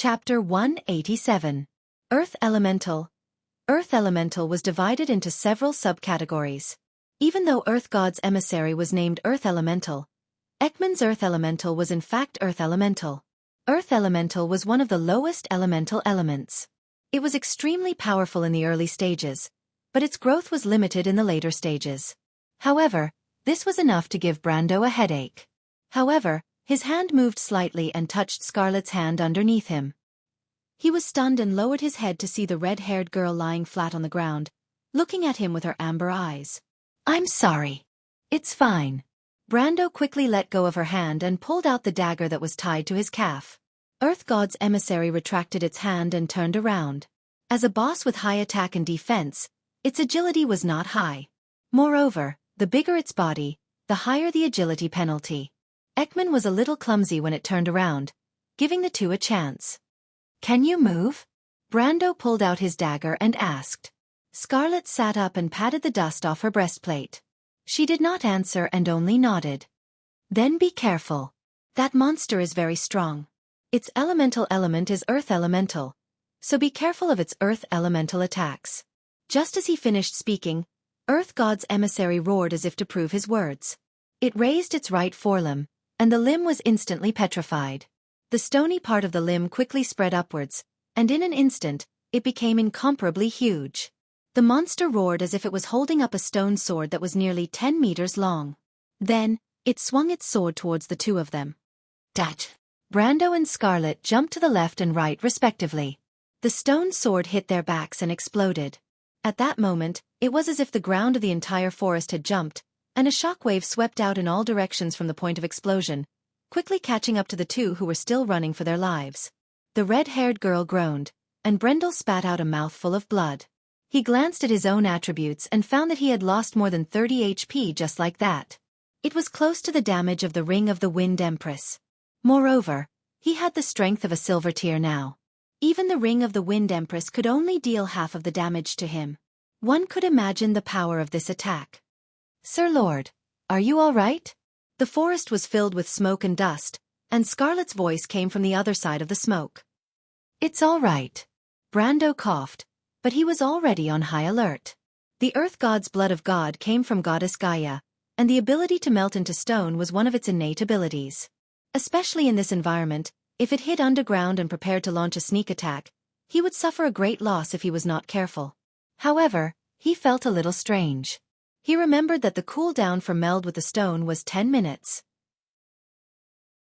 Chapter 187. Earth Elemental. Earth Elemental was divided into several subcategories. Even though Earth God's emissary was named Earth Elemental, Ekman's Earth Elemental was in fact Earth Elemental. Earth Elemental was one of the lowest elemental elements. It was extremely powerful in the early stages, but its growth was limited in the later stages. However, this was enough to give Brando a headache. However, his hand moved slightly and touched Scarlet's hand underneath him. He was stunned and lowered his head to see the red-haired girl lying flat on the ground, looking at him with her amber eyes. "I'm sorry. It's fine." Brando quickly let go of her hand and pulled out the dagger that was tied to his calf. Earth God's emissary retracted its hand and turned around. As a boss with high attack and defense, its agility was not high. Moreover, the bigger its body, the higher the agility penalty. Ekman was a little clumsy when it turned around, giving the two a chance. "Can you move?" Brando pulled out his dagger and asked. Scarlet sat up and patted the dust off her breastplate. She did not answer and only nodded. "Then be careful. That monster is very strong. Its elemental element is Earth Elemental, so be careful of its Earth Elemental attacks." Just as he finished speaking, Earth God's emissary roared as if to prove his words. It raised its right forelimb, and the limb was instantly petrified. The stony part of the limb quickly spread upwards, and in an instant, it became incomparably huge. The monster roared as if it was holding up a stone sword that was nearly 10 meters long. Then, it swung its sword towards the two of them. Dat! Brando and Scarlet jumped to the left and right respectively. The stone sword hit their backs and exploded. At that moment, it was as if the ground of the entire forest had jumped, and a shockwave swept out in all directions from the point of explosion, quickly catching up to the two who were still running for their lives. The red-haired girl groaned, and Brendel spat out a mouthful of blood. He glanced at his own attributes and found that he had lost more than 30 HP just like that. It was close to the damage of the Ring of the Wind Empress. Moreover, he had the strength of a silver tier now. Even the Ring of the Wind Empress could only deal half of the damage to him. One could imagine the power of this attack. "Sir Lord, are you all right?" The forest was filled with smoke and dust, and Scarlet's voice came from the other side of the smoke. "It's all right." Brando coughed, but he was already on high alert. The Earth God's blood of God came from Goddess Gaia, and the ability to melt into stone was one of its innate abilities. Especially in this environment, if it hid underground and prepared to launch a sneak attack, he would suffer a great loss if he was not careful. However, he felt a little strange. He remembered that the cooldown for meld with the stone was 10 minutes.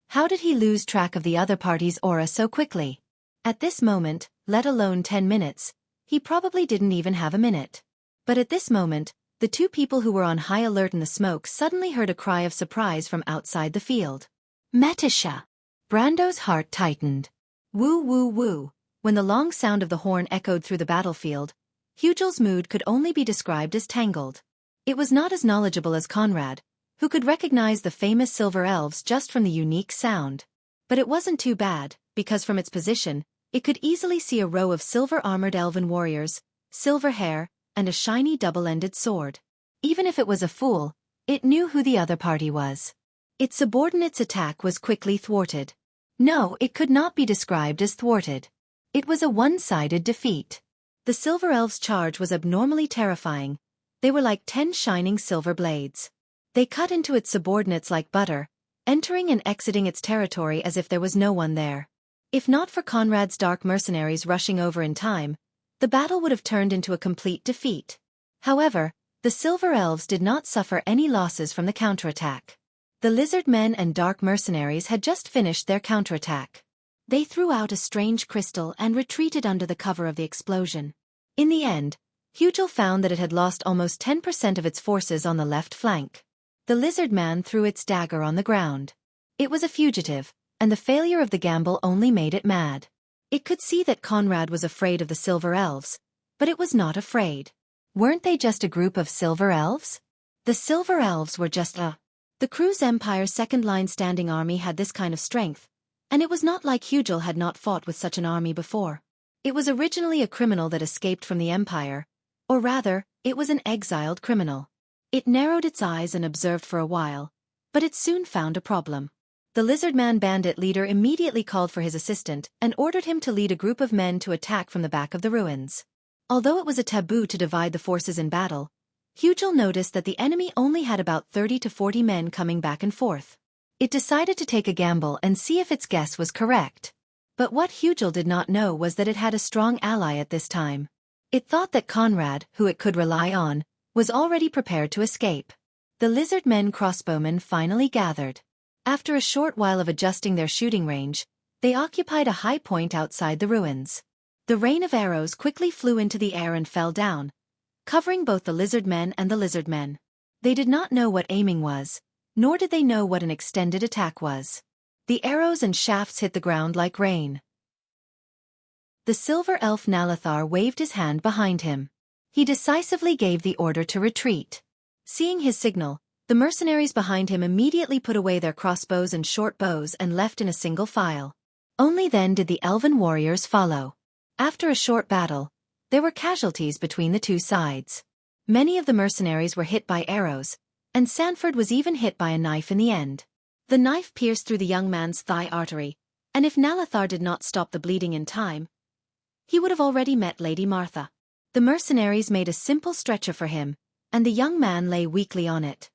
How did he lose track of the other party's aura so quickly? At this moment, let alone 10 minutes, he probably didn't even have a minute. But at this moment, the two people who were on high alert in the smoke suddenly heard a cry of surprise from outside the field. "Metisha!" Brando's heart tightened. Woo woo woo. When the long sound of the horn echoed through the battlefield, Hugel's mood could only be described as tangled. It was not as knowledgeable as Conrad, who could recognize the famous silver elves just from the unique sound. But it wasn't too bad, because from its position, it could easily see a row of silver-armored elven warriors, silver hair, and a shiny double-ended sword. Even if it was a fool, it knew who the other party was. Its subordinate's attack was quickly thwarted. No, it could not be described as thwarted. It was a one-sided defeat. The silver elves' charge was abnormally terrifying. They were like 10 shining silver blades. They cut into its subordinates like butter, entering and exiting its territory as if there was no one there. If not for Conrad's dark mercenaries rushing over in time, the battle would have turned into a complete defeat. However, the silver elves did not suffer any losses from the counterattack. The lizard men and dark mercenaries had just finished their counterattack. They threw out a strange crystal and retreated under the cover of the explosion. In the end, Hugel found that it had lost almost 10% of its forces on the left flank. The lizard man threw its dagger on the ground. It was a fugitive, and the failure of the gamble only made it mad. It could see that Conrad was afraid of the silver elves, but it was not afraid. Weren't they just a group of silver elves? The silver elves were just The Cruz Empire's second-line standing army had this kind of strength, and it was not like Hugel had not fought with such an army before. It was originally a criminal that escaped from the Empire, or rather, it was an exiled criminal. It narrowed its eyes and observed for a while, but it soon found a problem. The lizardman bandit leader immediately called for his assistant and ordered him to lead a group of men to attack from the back of the ruins. Although it was a taboo to divide the forces in battle, Hugel noticed that the enemy only had about 30 to 40 men coming back and forth. It decided to take a gamble and see if its guess was correct. But what Hugel did not know was that it had a strong ally at this time. It thought that Conrad, who it could rely on, was already prepared to escape. The lizardmen crossbowmen finally gathered. After a short while of adjusting their shooting range, they occupied a high point outside the ruins. The rain of arrows quickly flew into the air and fell down, covering both the lizardmen and the lizardmen. They did not know what aiming was, nor did they know what an extended attack was. The arrows and shafts hit the ground like rain. The silver elf Nalathar waved his hand behind him. He decisively gave the order to retreat. Seeing his signal, the mercenaries behind him immediately put away their crossbows and short bows and left in a single file. Only then did the elven warriors follow. After a short battle, there were casualties between the two sides. Many of the mercenaries were hit by arrows, and Sanford was even hit by a knife in the end. The knife pierced through the young man's thigh artery, and if Nalathar did not stop the bleeding in time, he would have already met Lady Martha. The mercenaries made a simple stretcher for him, and the young man lay weakly on it.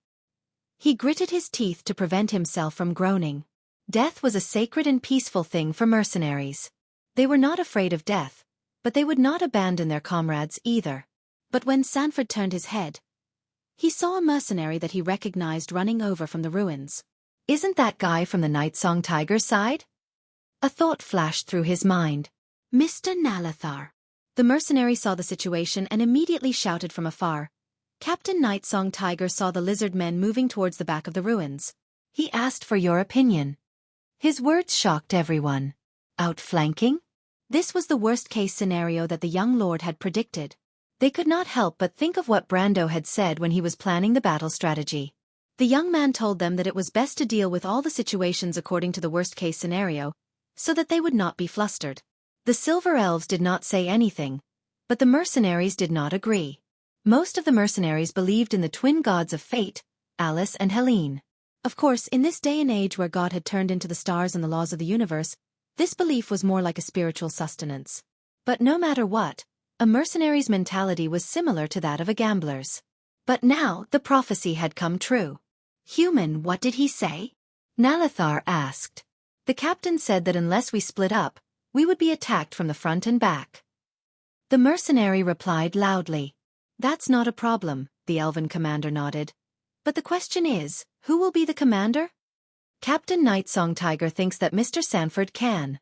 He gritted his teeth to prevent himself from groaning. Death was a sacred and peaceful thing for mercenaries. They were not afraid of death, but they would not abandon their comrades either. But when Sanford turned his head, he saw a mercenary that he recognized running over from the ruins. "Isn't that guy from the Night Song Tiger side?" A thought flashed through his mind. "Mr. Nalathar." The mercenary saw the situation and immediately shouted from afar. Captain Nightsong Tiger saw the lizard men moving towards the back of the ruins. He asked for your opinion. His words shocked everyone. Outflanking? This was the worst-case scenario that the young lord had predicted. They could not help but think of what Brando had said when he was planning the battle strategy. The young man told them that it was best to deal with all the situations according to the worst-case scenario, so that they would not be flustered. The Silver Elves did not say anything, but the mercenaries did not agree. Most of the mercenaries believed in the twin gods of fate, Alice and Helene. Of course, in this day and age where God had turned into the stars and the laws of the universe, this belief was more like a spiritual sustenance. But no matter what, a mercenary's mentality was similar to that of a gambler's. But now the prophecy had come true. "Human, what did he say?" Nalathar asked. "The captain said that unless we split up, we would be attacked from the front and back." The mercenary replied loudly. "That's not a problem," the elven commander nodded. "But the question is, who will be the commander?" "Captain Nightsong Tiger thinks that Mr. Sanford can."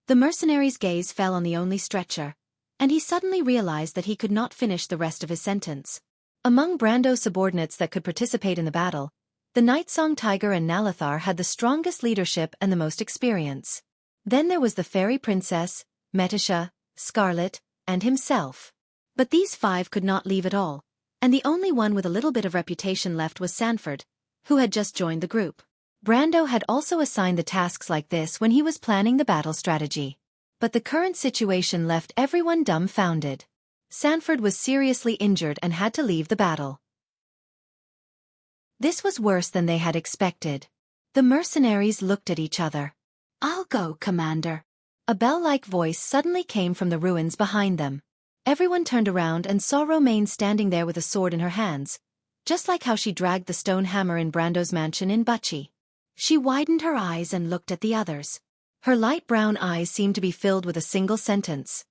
The mercenary's gaze fell on the only stretcher, and he suddenly realized that he could not finish the rest of his sentence. Among Brando's subordinates that could participate in the battle, the Nightsong Tiger and Nalathar had the strongest leadership and the most experience. Then there was the fairy princess, Metisha, Scarlet, and himself. But these five could not leave at all, and the only one with a little bit of reputation left was Sanford, who had just joined the group. Brando had also assigned the tasks like this when he was planning the battle strategy. But the current situation left everyone dumbfounded. Sanford was seriously injured and had to leave the battle. This was worse than they had expected. The mercenaries looked at each other. "I'll go, Commander." A bell-like voice suddenly came from the ruins behind them. Everyone turned around and saw Romaine standing there with a sword in her hands, just like how she dragged the stone hammer in Brando's mansion in Bucci. She widened her eyes and looked at the others. Her light brown eyes seemed to be filled with a single sentence.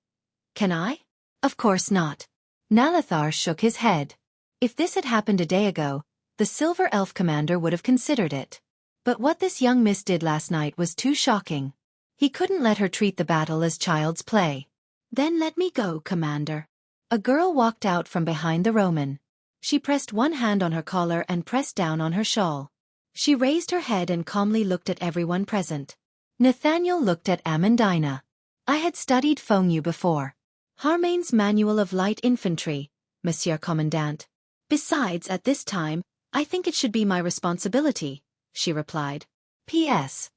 "Can I?" "Of course not." Nalathar shook his head. If this had happened a day ago, the Silver Elf commander would have considered it. But what this young miss did last night was too shocking. He couldn't let her treat the battle as child's play. "Then let me go, Commander." A girl walked out from behind the Roman. She pressed one hand on her collar and pressed down on her shawl. She raised her head and calmly looked at everyone present. Nathaniel looked at Amandina. "I had studied Fengyu before. Harmaine's Manual of Light Infantry, Monsieur Commandant. Besides, at this time, I think it should be my responsibility," she replied. P.S.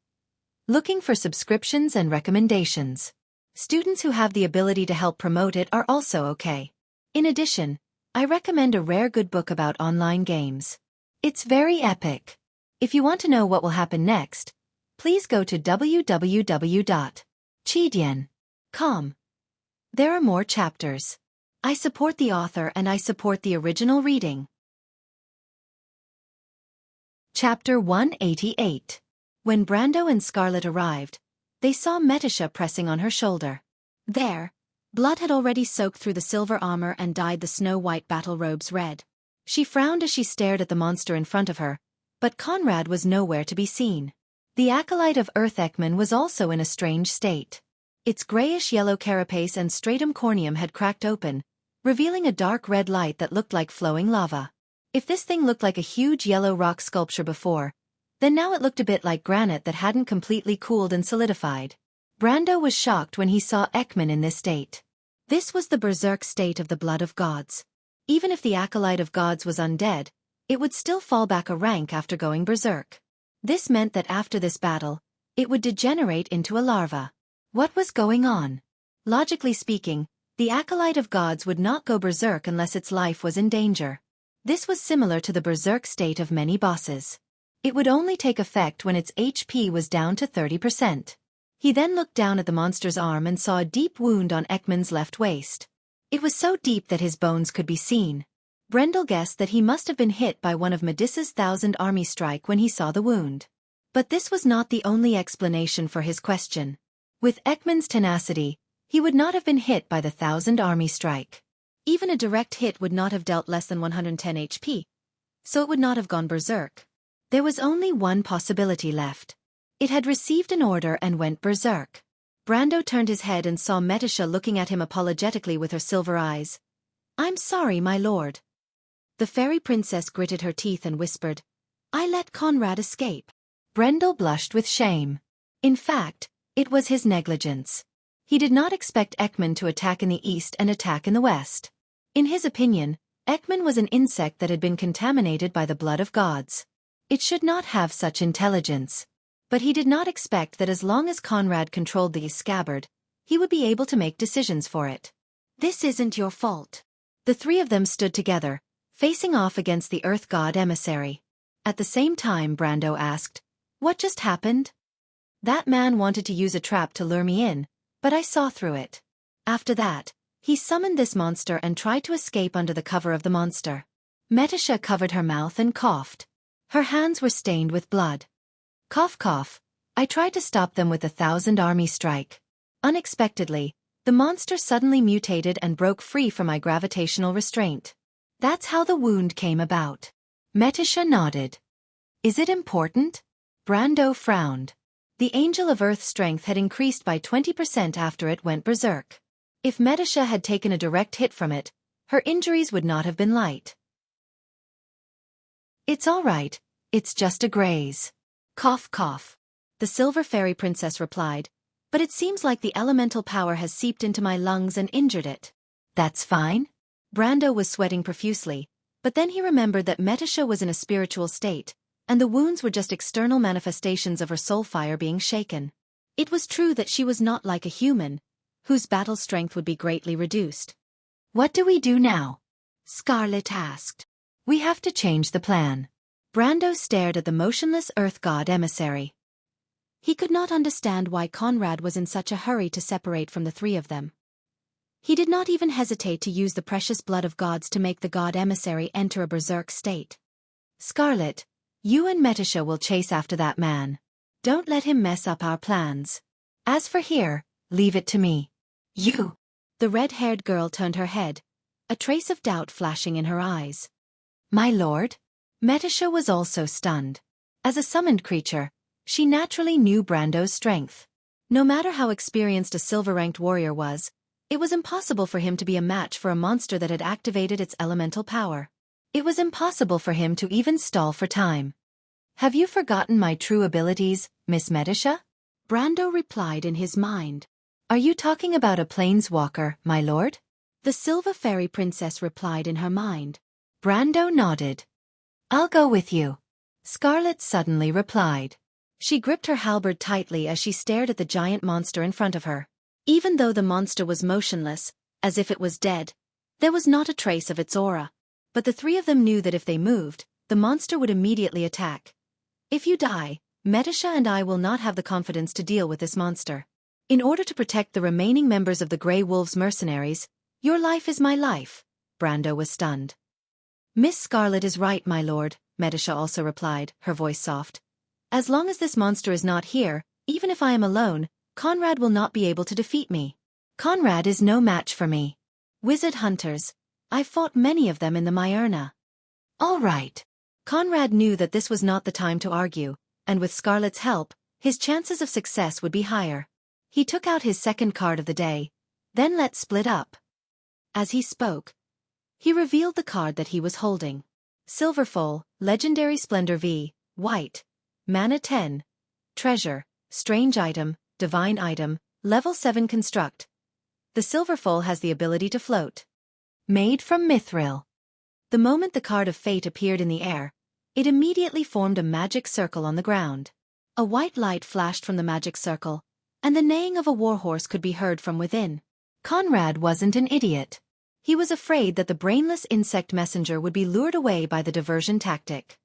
Looking for subscriptions and recommendations. Students who have the ability to help promote it are also okay. In addition, I recommend a rare good book about online games. It's very epic. If you want to know what will happen next, please go to www.chidian.com. There are more chapters. I support the author and I support the original reading. Chapter 188. When Brando and Scarlet arrived, they saw Metisha pressing on her shoulder. There, blood had already soaked through the silver armor and dyed the snow-white battle robes red. She frowned as she stared at the monster in front of her, but Conrad was nowhere to be seen. The acolyte of Earth Ekman was also in a strange state. Its grayish-yellow carapace and stratum corneum had cracked open, revealing a dark red light that looked like flowing lava. If this thing looked like a huge yellow rock sculpture before, then now it looked a bit like granite that hadn't completely cooled and solidified. Brando was shocked when he saw Ekman in this state. This was the berserk state of the blood of gods. Even if the acolyte of gods was undead, it would still fall back a rank after going berserk. This meant that after this battle, it would degenerate into a larva. What was going on? Logically speaking, the acolyte of gods would not go berserk unless its life was in danger. This was similar to the berserk state of many bosses. It would only take effect when its HP was down to 30%. He then looked down at the monster's arm and saw a deep wound on Ekman's left waist. It was so deep that his bones could be seen. Brendel guessed that he must have been hit by one of Medusa's 1,000 army strike when he saw the wound. But this was not the only explanation for his question. With Ekman's tenacity, he would not have been hit by the 1,000 army strike. Even a direct hit would not have dealt less than 110 HP, so it would not have gone berserk. There was only one possibility left. It had received an order and went berserk. Brando turned his head and saw Metisha looking at him apologetically with her silver eyes. "I'm sorry, my lord." The fairy princess gritted her teeth and whispered, "I let Conrad escape." Brendel blushed with shame. In fact, it was his negligence. He did not expect Ekman to attack in the east and attack in the west. In his opinion, Ekman was an insect that had been contaminated by the blood of gods. It should not have such intelligence. But he did not expect that as long as Conrad controlled the scabbard, he would be able to make decisions for it. "This isn't your fault." The three of them stood together, facing off against the Earth God emissary. At the same time, Brando asked, "What just happened?" "That man wanted to use a trap to lure me in, but I saw through it. After that, he summoned this monster and tried to escape under the cover of the monster." Metisha covered her mouth and coughed. Her hands were stained with blood. "Cough cough. I tried to stop them with 1,000 army strike. Unexpectedly, the monster suddenly mutated and broke free from my gravitational restraint. That's how the wound came about." Metisha nodded. "Is it important?" Brando frowned. The Angel of Earth's strength had increased by 20% after it went berserk. If Metisha had taken a direct hit from it, her injuries would not have been light. "It's all right, it's just a graze." "Cough cough." The Silver Fairy Princess replied, "But it seems like the elemental power has seeped into my lungs and injured it." "That's fine." Brando was sweating profusely, but then he remembered that Metisha was in a spiritual state, and the wounds were just external manifestations of her soul fire being shaken. It was true that she was not like a human, whose battle strength would be greatly reduced. "What do we do now?" Scarlet asked. "We have to change the plan." Brando stared at the motionless Earth God emissary. He could not understand why Conrad was in such a hurry to separate from the three of them. He did not even hesitate to use the precious blood of gods to make the god emissary enter a berserk state. "Scarlet, you and Metisha will chase after that man. Don't let him mess up our plans. As for here, leave it to me." "You!" The red-haired girl turned her head, a trace of doubt flashing in her eyes. "My lord?" Metisha was also stunned. As a summoned creature, she naturally knew Brando's strength. No matter how experienced a silver-ranked warrior was, it was impossible for him to be a match for a monster that had activated its elemental power. It was impossible for him to even stall for time. "Have you forgotten my true abilities, Miss Metisha?" Brando replied in his mind. "Are you talking about a planeswalker, my lord?" The Silver Fairy Princess replied in her mind. Brando nodded. "I'll go with you," Scarlet suddenly replied. She gripped her halberd tightly as she stared at the giant monster in front of her. Even though the monster was motionless, as if it was dead, there was not a trace of its aura. But the three of them knew that if they moved, the monster would immediately attack. If you die, Metisha and I will not have the confidence to deal with this monster. In order to protect the remaining members of the Grey Wolves mercenaries, your life is my life." Brando was stunned. "Miss Scarlet is right, my lord," Metisha also replied, her voice soft. "As long as this monster is not here, even if I am alone, Conrad will not be able to defeat me. Conrad is no match for me. Wizard hunters, I've fought many of them in the Myurna." "All right." Conrad knew that this was not the time to argue, and with Scarlet's help, his chances of success would be higher. He took out his second card of the day. "Then let's split up." As he spoke, he revealed the card that he was holding. Silverfoal, Legendary Splendor V, White, Mana 10, Treasure, Strange Item, Divine Item, Level 7 Construct. The Silverfoal has the ability to float. Made from Mithril. The moment the card of fate appeared in the air, it immediately formed a magic circle on the ground. A white light flashed from the magic circle, and the neighing of a warhorse could be heard from within. Conrad wasn't an idiot. He was afraid that the brainless insect messenger would be lured away by the diversion tactic.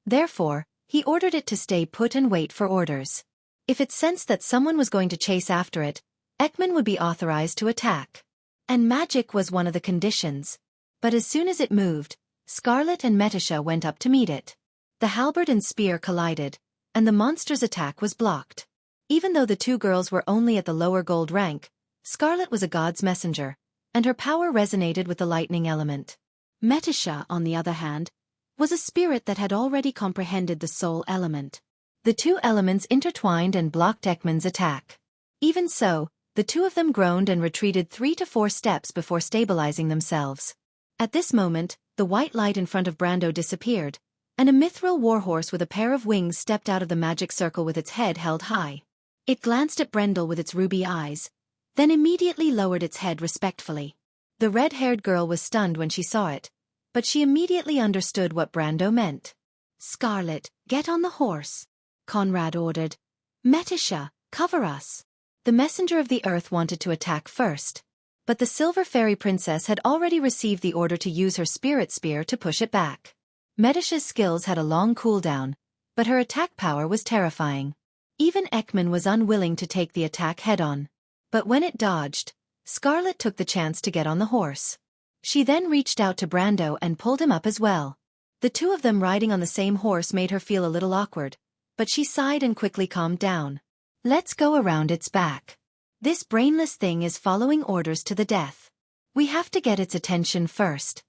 Therefore, he ordered it to stay put and wait for orders. If it sensed that someone was going to chase after it, Ekman would be authorized to attack. And magic was one of the conditions. But as soon as it moved, Scarlet and Metisha went up to meet it. The halberd and spear collided, and the monster's attack was blocked. Even though the two girls were only at the lower gold rank, Scarlet was a god's messenger, and her power resonated with the lightning element. Metisha, on the other hand, was a spirit that had already comprehended the soul element. The two elements intertwined and blocked Ekman's attack. Even so, the two of them groaned and retreated 3 to 4 steps before stabilizing themselves. At this moment, the white light in front of Brando disappeared, and a mithril warhorse with a pair of wings stepped out of the magic circle with its head held high. It glanced at Brendel with its ruby eyes, then immediately lowered its head respectfully. The red-haired girl was stunned when she saw it, but she immediately understood what Brando meant. "Scarlet, get on the horse," Conrad ordered. "Metisha, cover us." The messenger of the earth wanted to attack first, but the Silver Fairy Princess had already received the order to use her spirit spear to push it back. Metisha's skills had a long cooldown, but her attack power was terrifying. Even Ekman was unwilling to take the attack head-on. But when it dodged, Scarlet took the chance to get on the horse. She then reached out to Brando and pulled him up as well. The two of them riding on the same horse made her feel a little awkward, but she sighed and quickly calmed down. "Let's go around its back. This brainless thing is following orders to the death. We have to get its attention first."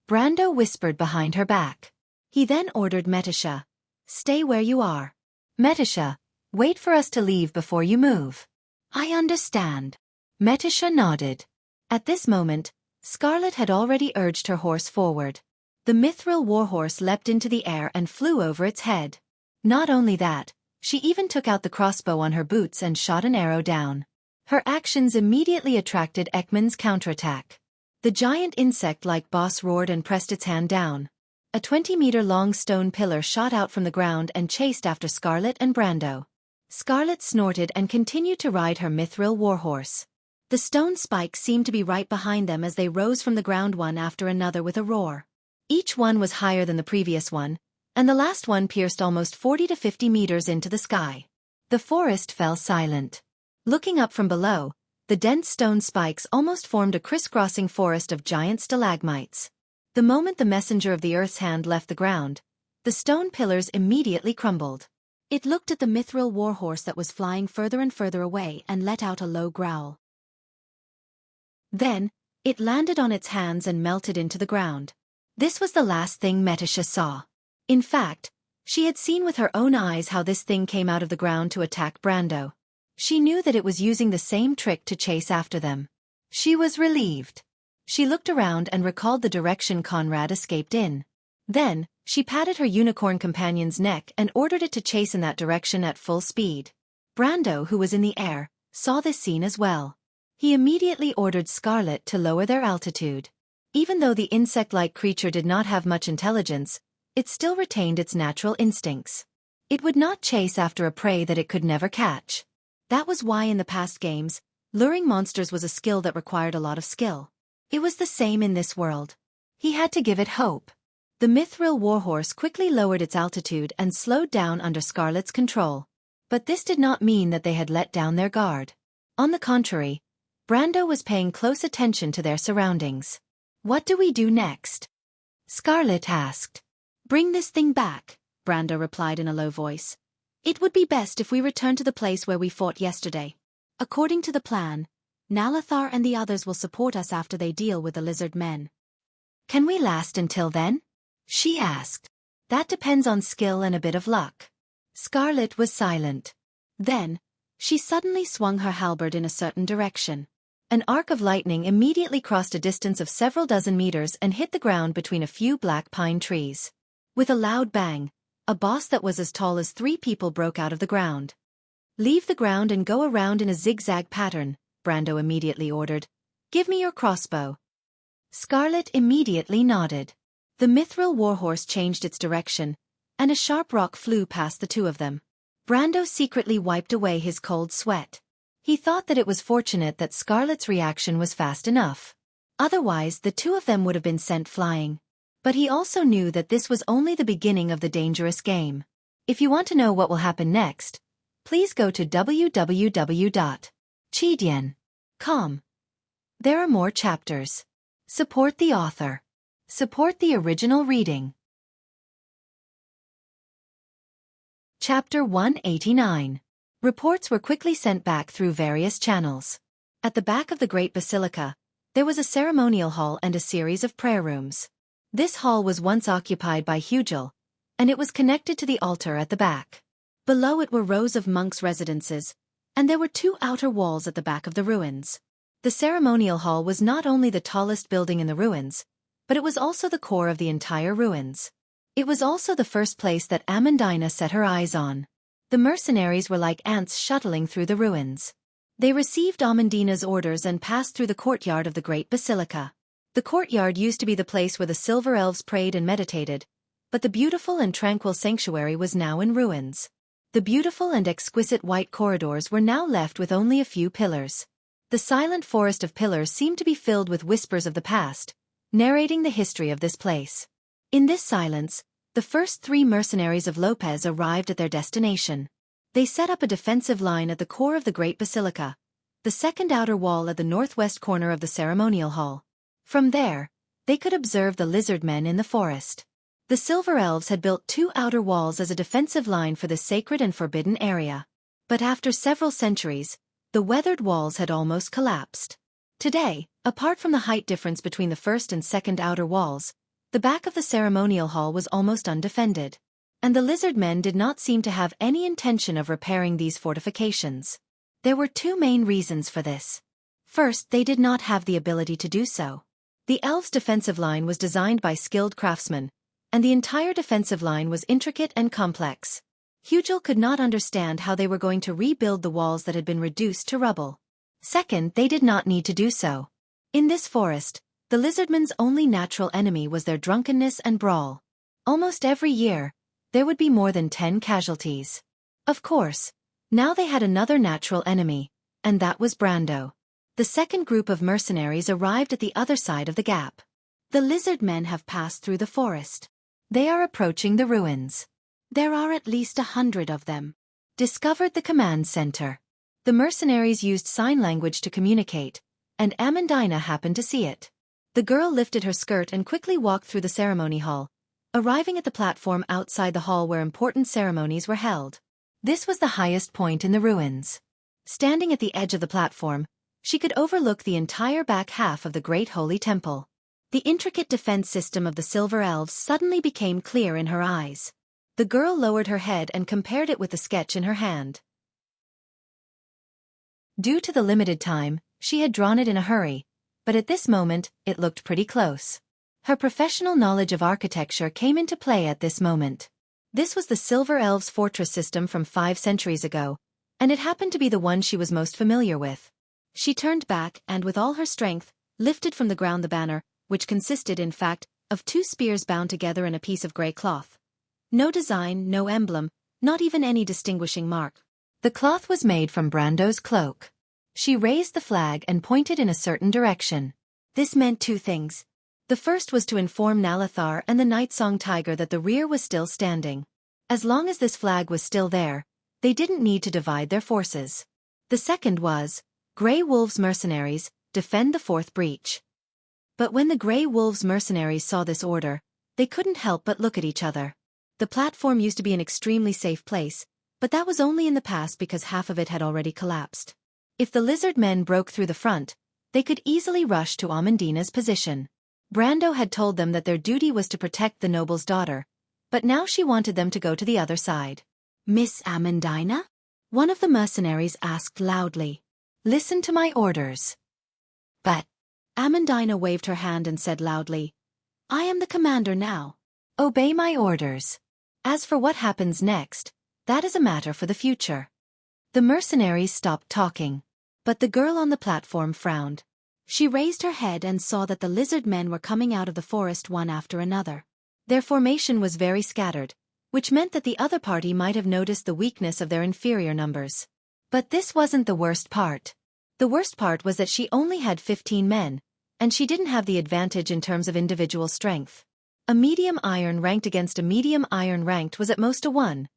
Brando whispered behind her back. He then ordered Metisha, "Stay where you are. Metisha, wait for us to leave before you move." "I understand." Metisha nodded. At this moment, Scarlet had already urged her horse forward. The mithril warhorse leapt into the air and flew over its head. Not only that, she even took out the crossbow on her boots and shot an arrow down. Her actions immediately attracted Ekman's counterattack. The giant insect-like boss roared and pressed its hand down. A 20-meter-long stone pillar shot out from the ground and chased after Scarlet and Brando. Scarlet snorted and continued to ride her mithril warhorse. The stone spikes seemed to be right behind them as they rose from the ground one after another with a roar. Each one was higher than the previous one, and the last one pierced almost 40 to 50 meters into the sky. The forest fell silent. Looking up from below, the dense stone spikes almost formed a crisscrossing forest of giant stalagmites. The moment the messenger of the earth's hand left the ground, the stone pillars immediately crumbled. It looked at the mithril warhorse that was flying further and further away and let out a low growl. Then, it landed on its hands and melted into the ground. This was the last thing Metisha saw. In fact, she had seen with her own eyes how this thing came out of the ground to attack Brando. She knew that it was using the same trick to chase after them. She was relieved. She looked around and recalled the direction Conrad escaped in. Then, she patted her unicorn companion's neck and ordered it to chase in that direction at full speed. Brando, who was in the air, saw this scene as well. He immediately ordered Scarlet to lower their altitude. Even though the insect-like creature did not have much intelligence, it still retained its natural instincts. It would not chase after a prey that it could never catch. That was why in the past games, luring monsters was a skill that required a lot of skill. It was the same in this world. He had to give it hope. The mithril warhorse quickly lowered its altitude and slowed down under Scarlet's control. But this did not mean that they had let down their guard. On the contrary, Brando was paying close attention to their surroundings. "What do we do next?" Scarlet asked. "Bring this thing back," Brando replied in a low voice. "It would be best if we return to the place where we fought yesterday. According to the plan, Nalathar and the others will support us after they deal with the lizard men." "Can we last until then?" she asked. "That depends on skill and a bit of luck." Scarlet was silent. Then, she suddenly swung her halberd in a certain direction. An arc of lightning immediately crossed a distance of several dozen meters and hit the ground between a few black pine trees. With a loud bang, a boss that was as tall as 3 people broke out of the ground. "Leave the ground and go around in a zigzag pattern," Brando immediately ordered. "Give me your crossbow." Scarlet immediately nodded. The mithril warhorse changed its direction, and a sharp rock flew past the two of them. Brando secretly wiped away his cold sweat. He thought that it was fortunate that Scarlet's reaction was fast enough. Otherwise, the two of them would have been sent flying. But he also knew that this was only the beginning of the dangerous game. If you want to know what will happen next, please go to www.chidian.com. There are more chapters. Support the author. Support the original reading. Chapter 189. Reports were quickly sent back through various channels. At the back of the Great Basilica, there was a ceremonial hall and a series of prayer rooms. This hall was once occupied by Hugel, and it was connected to the altar at the back. Below it were rows of monks' residences, and there were 2 outer walls at the back of the ruins. The ceremonial hall was not only the tallest building in the ruins, but it was also the core of the entire ruins. It was also the first place that Amandina set her eyes on. The mercenaries were like ants shuttling through the ruins. They received Amandina's orders and passed through the courtyard of the Great Basilica. The courtyard used to be the place where the silver elves prayed and meditated, but the beautiful and tranquil sanctuary was now in ruins. The beautiful and exquisite white corridors were now left with only a few pillars. The silent forest of pillars seemed to be filled with whispers of the past, narrating the history of this place. In this silence, the first 3 mercenaries of Lopez arrived at their destination. They set up a defensive line at the core of the Great Basilica, the second outer wall at the northwest corner of the ceremonial hall. From there, they could observe the lizard men in the forest. The Silver Elves had built 2 outer walls as a defensive line for this sacred and forbidden area. But after several centuries, the weathered walls had almost collapsed. Today, apart from the height difference between the first and second outer walls, the back of the ceremonial hall was almost undefended. And the lizard men did not seem to have any intention of repairing these fortifications. There were 2 main reasons for this. First, they did not have the ability to do so. The elves' defensive line was designed by skilled craftsmen, and the entire defensive line was intricate and complex. Hugel could not understand how they were going to rebuild the walls that had been reduced to rubble. Second, they did not need to do so. In this forest, the lizardmen's only natural enemy was their drunkenness and brawl. Almost every year, there would be more than 10 casualties. Of course, now they had another natural enemy, and that was Brando. The second group of mercenaries arrived at the other side of the gap. The lizard men have passed through the forest. They are approaching the ruins. There are at least 100 of them. Discovered the command center. The mercenaries used sign language to communicate, and Amandina happened to see it. The girl lifted her skirt and quickly walked through the ceremony hall, arriving at the platform outside the hall where important ceremonies were held. This was the highest point in the ruins. Standing at the edge of the platform, she could overlook the entire back half of the Great Holy Temple. The intricate defense system of the Silver Elves suddenly became clear in her eyes. The girl lowered her head and compared it with the sketch in her hand. Due to the limited time, she had drawn it in a hurry, but at this moment, it looked pretty close. Her professional knowledge of architecture came into play at this moment. This was the Silver Elves' fortress system from 5 centuries ago, and it happened to be the one she was most familiar with. She turned back and with all her strength, lifted from the ground the banner, which consisted in fact, of 2 spears bound together in a piece of grey cloth. No design, no emblem, not even any distinguishing mark. The cloth was made from Brando's cloak. She raised the flag and pointed in a certain direction. This meant 2 things. The first was to inform Nalathar and the Nightsong Tiger that the rear was still standing. As long as this flag was still there, they didn't need to divide their forces. The second was, Grey Wolves mercenaries, defend the fourth breach. But when the Grey Wolves mercenaries saw this order, they couldn't help but look at each other. The platform used to be an extremely safe place, but that was only in the past because half of it had already collapsed. If the lizard men broke through the front, they could easily rush to Amandina's position. Brando had told them that their duty was to protect the noble's daughter, but now she wanted them to go to the other side. "Miss Amandina?" one of the mercenaries asked loudly. "Listen to my orders." But Amandina waved her hand and said loudly, "I am the commander now. Obey my orders. As for what happens next, that is a matter for the future." The mercenaries stopped talking, but the girl on the platform frowned. She raised her head and saw that the lizard men were coming out of the forest one after another. Their formation was very scattered, which meant that the other party might have noticed the weakness of their inferior numbers. But this wasn't the worst part. The worst part was that she only had 15 men, and she didn't have the advantage in terms of individual strength. A medium iron ranked against a medium iron ranked was at most a 1-4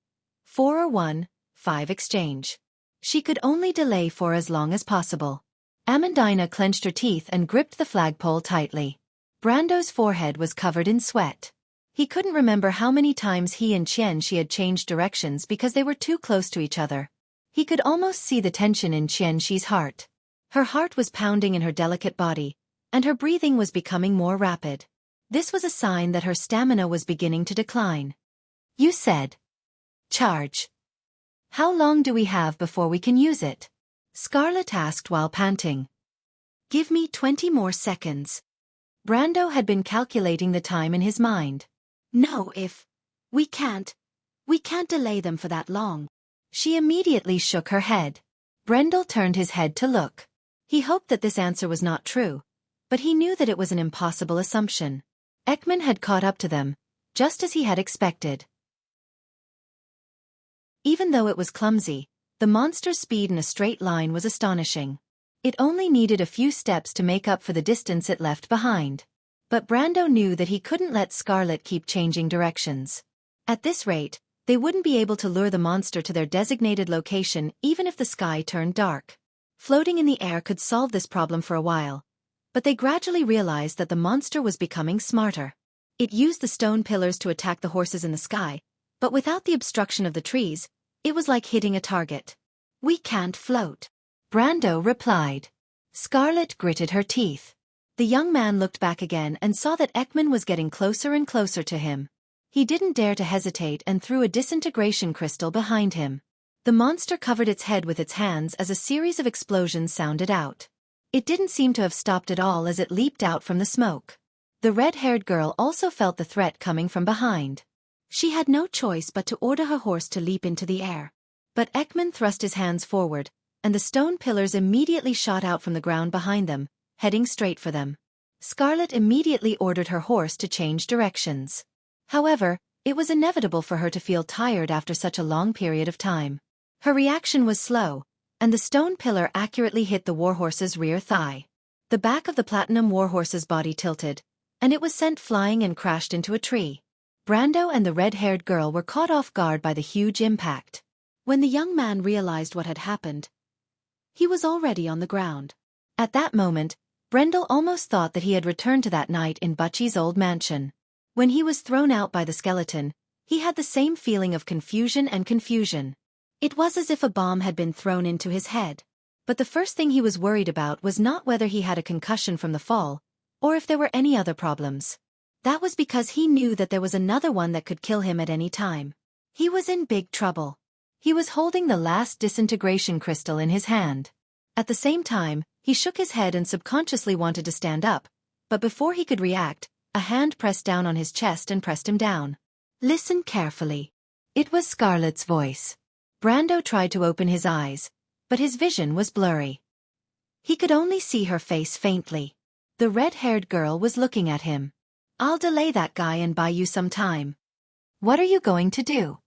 or 1-5 exchange. She could only delay for as long as possible. Amandina clenched her teeth and gripped the flagpole tightly. Brando's forehead was covered in sweat. He couldn't remember how many times he and Xianxia had changed directions because they were too close to each other. He could almost see the tension in Xianxia's heart. Her heart was pounding in her delicate body, and her breathing was becoming more rapid. This was a sign that her stamina was beginning to decline. "You said, charge. How long do we have before we can use it?" Scarlet asked while panting. "Give me 20 more seconds." Brando had been calculating the time in his mind. "No, we can't delay them for that long." She immediately shook her head. Brendel turned his head to look. He hoped that this answer was not true, but he knew that it was an impossible assumption. Ekman had caught up to them, just as he had expected. Even though it was clumsy, the monster's speed in a straight line was astonishing. It only needed a few steps to make up for the distance it left behind. But Brando knew that he couldn't let Scarlet keep changing directions. At this rate, they wouldn't be able to lure the monster to their designated location even if the sky turned dark. Floating in the air could solve this problem for a while, but they gradually realized that the monster was becoming smarter. It used the stone pillars to attack the horses in the sky, but without the obstruction of the trees, it was like hitting a target. "We can't float," Brando replied. Scarlet gritted her teeth. The young man looked back again and saw that Ekman was getting closer and closer to him. He didn't dare to hesitate and threw a disintegration crystal behind him. The monster covered its head with its hands as a series of explosions sounded out. It didn't seem to have stopped at all as it leaped out from the smoke. The red-haired girl also felt the threat coming from behind. She had no choice but to order her horse to leap into the air. But Ekman thrust his hands forward, and the stone pillars immediately shot out from the ground behind them, heading straight for them. Scarlet immediately ordered her horse to change directions. However, it was inevitable for her to feel tired after such a long period of time. Her reaction was slow, and the stone pillar accurately hit the warhorse's rear thigh. The back of the platinum warhorse's body tilted, and it was sent flying and crashed into a tree. Brando and the red-haired girl were caught off guard by the huge impact. When the young man realized what had happened, he was already on the ground. At that moment, Brendel almost thought that he had returned to that night in Butchie's old mansion. When he was thrown out by the skeleton, he had the same feeling of confusion. It was as if a bomb had been thrown into his head. But the first thing he was worried about was not whether he had a concussion from the fall, or if there were any other problems. That was because he knew that there was another one that could kill him at any time. He was in big trouble. He was holding the last disintegration crystal in his hand. At the same time, he shook his head and subconsciously wanted to stand up, but before he could react, a hand pressed down on his chest and pressed him down. "Listen carefully." It was Scarlet's voice. Brando tried to open his eyes, but his vision was blurry. He could only see her face faintly. The red-haired girl was looking at him. "I'll delay that guy and buy you some time." "What are you going to do?"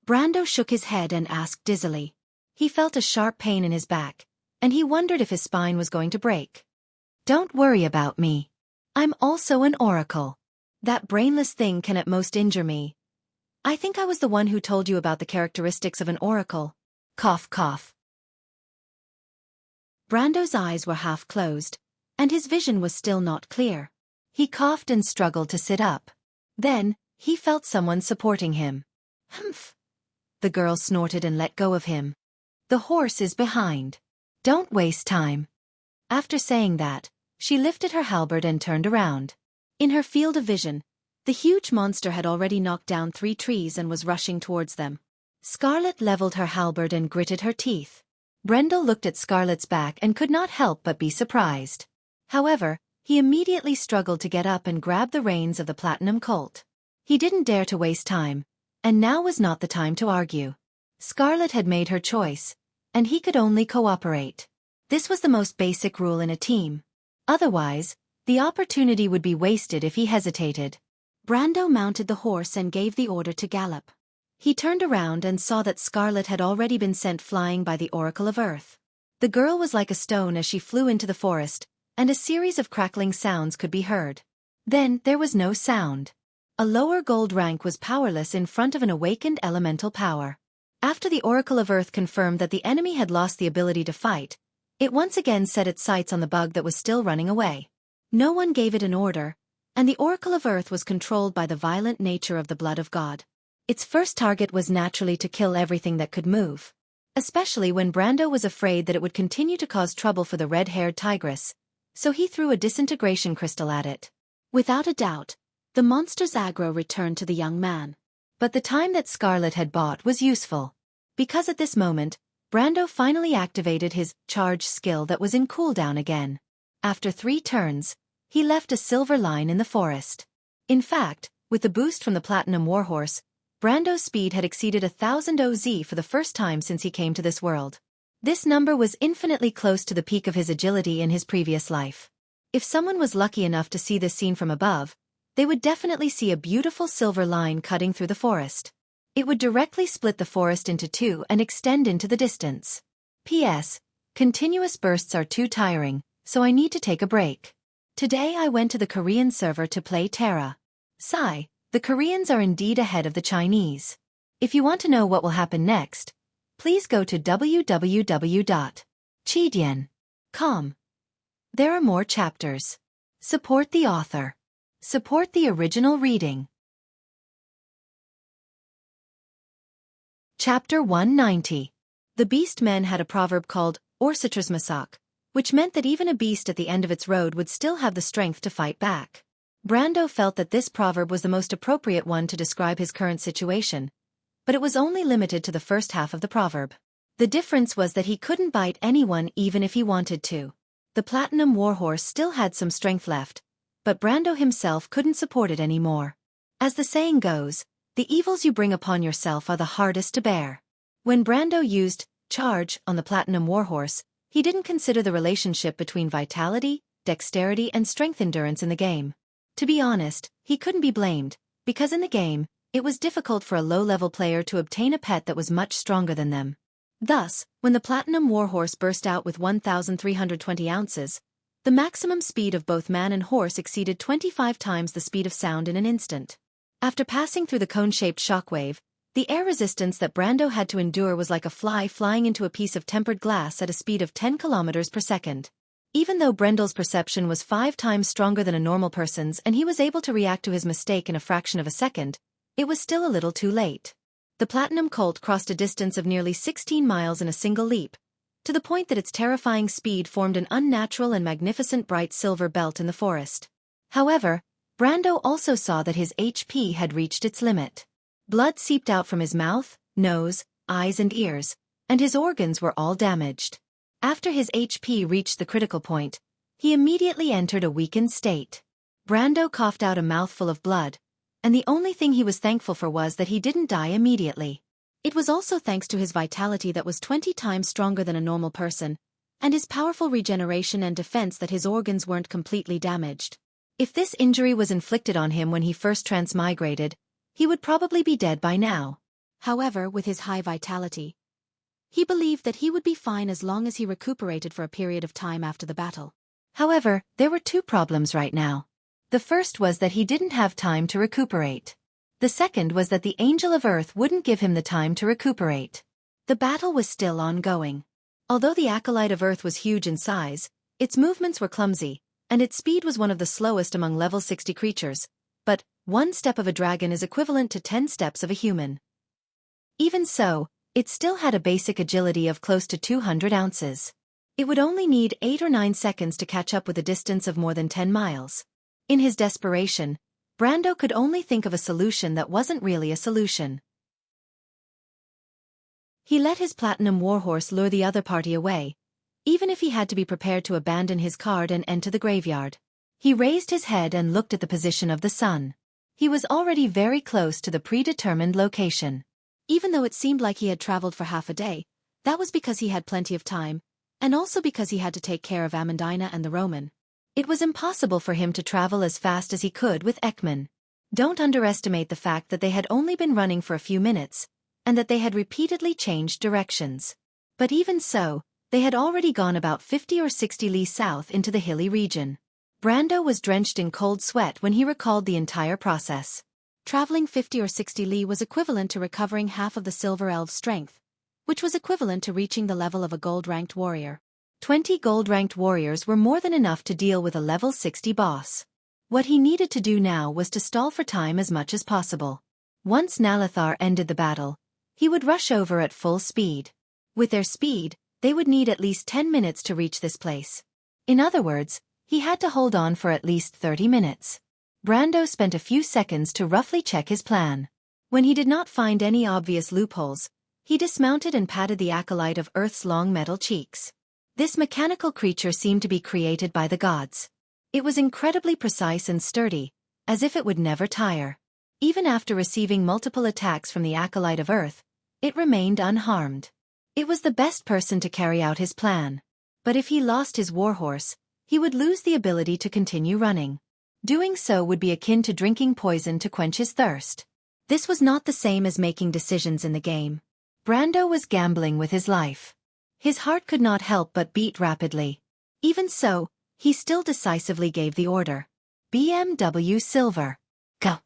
Brando shook his head and asked dizzily. He felt a sharp pain in his back, and he wondered if his spine was going to break. "Don't worry about me. I'm also an oracle. That brainless thing can at most injure me. I think I was the one who told you about the characteristics of an oracle. Cough, cough. Brando's eyes were half closed, and his vision was still not clear. He coughed and struggled to sit up. Then, he felt someone supporting him. Humph. The girl snorted and let go of him. The horse is behind. Don't waste time. After saying that, she lifted her halberd and turned around. In her field of vision, the huge monster had already knocked down 3 trees and was rushing towards them. Scarlet leveled her halberd and gritted her teeth. Brendel looked at Scarlet's back and could not help but be surprised. However, he immediately struggled to get up and grab the reins of the platinum colt. He didn't dare to waste time, and now was not the time to argue. Scarlet had made her choice, and he could only cooperate. This was the most basic rule in a team. Otherwise, the opportunity would be wasted if he hesitated. Brando mounted the horse and gave the order to gallop. He turned around and saw that Scarlet had already been sent flying by the Oracle of Earth. The girl was like a stone as she flew into the forest, and a series of crackling sounds could be heard. Then there was no sound. A lower gold rank was powerless in front of an awakened elemental power. After the Oracle of Earth confirmed that the enemy had lost the ability to fight, it once again set its sights on the bug that was still running away. No one gave it an order, and the Oracle of Earth was controlled by the violent nature of the blood of God. Its first target was naturally to kill everything that could move. Especially when Brando was afraid that it would continue to cause trouble for the red-haired tigress, so he threw a disintegration crystal at it. Without a doubt, the monster's aggro returned to the young man. But the time that Scarlet had bought was useful. Because at this moment, Brando finally activated his charge skill that was in cooldown again. After 3 turns, he left a silver line in the forest. In fact, with the boost from the Platinum Warhorse, Brando's speed had exceeded 1000 OZ for the first time since he came to this world. This number was infinitely close to the peak of his agility in his previous life. If someone was lucky enough to see this scene from above, they would definitely see a beautiful silver line cutting through the forest. It would directly split the forest into 2 and extend into the distance. P.S. Continuous bursts are too tiring, so I need to take a break. Today I went to the Korean server to play Terra. Sigh, the Koreans are indeed ahead of the Chinese. If you want to know what will happen next, please go to www.chidian.com. There are more chapters. Support the author. Support the original reading. Chapter 190. The beast men had a proverb called Orsitrismasak, which meant that even a beast at the end of its road would still have the strength to fight back. Brando felt that this proverb was the most appropriate one to describe his current situation, but it was only limited to the first half of the proverb. The difference was that he couldn't bite anyone even if he wanted to. The Platinum Warhorse still had some strength left, but Brando himself couldn't support it anymore. As the saying goes, the evils you bring upon yourself are the hardest to bear. When Brando used charge on the Platinum Warhorse, he didn't consider the relationship between vitality, dexterity and strength endurance in the game. To be honest, he couldn't be blamed, because in the game, it was difficult for a low-level player to obtain a pet that was much stronger than them. Thus, when the Platinum Warhorse burst out with 1,320 ounces, the maximum speed of both man and horse exceeded 25 times the speed of sound in an instant. After passing through the cone-shaped shockwave, the air resistance that Brando had to endure was like a fly flying into a piece of tempered glass at a speed of 10 kilometers per second. Even though Brendel's perception was 5 times stronger than a normal person's and he was able to react to his mistake in a fraction of a second, it was still a little too late. The Platinum Colt crossed a distance of nearly 16 miles in a single leap, to the point that its terrifying speed formed an unnatural and magnificent bright silver belt in the forest. However, Brando also saw that his HP had reached its limit. Blood seeped out from his mouth, nose, eyes and ears, and his organs were all damaged. After his HP reached the critical point, he immediately entered a weakened state. Brando coughed out a mouthful of blood, and the only thing he was thankful for was that he didn't die immediately. It was also thanks to his vitality that was 20 times stronger than a normal person, and his powerful regeneration and defense that his organs weren't completely damaged. If this injury was inflicted on him when he first transmigrated, he would probably be dead by now. However, with his high vitality, he believed that he would be fine as long as he recuperated for a period of time after the battle. However, there were 2 problems right now. The first was that he didn't have time to recuperate. The second was that the Angel of Earth wouldn't give him the time to recuperate. The battle was still ongoing. Although the Acolyte of Earth was huge in size, its movements were clumsy, and its speed was one of the slowest among level 60 creatures. But, one step of a dragon is equivalent to 10 steps of a human. Even so, it still had a basic agility of close to 200 ounces. It would only need 8 or 9 seconds to catch up with a distance of more than 10 miles. In his desperation, Brando could only think of a solution that wasn't really a solution. He let his platinum warhorse lure the other party away, even if he had to be prepared to abandon his card and enter the graveyard. He raised his head and looked at the position of the sun. He was already very close to the predetermined location. Even though it seemed like he had traveled for half a day, that was because he had plenty of time, and also because he had to take care of Amandina and the Roman. It was impossible for him to travel as fast as he could with Ekman. Don't underestimate the fact that they had only been running for a few minutes, and that they had repeatedly changed directions. But even so, they had already gone about 50 or 60 li south into the hilly region. Brando was drenched in cold sweat when he recalled the entire process. Traveling 50 or 60 li was equivalent to recovering half of the Silver Elf's strength, which was equivalent to reaching the level of a gold-ranked warrior. 20 gold-ranked warriors were more than enough to deal with a level 60 boss. What he needed to do now was to stall for time as much as possible. Once Nalathar ended the battle, he would rush over at full speed. With their speed, they would need at least 10 minutes to reach this place. In other words, he had to hold on for at least 30 minutes. Brando spent a few seconds to roughly check his plan. When he did not find any obvious loopholes, he dismounted and patted the Acolyte of Earth's long metal cheeks. This mechanical creature seemed to be created by the gods. It was incredibly precise and sturdy, as if it would never tire. Even after receiving multiple attacks from the Acolyte of Earth, it remained unharmed. It was the best person to carry out his plan. But if he lost his warhorse, he would lose the ability to continue running. Doing so would be akin to drinking poison to quench his thirst. This was not the same as making decisions in the game. Brando was gambling with his life. His heart could not help but beat rapidly. Even so, he still decisively gave the order. BMW Silver. Go!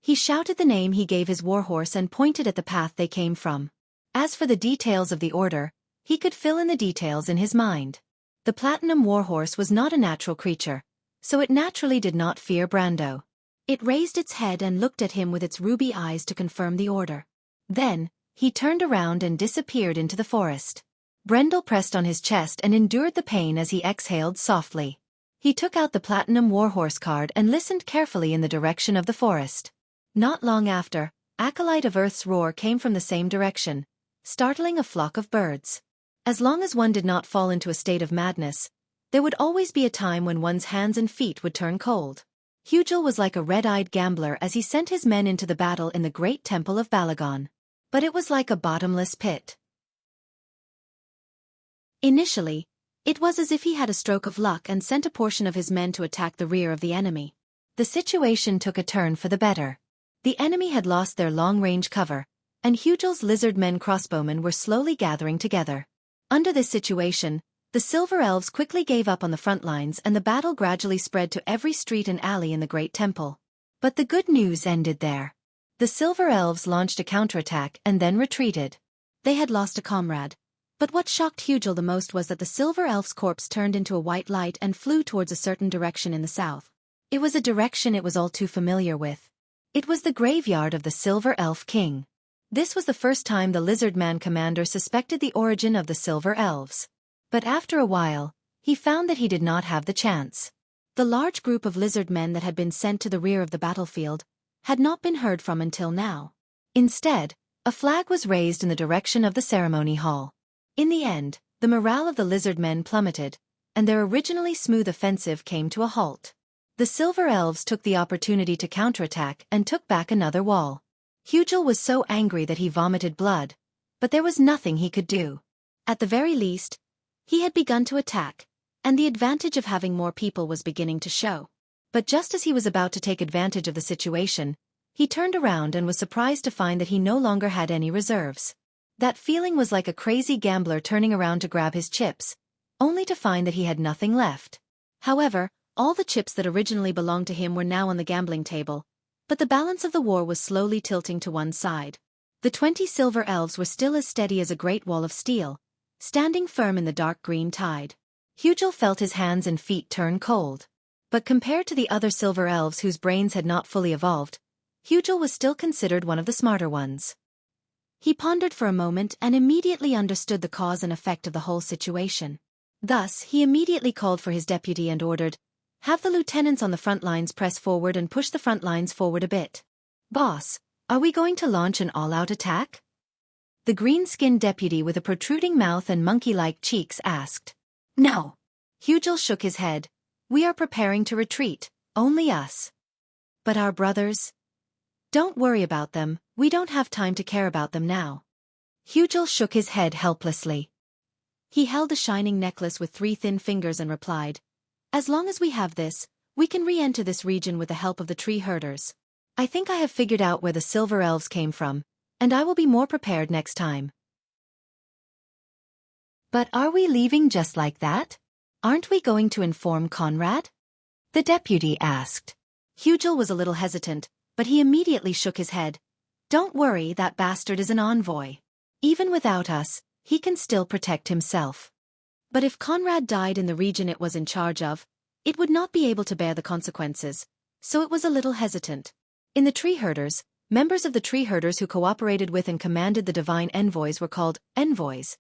He shouted the name he gave his warhorse and pointed at the path they came from. As for the details of the order, he could fill in the details in his mind. The platinum warhorse was not a natural creature, so it naturally did not fear Brando. It raised its head and looked at him with its ruby eyes to confirm the order. Then, he turned around and disappeared into the forest. Brendel pressed on his chest and endured the pain as he exhaled softly. He took out the platinum warhorse card and listened carefully in the direction of the forest. Not long after, Acolyte of Earth's roar came from the same direction, startling a flock of birds. As long as one did not fall into a state of madness, there would always be a time when one's hands and feet would turn cold. Hugel was like a red-eyed gambler as he sent his men into the battle in the great temple of Balagon. But it was like a bottomless pit. Initially, it was as if he had a stroke of luck and sent a portion of his men to attack the rear of the enemy. The situation took a turn for the better. The enemy had lost their long-range cover, and Hugel's lizard-men crossbowmen were slowly gathering together. Under this situation, the Silver Elves quickly gave up on the front lines and the battle gradually spread to every street and alley in the Great Temple. But the good news ended there. The Silver Elves launched a counterattack and then retreated. They had lost a comrade. But what shocked Hugel the most was that the Silver Elf's corpse turned into a white light and flew towards a certain direction in the south. It was a direction it was all too familiar with. It was the graveyard of the Silver Elf King. This was the first time the Lizardman commander suspected the origin of the Silver Elves. But after a while, he found that he did not have the chance. The large group of lizardmen that had been sent to the rear of the battlefield had not been heard from until now. Instead, a flag was raised in the direction of the ceremony hall. In the end, the morale of the lizardmen plummeted, and their originally smooth offensive came to a halt. The Silver Elves took the opportunity to counterattack and took back another wall. Hugel was so angry that he vomited blood, but there was nothing he could do. At the very least, he had begun to attack, and the advantage of having more people was beginning to show. But just as he was about to take advantage of the situation, he turned around and was surprised to find that he no longer had any reserves. That feeling was like a crazy gambler turning around to grab his chips, only to find that he had nothing left. However, All the chips that originally belonged to him were now on the gambling table, but the balance of the war was slowly tilting to one side. The 20 silver elves were still as steady as a great wall of steel, standing firm in the dark green tide. Hugel felt his hands and feet turn cold. But compared to the other silver elves whose brains had not fully evolved, Hugel was still considered one of the smarter ones. He pondered for a moment and immediately understood the cause and effect of the whole situation. Thus, he immediately called for his deputy and ordered, "Have the lieutenants on the front lines press forward and push the front lines forward a bit." "Boss, are we going to launch an all-out attack?" The green-skinned deputy with a protruding mouth and monkey-like cheeks asked. "No." Hugel shook his head. "We are preparing to retreat, only us." "But our brothers?" "Don't worry about them, we don't have time to care about them now." Hugel shook his head helplessly. He held a shining necklace with 3 thin fingers and replied, "As long as we have this, we can re-enter this region with the help of the tree herders. I think I have figured out where the silver elves came from, and I will be more prepared next time." "But are we leaving just like that? Aren't we going to inform Conrad?" the deputy asked. Hugel was a little hesitant, but he immediately shook his head. "Don't worry, that bastard is an envoy. Even without us, he can still protect himself. But if Conrad died in the region it was in charge of, it would not be able to bear the consequences, so it was a little hesitant. In the tree herders, members of the tree herders who cooperated with and commanded the divine envoys were called envoys,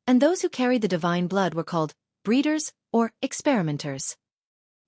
and those who carried the divine blood were called breeders or experimenters.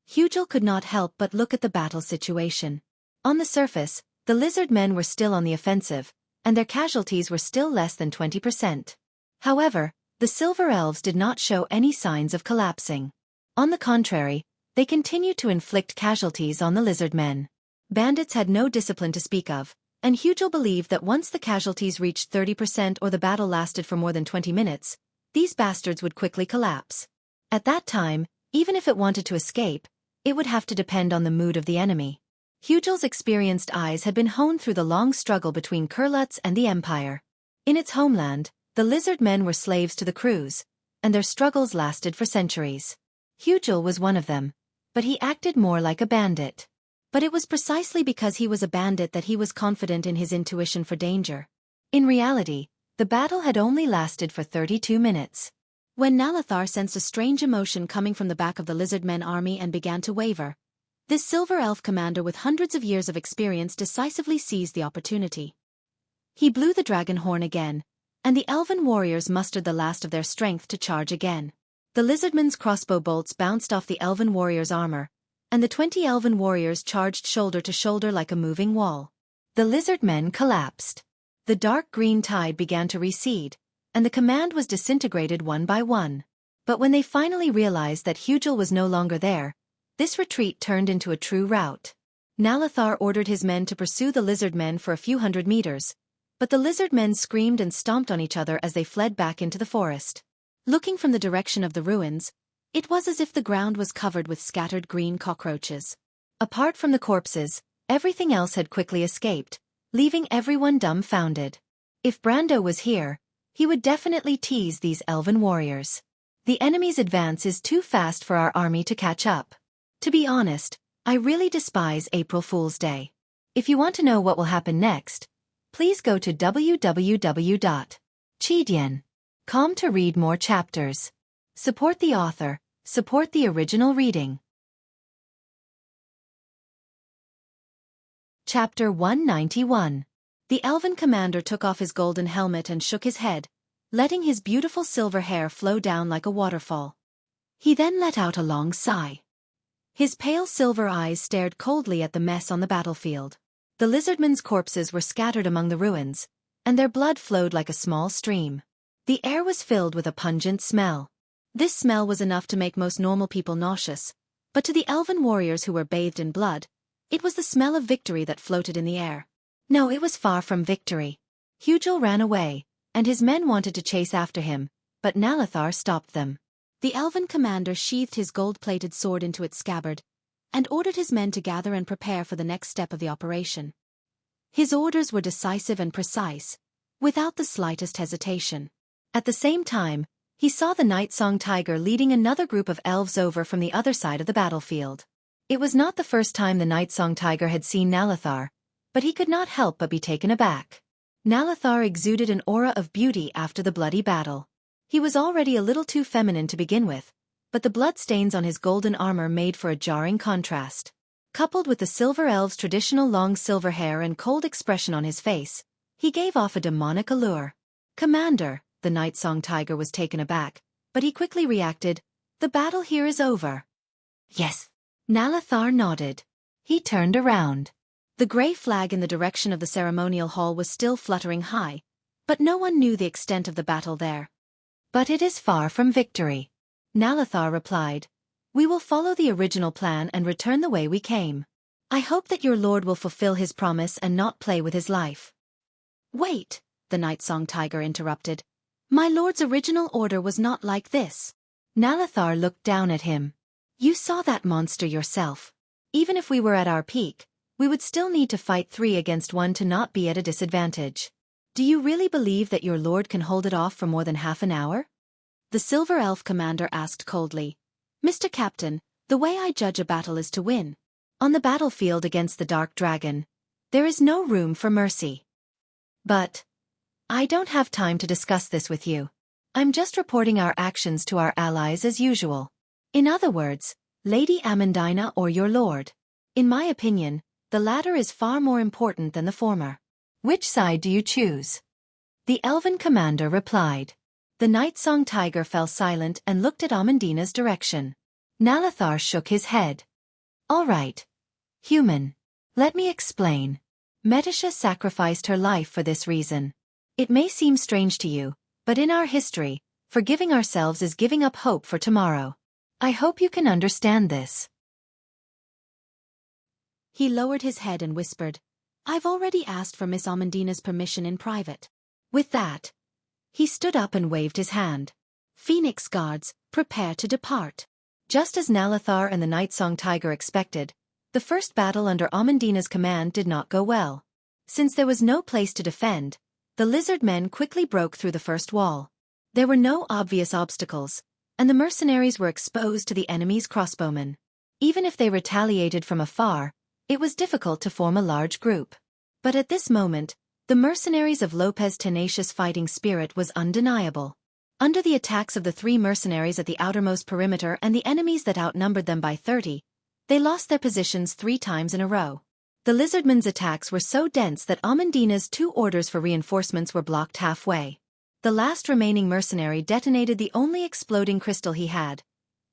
Hugel could not help but look at the battle situation. On the surface, the lizard men were still on the offensive, and their casualties were still less than 20%. However, the silver elves did not show any signs of collapsing. On the contrary, they continued to inflict casualties on the lizard men. Bandits had no discipline to speak of, and Hugel believed that once the casualties reached 30% or the battle lasted for more than 20 minutes, these bastards would quickly collapse. At that time, even if it wanted to escape, it would have to depend on the mood of the enemy. Hugel's experienced eyes had been honed through the long struggle between Kurlutz and the Empire. In its homeland, the lizard men were slaves to the crews, and their struggles lasted for centuries. Hugel was one of them, but he acted more like a bandit. But it was precisely because he was a bandit that he was confident in his intuition for danger. In reality, the battle had only lasted for 32 minutes. When Nalathar sensed a strange emotion coming from the back of the lizard men army and began to waver, this silver elf commander with hundreds of years of experience decisively seized the opportunity. He blew the dragon horn again, and the elven warriors mustered the last of their strength to charge again. The lizardmen's crossbow bolts bounced off the elven warriors' armor, and the 20 elven warriors charged shoulder to shoulder like a moving wall. The lizard men collapsed. The dark green tide began to recede, and the command was disintegrated one by one. But when they finally realized that Hugel was no longer there, this retreat turned into a true rout. Nalathar ordered his men to pursue the lizard men for a few hundred meters, but the lizard men screamed and stomped on each other as they fled back into the forest. Looking from the direction of the ruins, it was as if the ground was covered with scattered green cockroaches. Apart from the corpses, everything else had quickly escaped, leaving everyone dumbfounded. If Brando was here, he would definitely tease these elven warriors. The enemy's advance is too fast for our army to catch up. To be honest, I really despise April Fool's Day. If you want to know what will happen next, please go to www.chidian.com to read more chapters. Support the author, support the original reading. Chapter 191. The elven commander took off his golden helmet and shook his head, letting his beautiful silver hair flow down like a waterfall. He then let out a long sigh. His pale silver eyes stared coldly at the mess on the battlefield. The lizardmen's corpses were scattered among the ruins, and their blood flowed like a small stream. The air was filled with a pungent smell. This smell was enough to make most normal people nauseous, but to the elven warriors who were bathed in blood, it was the smell of victory that floated in the air. No, it was far from victory. Hugel ran away, and his men wanted to chase after him, but Nalathar stopped them. The elven commander sheathed his gold-plated sword into its scabbard, and ordered his men to gather and prepare for the next step of the operation. His orders were decisive and precise, without the slightest hesitation. At the same time, he saw the Night Song Tiger leading another group of elves over from the other side of the battlefield. It was not the first time the Nightsong Tiger had seen Nalathar, but he could not help but be taken aback. Nalathar exuded an aura of beauty after the bloody battle. He was already a little too feminine to begin with, but the bloodstains on his golden armor made for a jarring contrast. Coupled with the Silver Elf's traditional long silver hair and cold expression on his face, he gave off a demonic allure. "Commander," the Nightsong Tiger was taken aback, but he quickly reacted, "The battle here is over." "Yes." Nalathar nodded. He turned around. The gray flag in the direction of the ceremonial hall was still fluttering high, but no one knew the extent of the battle there. "But it is far from victory," Nalathar replied. "We will follow the original plan and return the way we came. I hope that your lord will fulfill his promise and not play with his life." "Wait," the Nightsong Tiger interrupted. "My lord's original order was not like this." Nalathar looked down at him. "You saw that monster yourself. Even if we were at our peak, we would still need to fight 3 against 1 to not be at a disadvantage. Do you really believe that your lord can hold it off for more than half an hour?" The Silver Elf commander asked coldly. "Mr. Captain, the way I judge a battle is to win. On the battlefield against the Dark Dragon, there is no room for mercy." "But I don't have time to discuss this with you. I'm just reporting our actions to our allies as usual. In other words, Lady Amandina or your lord. In my opinion, the latter is far more important than the former. Which side do you choose?" The Elven commander replied. The Nightsong Tiger fell silent and looked at Amandina's direction. Nalathar shook his head. "All right. Human. Let me explain. Metisha sacrificed her life for this reason. It may seem strange to you, but in our history, forgiving ourselves is giving up hope for tomorrow. I hope you can understand this." He lowered his head and whispered, "I've already asked for Miss Amandina's permission in private." With that, he stood up and waved his hand. "Phoenix Guards, prepare to depart." Just as Nalathar and the Nightsong Tiger expected, the first battle under Amandina's command did not go well. Since there was no place to defend, the lizard men quickly broke through the first wall. There were no obvious obstacles, and the mercenaries were exposed to the enemy's crossbowmen. Even if they retaliated from afar, it was difficult to form a large group. But at this moment, the mercenaries of Lopez's tenacious fighting spirit was undeniable. Under the attacks of the 3 mercenaries at the outermost perimeter and the enemies that outnumbered them by 30, they lost their positions 3 times in a row. The lizardmen's attacks were so dense that Amandina's 2 orders for reinforcements were blocked halfway. The last remaining mercenary detonated the only exploding crystal he had,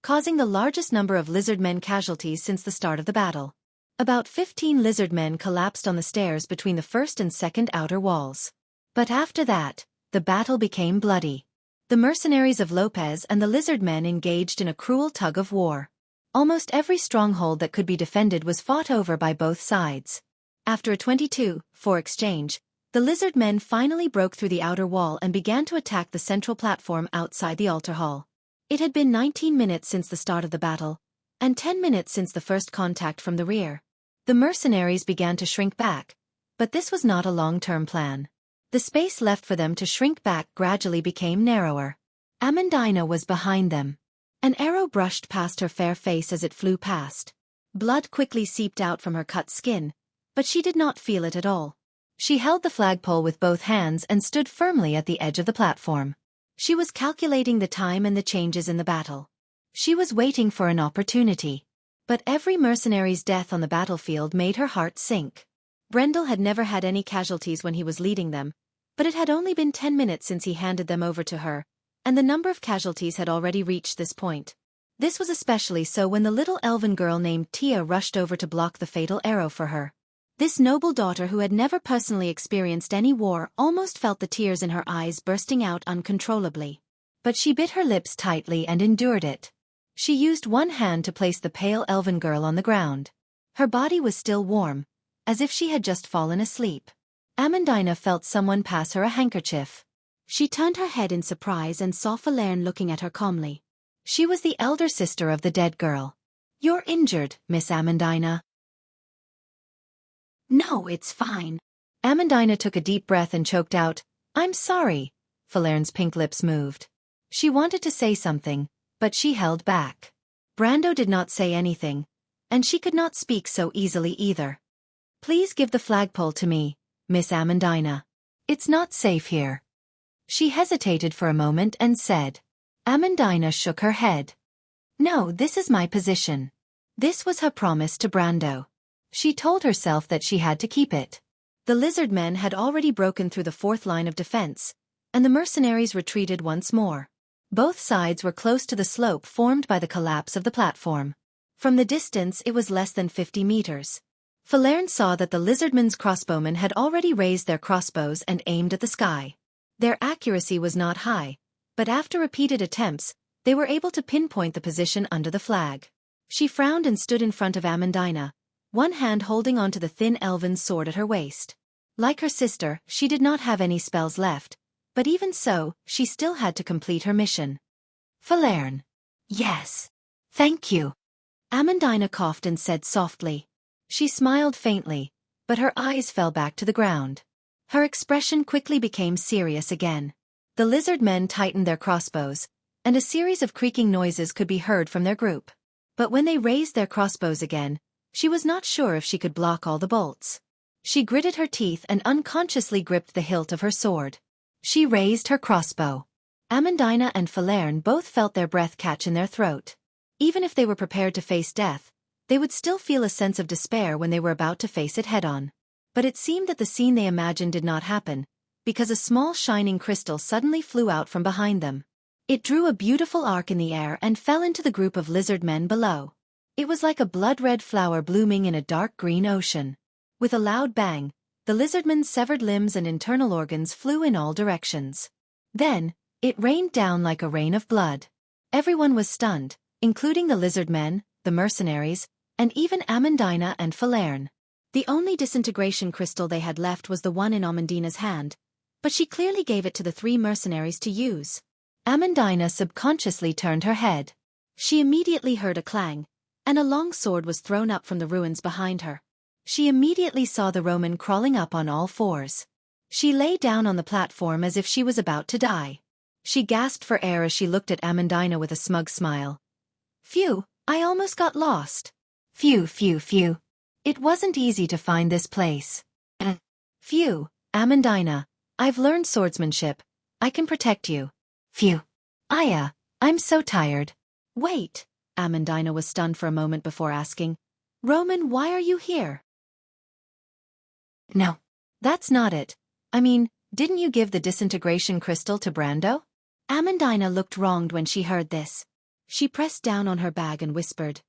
causing the largest number of lizardmen casualties since the start of the battle. About 15 lizardmen collapsed on the stairs between the first and second outer walls. But after that, the battle became bloody. The mercenaries of Lopez and the lizardmen engaged in a cruel tug-of-war. Almost every stronghold that could be defended was fought over by both sides. After a 22-4 exchange, the lizardmen finally broke through the outer wall and began to attack the central platform outside the altar hall. It had been 19 minutes since the start of the battle, and 10 minutes since the first contact from the rear. The mercenaries began to shrink back, but this was not a long-term plan. The space left for them to shrink back gradually became narrower. Amandina was behind them. An arrow brushed past her fair face as it flew past. Blood quickly seeped out from her cut skin, but she did not feel it at all. She held the flagpole with both hands and stood firmly at the edge of the platform. She was calculating the time and the changes in the battle. She was waiting for an opportunity. But every mercenary's death on the battlefield made her heart sink. Brendel had never had any casualties when he was leading them, but it had only been 10 minutes since he handed them over to her, and the number of casualties had already reached this point. This was especially so when the little elven girl named Tia rushed over to block the fatal arrow for her. This noble daughter who had never personally experienced any war almost felt the tears in her eyes bursting out uncontrollably. But she bit her lips tightly and endured it. She used one hand to place the pale elven girl on the ground. Her body was still warm, as if she had just fallen asleep. Amandina felt someone pass her a handkerchief. She turned her head in surprise and saw Falerne looking at her calmly. She was the elder sister of the dead girl. "You're injured, Miss Amandina." "No, it's fine." Amandina took a deep breath and choked out, "I'm sorry." Falerne's pink lips moved. She wanted to say something, but she held back. Brando did not say anything, And she could not speak so easily either. "Please give the flagpole to me, Miss Amandina. It's not safe here." She hesitated for a moment and said. Amandina shook her head. "No, this is my position." This was her promise to Brando. She told herself that she had to keep it. The lizard men had already broken through the fourth line of defense, and the mercenaries retreated once more. Both sides were close to the slope formed by the collapse of the platform. From the distance it was less than 50 meters. Falerne saw that the lizardmen's crossbowmen had already raised their crossbows and aimed at the sky. Their accuracy was not high, but after repeated attempts, they were able to pinpoint the position under the flag. She frowned and stood in front of Amandina, one hand holding onto the thin elven sword at her waist. Like her sister, she did not have any spells left, but even so, she still had to complete her mission. "Falerne." "Yes. Thank you." Amandina coughed and said softly. She smiled faintly, but her eyes fell back to the ground. Her expression quickly became serious again. The lizard men tightened their crossbows, and a series of creaking noises could be heard from their group. But when they raised their crossbows again, she was not sure if she could block all the bolts. She gritted her teeth and unconsciously gripped the hilt of her sword. She raised her crossbow. Amandina and Falerne both felt their breath catch in their throat. Even if they were prepared to face death, they would still feel a sense of despair when they were about to face it head-on. But it seemed that the scene they imagined did not happen, because a small shining crystal suddenly flew out from behind them. It drew a beautiful arc in the air and fell into the group of lizard men below. It was like a blood-red flower blooming in a dark green ocean. With a loud bang, the lizardmen's severed limbs and internal organs flew in all directions. Then, it rained down like a rain of blood. Everyone was stunned, including the lizard men, the mercenaries, and even Amandina and Falerne. The only disintegration crystal they had left was the one in Amandina's hand, but she clearly gave it to the 3 mercenaries to use. Amandina subconsciously turned her head. She immediately heard a clang, and a long sword was thrown up from the ruins behind her. She immediately saw the Roman crawling up on all fours. She lay down on the platform as if she was about to die. She gasped for air as she looked at Amandina with a smug smile. "Phew, I almost got lost." "Phew, phew, phew. It wasn't easy to find this place." "Phew, Amandina, I've learned swordsmanship. I can protect you." "Phew. Aya, I'm so tired." "Wait." Amandina was stunned for a moment before asking, "Roman, why are you here?" "No. That's not it. I mean, didn't you give the disintegration crystal to Brando?" Amandina looked wronged when she heard this. She pressed down on her bag and whispered,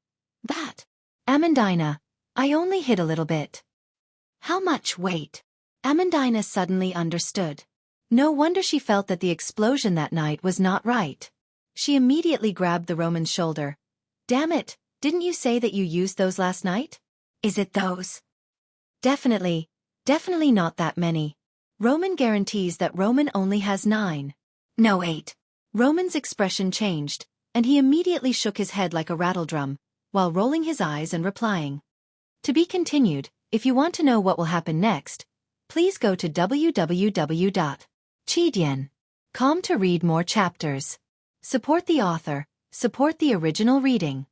"That. Amandina, I only hid a little bit." "How much weight?" Amandina suddenly understood. No wonder she felt that the explosion that night was not right. She immediately grabbed the Roman's shoulder. "Damn it, didn't you say that you used those last night?" "Is it those?" Definitely not that many. Roman guarantees that Roman only has 9. "No, 8. Roman's expression changed, and he immediately shook his head like a rattledrum, while rolling his eyes and replying. To be continued. If you want to know what will happen next, please go to www.chidian.com to read more chapters. Support the author, support the original reading.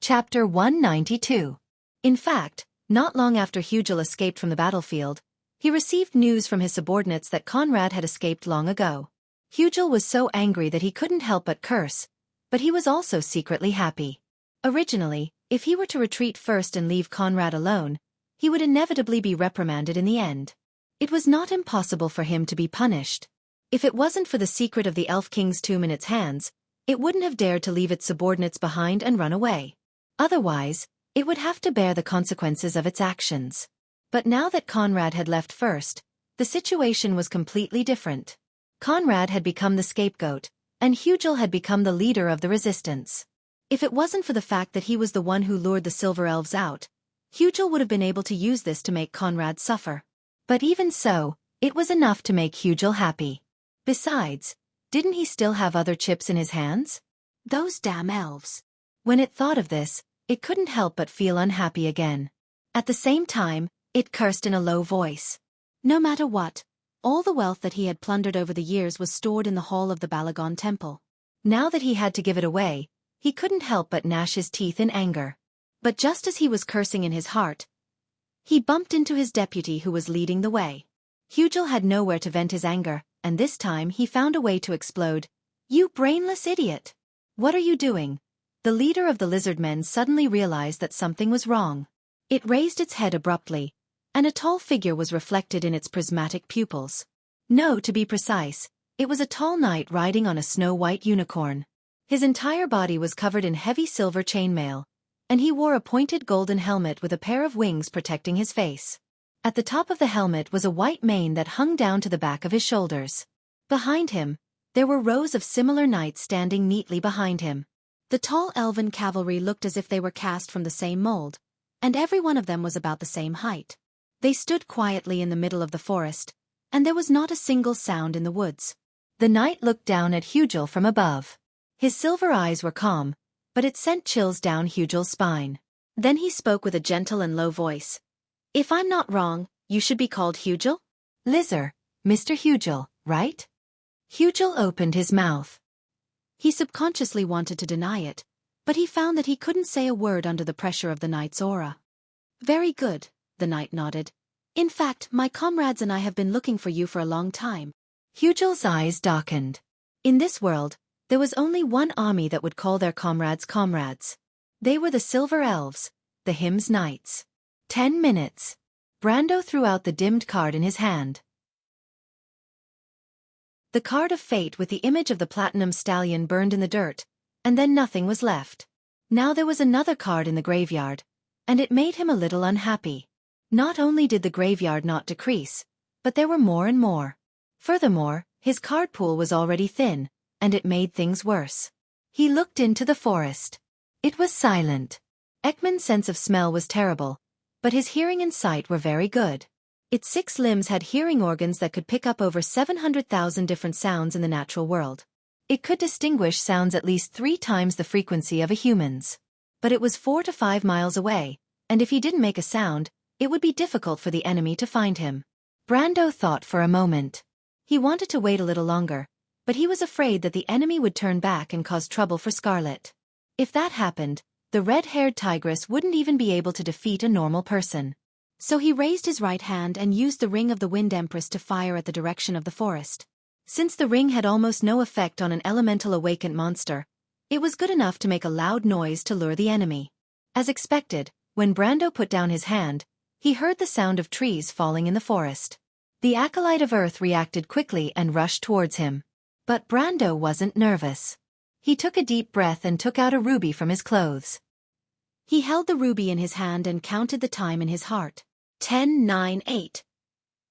Chapter 192. In fact, not long after Hugel escaped from the battlefield, he received news from his subordinates that Conrad had escaped long ago. Hugel was so angry that he couldn't help but curse, but he was also secretly happy. Originally, if he were to retreat first and leave Conrad alone, he would inevitably be reprimanded in the end. It was not impossible for him to be punished. If it wasn't for the secret of the Elf King's tomb in its hands, it wouldn't have dared to leave its subordinates behind and run away. Otherwise, it would have to bear the consequences of its actions. But now that Conrad had left first, the situation was completely different. Conrad had become the scapegoat, and Hugel had become the leader of the resistance. If it wasn't for the fact that he was the one who lured the Silver Elves out, Hugel would have been able to use this to make Conrad suffer. But even so, it was enough to make Hugel happy. Besides, didn't he still have other chips in his hands? Those damn elves. When it thought of this, it couldn't help but feel unhappy again. At the same time, it cursed in a low voice. No matter what, all the wealth that he had plundered over the years was stored in the hall of the Balagon Temple. Now that he had to give it away, he couldn't help but gnash his teeth in anger. But just as he was cursing in his heart, he bumped into his deputy who was leading the way. Hugel had nowhere to vent his anger, and this time he found a way to explode. "You brainless idiot! What are you doing?" The leader of the lizardmen suddenly realized that something was wrong. It raised its head abruptly, and a tall figure was reflected in its prismatic pupils. No, to be precise, it was a tall knight riding on a snow-white unicorn. His entire body was covered in heavy silver chainmail, and he wore a pointed golden helmet with a pair of wings protecting his face. At the top of the helmet was a white mane that hung down to the back of his shoulders. Behind him, there were rows of similar knights standing neatly behind him. The tall elven cavalry looked as if they were cast from the same mold, and every one of them was about the same height. They stood quietly in the middle of the forest, and there was not a single sound in the woods. The knight looked down at Hugel from above. His silver eyes were calm, but it sent chills down Hugel's spine. Then he spoke with a gentle and low voice. "If I'm not wrong, you should be called Hugel?" "Lizard, Mr. Hugel, right?" Hugel opened his mouth. He subconsciously wanted to deny it, but he found that he couldn't say a word under the pressure of the knight's aura. "Very good," the knight nodded. "In fact, my comrades and I have been looking for you for a long time." Hugel's eyes darkened. In this world, there was only one army that would call their comrades comrades. They were the Silver Elves, the Hymns Knights. 10 minutes. Brando threw out the dimmed card in his hand. The card of fate with the image of the platinum stallion burned in the dirt, and then nothing was left. Now there was another card in the graveyard, and it made him a little unhappy. Not only did the graveyard not decrease, but there were more and more. Furthermore, his card pool was already thin, and it made things worse. He looked into the forest. It was silent. Ekman's sense of smell was terrible, but his hearing and sight were very good. Its 6 limbs had hearing organs that could pick up over 700,000 different sounds in the natural world. It could distinguish sounds at least 3 times the frequency of a human's. But it was 4 to 5 miles away, and if he didn't make a sound, it would be difficult for the enemy to find him. Brando thought for a moment. He wanted to wait a little longer, but he was afraid that the enemy would turn back and cause trouble for Scarlet. If that happened, the red-haired tigress wouldn't even be able to defeat a normal person. So he raised his right hand and used the ring of the Wind Empress to fire at the direction of the forest. Since the ring had almost no effect on an elemental awakened monster, it was good enough to make a loud noise to lure the enemy. As expected, when Brando put down his hand, he heard the sound of trees falling in the forest. The Acolyte of Earth reacted quickly and rushed towards him. But Brando wasn't nervous. He took a deep breath and took out a ruby from his clothes. He held the ruby in his hand and counted the time in his heart. 10, 9, 8.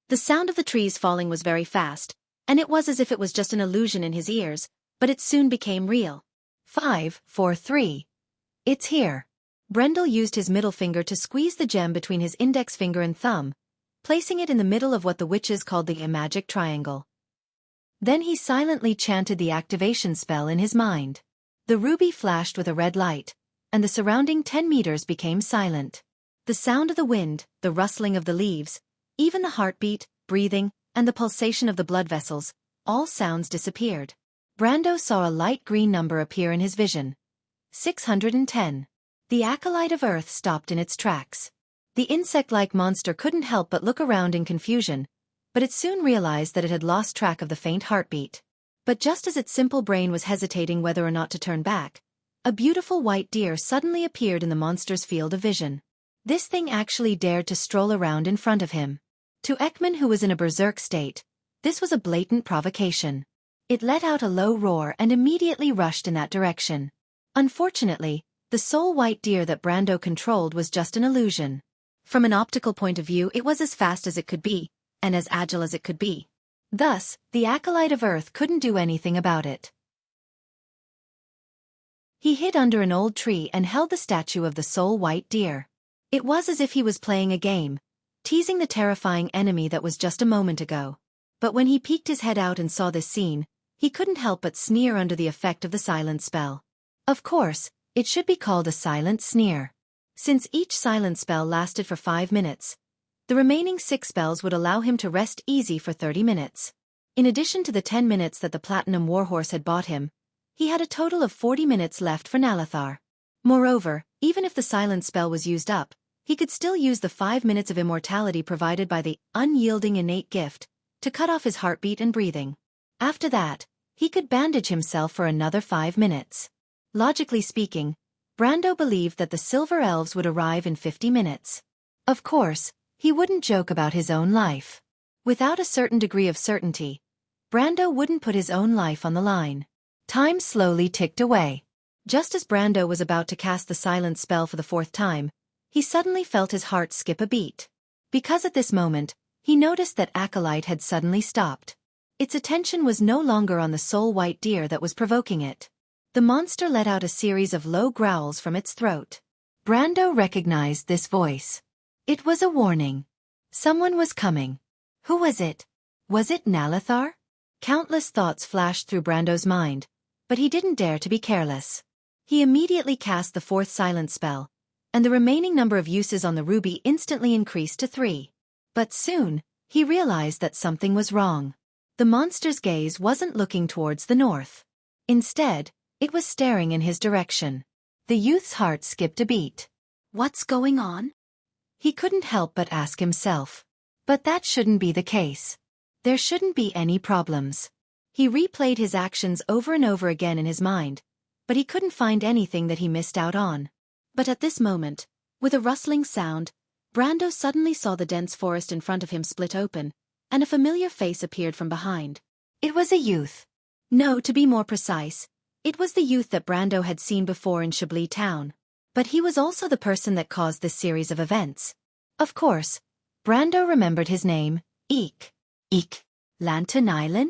The sound of the trees falling was very fast, and it was as if it was just an illusion in his ears, but it soon became real. 5, 4, 3. It's here. Brendel used his middle finger to squeeze the gem between his index finger and thumb, placing it in the middle of what the witches called the magic triangle. Then he silently chanted the activation spell in his mind. The ruby flashed with a red light, and the surrounding 10 meters became silent. The sound of the wind, the rustling of the leaves, even the heartbeat, breathing, and the pulsation of the blood vessels, all sounds disappeared. Brando saw a light green number appear in his vision. 610. The Acolyte of Earth stopped in its tracks. The insect-like monster couldn't help but look around in confusion, but it soon realized that it had lost track of the faint heartbeat. But just as its simple brain was hesitating whether or not to turn back, a beautiful white deer suddenly appeared in the monster's field of vision. This thing actually dared to stroll around in front of him. To Ekman, who was in a berserk state, this was a blatant provocation. It let out a low roar and immediately rushed in that direction. Unfortunately, the sole white deer that Brando controlled was just an illusion. From an optical point of view, it was as fast as it could be, and as agile as it could be. Thus, the Acolyte of Earth couldn't do anything about it. He hid under an old tree and held the statue of the sole white deer. It was as if he was playing a game, teasing the terrifying enemy that was just a moment ago. But when he peeked his head out and saw this scene, he couldn't help but sneer under the effect of the silent spell. Of course, it should be called a silent sneer. Since each silent spell lasted for 5 minutes, the remaining 6 spells would allow him to rest easy for 30 minutes. In addition to the 10 minutes that the Platinum Warhorse had bought him, He had a total of 40 minutes left for Nalathar. Moreover, even if the silence spell was used up, he could still use the 5 minutes of immortality provided by the unyielding innate gift to cut off his heartbeat and breathing. After that, he could bandage himself for another 5 minutes. Logically speaking, Brando believed that the Silver Elves would arrive in 50 minutes. Of course, he wouldn't joke about his own life. Without a certain degree of certainty, Brando wouldn't put his own life on the line. Time slowly ticked away. Just as Brando was about to cast the silence spell for the 4th time, he suddenly felt his heart skip a beat. Because at this moment, he noticed that Acolyte had suddenly stopped. Its attention was no longer on the sole white deer that was provoking it. The monster let out a series of low growls from its throat. Brando recognized this voice. It was a warning. Someone was coming. Who was it? Was it Nalathar? Countless thoughts flashed through Brando's mind, but he didn't dare to be careless. He immediately cast the 4th silence spell, and the remaining number of uses on the ruby instantly increased to 3. But soon, he realized that something was wrong. The monster's gaze wasn't looking towards the north. Instead, it was staring in his direction. The youth's heart skipped a beat. What's going on? He couldn't help but ask himself. But that shouldn't be the case. There shouldn't be any problems. He replayed his actions over and over again in his mind, but he couldn't find anything that he missed out on. But at this moment, with a rustling sound, Brando suddenly saw the dense forest in front of him split open, and a familiar face appeared from behind. It was a youth. No, to be more precise, it was the youth that Brando had seen before in Chablis town. But he was also the person that caused this series of events. Of course, Brando remembered his name, Eek. Eek. Lantanailan?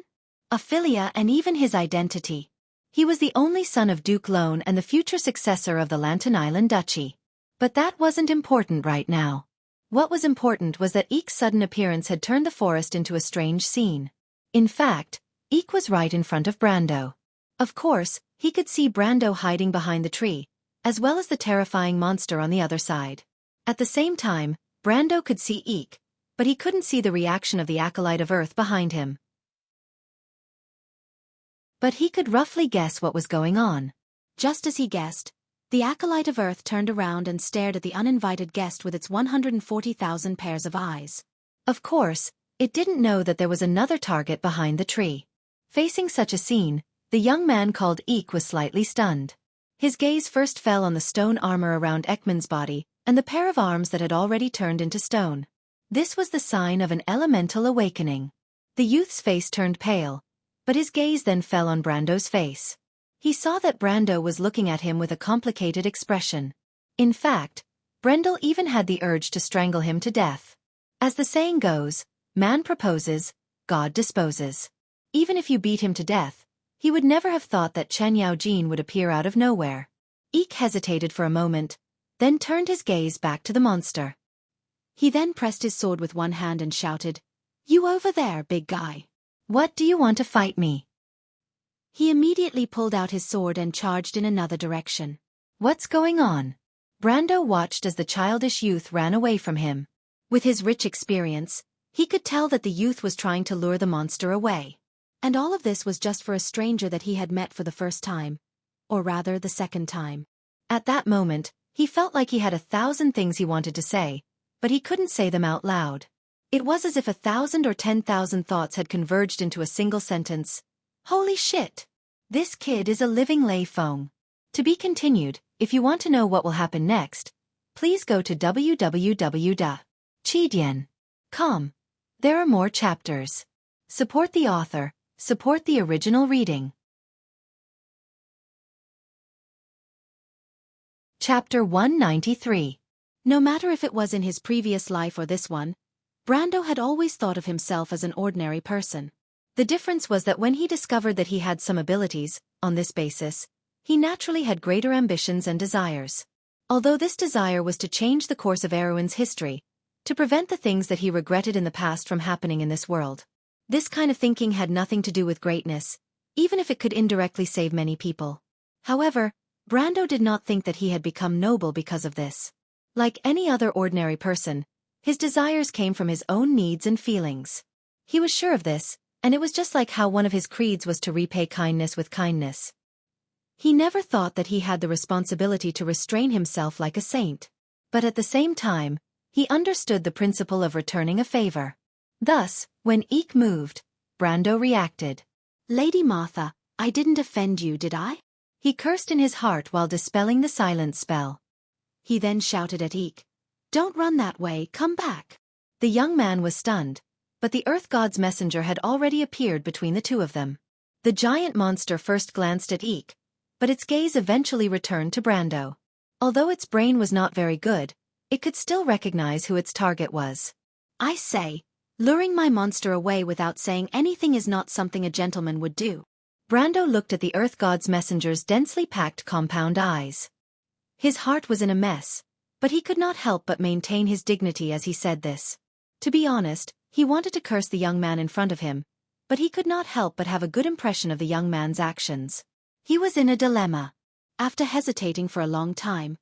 Ophelia, and even his identity. He was the only son of Duke Lone and the future successor of the Lantanailan Duchy. But that wasn't important right now. What was important was that Eek's sudden appearance had turned the forest into a strange scene. In fact, Eek was right in front of Brando. Of course, he could see Brando hiding behind the tree, as well as the terrifying monster on the other side. At the same time, Brando could see Eek, but he couldn't see the reaction of the Acolyte of Earth behind him. But he could roughly guess what was going on. Just as he guessed, the Acolyte of Earth turned around and stared at the uninvited guest with its 140,000 pairs of eyes. Of course, it didn't know that there was another target behind the tree. Facing such a scene, the young man called Eek was slightly stunned. His gaze first fell on the stone armor around Ekman's body, and the pair of arms that had already turned into stone. This was the sign of an elemental awakening. The youth's face turned pale, but his gaze then fell on Brando's face. He saw that Brando was looking at him with a complicated expression. In fact, Brendel even had the urge to strangle him to death. As the saying goes, man proposes, God disposes. Even if you beat him to death, he would never have thought that Chen Yaojin would appear out of nowhere. Eek hesitated for a moment, then turned his gaze back to the monster. He then pressed his sword with one hand and shouted, "You over there, big guy. What do you want to fight me?" He immediately pulled out his sword and charged in another direction. What's going on? Brando watched as the childish youth ran away from him. With his rich experience, he could tell that the youth was trying to lure the monster away. And all of this was just for a stranger that he had met for the first time. Or rather, the second time. At that moment, he felt like he had 1,000 things he wanted to say, but he couldn't say them out loud. It was as if 1,000 or 10,000 thoughts had converged into a single sentence. Holy shit! This kid is a living Lei Feng. To be continued. If you want to know what will happen next, please go to www.chidian.com. There are more chapters. Support the author, support the original reading. Chapter 193. No matter if it was in his previous life or this one, Brando had always thought of himself as an ordinary person. The difference was that when he discovered that he had some abilities, on this basis, he naturally had greater ambitions and desires. Although this desire was to change the course of Erwin's history, to prevent the things that he regretted in the past from happening in this world. This kind of thinking had nothing to do with greatness, even if it could indirectly save many people. However, Brando did not think that he had become noble because of this. Like any other ordinary person, his desires came from his own needs and feelings. He was sure of this, and it was just like how one of his creeds was to repay kindness with kindness. He never thought that he had the responsibility to restrain himself like a saint. But at the same time, he understood the principle of returning a favor. Thus, when Eek moved, Brando reacted. "Lady Martha, I didn't offend you, did I?" He cursed in his heart while dispelling the silence spell. He then shouted at Eek, "Don't run that way, come back." The young man was stunned, but the Earth God's messenger had already appeared between the two of them. The giant monster first glanced at Eek, but its gaze eventually returned to Brando. Although its brain was not very good, it could still recognize who its target was. "I say, luring my monster away without saying anything is not something a gentleman would do." Brando looked at the Earth God's messenger's densely packed compound eyes. His heart was in a mess, but he could not help but maintain his dignity as he said this. To be honest, he wanted to curse the young man in front of him, but he could not help but have a good impression of the young man's actions. He was in a dilemma. After hesitating for a long time,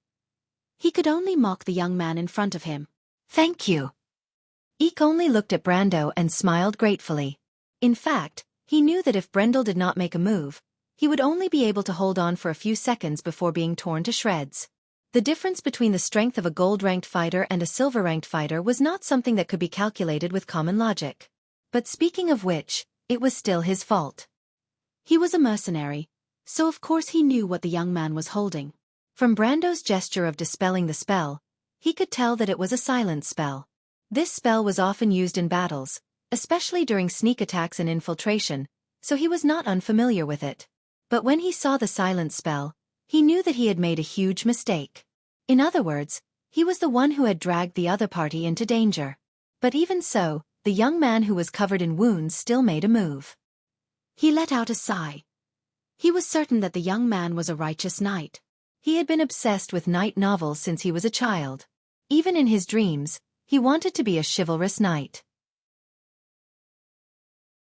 he could only mock the young man in front of him. "Thank you." Eek only looked at Brando and smiled gratefully. In fact, he knew that if Brendel did not make a move, he would only be able to hold on for a few seconds before being torn to shreds. The difference between the strength of a gold-ranked fighter and a silver-ranked fighter was not something that could be calculated with common logic. But speaking of which, it was still his fault. He was a mercenary, so of course he knew what the young man was holding. From Brando's gesture of dispelling the spell, he could tell that it was a silence spell. This spell was often used in battles, especially during sneak attacks and infiltration, so he was not unfamiliar with it. But when he saw the silence spell, he knew that he had made a huge mistake. In other words, he was the one who had dragged the other party into danger. But even so, the young man who was covered in wounds still made a move. He let out a sigh. He was certain that the young man was a righteous knight. He had been obsessed with knight novels since he was a child. Even in his dreams, he wanted to be a chivalrous knight.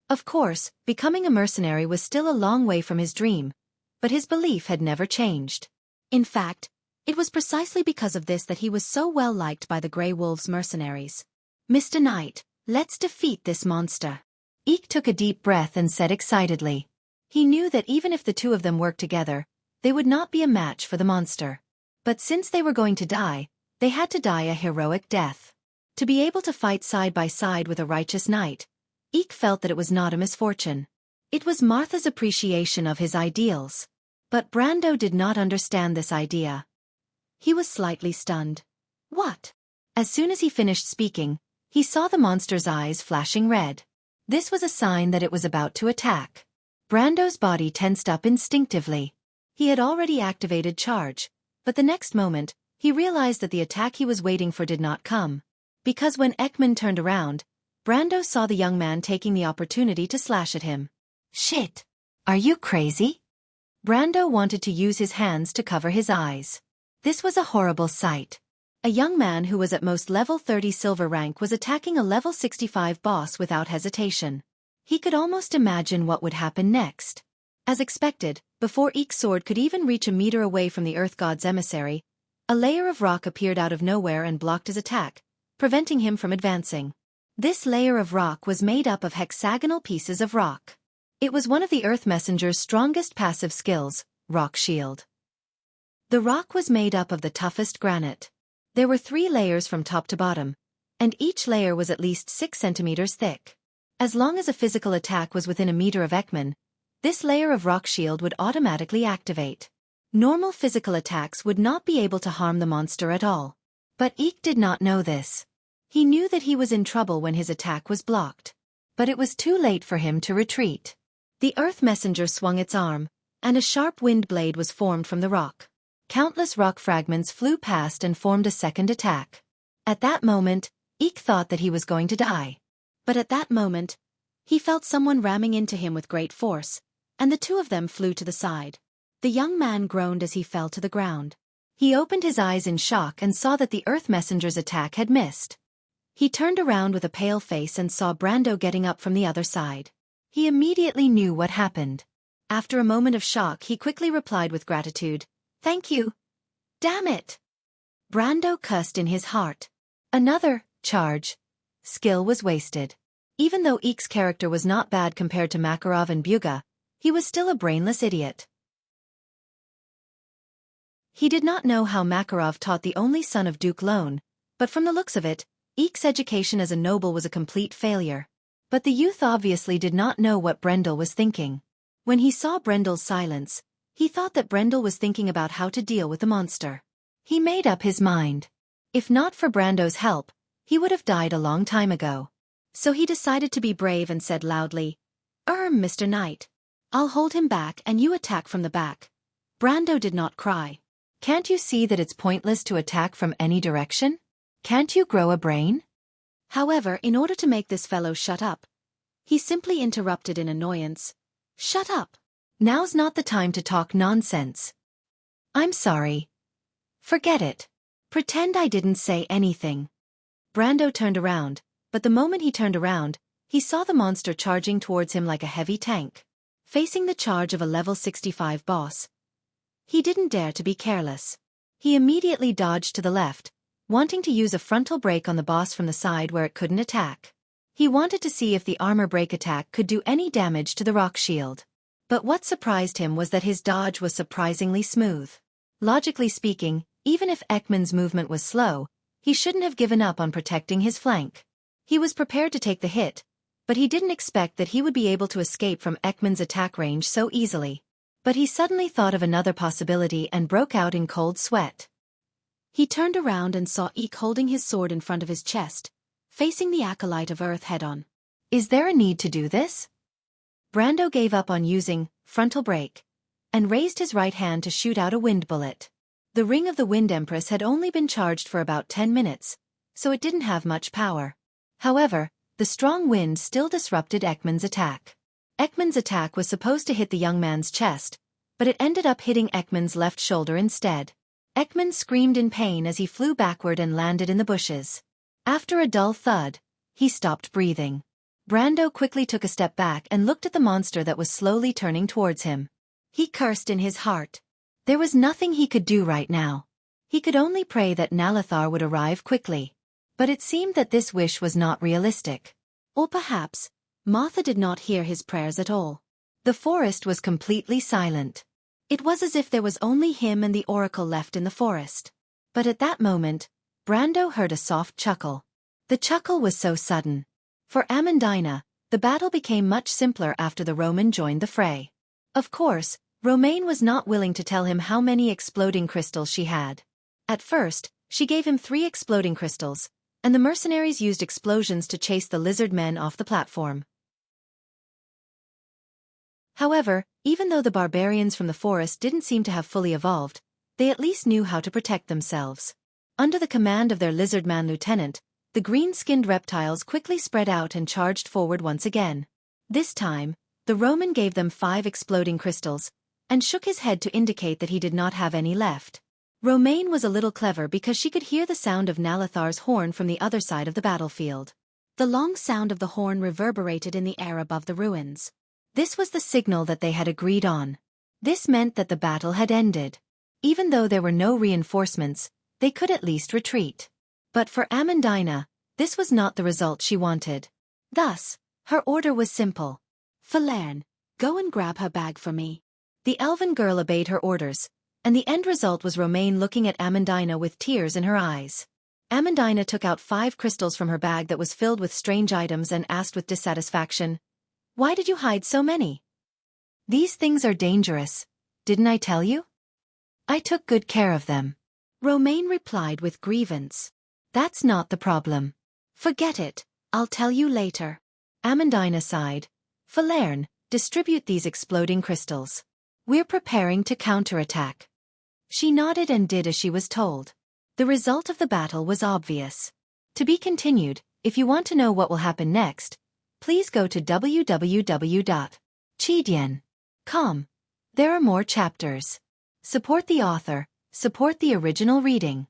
Of course, becoming a mercenary was still a long way from his dream, but his belief had never changed. In fact, it was precisely because of this that he was so well liked by the Grey Wolves mercenaries. "Mr. Knight, let's defeat this monster." Eek took a deep breath and said excitedly. He knew that even if the two of them worked together, they would not be a match for the monster. But since they were going to die, they had to die a heroic death. To be able to fight side by side with a righteous knight, Eek felt that it was not a misfortune. It was Martha's appreciation of his ideals. But Brando did not understand this idea. He was slightly stunned. "What?" As soon as he finished speaking, he saw the monster's eyes flashing red. This was a sign that it was about to attack. Brando's body tensed up instinctively. He had already activated charge, but the next moment, he realized that the attack he was waiting for did not come. Because when Ekman turned around, Brando saw the young man taking the opportunity to slash at him. "Shit! Are you crazy?" Brando wanted to use his hands to cover his eyes. This was a horrible sight. A young man who was at most level 30 silver rank was attacking a level 65 boss without hesitation. He could almost imagine what would happen next. As expected, before Eek's sword could even reach a meter away from the Earth God's emissary, a layer of rock appeared out of nowhere and blocked his attack, preventing him from advancing. This layer of rock was made up of hexagonal pieces of rock. It was one of the Earth Messenger's strongest passive skills, Rock Shield. The rock was made up of the toughest granite. There were 3 layers from top to bottom, and each layer was at least 6 centimeters thick. As long as a physical attack was within a meter of Ekman, this layer of rock shield would automatically activate. Normal physical attacks would not be able to harm the monster at all. But Eek did not know this. He knew that he was in trouble when his attack was blocked. But it was too late for him to retreat. The Earth Messenger swung its arm, and a sharp wind blade was formed from the rock. Countless rock fragments flew past and formed a second attack. At that moment, Eek thought that he was going to die. But at that moment, he felt someone ramming into him with great force, and the two of them flew to the side. The young man groaned as he fell to the ground. He opened his eyes in shock and saw that the Earth Messenger's attack had missed. He turned around with a pale face and saw Brando getting up from the other side. He immediately knew what happened. After a moment of shock, he quickly replied with gratitude, "Thank you." "Damn it!" Brando cussed in his heart. Another charge skill was wasted. Even though Eek's character was not bad compared to Makarov and Buga, he was still a brainless idiot. He did not know how Makarov taught the only son of Duke Lone, but from the looks of it, Eek's education as a noble was a complete failure. But the youth obviously did not know what Brendel was thinking. When he saw Brendel's silence, he thought that Brendel was thinking about how to deal with the monster. He made up his mind. If not for Brando's help, he would have died a long time ago. So he decided to be brave and said loudly, Mr. Knight. I'll hold him back and you attack from the back. Brando did not cry. Can't you see that it's pointless to attack from any direction? Can't you grow a brain? However, in order to make this fellow shut up, he simply interrupted in annoyance. Shut up. Now's not the time to talk nonsense. I'm sorry. Forget it. Pretend I didn't say anything. Brando turned around, but the moment he turned around, he saw the monster charging towards him like a heavy tank. Facing the charge of a level 65 boss, he didn't dare to be careless. He immediately dodged to the left, wanting to use a frontal break on the boss from the side where it couldn't attack. He wanted to see if the armor break attack could do any damage to the rock shield. But what surprised him was that his dodge was surprisingly smooth. Logically speaking, even if Ekman's movement was slow, he shouldn't have given up on protecting his flank. He was prepared to take the hit, but he didn't expect that he would be able to escape from Ekman's attack range so easily. But he suddenly thought of another possibility and broke out in cold sweat. He turned around and saw Eek holding his sword in front of his chest, facing the acolyte of Earth head-on. Is there a need to do this? Brando gave up on using frontal break and raised his right hand to shoot out a wind bullet. The ring of the Wind Empress had only been charged for about 10 minutes, so it didn't have much power. However, the strong wind still disrupted Ekman's attack. Ekman's attack was supposed to hit the young man's chest, but it ended up hitting Ekman's left shoulder instead. Ekman screamed in pain as he flew backward and landed in the bushes. After a dull thud, he stopped breathing. Brando quickly took a step back and looked at the monster that was slowly turning towards him. He cursed in his heart. There was nothing he could do right now. He could only pray that Nalathar would arrive quickly. But it seemed that this wish was not realistic. Or perhaps, Martha did not hear his prayers at all. The forest was completely silent. It was as if there was only him and the oracle left in the forest. But at that moment, Brando heard a soft chuckle. The chuckle was so sudden. For Amandina, the battle became much simpler after the Roman joined the fray. Of course, Romaine was not willing to tell him how many exploding crystals she had. At first, she gave him 3 exploding crystals, and the mercenaries used explosions to chase the lizard men off the platform. However, even though the barbarians from the forest didn't seem to have fully evolved, they at least knew how to protect themselves. Under the command of their lizard-man lieutenant, the green-skinned reptiles quickly spread out and charged forward once again. This time, the Roman gave them 5 exploding crystals, and shook his head to indicate that he did not have any left. Romaine was a little clever because she could hear the sound of Nalathar's horn from the other side of the battlefield. The long sound of the horn reverberated in the air above the ruins. This was the signal that they had agreed on. This meant that the battle had ended. Even though there were no reinforcements, they could at least retreat. But for Amandina, this was not the result she wanted. Thus, her order was simple. Falerne, go and grab her bag for me. The elven girl obeyed her orders, and the end result was Romaine looking at Amandina with tears in her eyes. Amandina took out 5 crystals from her bag that was filled with strange items and asked with dissatisfaction, "Why did you hide so many? These things are dangerous, didn't I tell you? I took good care of them." Romaine replied with grievance. "That's not the problem. Forget it, I'll tell you later." Amandina sighed. "Falerne, distribute these exploding crystals. We're preparing to counterattack." She nodded and did as she was told. The result of the battle was obvious. To be continued. If you want to know what will happen next, please go to www.chidian.com. There are more chapters. Support the author, support the original reading.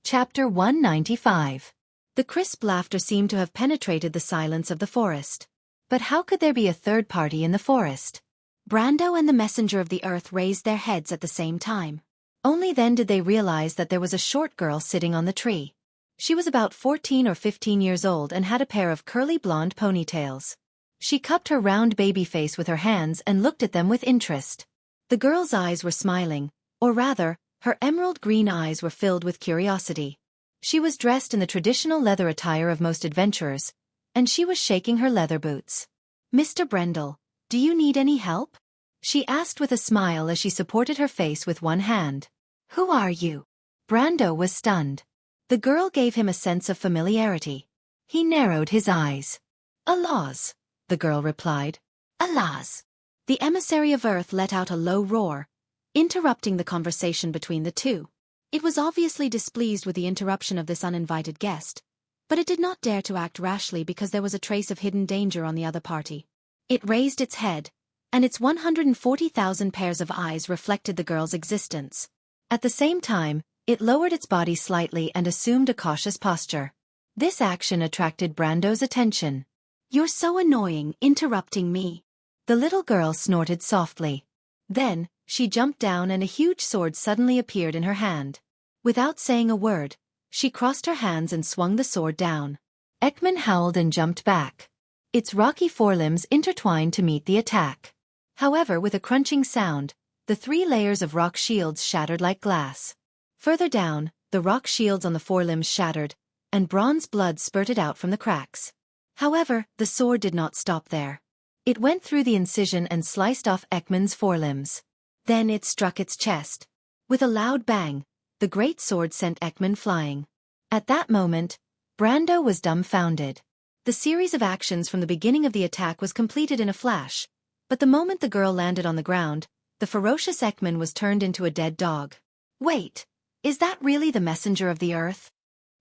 Chapter 195. The crisp laughter seemed to have penetrated the silence of the forest. But how could there be a third party in the forest? Brando and the messenger of the earth raised their heads at the same time. Only then did they realize that there was a short girl sitting on the tree. She was about 14 or 15 years old and had a pair of curly blonde ponytails. She cupped her round baby face with her hands and looked at them with interest. The girl's eyes were smiling, or rather, her emerald green eyes were filled with curiosity. She was dressed in the traditional leather attire of most adventurers, and she was shaking her leather boots. "Mr. Brendel, do you need any help?" she asked with a smile as she supported her face with one hand. "Who are you?" Brando was stunned. The girl gave him a sense of familiarity. He narrowed his eyes. "Alas," the girl replied. "Alas." The emissary of Earth let out a low roar, interrupting the conversation between the two. It was obviously displeased with the interruption of this uninvited guest, but it did not dare to act rashly because there was a trace of hidden danger on the other party. It raised its head, and its 140,000 pairs of eyes reflected the girl's existence. At the same time, it lowered its body slightly and assumed a cautious posture. This action attracted Brando's attention. "You're so annoying, interrupting me." The little girl snorted softly. Then, she jumped down and a huge sword suddenly appeared in her hand. Without saying a word, she crossed her hands and swung the sword down. Ekman howled and jumped back. Its rocky forelimbs intertwined to meet the attack. However, with a crunching sound, the 3 layers of rock shields shattered like glass. Further down, the rock shields on the forelimbs shattered, and bronze blood spurted out from the cracks. However, the sword did not stop there. It went through the incision and sliced off Ekman's forelimbs. Then it struck its chest. With a loud bang, the great sword sent Ekman flying. At that moment, Brando was dumbfounded. The series of actions from the beginning of the attack was completed in a flash, but the moment the girl landed on the ground, the ferocious Ekman was turned into a dead dog. "Wait, is that really the messenger of the earth?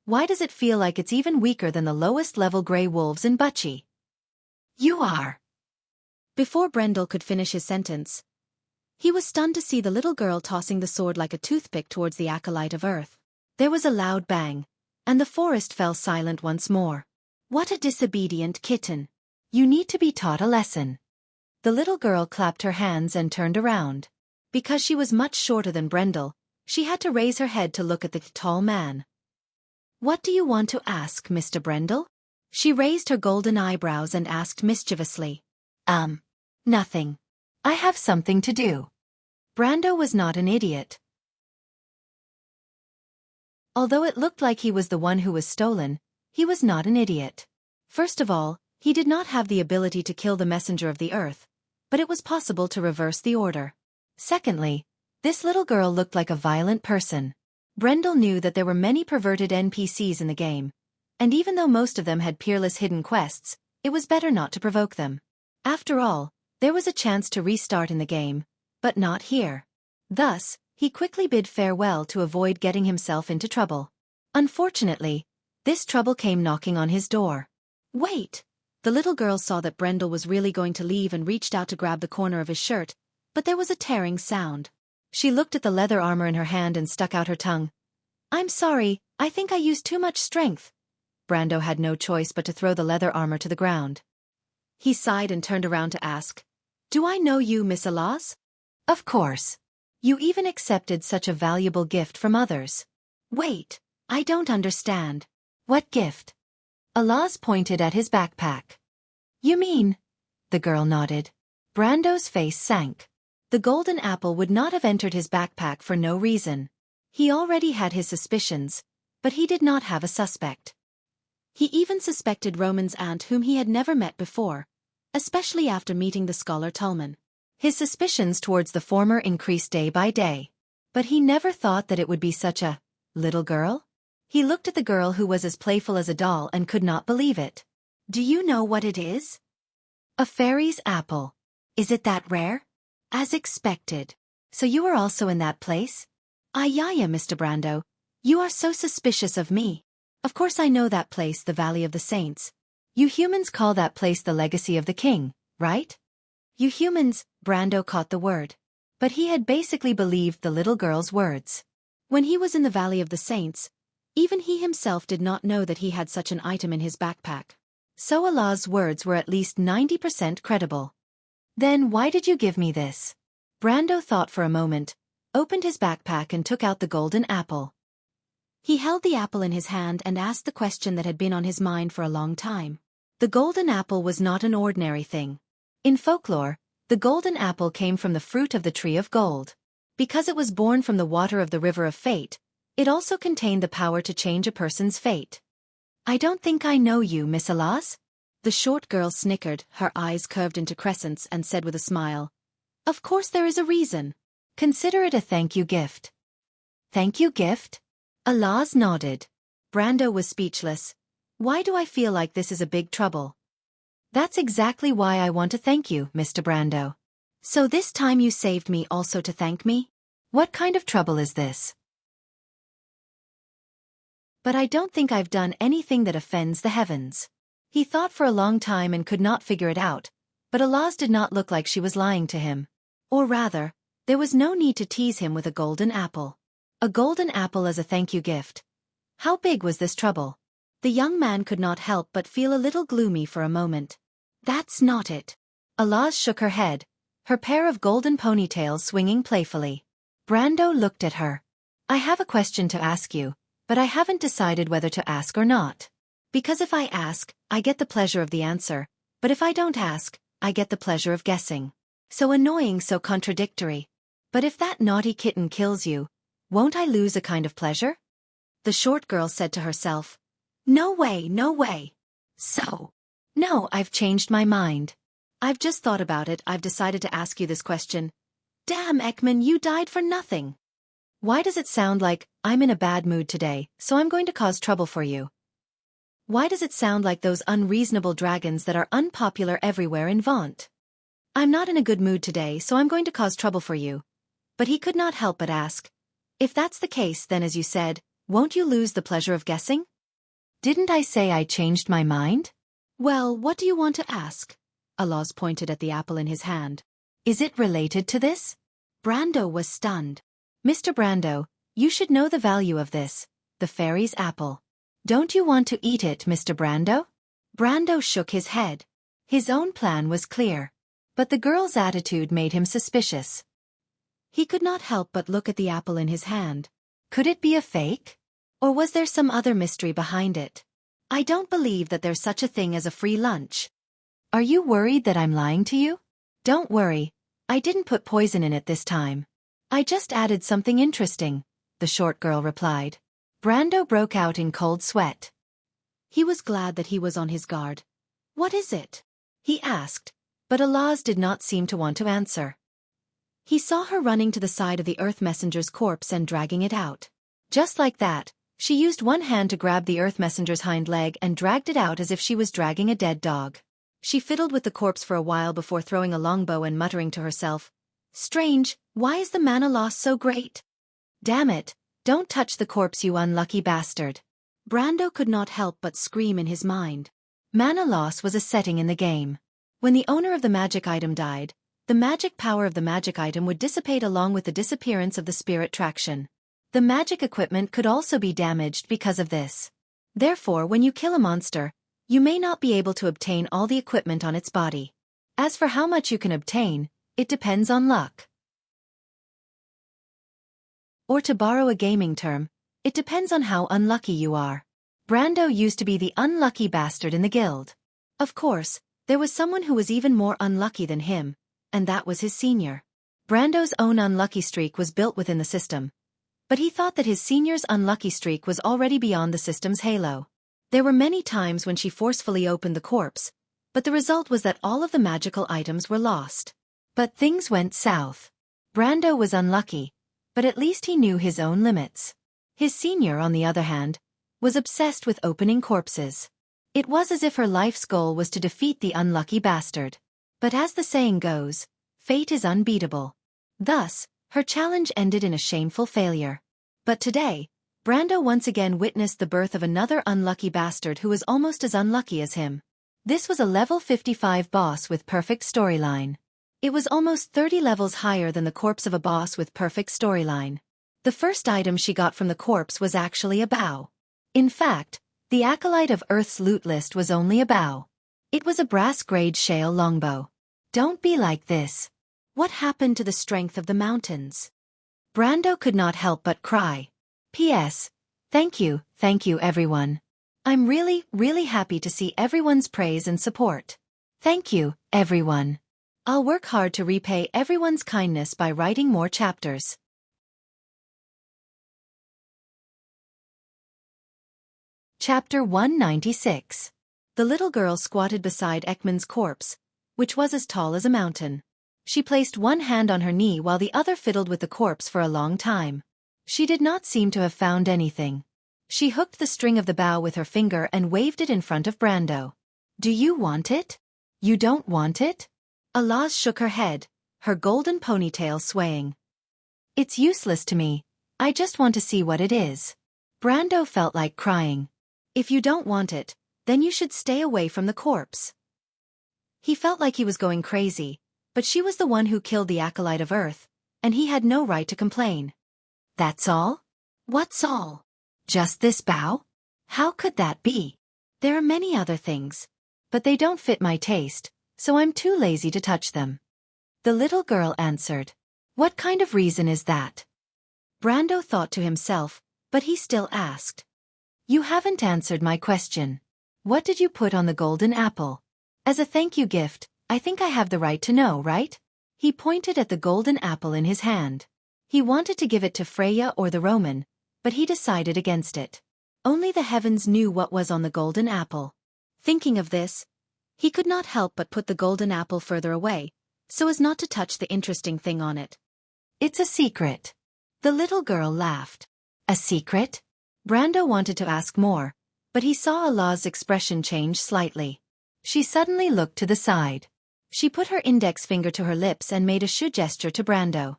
Why does it feel like it's even weaker than the lowest-level gray wolves in Bucci?" "You are..." Before Brendel could finish his sentence, he was stunned to see the little girl tossing the sword like a toothpick towards the acolyte of Earth. There was a loud bang, and the forest fell silent once more. "What a disobedient kitten. You need to be taught a lesson." The little girl clapped her hands and turned around. Because she was much shorter than Brendel, she had to raise her head to look at the tall man. "What do you want to ask, Mr. Brendel?" She raised her golden eyebrows and asked mischievously. Nothing. I have something to do." Brando was not an idiot. Although it looked like he was the one who was stolen, he was not an idiot. First of all, he did not have the ability to kill the messenger of the earth, but it was possible to reverse the order. Secondly, this little girl looked like a violent person. Brendel knew that there were many perverted NPCs in the game, and even though most of them had peerless hidden quests, it was better not to provoke them. After all, there was a chance to restart in the game, but not here. Thus, he quickly bid farewell to avoid getting himself into trouble. Unfortunately, this trouble came knocking on his door. "Wait!" The little girl saw that Brendel was really going to leave and reached out to grab the corner of his shirt, but there was a tearing sound. She looked at the leather armor in her hand and stuck out her tongue. "I'm sorry, I think I used too much strength." Brando had no choice but to throw the leather armor to the ground. He sighed and turned around to ask, "Do I know you, Miss Alaz?" "Of course. You even accepted such a valuable gift from others." "Wait, I don't understand." "What gift?" Alaz pointed at his backpack. "You mean?" The girl nodded. Brando's face sank. The golden apple would not have entered his backpack for no reason. He already had his suspicions, but he did not have a suspect. He even suspected Roman's aunt, whom he had never met before, especially after meeting the scholar Tullman. His suspicions towards the former increased day by day. But he never thought that it would be such a little girl. He looked at the girl who was as playful as a doll and could not believe it. "Do you know what it is?" "A fairy's apple." "Is it that rare?" "As expected. So you were also in that place?" "Ayaya, Mr. Brando. You are so suspicious of me." "Of course I know that place, the Valley of the Saints. You humans call that place the Legacy of the King, right?" "You humans," Brando caught the word. But he had basically believed the little girl's words. When he was in the Valley of the Saints, even he himself did not know that he had such an item in his backpack. So Allah's words were at least 90% credible. "Then why did you give me this?" Brando thought for a moment, opened his backpack and took out the golden apple. He held the apple in his hand and asked the question that had been on his mind for a long time. The golden apple was not an ordinary thing. In folklore, the golden apple came from the fruit of the tree of gold. Because it was born from the water of the river of fate, it also contained the power to change a person's fate. "I don't think I know you, Miss Alaz?" The short girl snickered, her eyes curved into crescents, and said with a smile, "Of course there is a reason. Consider it a thank you gift." "Thank you gift?" Alaz nodded. Brando was speechless. "Why do I feel like this is a big trouble?" "That's exactly why I want to thank you, Mr. Brando." "So this time you saved me also to thank me? What kind of trouble is this?" "But I don't think I've done anything that offends the heavens." He thought for a long time and could not figure it out, but Alaz did not look like she was lying to him. Or rather, there was no need to tease him with a golden apple. A golden apple as a thank you gift. How big was this trouble? The young man could not help but feel a little gloomy for a moment. "That's not it." Alaz shook her head, her pair of golden ponytails swinging playfully. Brando looked at her. "I have a question to ask you, but I haven't decided whether to ask or not. Because if I ask, I get the pleasure of the answer, but if I don't ask, I get the pleasure of guessing. So annoying, so contradictory. But if that naughty kitten kills you, won't I lose a kind of pleasure?" The short girl said to herself, "No way, no way." No, I've changed my mind. I've just thought about it. I've decided to ask you this question. Damn, Ekman, you died for nothing. Why does it sound like I'm in a bad mood today, so I'm going to cause trouble for you? Why does it sound like those unreasonable dragons that are unpopular everywhere in Vaunt? I'm not in a good mood today, so I'm going to cause trouble for you. But he could not help but ask, "If that's the case, then as you said, won't you lose the pleasure of guessing?" "Didn't I say I changed my mind?" "Well, what do you want to ask?" Alaz pointed at the apple in his hand. "Is it related to this?" Brando was stunned. "Mr. Brando, you should know the value of this, the fairy's apple. Don't you want to eat it, Mr. Brando?" Brando shook his head. His own plan was clear. But the girl's attitude made him suspicious. He could not help but look at the apple in his hand. Could it be a fake? Or was there some other mystery behind it? "I don't believe that there's such a thing as a free lunch." "Are you worried that I'm lying to you?" "Don't worry. I didn't put poison in it this time. I just added something interesting," the short girl replied. Brando broke out in cold sweat. He was glad that he was on his guard. "What is it?" he asked, but Alaz did not seem to want to answer. He saw her running to the side of the Earth Messenger's corpse and dragging it out. Just like that, she used one hand to grab the Earth Messenger's hind leg and dragged it out as if she was dragging a dead dog. She fiddled with the corpse for a while before throwing a longbow and muttering to herself, "Strange, why is the mana loss so great? Damn it, don't touch the corpse, you unlucky bastard." Brando could not help but scream in his mind. Mana loss was a setting in the game. When the owner of the magic item died, the magic power of the magic item would dissipate along with the disappearance of the spirit traction. The magic equipment could also be damaged because of this. Therefore, when you kill a monster, you may not be able to obtain all the equipment on its body. As for how much you can obtain, it depends on luck. Or to borrow a gaming term, it depends on how unlucky you are. Brando used to be the unlucky bastard in the guild. Of course, there was someone who was even more unlucky than him, and that was his senior. Brando's own unlucky streak was built within the system, but he thought that his senior's unlucky streak was already beyond the system's halo. There were many times when she forcefully opened the corpse, but the result was that all of the magical items were lost. But things went south. Brando was unlucky, but at least he knew his own limits. His senior, on the other hand, was obsessed with opening corpses. It was as if her life's goal was to defeat the unlucky bastard. But as the saying goes, fate is unbeatable. Thus, her challenge ended in a shameful failure. But today, Brando once again witnessed the birth of another unlucky bastard who was almost as unlucky as him. This was a level 55 boss with perfect storyline. It was almost 30 levels higher than the corpse of a boss with perfect storyline. The first item she got from the corpse was actually a bow. In fact, the acolyte of Earth's loot list was only a bow. It was a brass-grade shale longbow. Don't be like this. What happened to the strength of the mountains? Brando could not help but cry. P.S. Thank you everyone. I'm really happy to see everyone's praise and support. Thank you, everyone. I'll work hard to repay everyone's kindness by writing more chapters. Chapter 196. The little girl squatted beside Ekman's corpse, which was as tall as a mountain. She placed one hand on her knee while the other fiddled with the corpse for a long time. She did not seem to have found anything. She hooked the string of the bow with her finger and waved it in front of Brando. Do you want it? You don't want it? Alaz shook her head, her golden ponytail swaying. It's useless to me. I just want to see what it is. Brando felt like crying. If you don't want it, then you should stay away from the corpse. He felt like he was going crazy, but she was the one who killed the acolyte of Earth, and he had no right to complain. That's all? What's all? Just this bow? How could that be? There are many other things, but they don't fit my taste, so I'm too lazy to touch them. The little girl answered. What kind of reason is that? Brando thought to himself, but he still asked. You haven't answered my question. What did you put on the golden apple? As a thank you gift, I think I have the right to know, right? He pointed at the golden apple in his hand. He wanted to give it to Freya or the Roman, but he decided against it. Only the heavens knew what was on the golden apple. Thinking of this, he could not help but put the golden apple further away, so as not to touch the interesting thing on it. It's a secret. The little girl laughed. A secret? Brando wanted to ask more, but he saw Alaz's expression change slightly. She suddenly looked to the side. She put her index finger to her lips and made a shoe gesture to Brando.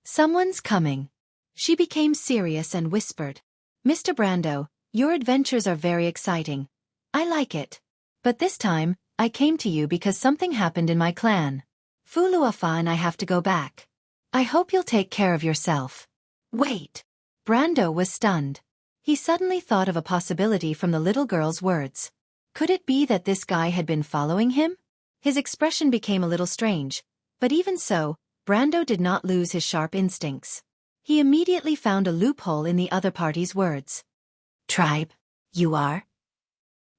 Someone's coming. She became serious and whispered. Mr. Brando, your adventures are very exciting. I like it. But this time, I came to you because something happened in my clan. Fuluafa and I have to go back. I hope you'll take care of yourself. Wait. Brando was stunned. He suddenly thought of a possibility from the little girl's words. Could it be that this guy had been following him? His expression became a little strange, but even so, Brando did not lose his sharp instincts. He immediately found a loophole in the other party's words. Tribe, you are?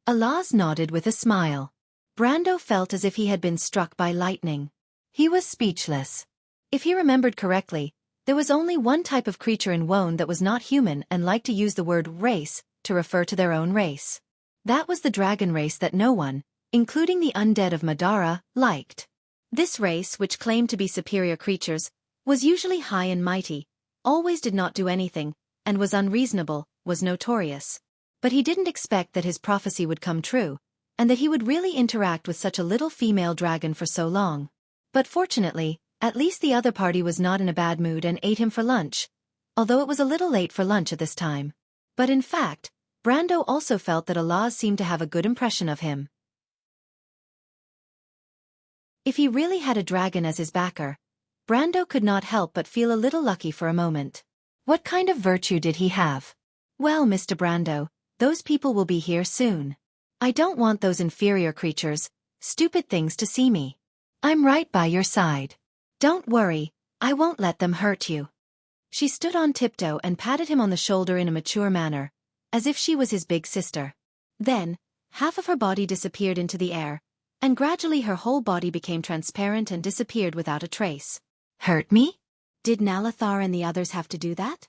Alaz nodded with a smile. Brando felt as if he had been struck by lightning. He was speechless. If he remembered correctly, there was only one type of creature in Wone that was not human and liked to use the word race to refer to their own race. That was the dragon race that no one, including the undead of Madara, liked. This race, which claimed to be superior creatures, was usually high and mighty, always did not do anything, and was unreasonable, was notorious. But he didn't expect that his prophecy would come true, and that he would really interact with such a little female dragon for so long. But fortunately, at least the other party was not in a bad mood and ate him for lunch, although it was a little late for lunch at this time. But in fact, Brando also felt that Alaz seemed to have a good impression of him. If he really had a dragon as his backer, Brando could not help but feel a little lucky for a moment. What kind of virtue did he have? Well, Mr. Brando, those people will be here soon. I don't want those inferior creatures, stupid things to see me. I'm right by your side. Don't worry, I won't let them hurt you. She stood on tiptoe and patted him on the shoulder in a mature manner, as if she was his big sister. Then, half of her body disappeared into the air, and gradually her whole body became transparent and disappeared without a trace. Hurt me? Did Nalathar and the others have to do that?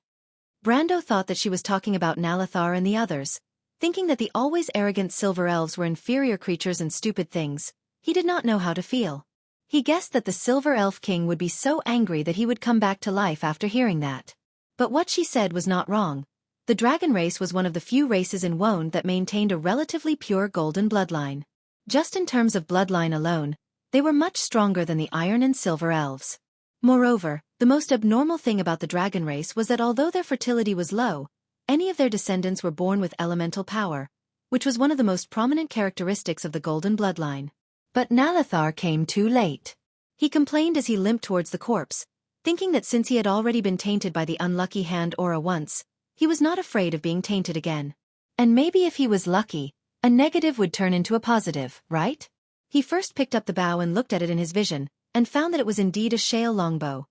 Brando thought that she was talking about Nalathar and the others, thinking that the always arrogant silver elves were inferior creatures and stupid things. He did not know how to feel. He guessed that the Silver Elf King would be so angry that he would come back to life after hearing that. But what she said was not wrong. The dragon race was one of the few races in Wone that maintained a relatively pure golden bloodline. Just in terms of bloodline alone, they were much stronger than the Iron and Silver Elves. Moreover, the most abnormal thing about the dragon race was that although their fertility was low, any of their descendants were born with elemental power, which was one of the most prominent characteristics of the golden bloodline. But Nalathar came too late. He complained as he limped towards the corpse, thinking that since he had already been tainted by the unlucky hand aura once, he was not afraid of being tainted again. And maybe if he was lucky, a negative would turn into a positive, right? He first picked up the bow and looked at it in his vision, and found that it was indeed a shale longbow.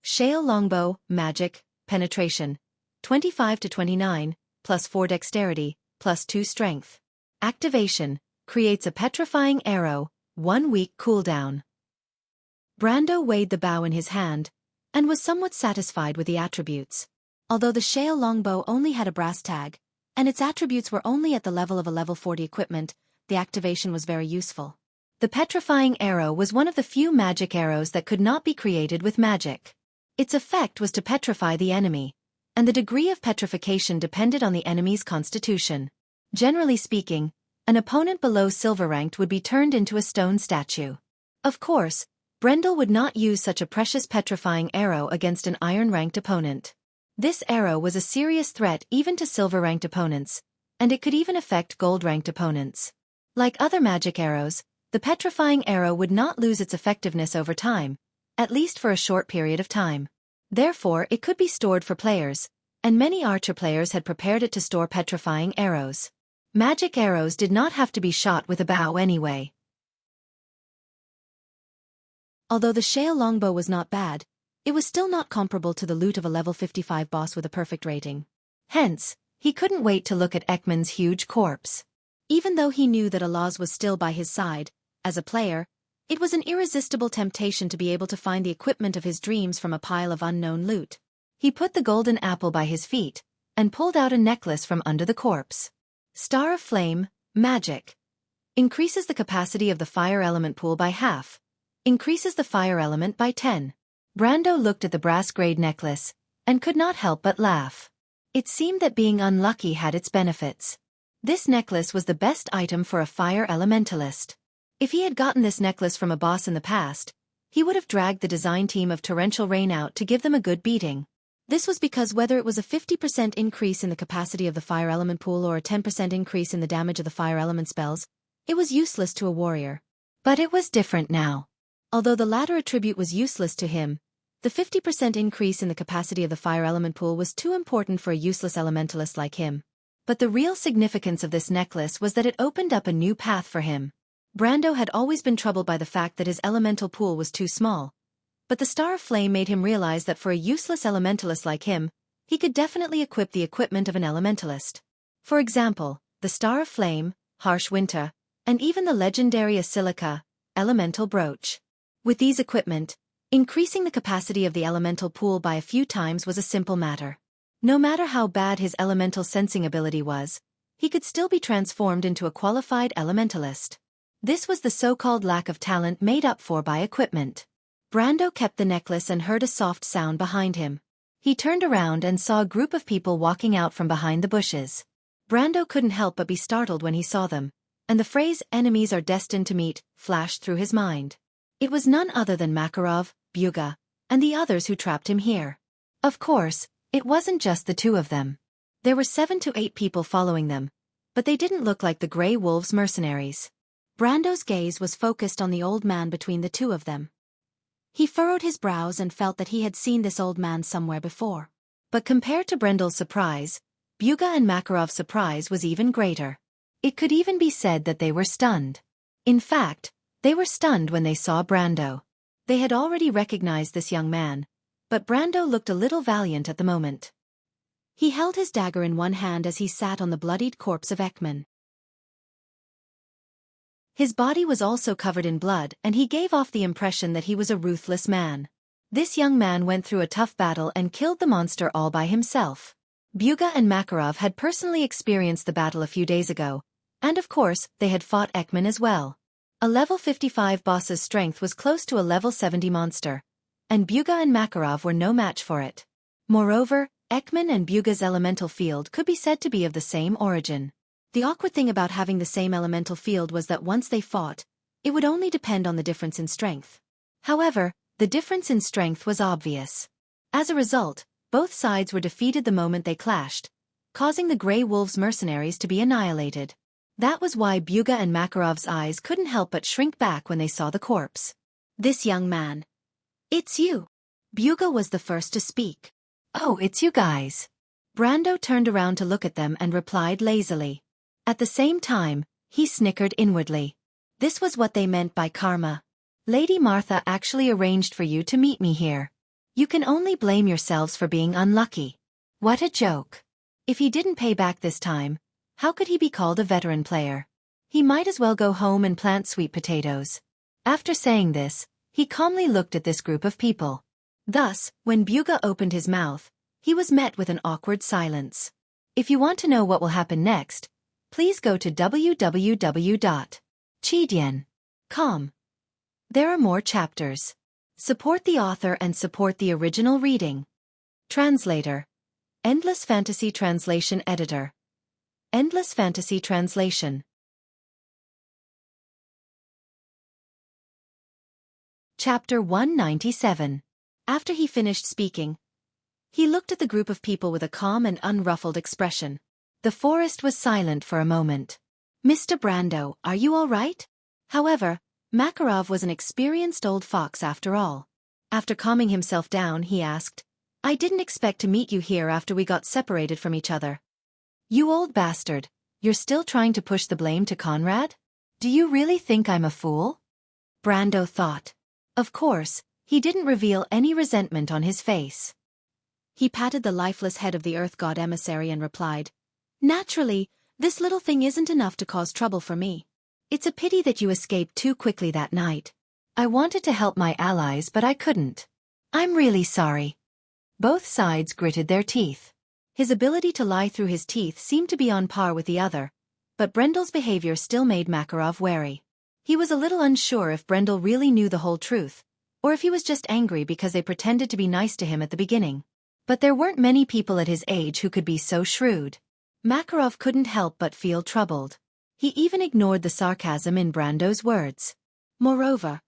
Shale longbow, magic, penetration, 25 to 29, plus 4 dexterity, +2 strength. Activation, creates a petrifying arrow, 1 week cooldown. Brando weighed the bow in his hand, and was somewhat satisfied with the attributes. Although the Shale longbow only had a brass tag, and its attributes were only at the level of a level 40 equipment, the activation was very useful. The petrifying arrow was one of the few magic arrows that could not be created with magic. Its effect was to petrify the enemy, and the degree of petrification depended on the enemy's constitution. Generally speaking, an opponent below silver ranked would be turned into a stone statue. Of course, Brendel would not use such a precious petrifying arrow against an iron-ranked opponent. This arrow was a serious threat even to silver-ranked opponents, and it could even affect gold-ranked opponents. Like other magic arrows, the petrifying arrow would not lose its effectiveness over time, at least for a short period of time. Therefore, it could be stored for players, and many archer players had prepared it to store petrifying arrows. Magic arrows did not have to be shot with a bow anyway. Although the Shale longbow was not bad, it was still not comparable to the loot of a level 55 boss with a perfect rating. Hence, he couldn't wait to look at Ekman's huge corpse. Even though he knew that Alaz was still by his side, as a player, it was an irresistible temptation to be able to find the equipment of his dreams from a pile of unknown loot. He put the golden apple by his feet, and pulled out a necklace from under the corpse. Star of Flame, Magic. Increases the capacity of the fire element pool by half. Increases the fire element by 10. Brando looked at the brass-grade necklace, and could not help but laugh. It seemed that being unlucky had its benefits. This necklace was the best item for a fire elementalist. If he had gotten this necklace from a boss in the past, he would have dragged the design team of Torrential Rain out to give them a good beating. This was because whether it was a 50% increase in the capacity of the fire element pool or a 10% increase in the damage of the fire element spells, it was useless to a warrior. But it was different now. Although the latter attribute was useless to him, the 50% increase in the capacity of the fire element pool was too important for a useless elementalist like him. But the real significance of this necklace was that it opened up a new path for him. Brando had always been troubled by the fact that his elemental pool was too small, but the Star of Flame made him realize that for a useless elementalist like him, he could definitely equip the equipment of an elementalist. For example, the Star of Flame, Harsh Winter, and even the legendary Asilica, Elemental Brooch. With these equipment, increasing the capacity of the elemental pool by a few times was a simple matter. No matter how bad his elemental sensing ability was, he could still be transformed into a qualified elementalist. This was the so-called lack of talent made up for by equipment. Brando kept the necklace and heard a soft sound behind him. He turned around and saw a group of people walking out from behind the bushes. Brando couldn't help but be startled when he saw them, and the phrase "enemies are destined to meet" flashed through his mind. It was none other than Makarov, Buga, and the others who trapped him here. Of course, it wasn't just the two of them. There were 7 to 8 people following them, but they didn't look like the Grey Wolves mercenaries. Brando's gaze was focused on the old man between the two of them. He furrowed his brows and felt that he had seen this old man somewhere before. But compared to Brendel's surprise, Buga and Makarov's surprise was even greater. It could even be said that they were stunned. In fact, they were stunned when they saw Brando. They had already recognized this young man, but Brando looked a little valiant at the moment. He held his dagger in one hand as he sat on the bloodied corpse of Ekman. His body was also covered in blood, and he gave off the impression that he was a ruthless man. This young man went through a tough battle and killed the monster all by himself. Buga and Makarov had personally experienced the battle a few days ago, and of course, they had fought Ekman as well. A level 55 boss's strength was close to a level 70 monster, and Buga and Makarov were no match for it. Moreover, Ekman and Buga's elemental field could be said to be of the same origin. The awkward thing about having the same elemental field was that once they fought, it would only depend on the difference in strength. However, the difference in strength was obvious. As a result, both sides were defeated the moment they clashed, causing the Grey Wolves mercenaries to be annihilated. That was why Buga and Makarov's eyes couldn't help but shrink back when they saw the corpse. This young man. It's you. Buga was the first to speak. Oh, it's you guys. Brando turned around to look at them and replied lazily. At the same time, he snickered inwardly. This was what they meant by karma. Lady Martha actually arranged for you to meet me here. You can only blame yourselves for being unlucky. What a joke. If he didn't pay back this time, How could he be called a veteran player? He might as well go home and plant sweet potatoes. After saying this, he calmly looked at this group of people. Thus, when Buga opened his mouth, he was met with an awkward silence. If you want to know what will happen next, please go to www.chidian.com. There are more chapters. Support the author and support the original reading. Translator. Endless Fantasy Translation Editor. Endless Fantasy Translation. Chapter 197. After he finished speaking, he looked at the group of people with a calm and unruffled expression. The forest was silent for a moment. Mr. Brando, are you all right? However, Makarov was an experienced old fox after all. After calming himself down, he asked, I didn't expect to meet you here after we got separated from each other. You old bastard, you're still trying to push the blame to Conrad? Do you really think I'm a fool? Brando thought. Of course, he didn't reveal any resentment on his face. He patted the lifeless head of the Earth God emissary and replied, Naturally, this little thing isn't enough to cause trouble for me. It's a pity that you escaped too quickly that night. I wanted to help my allies but I couldn't. I'm really sorry. Both sides gritted their teeth. His ability to lie through his teeth seemed to be on par with the other, but Brendel's behavior still made Makarov wary. He was a little unsure if Brendel really knew the whole truth, or if he was just angry because they pretended to be nice to him at the beginning. But there weren't many people at his age who could be so shrewd. Makarov couldn't help but feel troubled. He even ignored the sarcasm in Brando's words. Moreover,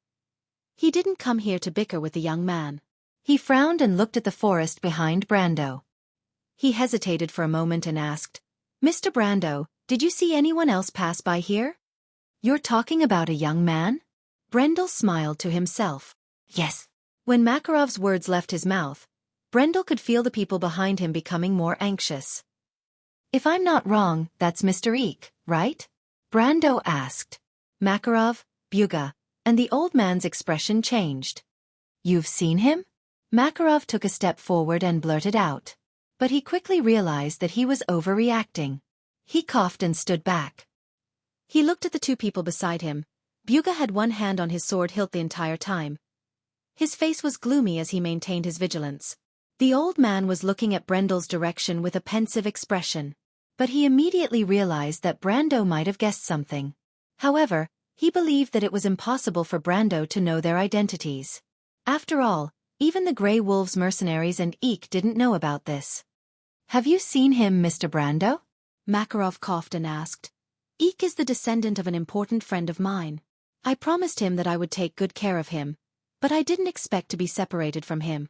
he didn't come here to bicker with the young man. He frowned and looked at the forest behind Brando. He hesitated for a moment and asked, Mr. Brando, did you see anyone else pass by here? You're talking about a young man? Brendel smiled to himself. Yes. When Makarov's words left his mouth, Brendel could feel the people behind him becoming more anxious. If I'm not wrong, that's Mr. Eek, right? Brando asked. Makarov, Buga, and the old man's expression changed. You've seen him? Makarov took a step forward and blurted out. But he quickly realized that he was overreacting. He coughed and stood back. He looked at the two people beside him. Buga had one hand on his sword hilt the entire time. His face was gloomy as he maintained his vigilance. The old man was looking at Brendel's direction with a pensive expression. But he immediately realized that Brando might have guessed something. However, he believed that it was impossible for Brando to know their identities. After all, even the Grey Wolves mercenaries and Eek didn't know about this. Have you seen him, Mr. Brando? Makarov coughed and asked. Eek is the descendant of an important friend of mine. I promised him that I would take good care of him, but I didn't expect to be separated from him.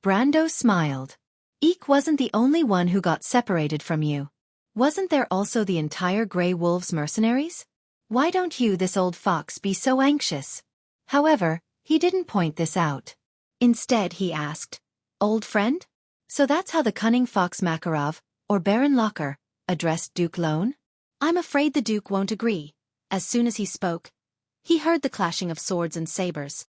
Brando smiled. Eek wasn't the only one who got separated from you. Wasn't there also the entire Grey Wolves mercenaries? Why don't you, this old fox, be so anxious? However, he didn't point this out. Instead, he asked, Old friend? So that's how the cunning fox Makarov, or Baron Locker, addressed Duke Lone? I'm afraid the Duke won't agree. As soon as he spoke, he heard the clashing of swords and sabers.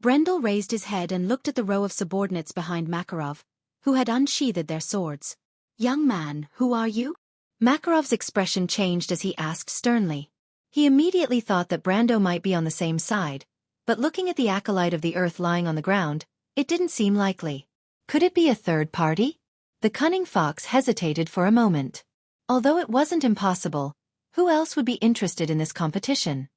Brendel raised his head and looked at the row of subordinates behind Makarov, who had unsheathed their swords. Young man, who are you? Makarov's expression changed as he asked sternly. He immediately thought that Brando might be on the same side, but looking at the acolyte of the earth lying on the ground, it didn't seem likely. Could it be a third party? The cunning fox hesitated for a moment. Although it wasn't impossible, who else would be interested in this competition?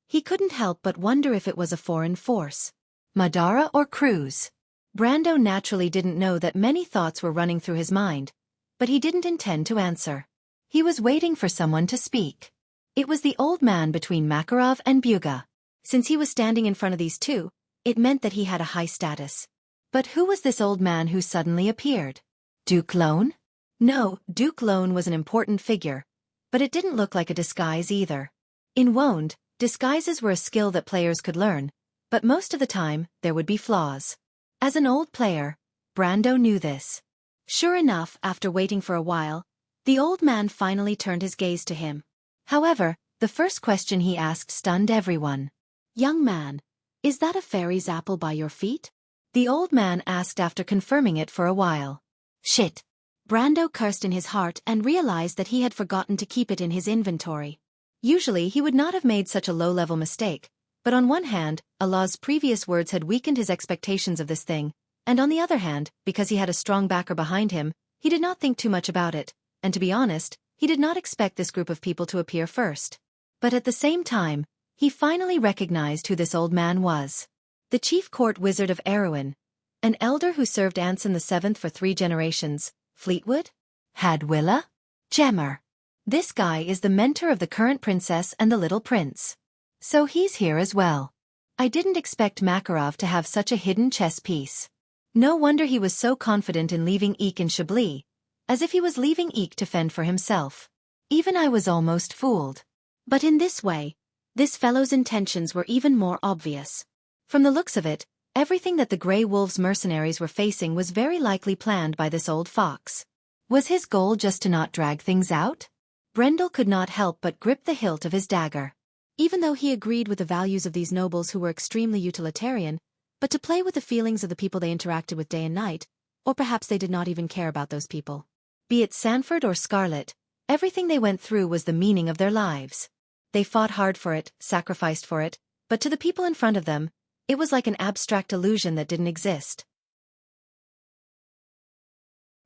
He couldn't help but wonder if it was a foreign force. Madara or Cruz? Brando naturally didn't know that many thoughts were running through his mind, but he didn't intend to answer. He was waiting for someone to speak. It was the old man between Makarov and Buga. Since he was standing in front of these two, it meant that he had a high status. But who was this old man who suddenly appeared? Duke Lone? No, Duke Lone was an important figure, but it didn't look like a disguise either. In Woned, disguises were a skill that players could learn, but most of the time, there would be flaws. As an old player, Brando knew this. Sure enough, after waiting for a while, the old man finally turned his gaze to him. However, the first question he asked stunned everyone. Young man, is that a fairy's apple by your feet? The old man asked after confirming it for a while. Shit. Brando cursed in his heart and realized that he had forgotten to keep it in his inventory. Usually he would not have made such a low-level mistake, but on one hand, Allah's previous words had weakened his expectations of this thing, and on the other hand, because he had a strong backer behind him, he did not think too much about it, and to be honest, he did not expect this group of people to appear first. But at the same time, he finally recognized who this old man was. The chief court wizard of Erewhon, an elder who served Anson VII for 3 generations, Fleetwood? Hadwilla? Gemmer. This guy is the mentor of the current princess and the little prince. So he's here as well. I didn't expect Makarov to have such a hidden chess piece. No wonder he was so confident in leaving Eek in Chablis, as if he was leaving Eek to fend for himself. Even I was almost fooled. But in this way, this fellow's intentions were even more obvious. From the looks of it, everything that the Grey Wolves mercenaries were facing was very likely planned by this old fox. Was his goal just to not drag things out? Brendel could not help but grip the hilt of his dagger. Even though he agreed with the values of these nobles who were extremely utilitarian, but to play with the feelings of the people they interacted with day and night, or perhaps they did not even care about those people. Be it Sanford or Scarlet, everything they went through was the meaning of their lives. They fought hard for it, sacrificed for it, but to the people in front of them, it was like an abstract illusion that didn't exist.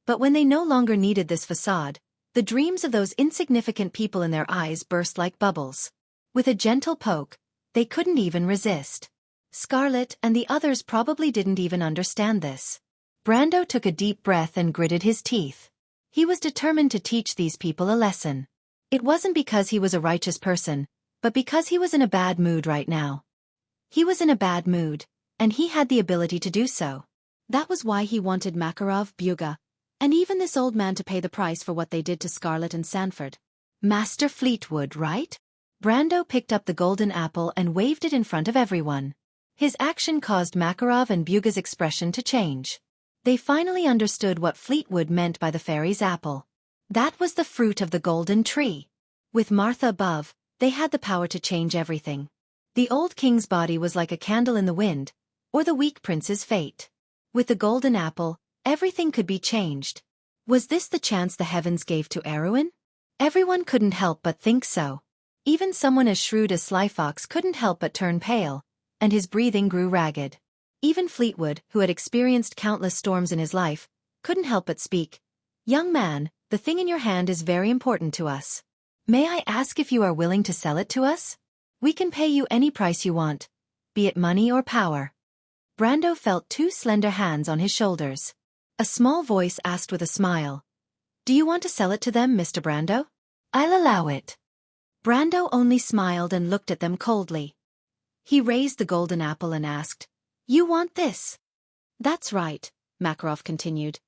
But when they no longer needed this facade, the dreams of those insignificant people in their eyes burst like bubbles. With a gentle poke, they couldn't even resist. Scarlet and the others probably didn't even understand this. Brando took a deep breath and gritted his teeth. He was determined to teach these people a lesson. It wasn't because he was a righteous person, but because he was in a bad mood right now. He was in a bad mood, and he had the ability to do so. That was why he wanted Makarov, Buga, and even this old man to pay the price for what they did to Scarlet and Sanford. Master Fleetwood, right? Brando picked up the golden apple and waved it in front of everyone. His action caused Makarov and Buga's expression to change. They finally understood what Fleetwood meant by the fairy's apple. That was the fruit of the golden tree. With Martha above, they had the power to change everything. The old king's body was like a candle in the wind, or the weak prince's fate. With the golden apple, everything could be changed. Was this the chance the heavens gave to Erewhon? Everyone couldn't help but think so. Even someone as shrewd as Sly Fox couldn't help but turn pale, and his breathing grew ragged. Even Fleetwood, who had experienced countless storms in his life, couldn't help but speak. "Young man, the thing in your hand is very important to us. May I ask if you are willing to sell it to us? We can pay you any price you want, be it money or power." Brando felt 2 slender hands on his shoulders. A small voice asked with a smile, "Do you want to sell it to them, Mr. Brando?" "I'll allow it." Brando only smiled and looked at them coldly. He raised the golden apple and asked, "You want this?" "That's right," Makarov continued.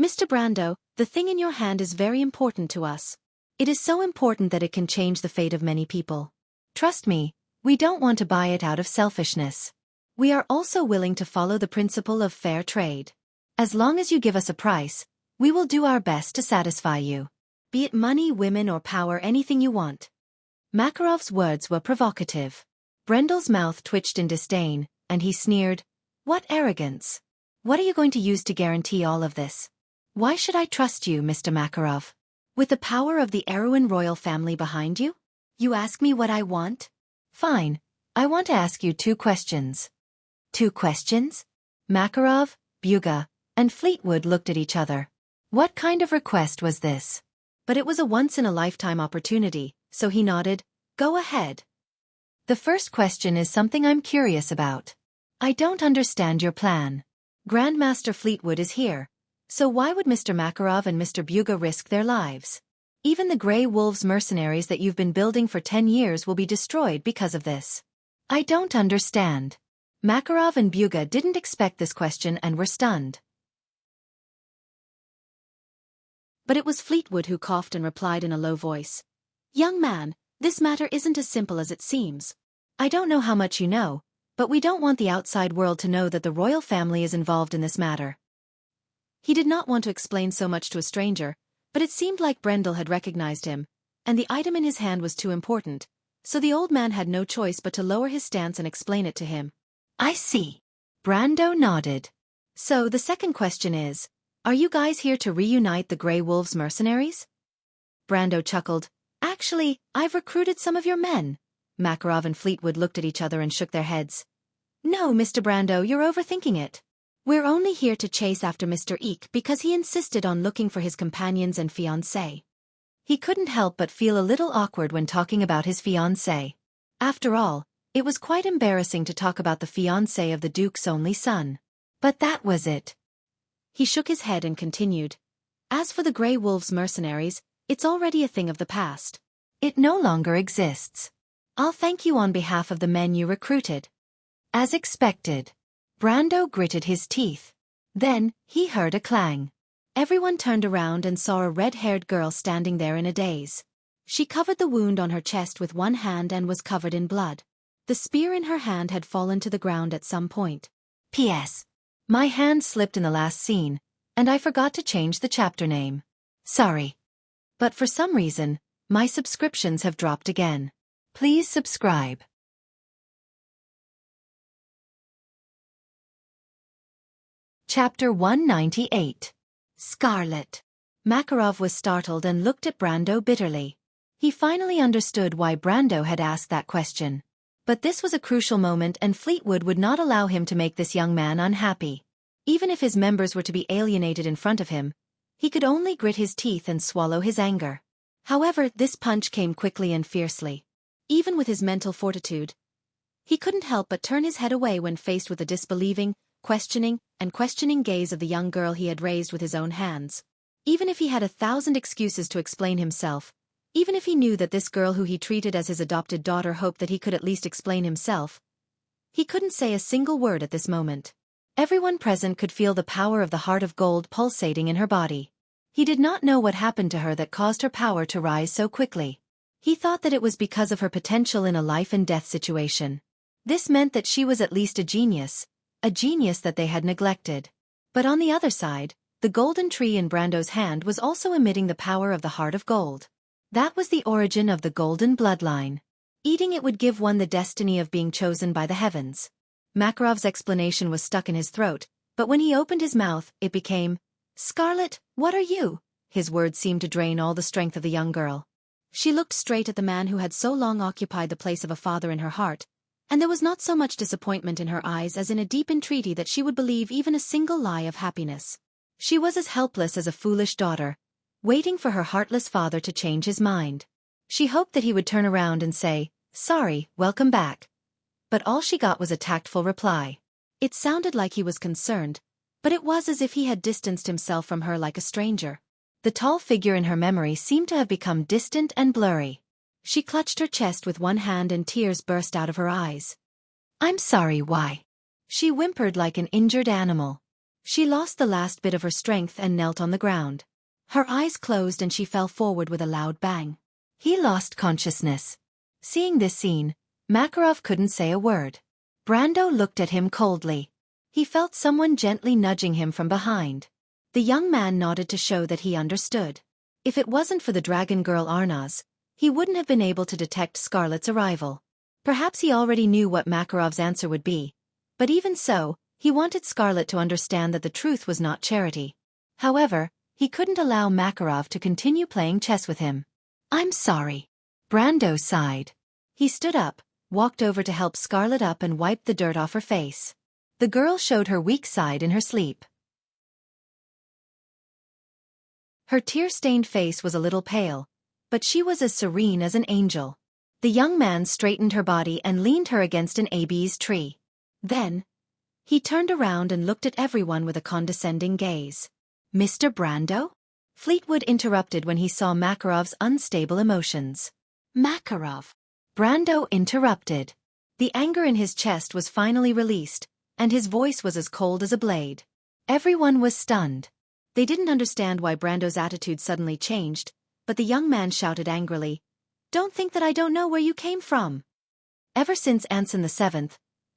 "Mr. Brando, the thing in your hand is very important to us. It is so important that it can change the fate of many people. Trust me, we don't want to buy it out of selfishness. We are also willing to follow the principle of fair trade. As long as you give us a price, we will do our best to satisfy you. Be it money, women, or power, anything you want." Makarov's words were provocative. Brendel's mouth twitched in disdain, and he sneered, "What arrogance! What are you going to use to guarantee all of this? Why should I trust you, Mr. Makarov? With the power of the Erewhon royal family behind you? You ask me what I want? Fine, I want to ask you 2 questions. 2 questions? Makarov, Buga, and Fleetwood looked at each other. What kind of request was this? But it was a once-in-a-lifetime opportunity, so he nodded. Go ahead. The first question is something I'm curious about. I don't understand your plan. Grandmaster Fleetwood is here, so why would Mr. Makarov and Mr. Buga risk their lives? Even the Grey Wolves mercenaries that you've been building for 10 years will be destroyed because of this. I don't understand. Makarov and Buga didn't expect this question and were stunned. But it was Fleetwood who coughed and replied in a low voice. "Young man, this matter isn't as simple as it seems. I don't know how much you know, but we don't want the outside world to know that the royal family is involved in this matter." He did not want to explain so much to a stranger, but it seemed like Brendel had recognized him, and the item in his hand was too important, so the old man had no choice but to lower his stance and explain it to him. "I see." Brando nodded. "So the second question is, Are you guys here to reunite the Grey Wolves mercenaries? Brando chuckled. Actually, I've recruited some of your men. Makarov and Fleetwood looked at each other and shook their heads. No, Mr. Brando, you're overthinking it. We're only here to chase after Mr. Eek because he insisted on looking for his companions and fiancé. He couldn't help but feel a little awkward when talking about his fiancé. After all, it was quite embarrassing to talk about the fiancé of the Duke's only son. But that was it. He shook his head and continued. As for the Grey Wolves mercenaries, it's already a thing of the past. It no longer exists. I'll thank you on behalf of the men you recruited. As expected. Brando gritted his teeth. Then, he heard a clang. Everyone turned around and saw a red-haired girl standing there in a daze. She covered the wound on her chest with one hand and was covered in blood. The spear in her hand had fallen to the ground at some point. P.S. My hand slipped in the last scene, and I forgot to change the chapter name. Sorry. But for some reason, my subscriptions have dropped again. Please subscribe. Chapter 198. Scarlet. Makarov was startled and looked at Brando bitterly. He finally understood why Brando had asked that question. But this was a crucial moment and Fleetwood would not allow him to make this young man unhappy. Even if his members were to be alienated in front of him, he could only grit his teeth and swallow his anger. However, this punch came quickly and fiercely. Even with his mental fortitude, he couldn't help but turn his head away when faced with the disbelieving, questioning gaze of the young girl he had raised with his own hands. Even if he had 1,000 excuses to explain himself, even if he knew that this girl who he treated as his adopted daughter hoped that he could at least explain himself, he couldn't say a single word at this moment. Everyone present could feel the power of the heart of gold pulsating in her body. He did not know what happened to her that caused her power to rise so quickly. He thought that it was because of her potential in a life-and-death situation. This meant that she was at least a genius that they had neglected. But on the other side, the golden tree in Brando's hand was also emitting the power of the heart of gold. That was the origin of the golden bloodline. Eating it would give one the destiny of being chosen by the heavens. Makarov's explanation was stuck in his throat, but when he opened his mouth, it became, "Scarlet, what are you?" His words seemed to drain all the strength of the young girl. She looked straight at the man who had so long occupied the place of a father in her heart, and there was not so much disappointment in her eyes as in a deep entreaty that she would believe even a single lie of happiness. She was as helpless as a foolish daughter, waiting for her heartless father to change his mind. She hoped that he would turn around and say, "Sorry, welcome back." But all she got was a tactful reply. It sounded like he was concerned, but it was as if he had distanced himself from her like a stranger. The tall figure in her memory seemed to have become distant and blurry. She clutched her chest with one hand and tears burst out of her eyes. "I'm sorry, why?" She whimpered like an injured animal. She lost the last bit of her strength and knelt on the ground. Her eyes closed and she fell forward with a loud bang. He lost consciousness. Seeing this scene, Makarov couldn't say a word. Brando looked at him coldly. He felt someone gently nudging him from behind. The young man nodded to show that he understood. If it wasn't for the dragon girl Arnaz, he wouldn't have been able to detect Scarlet's arrival. Perhaps he already knew what Makarov's answer would be, but even so, he wanted Scarlet to understand that the truth was not charity. However, he couldn't allow Makarov to continue playing chess with him. "I'm sorry." Brando sighed. He stood up, walked over to help Scarlet up and wiped the dirt off her face. The girl showed her weak side in her sleep. Her tear-stained face was a little pale, but she was as serene as an angel. The young man straightened her body and leaned her against an AB's tree. Then, he turned around and looked at everyone with a condescending gaze. "Mr. Brando?" Fleetwood interrupted when he saw Makarov's unstable emotions. "Makarov." Brando interrupted. The anger in his chest was finally released, and his voice was as cold as a blade. Everyone was stunned. They didn't understand why Brando's attitude suddenly changed, but the young man shouted angrily, "Don't think that I don't know where you came from." Ever since Anson VII,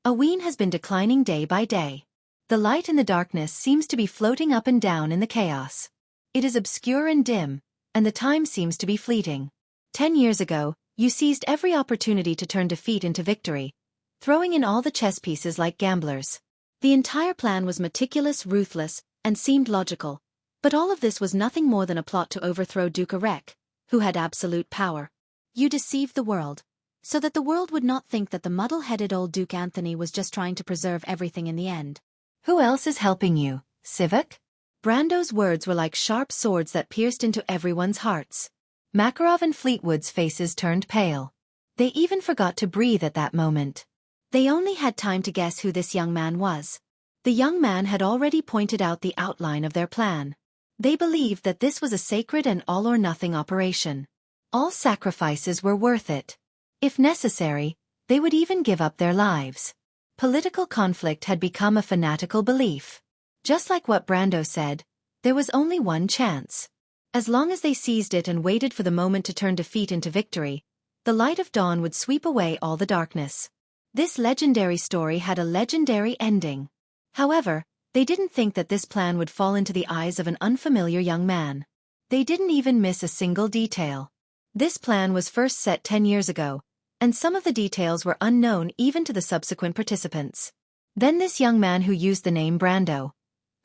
Aween has been declining day by day. The light in the darkness seems to be floating up and down in the chaos. It is obscure and dim, and the time seems to be fleeting. 10 years ago, you seized every opportunity to turn defeat into victory, throwing in all the chess pieces like gamblers. The entire plan was meticulous, ruthless, and seemed logical. But all of this was nothing more than a plot to overthrow Duke Arek, who had absolute power. You deceived the world, so that the world would not think that the muddle-headed old Duke Anthony was just trying to preserve everything in the end. Who else is helping you, Sivak? Brando's words were like sharp swords that pierced into everyone's hearts. Makarov and Fleetwood's faces turned pale. They even forgot to breathe at that moment. They only had time to guess who this young man was. The young man had already pointed out the outline of their plan. They believed that this was a sacred and all-or-nothing operation. All sacrifices were worth it. If necessary, they would even give up their lives. Political conflict had become a fanatical belief. Just like what Brando said, there was only one chance. As long as they seized it and waited for the moment to turn defeat into victory, the light of dawn would sweep away all the darkness. This legendary story had a legendary ending. However, they didn't think that this plan would fall into the eyes of an unfamiliar young man. They didn't even miss a single detail. This plan was first set 10 years ago, and some of the details were unknown even to the subsequent participants. Then this young man who used the name Brando.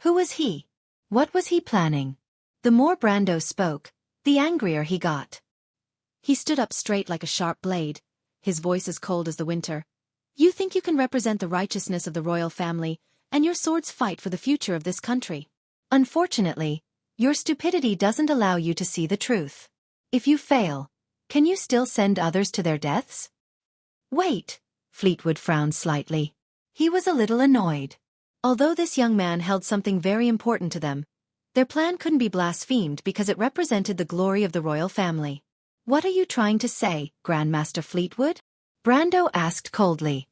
Who was he? What was he planning? The more Brando spoke, the angrier he got. He stood up straight like a sharp blade, his voice as cold as the winter. You think you can represent the righteousness of the royal family, and your swords fight for the future of this country. Unfortunately, your stupidity doesn't allow you to see the truth. If you fail, can you still send others to their deaths? Wait, Fleetwood frowned slightly. He was a little annoyed. Although this young man held something very important to them, their plan couldn't be blasphemed because it represented the glory of the royal family. What are you trying to say, Grandmaster Fleetwood? Brando asked coldly.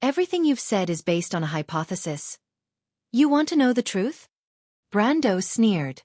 Everything you've said is based on a hypothesis. You want to know the truth? Brando sneered.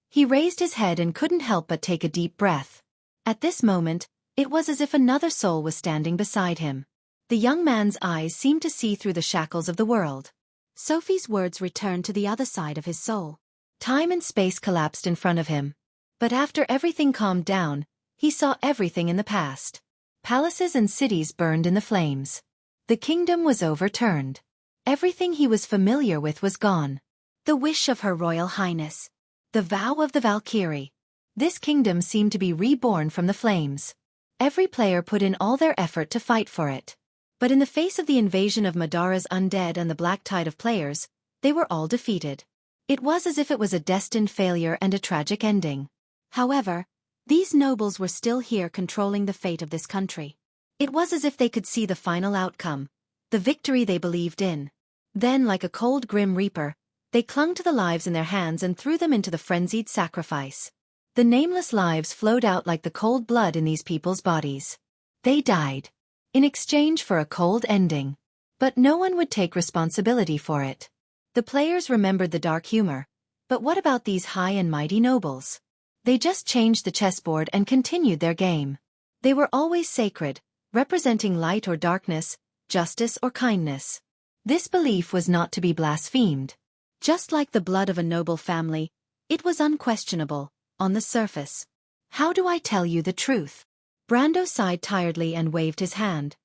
He raised his head and couldn't help but take a deep breath. At this moment, it was as if another soul was standing beside him. The young man's eyes seemed to see through the shackles of the world. Sophie's words returned to the other side of his soul. Time and space collapsed in front of him. But after everything calmed down, he saw everything in the past. Palaces and cities burned in the flames. The kingdom was overturned. Everything he was familiar with was gone. The wish of Her Royal Highness. The vow of the Valkyrie. This kingdom seemed to be reborn from the flames. Every player put in all their effort to fight for it. But in the face of the invasion of Madara's undead and the black tide of players, they were all defeated. It was as if it was a destined failure and a tragic ending. However, these nobles were still here controlling the fate of this country. It was as if they could see the final outcome, the victory they believed in. Then, like a cold grim reaper, they clung to the lives in their hands and threw them into the frenzied sacrifice. The nameless lives flowed out like the cold blood in these people's bodies. They died. In exchange for a cold ending. But no one would take responsibility for it. The players remembered the dark humor. But what about these high and mighty nobles? They just changed the chessboard and continued their game. They were always sacred, representing light or darkness, justice or kindness. This belief was not to be blasphemed. Just like the blood of a noble family, it was unquestionable, on the surface. How do I tell you the truth? Brando sighed tiredly and waved his hand.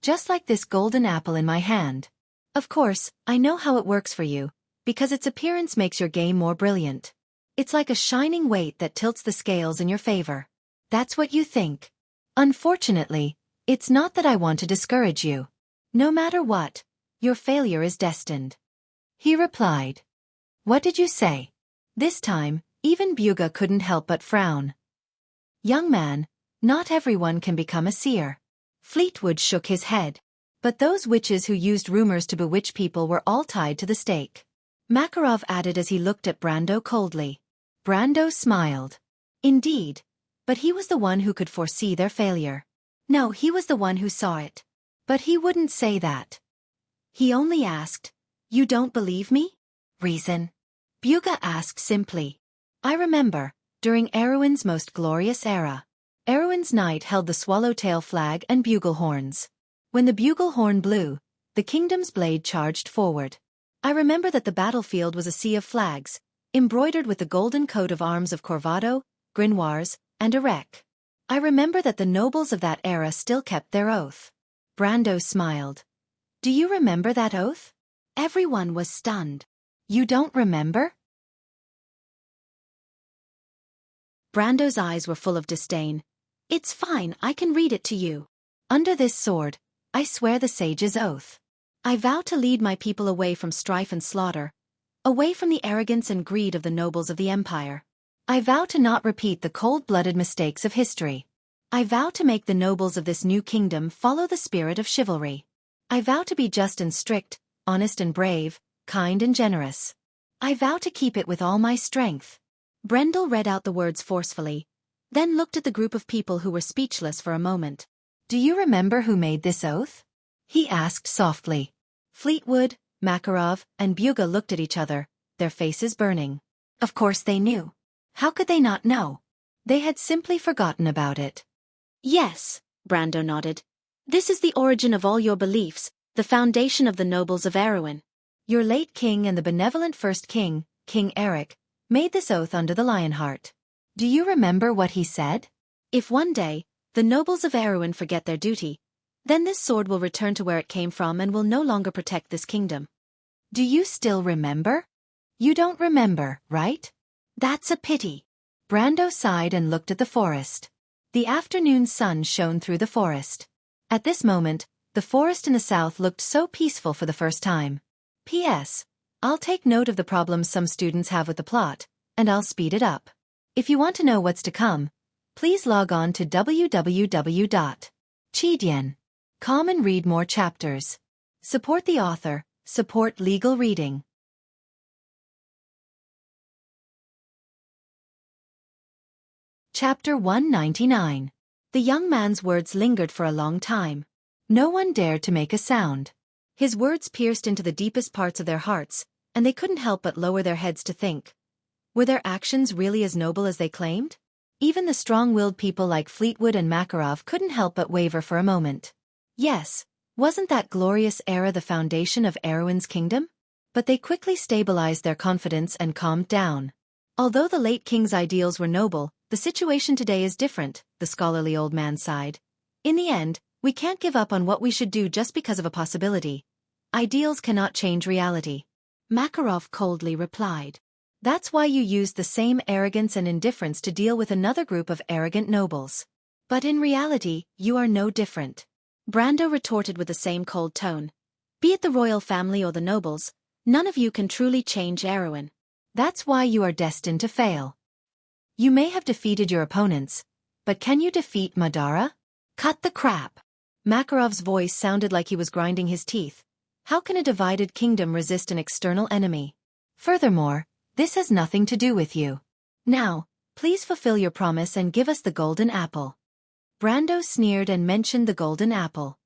Just like this golden apple in my hand. Of course, I know how it works for you, because its appearance makes your game more brilliant. It's like a shining weight that tilts the scales in your favor. That's what you think. Unfortunately, it's not that I want to discourage you. No matter what, your failure is destined. He replied. What did you say? This time, even Buga couldn't help but frown. Young man, not everyone can become a seer. Fleetwood shook his head. But those witches who used rumors to bewitch people were all tied to the stake. Makarov added as he looked at Brando coldly. Brando smiled. Indeed, but he was the one who could foresee their failure. No, he was the one who saw it. But he wouldn't say that. He only asked, You don't believe me? Reason? Buga asked simply. I remember, during Erwin's most glorious era. Erwin's knight held the swallowtail flag and bugle horns. When the bugle horn blew, the kingdom's blade charged forward. I remember that the battlefield was a sea of flags, embroidered with the golden coat of arms of Corvado, Grinoires, and Arek. I remember that the nobles of that era still kept their oath. Brando smiled. Do you remember that oath? Everyone was stunned. You don't remember? Brando's eyes were full of disdain. It's fine, I can read it to you. Under this sword, I swear the sage's oath. I vow to lead my people away from strife and slaughter, away from the arrogance and greed of the nobles of the empire. I vow to not repeat the cold-blooded mistakes of history. I vow to make the nobles of this new kingdom follow the spirit of chivalry. I vow to be just and strict, honest and brave, kind and generous. I vow to keep it with all my strength. Brendel read out the words forcefully, then looked at the group of people who were speechless for a moment. Do you remember who made this oath? He asked softly. Fleetwood, Makarov, and Buga looked at each other, their faces burning. Of course they knew. How could they not know? They had simply forgotten about it. Yes, Brando nodded. This is the origin of all your beliefs, the foundation of the nobles of Erewhon. Your late king and the benevolent first king, King Eric, made this oath under the Lionheart. Do you remember what he said? If one day, the nobles of Erewhon forget their duty, then this sword will return to where it came from and will no longer protect this kingdom. Do you still remember? You don't remember, right? That's a pity. Brando sighed and looked at the forest. The afternoon sun shone through the forest. At this moment, the forest in the south looked so peaceful for the first time. P.S. I'll take note of the problems some students have with the plot, and I'll speed it up. If you want to know what's to come, please log on to www.chidian.com and read more chapters. Support the author, support legal reading. Chapter 199. The young man's words lingered for a long time. No one dared to make a sound. His words pierced into the deepest parts of their hearts, and they couldn't help but lower their heads to think. Were their actions really as noble as they claimed? Even the strong-willed people like Fleetwood and Makarov couldn't help but waver for a moment. Yes, wasn't that glorious era the foundation of Erewhon's kingdom? But they quickly stabilized their confidence and calmed down. Although the late king's ideals were noble, the situation today is different, the scholarly old man sighed. In the end, we can't give up on what we should do just because of a possibility. Ideals cannot change reality. Makarov coldly replied. That's why you used the same arrogance and indifference to deal with another group of arrogant nobles. But in reality, you are no different. Brando retorted with the same cold tone. Be it the royal family or the nobles, none of you can truly change Erewhon. That's why you are destined to fail. You may have defeated your opponents, but can you defeat Madara? Cut the crap. Makarov's voice sounded like he was grinding his teeth. How can a divided kingdom resist an external enemy? Furthermore, this has nothing to do with you. Now, please fulfill your promise and give us the golden apple. Brando sneered and mentioned the golden apple.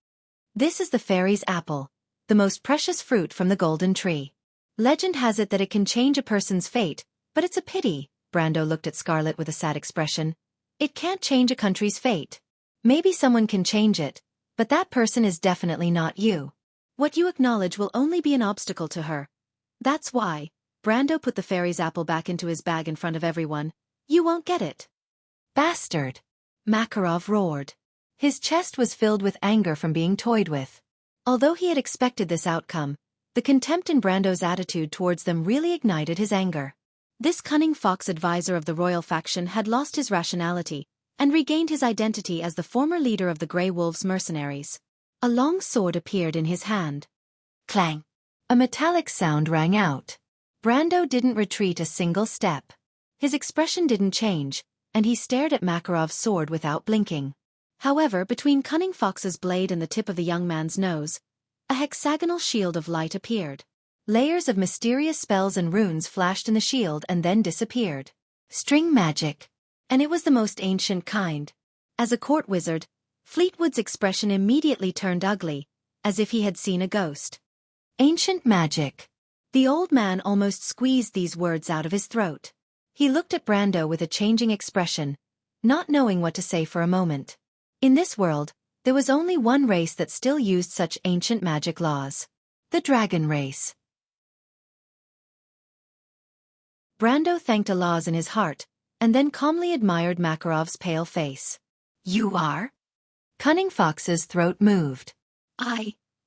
This is the fairy's apple, the most precious fruit from the golden tree. Legend has it that it can change a person's fate, but it's a pity. Brando looked at Scarlet with a sad expression. It can't change a country's fate. Maybe someone can change it, but that person is definitely not you. What you acknowledge will only be an obstacle to her. That's why. Brando put the fairy's apple back into his bag in front of everyone. You won't get it. Bastard! Makarov roared. His chest was filled with anger from being toyed with. Although he had expected this outcome, the contempt in Brando's attitude towards them really ignited his anger. This cunning fox advisor of the royal faction had lost his rationality and regained his identity as the former leader of the Grey Wolves mercenaries. A long sword appeared in his hand. Clang! A metallic sound rang out. Brando didn't retreat a single step. His expression didn't change, and he stared at Makarov's sword without blinking. However, between Cunning Fox's blade and the tip of the young man's nose, a hexagonal shield of light appeared. Layers of mysterious spells and runes flashed in the shield and then disappeared. String magic. And it was the most ancient kind. As a court wizard, Fleetwood's expression immediately turned ugly, as if he had seen a ghost. Ancient magic. The old man almost squeezed these words out of his throat. He looked at Brando with a changing expression, not knowing what to say for a moment. In this world, there was only one race that still used such ancient magic laws. The dragon race. Brando thanked Allah in his heart, and then calmly admired Makarov's pale face. You are? Cunning Fox's throat moved.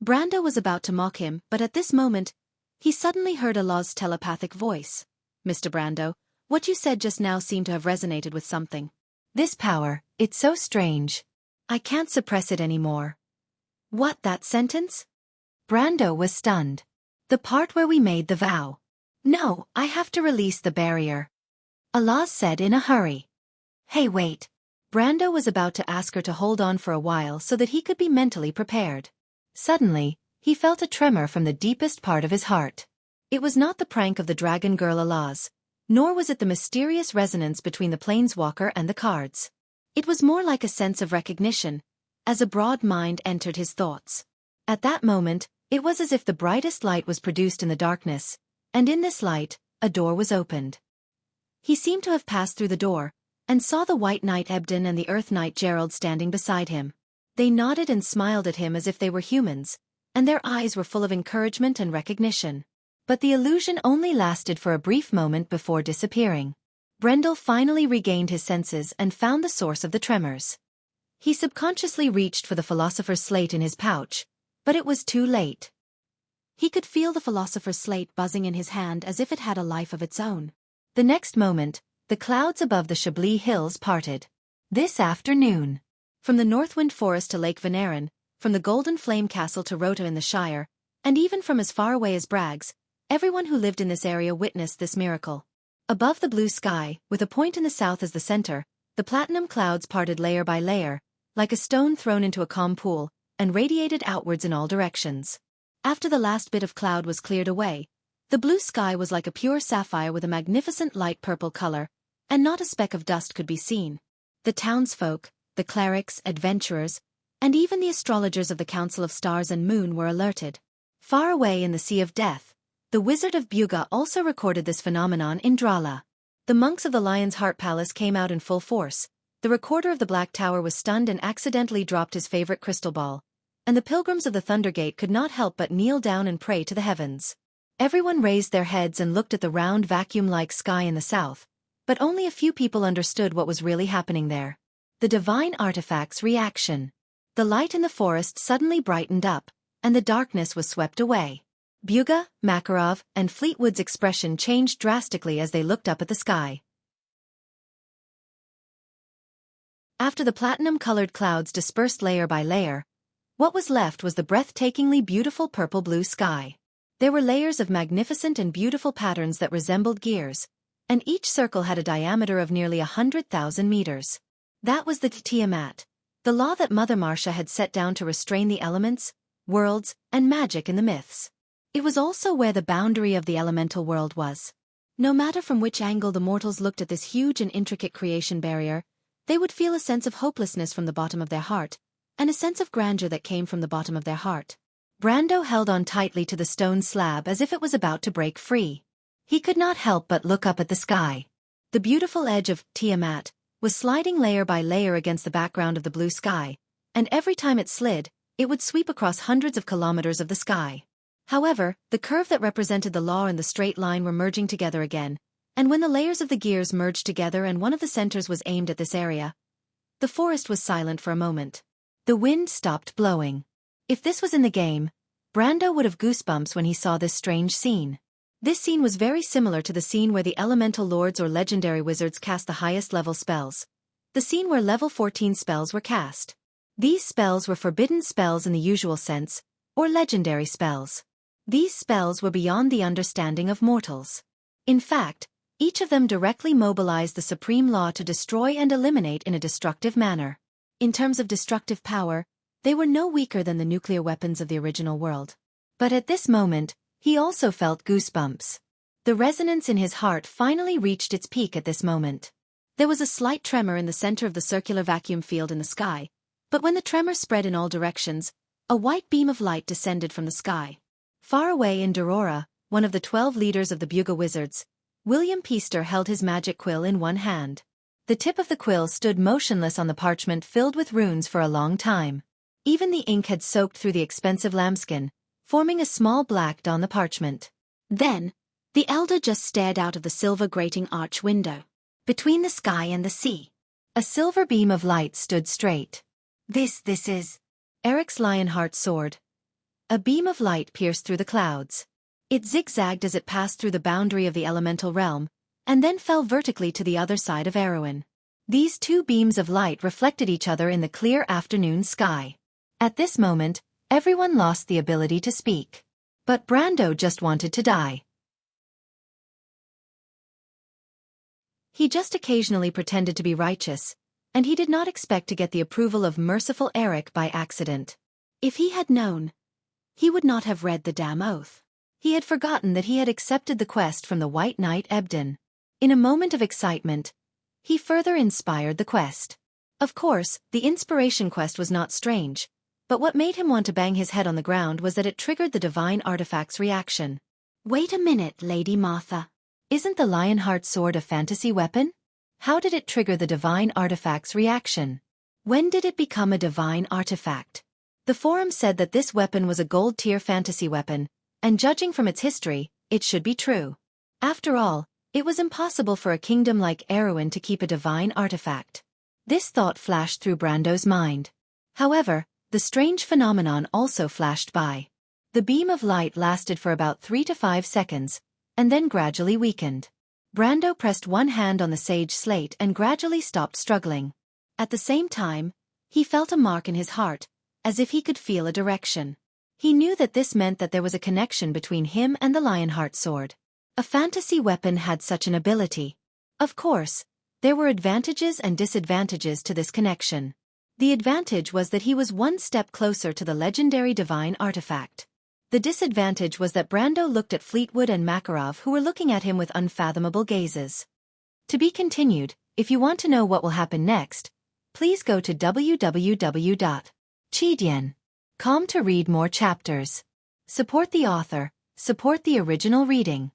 Brando was about to mock him, but at this moment, He suddenly heard Allah's telepathic voice. "Mr. Brando, what you said just now seemed to have resonated with something. This power, it's so strange. I can't suppress it anymore." What, that sentence? Brando was stunned. The part where we made the vow. No, I have to release the barrier. Allah said in a hurry. Hey, wait. Brando was about to ask her to hold on for a while so that he could be mentally prepared. Suddenly, he felt a tremor from the deepest part of his heart. It was not the prank of the dragon girl Allah's, nor was it the mysterious resonance between the planeswalker and the cards. It was more like a sense of recognition, as a broad mind entered his thoughts. At that moment, it was as if the brightest light was produced in the darkness, and in this light, a door was opened. He seemed to have passed through the door, and saw the White Knight Ebden and the Earth Knight Gerald standing beside him. They nodded and smiled at him as if they were humans, and their eyes were full of encouragement and recognition. But the illusion only lasted for a brief moment before disappearing. Brendel finally regained his senses and found the source of the tremors. He subconsciously reached for the Philosopher's Slate in his pouch, but it was too late. He could feel the Philosopher's Slate buzzing in his hand as if it had a life of its own. The next moment, the clouds above the Chablis Hills parted. This afternoon. From the Northwind Forest to Lake Veneran, from the Golden Flame Castle to Rota in the Shire, and even from as far away as Bragg's, everyone who lived in this area witnessed this miracle. Above the blue sky, with a point in the south as the center, the platinum clouds parted layer by layer, like a stone thrown into a calm pool, and radiated outwards in all directions. After the last bit of cloud was cleared away, the blue sky was like a pure sapphire with a magnificent light purple color, and not a speck of dust could be seen. The townsfolk, the clerics, adventurers, and even the astrologers of the Council of Stars and Moon were alerted. Far away in the Sea of Death, the Wizard of Buga also recorded this phenomenon in Drala. The monks of the Lion's Heart Palace came out in full force. The recorder of the Black Tower was stunned and accidentally dropped his favorite crystal ball, and the pilgrims of the Thundergate could not help but kneel down and pray to the heavens. Everyone raised their heads and looked at the round vacuum-like sky in the south, but only a few people understood what was really happening there. The divine artifact's reaction. The light in the forest suddenly brightened up, and the darkness was swept away. Buga, Makarov, and Fleetwood's expression changed drastically as they looked up at the sky. After the platinum-colored clouds dispersed layer by layer, what was left was the breathtakingly beautiful purple-blue sky. There were layers of magnificent and beautiful patterns that resembled gears, and each circle had a diameter of nearly 100,000 meters. That was the Tiamat, the law that Mother Marcia had set down to restrain the elements, worlds, and magic in the myths. It was also where the boundary of the elemental world was. No matter from which angle the mortals looked at this huge and intricate creation barrier, they would feel a sense of hopelessness from the bottom of their heart, and a sense of grandeur that came from the bottom of their heart. Brando held on tightly to the stone slab as if it was about to break free. He could not help but look up at the sky. The beautiful edge of Tiamat was sliding layer by layer against the background of the blue sky, and every time it slid, it would sweep across hundreds of kilometers of the sky. However, the curve that represented the law and the straight line were merging together again, and when the layers of the gears merged together and one of the centers was aimed at this area, the forest was silent for a moment. The wind stopped blowing. If this was in the game, Brando would have goosebumps when he saw this strange scene. This scene was very similar to the scene where the elemental lords or legendary wizards cast the highest level spells. The scene where level 14 spells were cast. These spells were forbidden spells in the usual sense, or legendary spells. These spells were beyond the understanding of mortals. In fact, each of them directly mobilized the supreme law to destroy and eliminate in a destructive manner. In terms of destructive power, they were no weaker than the nuclear weapons of the original world. But at this moment, he also felt goosebumps. The resonance in his heart finally reached its peak at this moment. There was a slight tremor in the center of the circular vacuum field in the sky, but when the tremor spread in all directions, a white beam of light descended from the sky. Far away in Dorora, one of the 12 leaders of the Buga Wizards, William Peaster held his magic quill in one hand. The tip of the quill stood motionless on the parchment filled with runes for a long time. Even the ink had soaked through the expensive lambskin, forming a small black dot on the parchment. Then, the elder just stared out of the silver grating arch window. Between the sky and the sea, a silver beam of light stood straight. This is Eric's Lionheart sword. A beam of light pierced through the clouds. It zigzagged as it passed through the boundary of the elemental realm, and then fell vertically to the other side of Erewhon. These two beams of light reflected each other in the clear afternoon sky. At this moment, everyone lost the ability to speak. But Brando just wanted to die. He just occasionally pretended to be righteous, and he did not expect to get the approval of merciful Eric by accident. If he had known, he would not have read the damn oath. He had forgotten that he had accepted the quest from the White Knight Ebden. In a moment of excitement, he further inspired the quest. Of course, the inspiration quest was not strange, but what made him want to bang his head on the ground was that it triggered the divine artifact's reaction. Wait a minute, Lady Martha. Isn't the Lionheart sword a fantasy weapon? How did it trigger the divine artifact's reaction? When did it become a divine artifact? The forum said that this weapon was a gold-tier fantasy weapon, and judging from its history, it should be true. After all, it was impossible for a kingdom like Erewhon to keep a divine artifact. This thought flashed through Brando's mind. However, the strange phenomenon also flashed by. The beam of light lasted for about 3 to 5 seconds, and then gradually weakened. Brando pressed one hand on the sage slate and gradually stopped struggling. At the same time, he felt a mark in his heart, as if he could feel a direction. He knew that this meant that there was a connection between him and the Lionheart sword. A fantasy weapon had such an ability. Of course, there were advantages and disadvantages to this connection. The advantage was that he was one step closer to the legendary divine artifact. The disadvantage was that Brando looked at Fleetwood and Makarov, who were looking at him with unfathomable gazes. To be continued. If you want to know what will happen next, please go to www.chidian.com to read more chapters. Support the author, support the original reading.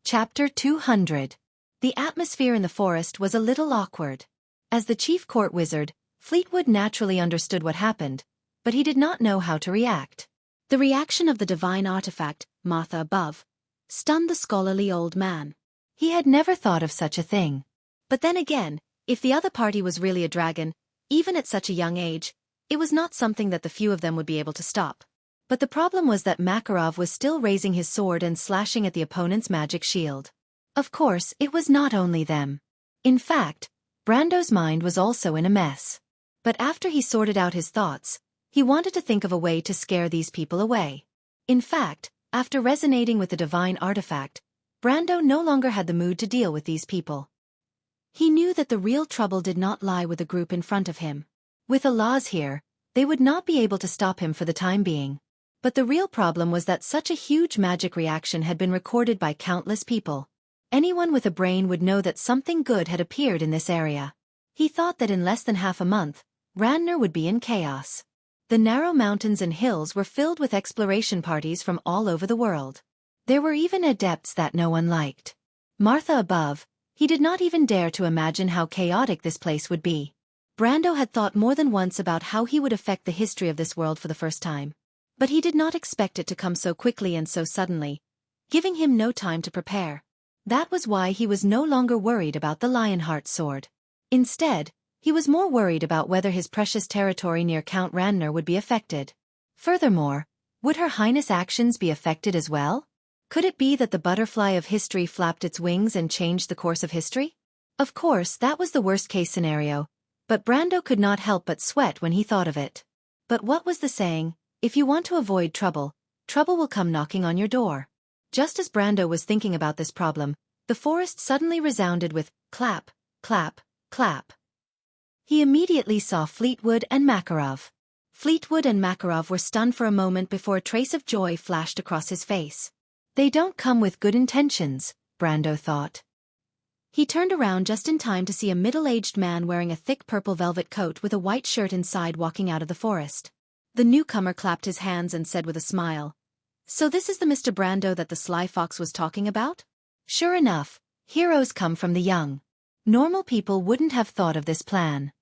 Chapter 200. The atmosphere in the forest was a little awkward. As the chief court wizard, Fleetwood naturally understood what happened, but he did not know how to react. The reaction of the divine artifact, Martha above, stunned the scholarly old man. He had never thought of such a thing. But then again, if the other party was really a dragon, even at such a young age, it was not something that the few of them would be able to stop. But the problem was that Makarov was still raising his sword and slashing at the opponent's magic shield. Of course, it was not only them. In fact, Brando's mind was also in a mess. But after he sorted out his thoughts, he wanted to think of a way to scare these people away. In fact, after resonating with the divine artifact, Brando no longer had the mood to deal with these people. He knew that the real trouble did not lie with the group in front of him. With the laws here, they would not be able to stop him for the time being. But the real problem was that such a huge magic reaction had been recorded by countless people. Anyone with a brain would know that something good had appeared in this area. He thought that in less than half a month, Ranner would be in chaos. The narrow mountains and hills were filled with exploration parties from all over the world. There were even adepts that no one liked. Martha above, he did not even dare to imagine how chaotic this place would be. Brando had thought more than once about how he would affect the history of this world for the first time. But he did not expect it to come so quickly and so suddenly, giving him no time to prepare. That was why he was no longer worried about the Lionheart sword. Instead, he was more worried about whether his precious territory near Count Ranner would be affected. Furthermore, would Her Highness' actions be affected as well? Could it be that the butterfly of history flapped its wings and changed the course of history? Of course, that was the worst-case scenario, but Brando could not help but sweat when he thought of it. But what was the saying? If you want to avoid trouble, trouble will come knocking on your door. Just as Brando was thinking about this problem, the forest suddenly resounded with clap, clap, clap. He immediately saw Fleetwood and Makarov. Fleetwood and Makarov were stunned for a moment before a trace of joy flashed across his face. They don't come with good intentions, Brando thought. He turned around just in time to see a middle-aged man wearing a thick purple velvet coat with a white shirt inside walking out of the forest. The newcomer clapped his hands and said with a smile, "So this is the Mr. Brando that the sly fox was talking about?" Sure enough, heroes come from the young. Normal people wouldn't have thought of this plan.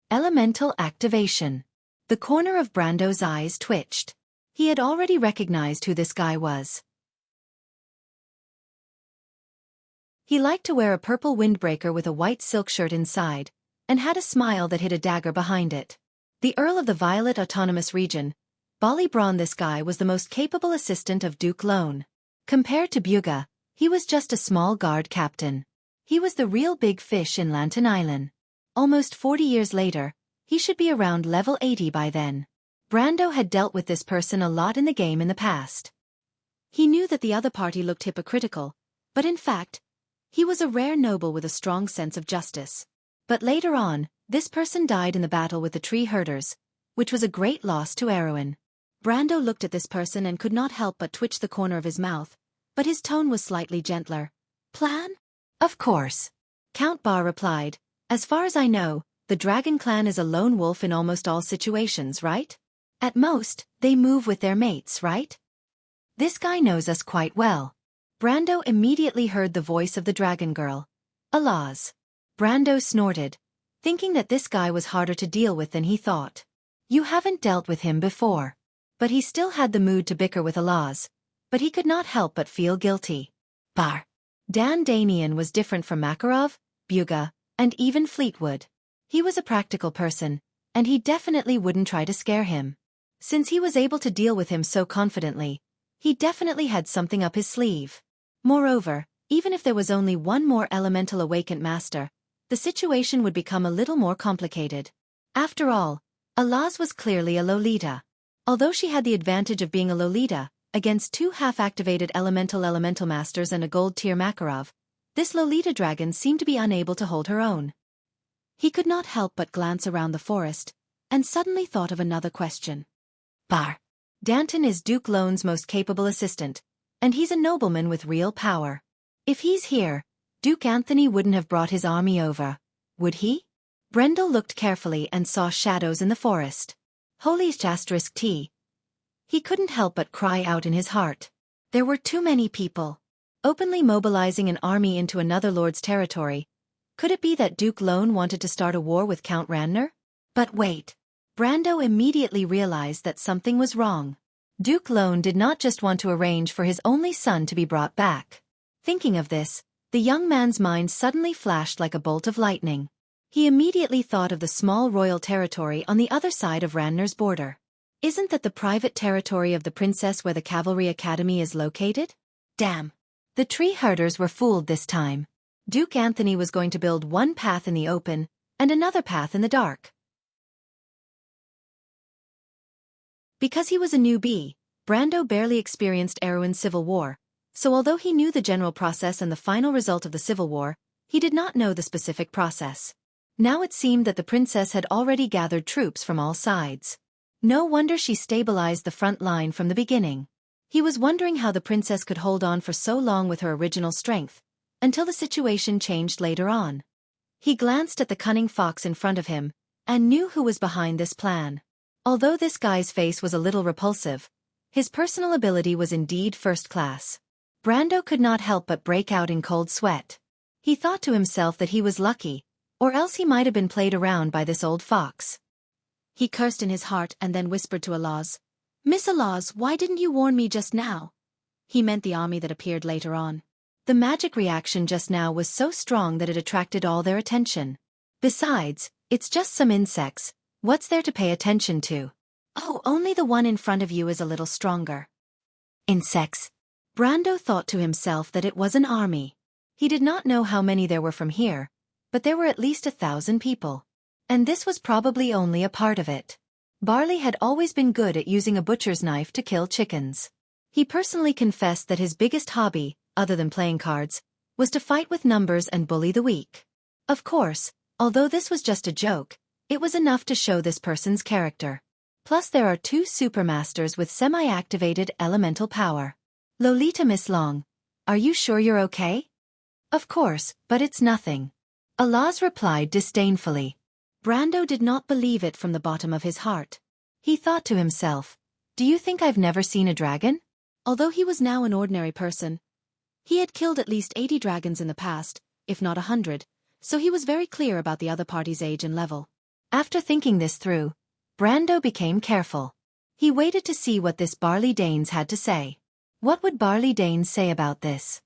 Elemental activation. The corner of Brando's eyes twitched. He had already recognized who this guy was. He liked to wear a purple windbreaker with a white silk shirt inside, and had a smile that hid a dagger behind it. The Earl of the Violet Autonomous Region, Bali Braun. This guy was the most capable assistant of Duke Lone. Compared to Buga, he was just a small guard captain. He was the real big fish in Lantern Island. Almost 40 years later, he should be around level 80 by then. Brando had dealt with this person a lot in the game in the past. He knew that the other party looked hypocritical, but in fact, he was a rare noble with a strong sense of justice. But later on, this person died in the battle with the tree herders, which was a great loss to Erwin. Brando looked at this person and could not help but twitch the corner of his mouth, but his tone was slightly gentler. Plan? Of course. Count Bar replied, as far as I know, the Dragon Clan is a lone wolf in almost all situations, right? At most, they move with their mates, right? This guy knows us quite well. Brando immediately heard the voice of the dragon girl. Alaz. Brando snorted, thinking that this guy was harder to deal with than he thought. You haven't dealt with him before. But he still had the mood to bicker with Alaz, but he could not help but feel guilty. Bar. Dan Danian was different from Makarov, Buga, and even Fleetwood. He was a practical person, and he definitely wouldn't try to scare him. Since he was able to deal with him so confidently, he definitely had something up his sleeve. Moreover, even if there was only one more elemental awakened master, the situation would become a little more complicated. After all, Alaz was clearly a Lolita. Although she had the advantage of being a Lolita, against two half-activated elemental masters and a gold-tier Makarov, this Lolita dragon seemed to be unable to hold her own. He could not help but glance around the forest, and suddenly thought of another question. Bar. Danton is Duke Lone's most capable assistant, and he's a nobleman with real power. If he's here, Duke Anthony wouldn't have brought his army over, would he? Brendel looked carefully and saw shadows in the forest. Holy *T. He couldn't help but cry out in his heart. There were too many people. Openly mobilizing an army into another lord's territory. Could it be that Duke Lone wanted to start a war with Count Ranner? But wait. Brando immediately realized that something was wrong. Duke Lone did not just want to arrange for his only son to be brought back. Thinking of this, the young man's mind suddenly flashed like a bolt of lightning. He immediately thought of the small royal territory on the other side of Ranner's border. Isn't that the private territory of the princess where the cavalry academy is located? Damn. The tree herders were fooled this time. Duke Anthony was going to build one path in the open, and another path in the dark. Because he was a newbie, Brando barely experienced Erwin's civil war, so although he knew the general process and the final result of the civil war, he did not know the specific process. Now it seemed that the princess had already gathered troops from all sides. No wonder she stabilized the front line from the beginning. He was wondering how the princess could hold on for so long with her original strength, until the situation changed later on. He glanced at the cunning fox in front of him, and knew who was behind this plan. Although this guy's face was a little repulsive, his personal ability was indeed first class. Brando could not help but break out in cold sweat. He thought to himself that he was lucky, or else he might have been played around by this old fox. He cursed in his heart and then whispered to Alaz, Miss Alaz, why didn't you warn me just now? He meant the army that appeared later on. The magic reaction just now was so strong that it attracted all their attention. Besides, it's just some insects, what's there to pay attention to? Oh, only the one in front of you is a little stronger. Insects. Brando thought to himself that it was an army. He did not know how many there were from here, but there were at least 1,000 people. And this was probably only a part of it. Barley had always been good at using a butcher's knife to kill chickens. He personally confessed that his biggest hobby, other than playing cards, was to fight with numbers and bully the weak. Of course, although this was just a joke, it was enough to show this person's character. Plus there are 2 supermasters with semi-activated elemental power. Lolita Miss Long, are you sure you're okay? Of course, but it's nothing. Alaz replied disdainfully. Brando did not believe it from the bottom of his heart. He thought to himself, do you think I've never seen a dragon? Although he was now an ordinary person, he had killed at least 80 dragons in the past, if not 100, so he was very clear about the other party's age and level. After thinking this through, Brando became careful. He waited to see what this Barley Danes had to say. What would Barley Danes say about this?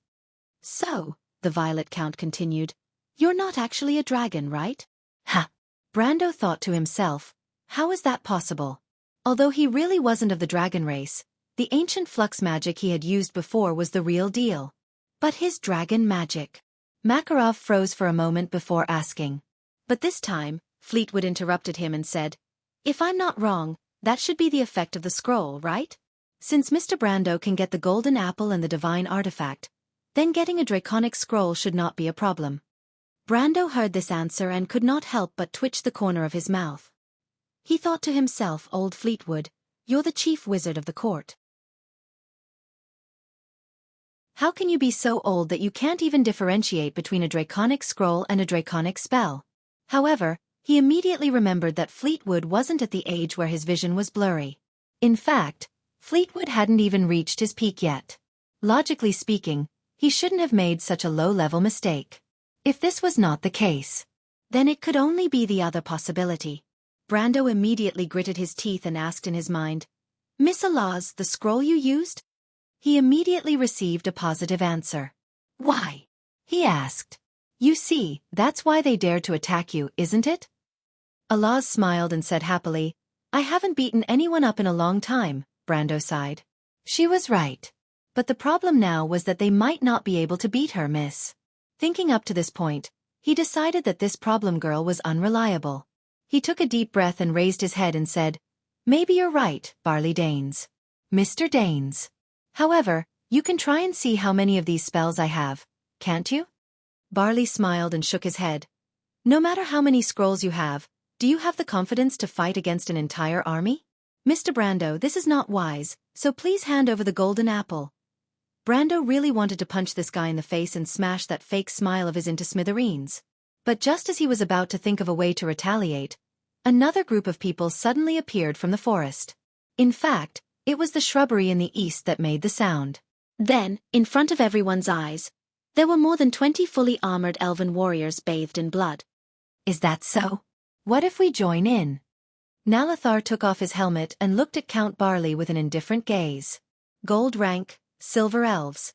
So, the Violet Count continued, you're not actually a dragon, right? Ha! Brando thought to himself, How is that possible? Although he really wasn't of the dragon race, the ancient flux magic he had used before was the real deal. But his dragon magic. Makarov froze for a moment before asking. But this time, Fleetwood interrupted him and said, "If I'm not wrong, that should be the effect of the scroll, right? Since Mr. Brando can get the golden apple and the divine artifact, then getting a draconic scroll should not be a problem." Brando heard this answer and could not help but twitch the corner of his mouth. He thought to himself, "Old Fleetwood, you're the chief wizard of the court. How can you be so old that you can't even differentiate between a draconic scroll and a draconic spell?" However, he immediately remembered that Fleetwood wasn't at the age where his vision was blurry. In fact, Fleetwood hadn't even reached his peak yet. Logically speaking, he shouldn't have made such a low-level mistake. If this was not the case, then it could only be the other possibility. Brando immediately gritted his teeth and asked in his mind, "Miss Alaz, the scroll you used?" He immediately received a positive answer. "Why?" he asked. "You see, that's why they dared to attack you, isn't it?" Alaz smiled and said happily, "I haven't beaten anyone up in a long time," Brando sighed. She was right. But the problem now was that they might not be able to beat her, miss. Thinking up to this point, he decided that this problem girl was unreliable. He took a deep breath and raised his head and said, "Maybe you're right, Barley Danes. Mr. Danes. However, you can try and see how many of these spells I have, can't you?" Barley smiled and shook his head. "No matter how many scrolls you have, do you have the confidence to fight against an entire army? Mr. Brando, this is not wise, so please hand over the golden apple." Brando really wanted to punch this guy in the face and smash that fake smile of his into smithereens. But just as he was about to think of a way to retaliate, another group of people suddenly appeared from the forest. In fact, it was the shrubbery in the east that made the sound. Then, in front of everyone's eyes, there were more than 20 fully armored elven warriors bathed in blood. "Is that so? What if we join in?" Nalathar took off his helmet and looked at Count Barley with an indifferent gaze. Gold rank, silver elves.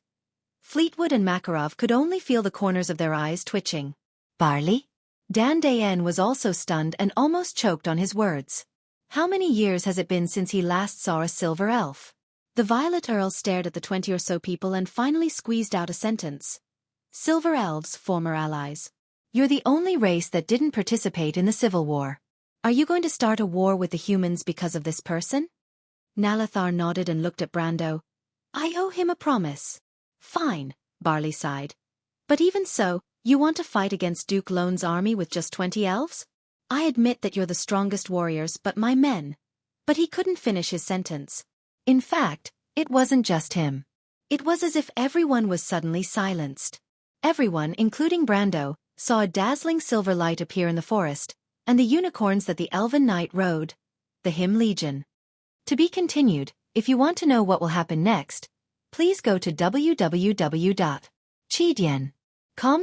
Fleetwood and Makarov could only feel the corners of their eyes twitching. "Barley?" Dan Dayen was also stunned and almost choked on his words. How many years has it been since he last saw a silver elf? The Violet Earl stared at the 20 or so people and finally squeezed out a sentence. "Silver elves, former allies. You're the only race that didn't participate in the Civil War. Are you going to start a war with the humans because of this person?" Nalathar nodded and looked at Brando. "I owe him a promise." "Fine," Barley sighed. "But even so, you want to fight against Duke Lone's army with just 20 elves? I admit that you're the strongest warriors, but my men." But he couldn't finish his sentence. In fact, it wasn't just him. It was as if everyone was suddenly silenced. Everyone, including Brando, saw a dazzling silver light appear in the forest, and the unicorns that the Elven Knight rode. The Him Legion. To be continued. If you want to know what will happen next, please go to www.chidian.com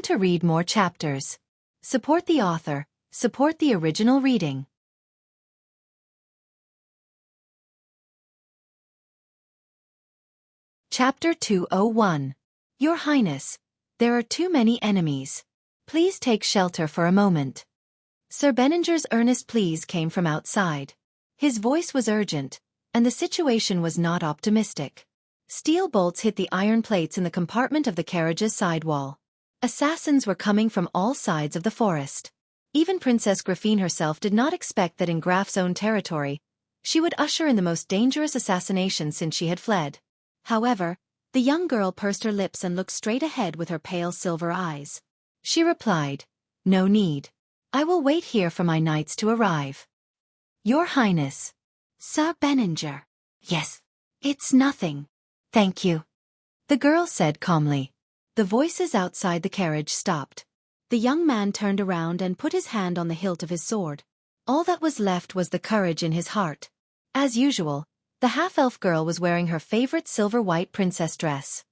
to read more chapters. Support the author. Support the original reading. Chapter 201. Your Highness, there are too many enemies. Please take shelter for a moment. Sir Benninger's earnest pleas came from outside. His voice was urgent, and the situation was not optimistic. Steel bolts hit the iron plates in the compartment of the carriage's sidewall. Assassins were coming from all sides of the forest. Even Princess Grafine herself did not expect that in Graf's own territory, she would usher in the most dangerous assassination since she had fled. However, the young girl pursed her lips and looked straight ahead with her pale silver eyes. She replied, "No need. I will wait here for my knights to arrive." "Your Highness." "Sir Benninger." "Yes. It's nothing. Thank you," the girl said calmly. The voices outside the carriage stopped. The young man turned around and put his hand on the hilt of his sword. All that was left was the courage in his heart. As usual, the half-elf girl was wearing her favorite silver-white princess dress.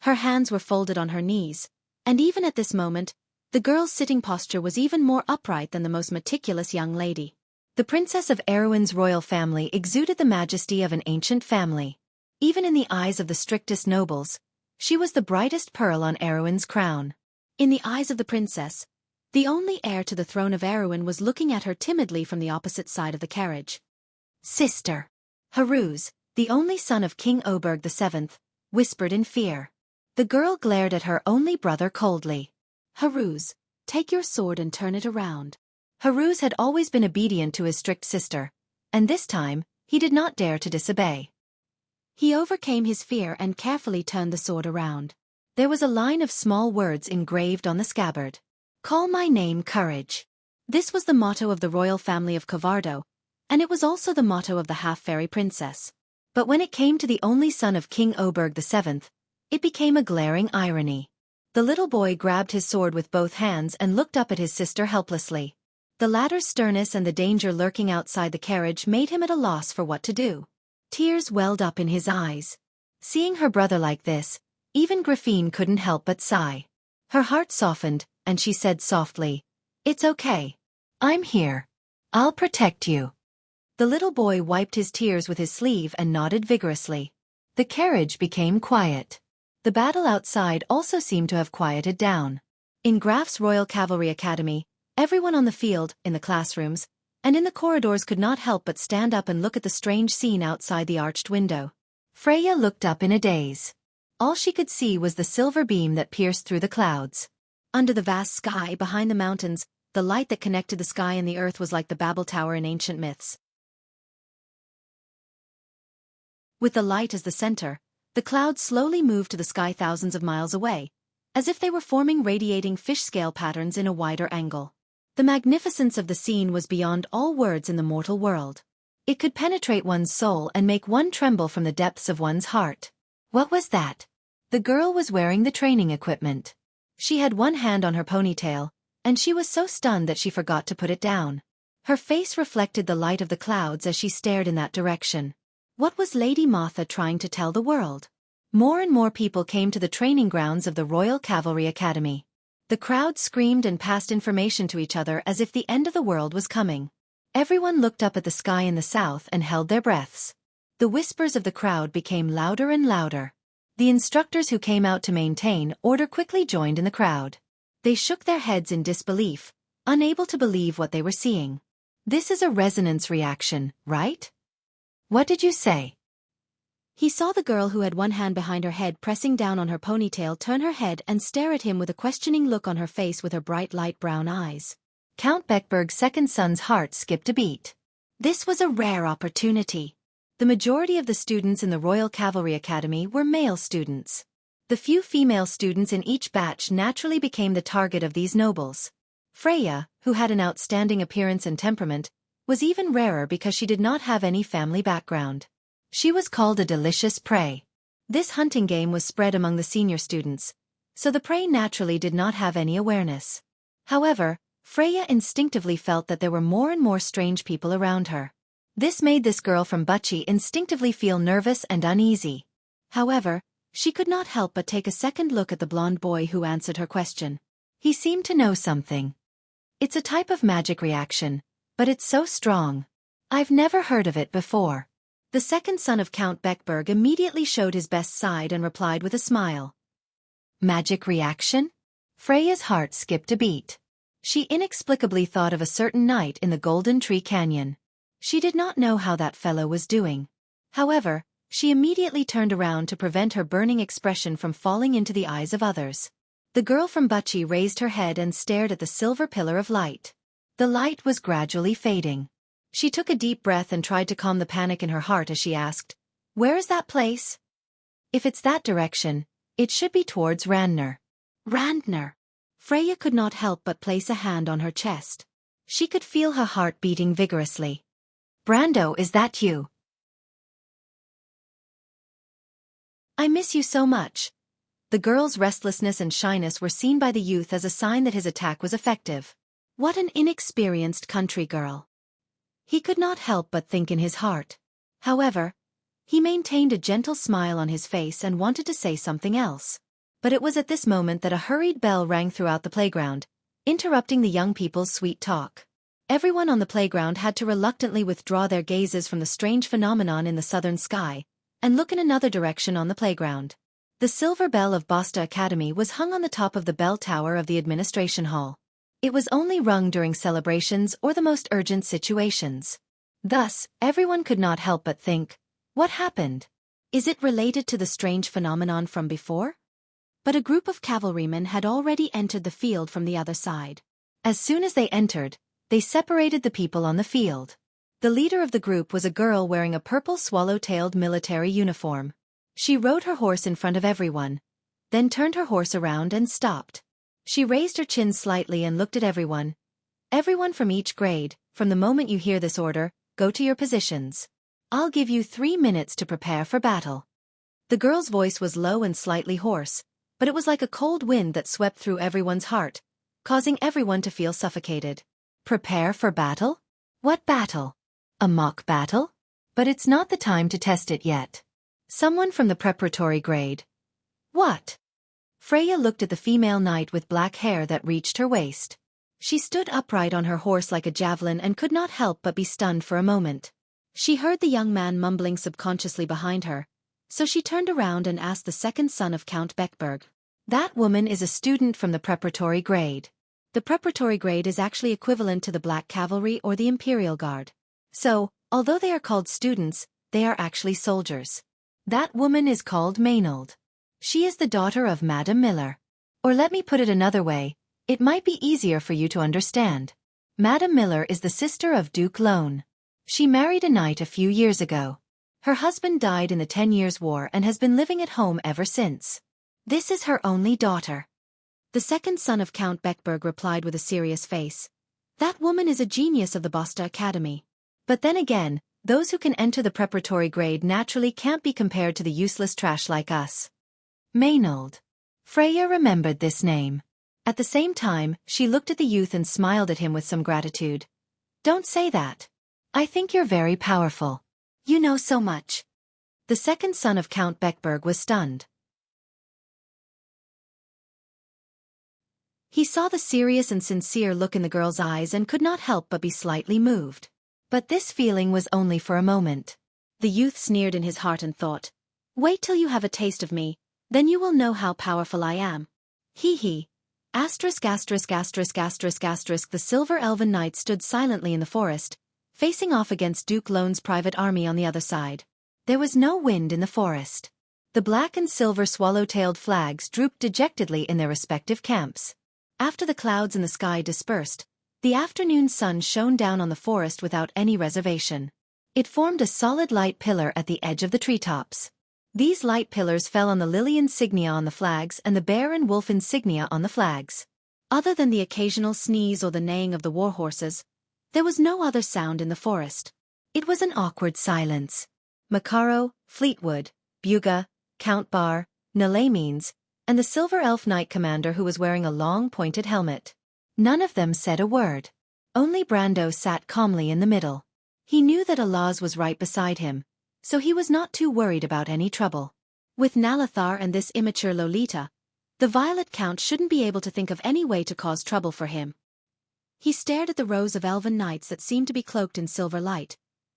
Her hands were folded on her knees, and even at this moment, the girl's sitting posture was even more upright than the most meticulous young lady. The princess of Erewhon's royal family exuded the majesty of an ancient family. Even in the eyes of the strictest nobles, she was the brightest pearl on Erewhon's crown. In the eyes of the princess, The only heir to the throne of Erewhon was looking at her timidly from the opposite side of the carriage. Sister. Haruz, the only son of King Oberg VII, whispered in fear. The girl glared at her only brother coldly. Haruz, take your sword and turn it around. Haruz had always been obedient to his strict sister, and this time, he did not dare to disobey. He overcame his fear and carefully turned the sword around. There was a line of small words engraved on the scabbard. Call my name Courage. This was the motto of the royal family of Cavardo, and it was also the motto of the half-fairy princess. But when it came to the only son of King Oberg VII, it became a glaring irony. The little boy grabbed his sword with both hands and looked up at his sister helplessly. The latter's sternness and the danger lurking outside the carriage made him at a loss for what to do. Tears welled up in his eyes. Seeing her brother like this, even Graphine couldn't help but sigh. Her heart softened, and she said softly, "It's okay. I'm here. I'll protect you." The little boy wiped his tears with his sleeve and nodded vigorously. The carriage became quiet. The battle outside also seemed to have quieted down. In Graf's Royal Cavalry Academy, everyone on the field, in the classrooms, and in the corridors could not help but stand up and look at the strange scene outside the arched window. Freya looked up in a daze. All she could see was the silver beam that pierced through the clouds. Under the vast sky behind the mountains, the light that connected the sky and the earth was like the Babel Tower in ancient myths. With the light as the center, the clouds slowly moved to the sky thousands of miles away, as if they were forming radiating fish-scale patterns in a wider angle. The magnificence of the scene was beyond all words in the mortal world. It could penetrate one's soul and make one tremble from the depths of one's heart. What was that? The girl was wearing the training equipment. She had one hand on her ponytail, and she was so stunned that she forgot to put it down. Her face reflected the light of the clouds as she stared in that direction. What was Lady Martha trying to tell the world? More and more people came to the training grounds of the Royal Cavalry Academy. The crowd screamed and passed information to each other as if the end of the world was coming. Everyone looked up at the sky in the south and held their breaths. The whispers of the crowd became louder and louder. The instructors who came out to maintain order quickly joined in the crowd. They shook their heads in disbelief, unable to believe what they were seeing. This is a resonance reaction, right? What did you say? He saw the girl who had one hand behind her head pressing down on her ponytail turn her head and stare at him with a questioning look on her face with her bright light brown eyes. Count Beckberg's second son's heart skipped a beat. This was a rare opportunity. The majority of the students in the Royal Cavalry Academy were male students. The few female students in each batch naturally became the target of these nobles. Freya, who had an outstanding appearance and temperament, was even rarer because she did not have any family background. She was called a delicious prey. This hunting game was spread among the senior students, so the prey naturally did not have any awareness. However, Freya instinctively felt that there were more and more strange people around her. This made this girl from Wuxia instinctively feel nervous and uneasy. However, she could not help but take a second look at the blonde boy who answered her question. He seemed to know something. It's a type of magic reaction, but it's so strong. I've never heard of it before. The second son of Count Beckberg immediately showed his best side and replied with a smile. Magic reaction? Freya's heart skipped a beat. She inexplicably thought of a certain night in the Golden Tree Canyon. She did not know how that fellow was doing. However, she immediately turned around to prevent her burning expression from falling into the eyes of others. The girl from Wuxia raised her head and stared at the silver pillar of light. The light was gradually fading. She took a deep breath and tried to calm the panic in her heart as she asked, "Where is that place?" "If it's that direction, it should be towards Randner." Randner. Freya could not help but place a hand on her chest. She could feel her heart beating vigorously. "Brando, is that you?" "I miss you so much." The girl's restlessness and shyness were seen by the youth as a sign that his attack was effective. What an inexperienced country girl. He could not help but think in his heart. However, he maintained a gentle smile on his face and wanted to say something else. But it was at this moment that a hurried bell rang throughout the playground, interrupting the young people's sweet talk. Everyone on the playground had to reluctantly withdraw their gazes from the strange phenomenon in the southern sky, and look in another direction on the playground. The silver bell of Basta Academy was hung on the top of the bell tower of the administration hall. It was only rung during celebrations or the most urgent situations. Thus, everyone could not help but think, what happened? Is it related to the strange phenomenon from before? But a group of cavalrymen had already entered the field from the other side. As soon as they entered, they separated the people on the field. The leader of the group was a girl wearing a purple swallow-tailed military uniform. She rode her horse in front of everyone, then turned her horse around and stopped. She raised her chin slightly and looked at everyone. Everyone from each grade, from the moment you hear this order, go to your positions. I'll give you 3 minutes to prepare for battle. The girl's voice was low and slightly hoarse, but it was like a cold wind that swept through everyone's heart, causing everyone to feel suffocated. Prepare for battle? What battle? A mock battle? But it's not the time to test it yet. Someone from the preparatory grade. What? Freya looked at the female knight with black hair that reached her waist. She stood upright on her horse like a javelin and could not help but be stunned for a moment. She heard the young man mumbling subconsciously behind her, so she turned around and asked the second son of Count Beckberg. That woman is a student from the preparatory grade. The preparatory grade is actually equivalent to the Black Cavalry or the Imperial Guard. So, although they are called students, they are actually soldiers. That woman is called Maynard. She is the daughter of Madame Miller. Or let me put it another way, it might be easier for you to understand. Madame Miller is the sister of Duke Lone. She married a knight a few years ago. Her husband died in the 10 Years' War and has been living at home ever since. This is her only daughter. The second son of Count Beckberg replied with a serious face. That woman is a genius of the Bosta Academy. But then again, those who can enter the preparatory grade naturally can't be compared to the useless trash like us. Maynard. Freya remembered this name. At the same time, she looked at the youth and smiled at him with some gratitude. Don't say that. I think you're very powerful. You know so much. The second son of Count Beckberg was stunned. He saw the serious and sincere look in the girl's eyes and could not help but be slightly moved. But this feeling was only for a moment. The youth sneered in his heart and thought, wait till you have a taste of me, then you will know how powerful I am. Hee hee. Asterisk asterisk asterisk asterisk asterisk. The silver elven knight stood silently in the forest, facing off against Duke Lone's private army on the other side. There was no wind in the forest. The black and silver swallow-tailed flags drooped dejectedly in their respective camps. After the clouds in the sky dispersed, the afternoon sun shone down on the forest without any reservation. It formed a solid light pillar at the edge of the treetops. These light pillars fell on the lily insignia on the flags and the bear and wolf insignia on the flags. Other than the occasional sneeze or the neighing of the war horses, there was no other sound in the forest. It was an awkward silence. Macaro, Fleetwood, Buga, Count Bar, Nalamines, and the silver elf knight commander who was wearing a long pointed helmet. None of them said a word. Only Brando sat calmly in the middle. He knew that Alaz was right beside him, so he was not too worried about any trouble. With Nalathar and this immature Lolita, the Violet Count shouldn't be able to think of any way to cause trouble for him. He stared at the rows of elven knights that seemed to be cloaked in silver light,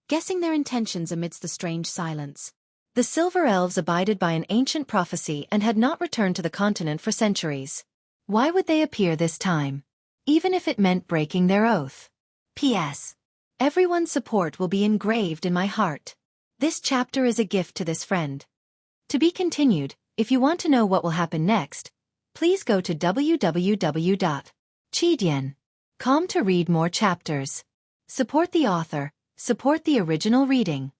guessing their intentions amidst the strange silence. The silver elves abided by an ancient prophecy and had not returned to the continent for centuries. Why would they appear this time? Even if it meant breaking their oath. P.S. Everyone's support will be engraved in my heart. This chapter is a gift to this friend. To be continued. If you want to know what will happen next, please go to www.chidian.com to read more chapters. Support the author, support the original reading.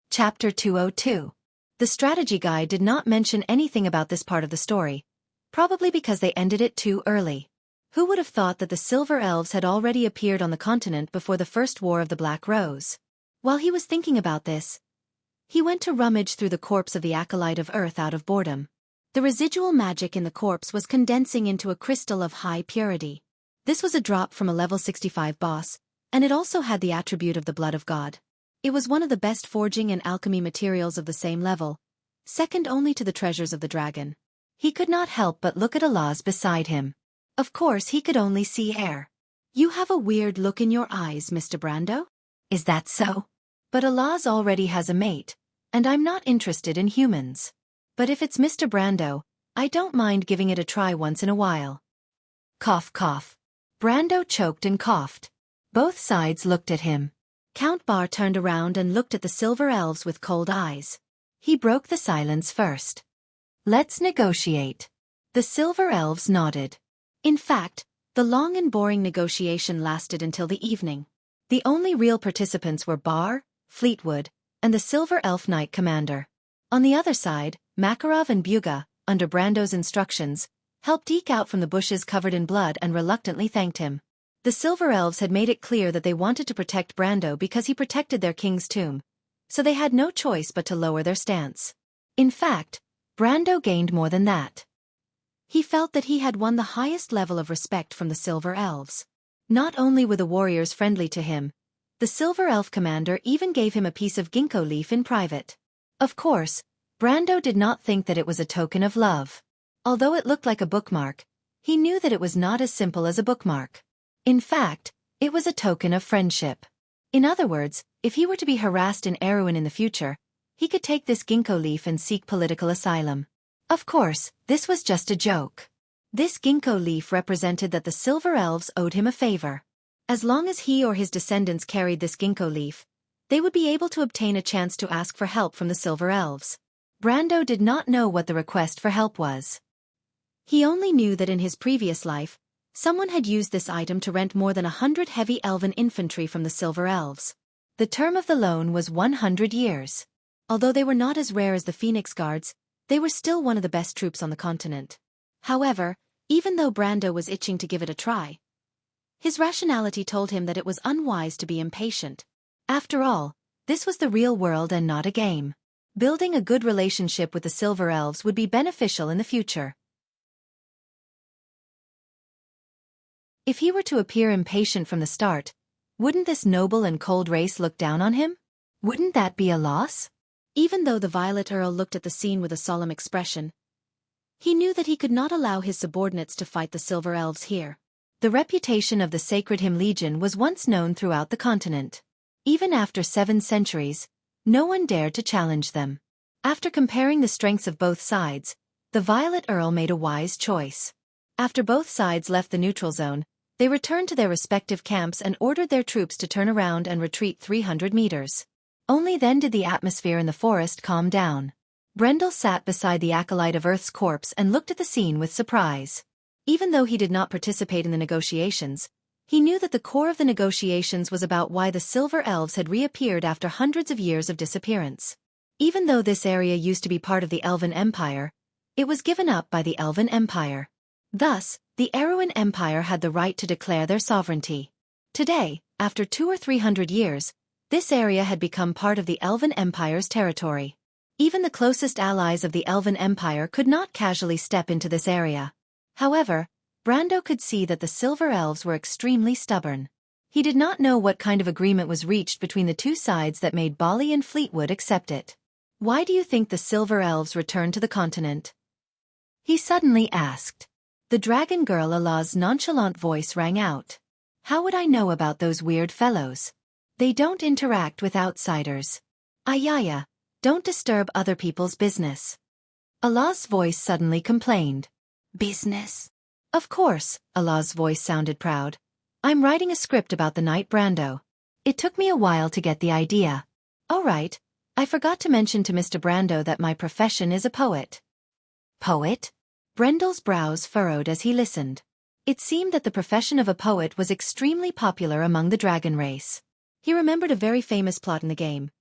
Chapter 202. The strategy guide did not mention anything about this part of the story, probably because they ended it too early. Who would have thought that the Silver Elves had already appeared on the continent before the First War of the Black Rose? While he was thinking about this, he went to rummage through the corpse of the Acolyte of Earth out of boredom. The residual magic in the corpse was condensing into a crystal of high purity. This was a drop from a level 65 boss, and it also had the attribute of the blood of God. It was one of the best forging and alchemy materials of the same level, second only to the treasures of the dragon. He could not help but look at Alaz beside him. Of course he could only see air. You have a weird look in your eyes, Mr. Brando? Is that so? But Alaz already has a mate, and I'm not interested in humans. But if it's Mr. Brando, I don't mind giving it a try once in a while. Cough cough. Brando choked and coughed. Both sides looked at him. Count Bar turned around and looked at the silver elves with cold eyes. He broke the silence first. Let's negotiate. The silver elves nodded. In fact, the long and boring negotiation lasted until the evening. The only real participants were Bar, Fleetwood, and the Silver Elf Knight Commander. On the other side, Makarov and Buga, under Brando's instructions, helped eke out from the bushes covered in blood and reluctantly thanked him. The Silver Elves had made it clear that they wanted to protect Brando because he protected their king's tomb, so they had no choice but to lower their stance. In fact, Brando gained more than that. He felt that he had won the highest level of respect from the Silver Elves. Not only were the warriors friendly to him, the Silver Elf Commander even gave him a piece of ginkgo leaf in private. Of course, Brando did not think that it was a token of love. Although it looked like a bookmark, he knew that it was not as simple as a bookmark. In fact, it was a token of friendship. In other words, if he were to be harassed in Erewhon in the future, he could take this ginkgo leaf and seek political asylum. Of course, this was just a joke. This ginkgo leaf represented that the Silver Elves owed him a favor. As long as he or his descendants carried this ginkgo leaf, they would be able to obtain a chance to ask for help from the Silver Elves. Brando did not know what the request for help was. He only knew that in his previous life, someone had used this item to rent more than 100 heavy elven infantry from the Silver Elves. The term of the loan was 100 years. Although they were not as rare as the Phoenix Guards, they were still one of the best troops on the continent. However, even though Brando was itching to give it a try, his rationality told him that it was unwise to be impatient. After all, this was the real world and not a game. Building a good relationship with the Silver Elves would be beneficial in the future. If he were to appear impatient from the start, wouldn't this noble and cold race look down on him? Wouldn't that be a loss? Even though the Violet Earl looked at the scene with a solemn expression, he knew that he could not allow his subordinates to fight the Silver Elves here. The reputation of the Sacred Hymn Legion was once known throughout the continent. Even after 7 centuries, no one dared to challenge them. After comparing the strengths of both sides, the Violet Earl made a wise choice. After both sides left the neutral zone, they returned to their respective camps and ordered their troops to turn around and retreat 300 meters. Only then did the atmosphere in the forest calm down. Brendel sat beside the acolyte of Earth's corpse and looked at the scene with surprise. Even though he did not participate in the negotiations, he knew that the core of the negotiations was about why the Silver Elves had reappeared after hundreds of years of disappearance. Even though this area used to be part of the Elven Empire, it was given up by the Elven Empire. Thus, the Erewhon Empire had the right to declare their sovereignty. Today, after 200 or 300 years, this area had become part of the Elven Empire's territory. Even the closest allies of the Elven Empire could not casually step into this area. However, Brando could see that the Silver Elves were extremely stubborn. He did not know what kind of agreement was reached between the two sides that made Bali and Fleetwood accept it. Why do you think the Silver Elves returned to the continent? He suddenly asked. The dragon girl Allah's nonchalant voice rang out. How would I know about those weird fellows? They don't interact with outsiders. Ayaya, don't disturb other people's business. Allah's voice suddenly complained. Business? Of course, Allah's voice sounded proud. I'm writing a script about the Knight Brando. It took me a while to get the idea. Oh right, I forgot to mention to Mr. Brando that my profession is a poet. Poet? Brendel's brows furrowed as he listened. It seemed that the profession of a poet was extremely popular among the dragon race. He remembered a very famous plot in the game.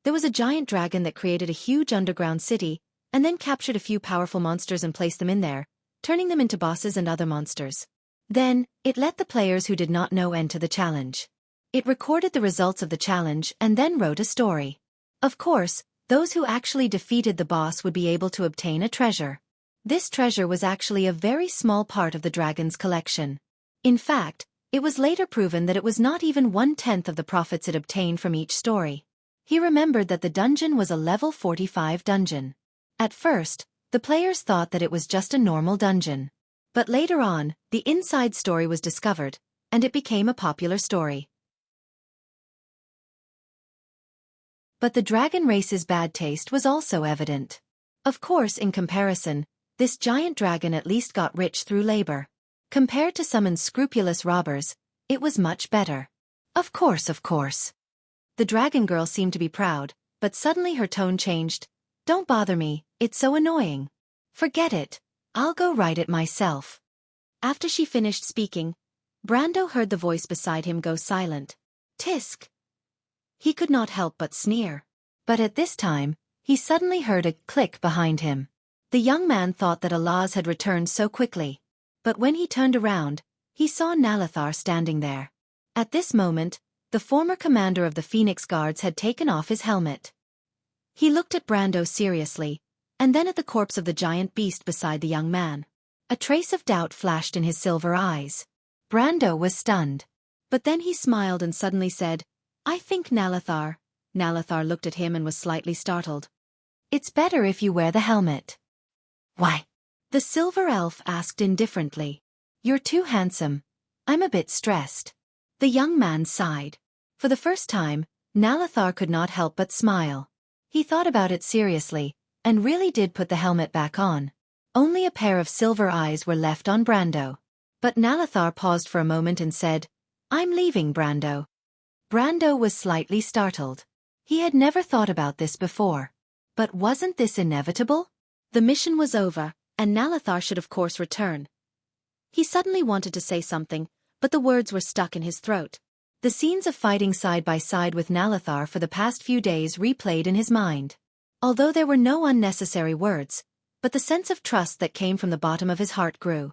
There was a giant dragon that created a huge underground city, and then captured a few powerful monsters and placed them in there, turning them into bosses and other monsters. Then, it let the players who did not know enter the challenge. It recorded the results of the challenge and then wrote a story. Of course, those who actually defeated the boss would be able to obtain a treasure. This treasure was actually a very small part of the dragon's collection. In fact, it was later proven that it was not even 1/10 of the profits it obtained from each story. He remembered that the dungeon was a level 45 dungeon. At first, the players thought that it was just a normal dungeon. But later on, the inside story was discovered, and it became a popular story. But the dragon race's bad taste was also evident. Of course, in comparison, this giant dragon at least got rich through labor. Compared to some unscrupulous robbers, it was much better. Of course, of course. The dragon girl seemed to be proud, but suddenly her tone changed. Don't bother me, it's so annoying. Forget it, I'll go write it myself. After she finished speaking, Brando heard the voice beside him go silent. Tisk. He could not help but sneer. But at this time, he suddenly heard a click behind him. The young man thought that Alaz had returned so quickly. But when he turned around, he saw Nalathar standing there. At this moment, the former commander of the Phoenix Guards had taken off his helmet. He looked at Brando seriously, and then at the corpse of the giant beast beside the young man. A trace of doubt flashed in his silver eyes. Brando was stunned. But then he smiled and suddenly said, I think Nalathar. Nalathar looked at him and was slightly startled. It's better if you wear the helmet. Why? The silver elf asked indifferently. You're too handsome. I'm a bit stressed. The young man sighed. For the first time, Nalathar could not help but smile. He thought about it seriously, and really did put the helmet back on. Only a pair of silver eyes were left on Brando. But Nalathar paused for a moment and said, I'm leaving, Brando. Brando was slightly startled. He had never thought about this before. But wasn't this inevitable? The mission was over, and Nalathar should of course return. He suddenly wanted to say something, but the words were stuck in his throat. The scenes of fighting side by side with Nalathar for the past few days replayed in his mind. Although there were no unnecessary words, but the sense of trust that came from the bottom of his heart grew.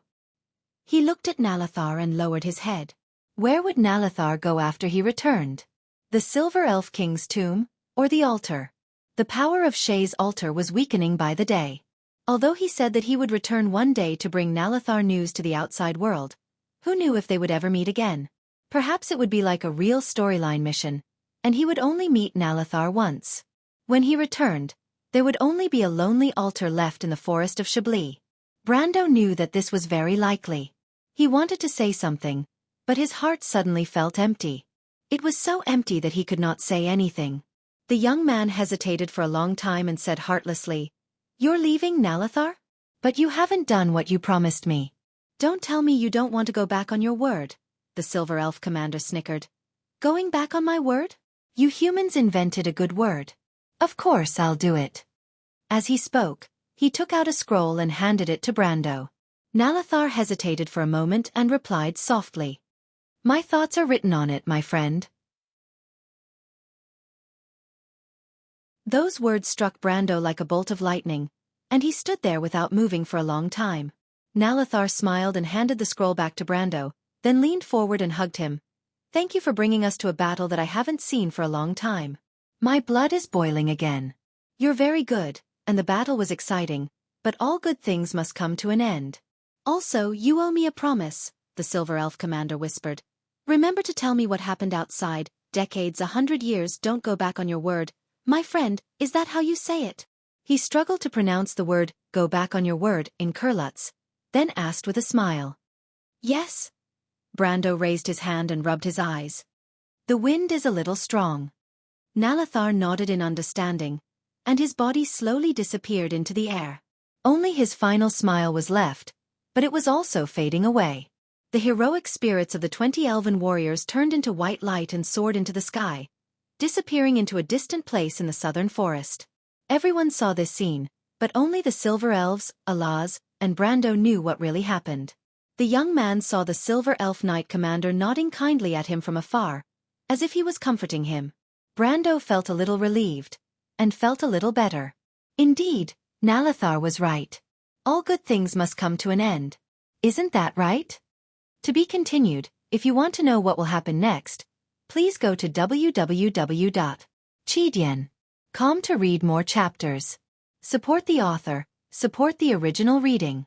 He looked at Nalathar and lowered his head. Where would Nalathar go after he returned? The Silver Elf King's tomb, or the altar? The power of Shay's altar was weakening by the day. Although he said that he would return one day to bring Nalathar news to the outside world, who knew if they would ever meet again? Perhaps it would be like a real storyline mission, and he would only meet Nalathar once. When he returned, there would only be a lonely altar left in the forest of Chablis. Brando knew that this was very likely. He wanted to say something, but his heart suddenly felt empty. It was so empty that he could not say anything. The young man hesitated for a long time and said heartlessly, You're leaving, Nalathar? But you haven't done what you promised me. Don't tell me you don't want to go back on your word, the Silver Elf commander snickered. Going back on my word? You humans invented a good word. Of course I'll do it. As he spoke, he took out a scroll and handed it to Brando. Nalathar hesitated for a moment and replied softly. My thoughts are written on it, my friend. Those words struck Brando like a bolt of lightning, and he stood there without moving for a long time. Nalathar smiled and handed the scroll back to Brando, then leaned forward and hugged him. Thank you for bringing us to a battle that I haven't seen for a long time. My blood is boiling again. You're very good, and the battle was exciting, but all good things must come to an end. Also, you owe me a promise, the Silver Elf commander whispered. Remember to tell me what happened outside. Decades, 100 years, don't go back on your word. My friend, is that how you say it? He struggled to pronounce the word, go back on your word, in Kurlutz, then asked with a smile. Yes. Brando raised his hand and rubbed his eyes. The wind is a little strong. Nalathar nodded in understanding, and his body slowly disappeared into the air. Only his final smile was left, but it was also fading away. The heroic spirits of the 20 elven warriors turned into white light and soared into the sky, disappearing into a distant place in the southern forest. Everyone saw this scene, but only the Silver Elves, Alaz, and Brando knew what really happened. The young man saw the Silver Elf Knight commander nodding kindly at him from afar, as if he was comforting him. Brando felt a little relieved, and felt a little better. Indeed, Nalathar was right. All good things must come to an end. Isn't that right? To be continued. If you want to know what will happen next, please go to www.chidian.com to read more chapters. Support the author, support the original reading.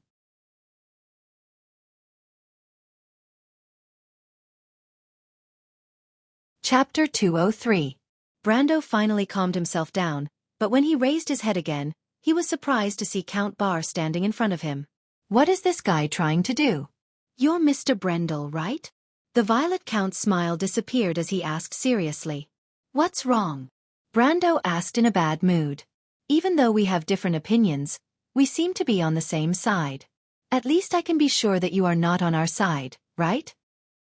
Chapter 203. Brando finally calmed himself down, but when he raised his head again, he was surprised to see Count Bar standing in front of him. What is this guy trying to do? You're Mr. Brendel, right? The Violet Count's smile disappeared as he asked seriously. What's wrong? Brando asked in a bad mood. Even though we have different opinions, we seem to be on the same side. At least I can be sure that you are not on our side, right?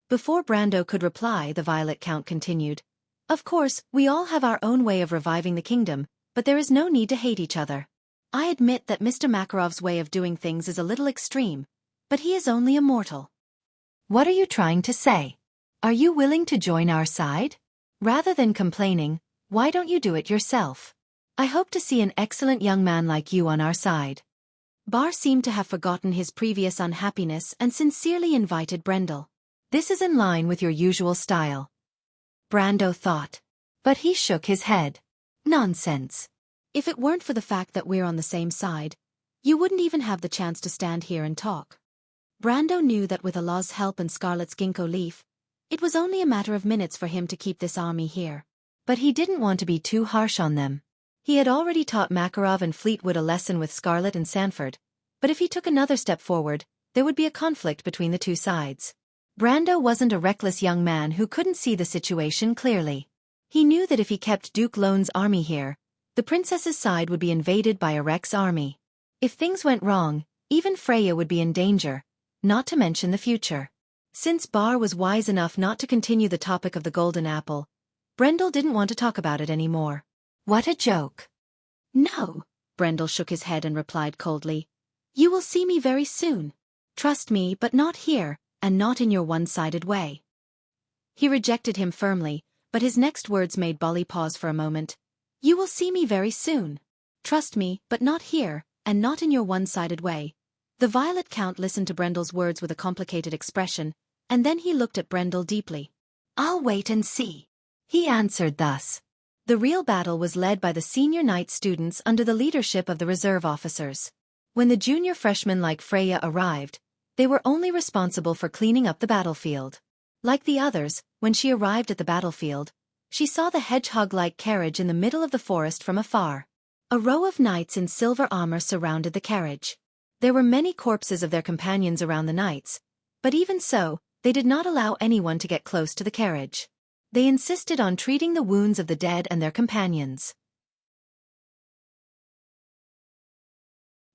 Before Brando could reply, the Violet Count continued. Of course, we all have our own way of reviving the kingdom, but there is no need to hate each other. I admit that Mr. Makarov's way of doing things is a little extreme, but he is only a mortal. What are you trying to say? Are you willing to join our side? Rather than complaining, why don't you do it yourself? I hope to see an excellent young man like you on our side. Bar seemed to have forgotten his previous unhappiness and sincerely invited Brendel. This is in line with your usual style, Brando thought. But he shook his head. Nonsense. If it weren't for the fact that we're on the same side, you wouldn't even have the chance to stand here and talk. Brando knew that with Allah's help and Scarlet's ginkgo leaf, it was only a matter of minutes for him to keep this army here. But he didn't want to be too harsh on them. He had already taught Makarov and Fleetwood a lesson with Scarlet and Sanford, but if he took another step forward, there would be a conflict between the two sides. Brando wasn't a reckless young man who couldn't see the situation clearly. He knew that if he kept Duke Lone's army here, the princess's side would be invaded by Arek's army. If things went wrong, even Freya would be in danger, not to mention the future. Since Bar was wise enough not to continue the topic of the golden apple, Brendel didn't want to talk about it anymore. What a joke. No, Brendel shook his head and replied coldly. You will see me very soon. Trust me, but not here, and not in your one-sided way. He rejected him firmly, but his next words made Bolly pause for a moment. You will see me very soon. Trust me, but not here, and not in your one-sided way. The Violet Count listened to Brendel's words with a complicated expression, and then he looked at Brendel deeply. I'll wait and see. He answered thus. The real battle was led by the senior knight students under the leadership of the reserve officers. When the junior freshmen like Freya arrived, they were only responsible for cleaning up the battlefield. Like the others, when she arrived at the battlefield, she saw the hedgehog-like carriage in the middle of the forest from afar. A row of knights in silver armor surrounded the carriage. There were many corpses of their companions around the knights, but even so, they did not allow anyone to get close to the carriage. They insisted on treating the wounds of the dead and their companions.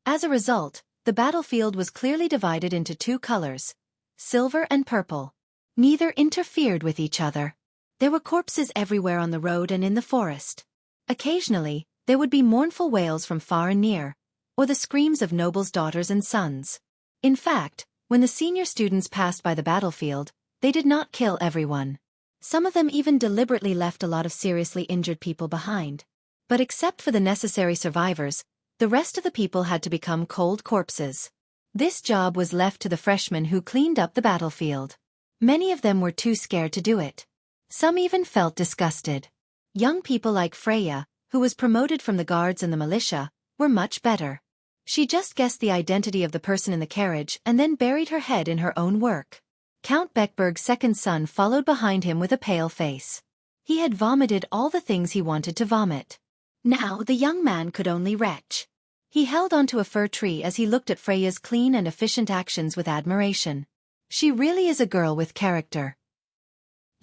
As a result, the battlefield was clearly divided into two colors, silver and purple. Neither interfered with each other. There were corpses everywhere on the road and in the forest. Occasionally, there would be mournful wails from far and near, or the screams of nobles' daughters and sons. In fact, when the senior students passed by the battlefield, they did not kill everyone. Some of them even deliberately left a lot of seriously injured people behind. But except for the necessary survivors, the rest of the people had to become cold corpses. This job was left to the freshmen who cleaned up the battlefield. Many of them were too scared to do it. Some even felt disgusted. Young people like Freya, who was promoted from the guards and the militia, were much better. She just guessed the identity of the person in the carriage and then buried her head in her own work. Count Beckberg's second son followed behind him with a pale face. He had vomited all the things he wanted to vomit. Now the young man could only retch. He held onto a fir tree as he looked at Freya's clean and efficient actions with admiration. She really is a girl with character.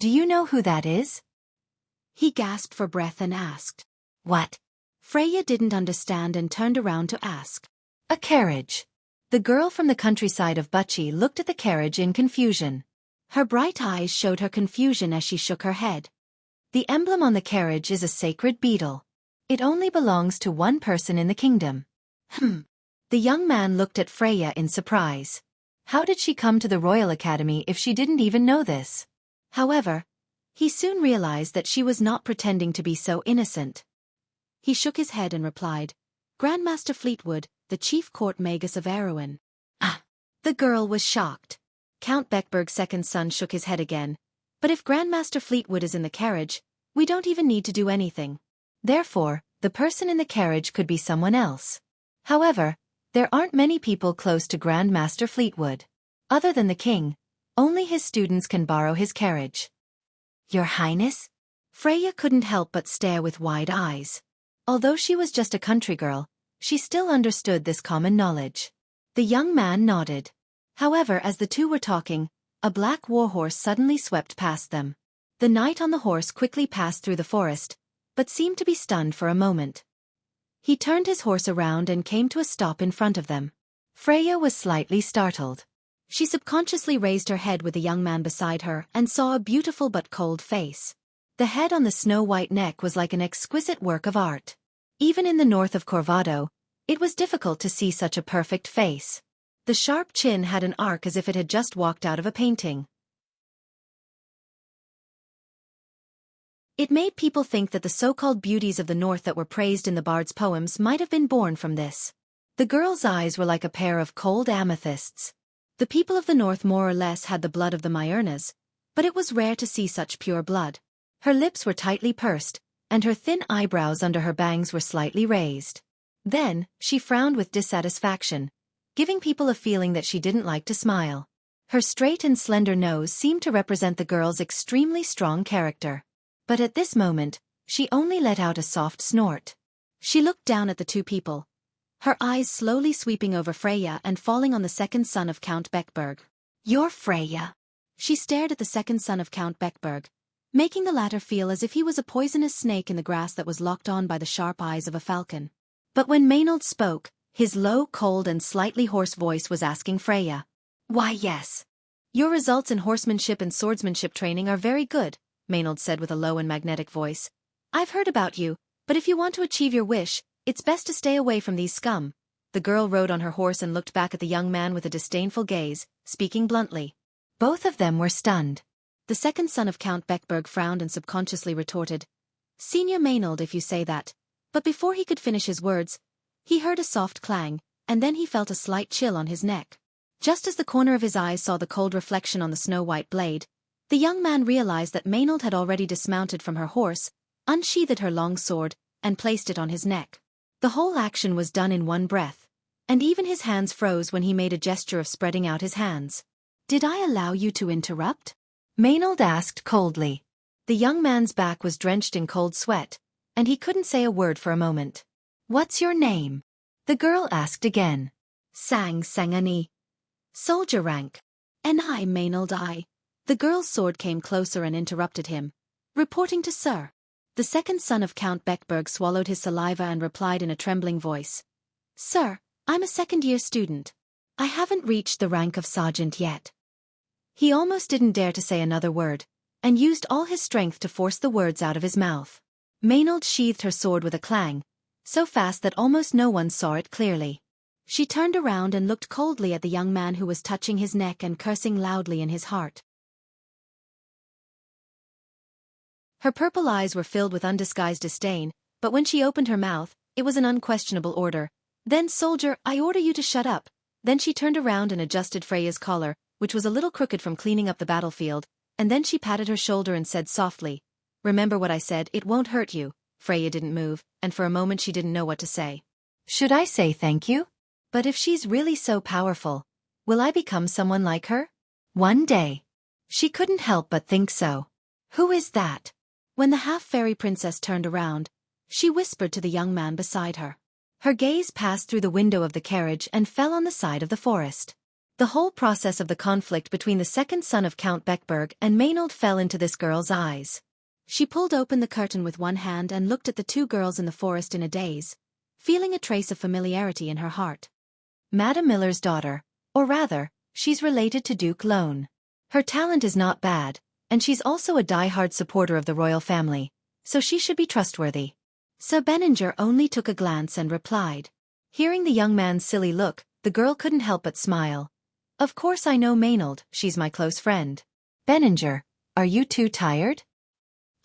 Do you know who that is? He gasped for breath and asked. What? Freya didn't understand and turned around to ask. A carriage. The girl from the countryside of Bucci looked at the carriage in confusion. Her bright eyes showed her confusion as she shook her head. The emblem on the carriage is a sacred beetle. It only belongs to one person in the kingdom. The young man looked at Freya in surprise. How did she come to the Royal Academy if she didn't even know this? However, he soon realized that she was not pretending to be so innocent. He shook his head and replied, Grandmaster Fleetwood, the chief court magus of Erewhon. Ah! The girl was shocked. Count Beckberg's second son shook his head again. But if Grandmaster Fleetwood is in the carriage, we don't even need to do anything. Therefore, the person in the carriage could be someone else. However, there aren't many people close to Grandmaster Fleetwood. Other than the king, only his students can borrow his carriage. Your Highness? Freya couldn't help but stare with wide eyes. Although she was just a country girl, she still understood this common knowledge. The young man nodded. However, as the two were talking, a black warhorse suddenly swept past them. The knight on the horse quickly passed through the forest, but seemed to be stunned for a moment. He turned his horse around and came to a stop in front of them. Freya was slightly startled. She subconsciously raised her head with the young man beside her and saw a beautiful but cold face. The head on the snow-white neck was like an exquisite work of art. Even in the north of Corvado, it was difficult to see such a perfect face. The sharp chin had an arc as if it had just walked out of a painting. It made people think that the so-called beauties of the north that were praised in the bard's poems might have been born from this. The girl's eyes were like a pair of cold amethysts. The people of the north more or less had the blood of the Myurnas, but it was rare to see such pure blood. Her lips were tightly pursed, and her thin eyebrows under her bangs were slightly raised. Then, she frowned with dissatisfaction, giving people a feeling that she didn't like to smile. Her straight and slender nose seemed to represent the girl's extremely strong character. But at this moment, she only let out a soft snort. She looked down at the two people, her eyes slowly sweeping over Freya and falling on the second son of Count Beckberg. "You're Freya." She stared at the second son of Count Beckberg, making the latter feel as if he was a poisonous snake in the grass that was locked on by the sharp eyes of a falcon. But when Maynard spoke, his low, cold and slightly hoarse voice was asking Freya. "Why yes. Your results in horsemanship and swordsmanship training are very good," Maynard said with a low and magnetic voice. "I've heard about you, but if you want to achieve your wish, it's best to stay away from these scum." The girl rode on her horse and looked back at the young man with a disdainful gaze, speaking bluntly. Both of them were stunned. The second son of Count Beckberg frowned and subconsciously retorted, "Senior Maynard, if you say that." But before he could finish his words, he heard a soft clang, and then he felt a slight chill on his neck. Just as the corner of his eyes saw the cold reflection on the snow-white blade, the young man realized that Maynard had already dismounted from her horse, unsheathed her long sword, and placed it on his neck. The whole action was done in one breath, and even his hands froze when he made a gesture of spreading out his hands. "Did I allow you to interrupt?" Maynard asked coldly. The young man's back was drenched in cold sweat, and he couldn't say a word for a moment. "What's your name?" the girl asked again. Sangani. Soldier rank." "And I, Maynard, I." The girl's sword came closer and interrupted him. "Reporting to Sir." The second son of Count Beckberg swallowed his saliva and replied in a trembling voice. "Sir, I'm a second-year student. I haven't reached the rank of sergeant yet." He almost didn't dare to say another word, and used all his strength to force the words out of his mouth. Maynard sheathed her sword with a clang, so fast that almost no one saw it clearly. She turned around and looked coldly at the young man who was touching his neck and cursing loudly in his heart. Her purple eyes were filled with undisguised disdain, but when she opened her mouth, it was an unquestionable order. "Then, soldier, I order you to shut up." Then she turned around and adjusted Freya's collar, which was a little crooked from cleaning up the battlefield, and then she patted her shoulder and said softly, "Remember what I said, it won't hurt you." Freya didn't move, and for a moment she didn't know what to say. "Should I say thank you? But if she's really so powerful, will I become someone like her? One day." She couldn't help but think so. "Who is that?" When the half-fairy princess turned around, she whispered to the young man beside her. Her gaze passed through the window of the carriage and fell on the side of the forest. The whole process of the conflict between the second son of Count Beckberg and Maynard fell into this girl's eyes. She pulled open the curtain with one hand and looked at the two girls in the forest in a daze, feeling a trace of familiarity in her heart. Madame Miller's daughter, or rather, she's related to Duke Lone. Her talent is not bad, and she's also a die-hard supporter of the royal family, so she should be trustworthy. Sir Benninger only took a glance and replied. Hearing the young man's silly look, the girl couldn't help but smile. "Of course I know Maynard, she's my close friend." "Benninger, are you too tired?"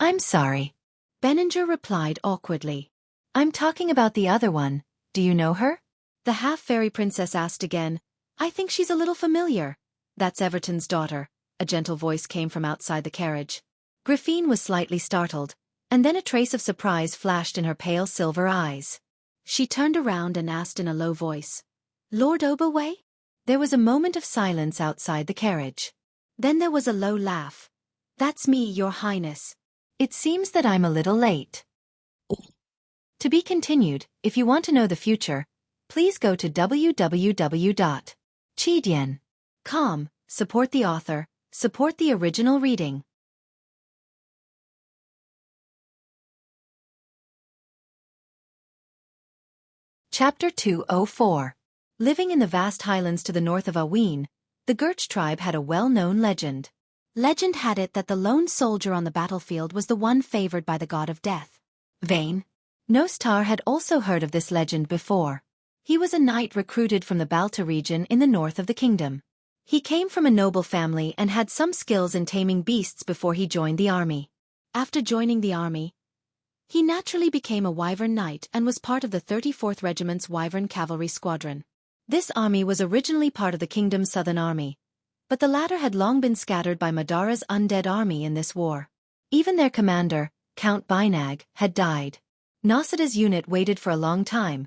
"I'm sorry." Benninger replied awkwardly. "I'm talking about the other one. Do you know her?" The half-fairy princess asked again. "I think she's a little familiar." "That's Everton's daughter," a gentle voice came from outside the carriage. Griffine was slightly startled, and then a trace of surprise flashed in her pale silver eyes. She turned around and asked in a low voice, "Lord Oberway?" There was a moment of silence outside the carriage. Then there was a low laugh. "That's me, Your Highness. It seems that I'm a little late." To be continued. If you want to know the future, please go to www.chidian.com. Support the author, support the original reading. Chapter 204. Living in the vast highlands to the north of Aween, the Gurch tribe had a well-known legend. Legend had it that the lone soldier on the battlefield was the one favored by the god of death. Vain. Nostar had also heard of this legend before. He was a knight recruited from the Balta region in the north of the kingdom. He came from a noble family and had some skills in taming beasts before he joined the army. After joining the army, he naturally became a Wyvern Knight and was part of the 34th Regiment's Wyvern Cavalry Squadron. This army was originally part of the kingdom's southern army, but the latter had long been scattered by Madara's undead army in this war. Even their commander, Count Bainag, had died. Nasada's unit waited for a long time,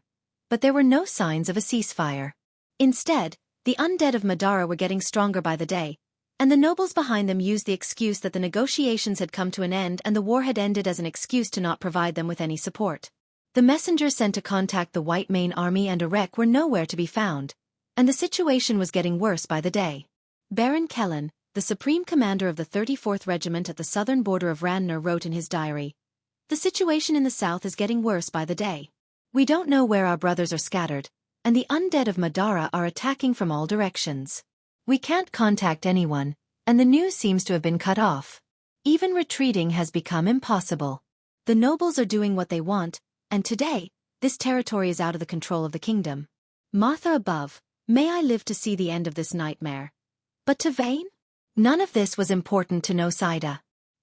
but there were no signs of a ceasefire. Instead, the undead of Madara were getting stronger by the day, and the nobles behind them used the excuse that the negotiations had come to an end and the war had ended as an excuse to not provide them with any support. The messengers sent to contact the White Mane Army and Erek were nowhere to be found, and the situation was getting worse by the day. Baron Kellen, the supreme commander of the 34th Regiment at the southern border of Randner, wrote in his diary, "The situation in the south is getting worse by the day. We don't know where our brothers are scattered, and the undead of Madara are attacking from all directions. We can't contact anyone, and the news seems to have been cut off. Even retreating has become impossible. The nobles are doing what they want, and today, this territory is out of the control of the kingdom. Martha above, may I live to see the end of this nightmare. But to Vane?" None of this was important to Nosida.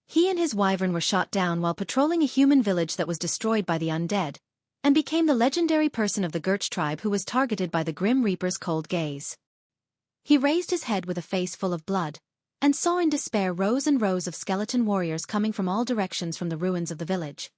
He and his wyvern were shot down while patrolling a human village that was destroyed by the undead, and became the legendary person of the Gurch tribe who was targeted by the Grim Reaper's cold gaze. He raised his head with a face full of blood, and saw in despair rows and rows of skeleton warriors coming from all directions from the ruins of the village.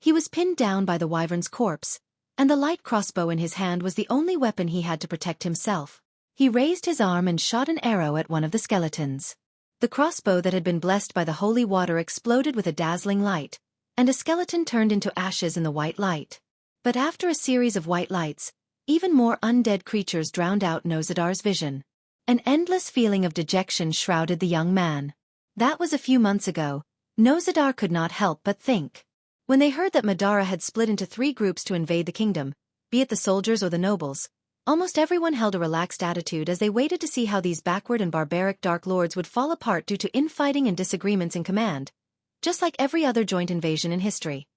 He was pinned down by the wyvern's corpse, and the light crossbow in his hand was the only weapon he had to protect himself. He raised his arm and shot an arrow at one of the skeletons. The crossbow that had been blessed by the holy water exploded with a dazzling light, and a skeleton turned into ashes in the white light. But after a series of white lights, even more undead creatures drowned out Nozidar's vision. An endless feeling of dejection shrouded the young man. That was a few months ago. Nozidar could not help but think. When they heard that Madara had split into 3 groups to invade the kingdom, be it the soldiers or the nobles, almost everyone held a relaxed attitude as they waited to see how these backward and barbaric Dark Lords would fall apart due to infighting and disagreements in command, just like every other joint invasion in history.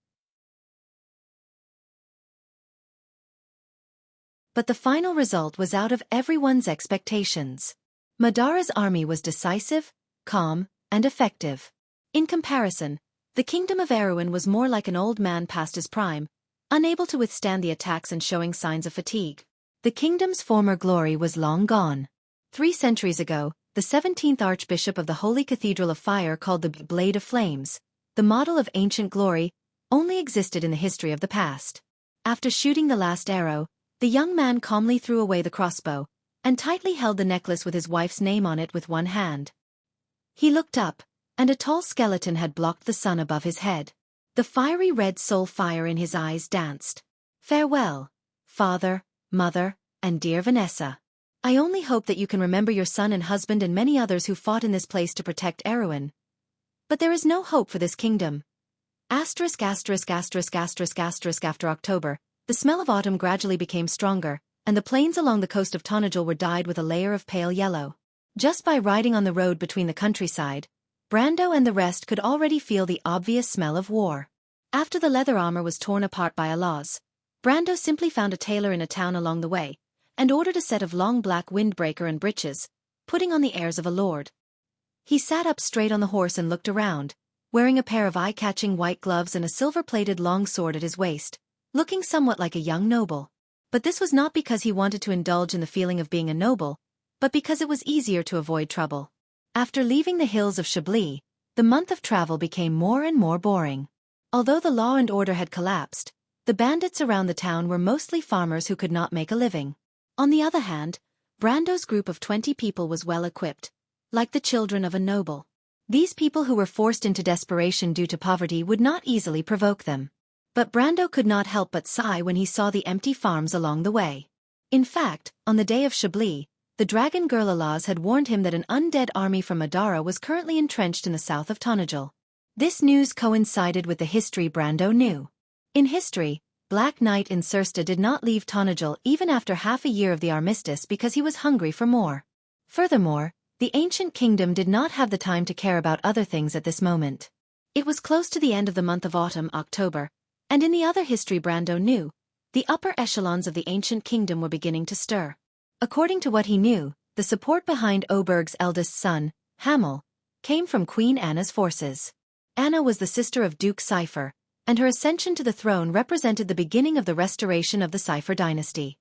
But the final result was out of everyone's expectations. Madara's army was decisive, calm, and effective. In comparison, the kingdom of Erewhon was more like an old man past his prime, unable to withstand the attacks and showing signs of fatigue. The kingdom's former glory was long gone. 3 centuries ago, the 17th Archbishop of the Holy Cathedral of Fire called the Blade of Flames, the model of ancient glory, only existed in the history of the past. After shooting the last arrow, the young man calmly threw away the crossbow, and tightly held the necklace with his wife's name on it with one hand. He looked up, and a tall skeleton had blocked the sun above his head. The fiery red soul fire in his eyes danced. "Farewell, father, mother, and dear Vanessa. I only hope that you can remember your son and husband and many others who fought in this place to protect Erewhon. But there is no hope for this kingdom." After October, the smell of autumn gradually became stronger, and the plains along the coast of Tonajul were dyed with a layer of pale yellow. Just by riding on the road between the countryside, Brando and the rest could already feel the obvious smell of war. After the leather armor was torn apart by Alaz, Brando simply found a tailor in a town along the way, and ordered a set of long black windbreaker and breeches, putting on the airs of a lord. He sat up straight on the horse and looked around, wearing a pair of eye-catching white gloves and a silver-plated long sword at his waist, looking somewhat like a young noble. But this was not because he wanted to indulge in the feeling of being a noble, but because it was easier to avoid trouble. After leaving the hills of Chablis, the month of travel became more and more boring. Although the law and order had collapsed, the bandits around the town were mostly farmers who could not make a living. On the other hand, Brando's group of 20 people was well equipped, like the children of a noble. These people who were forced into desperation due to poverty would not easily provoke them. But Brando could not help but sigh when he saw the empty farms along the way. In fact, on the day of Chablis, the dragon girl Alaz had warned him that an undead army from Madara was currently entrenched in the south of Tonajul. This news coincided with the history Brando knew. In history, Black Knight in Sursta did not leave Tonajil even after half a year of the armistice because he was hungry for more. Furthermore, the ancient kingdom did not have the time to care about other things at this moment. It was close to the end of the month of autumn, October, and in the other history Brando knew, the upper echelons of the ancient kingdom were beginning to stir. According to what he knew, the support behind Oberg's eldest son, Hamel, came from Queen Anna's forces. Anna was the sister of Duke Cypher, and her ascension to the throne represented the beginning of the restoration of the Cypher dynasty.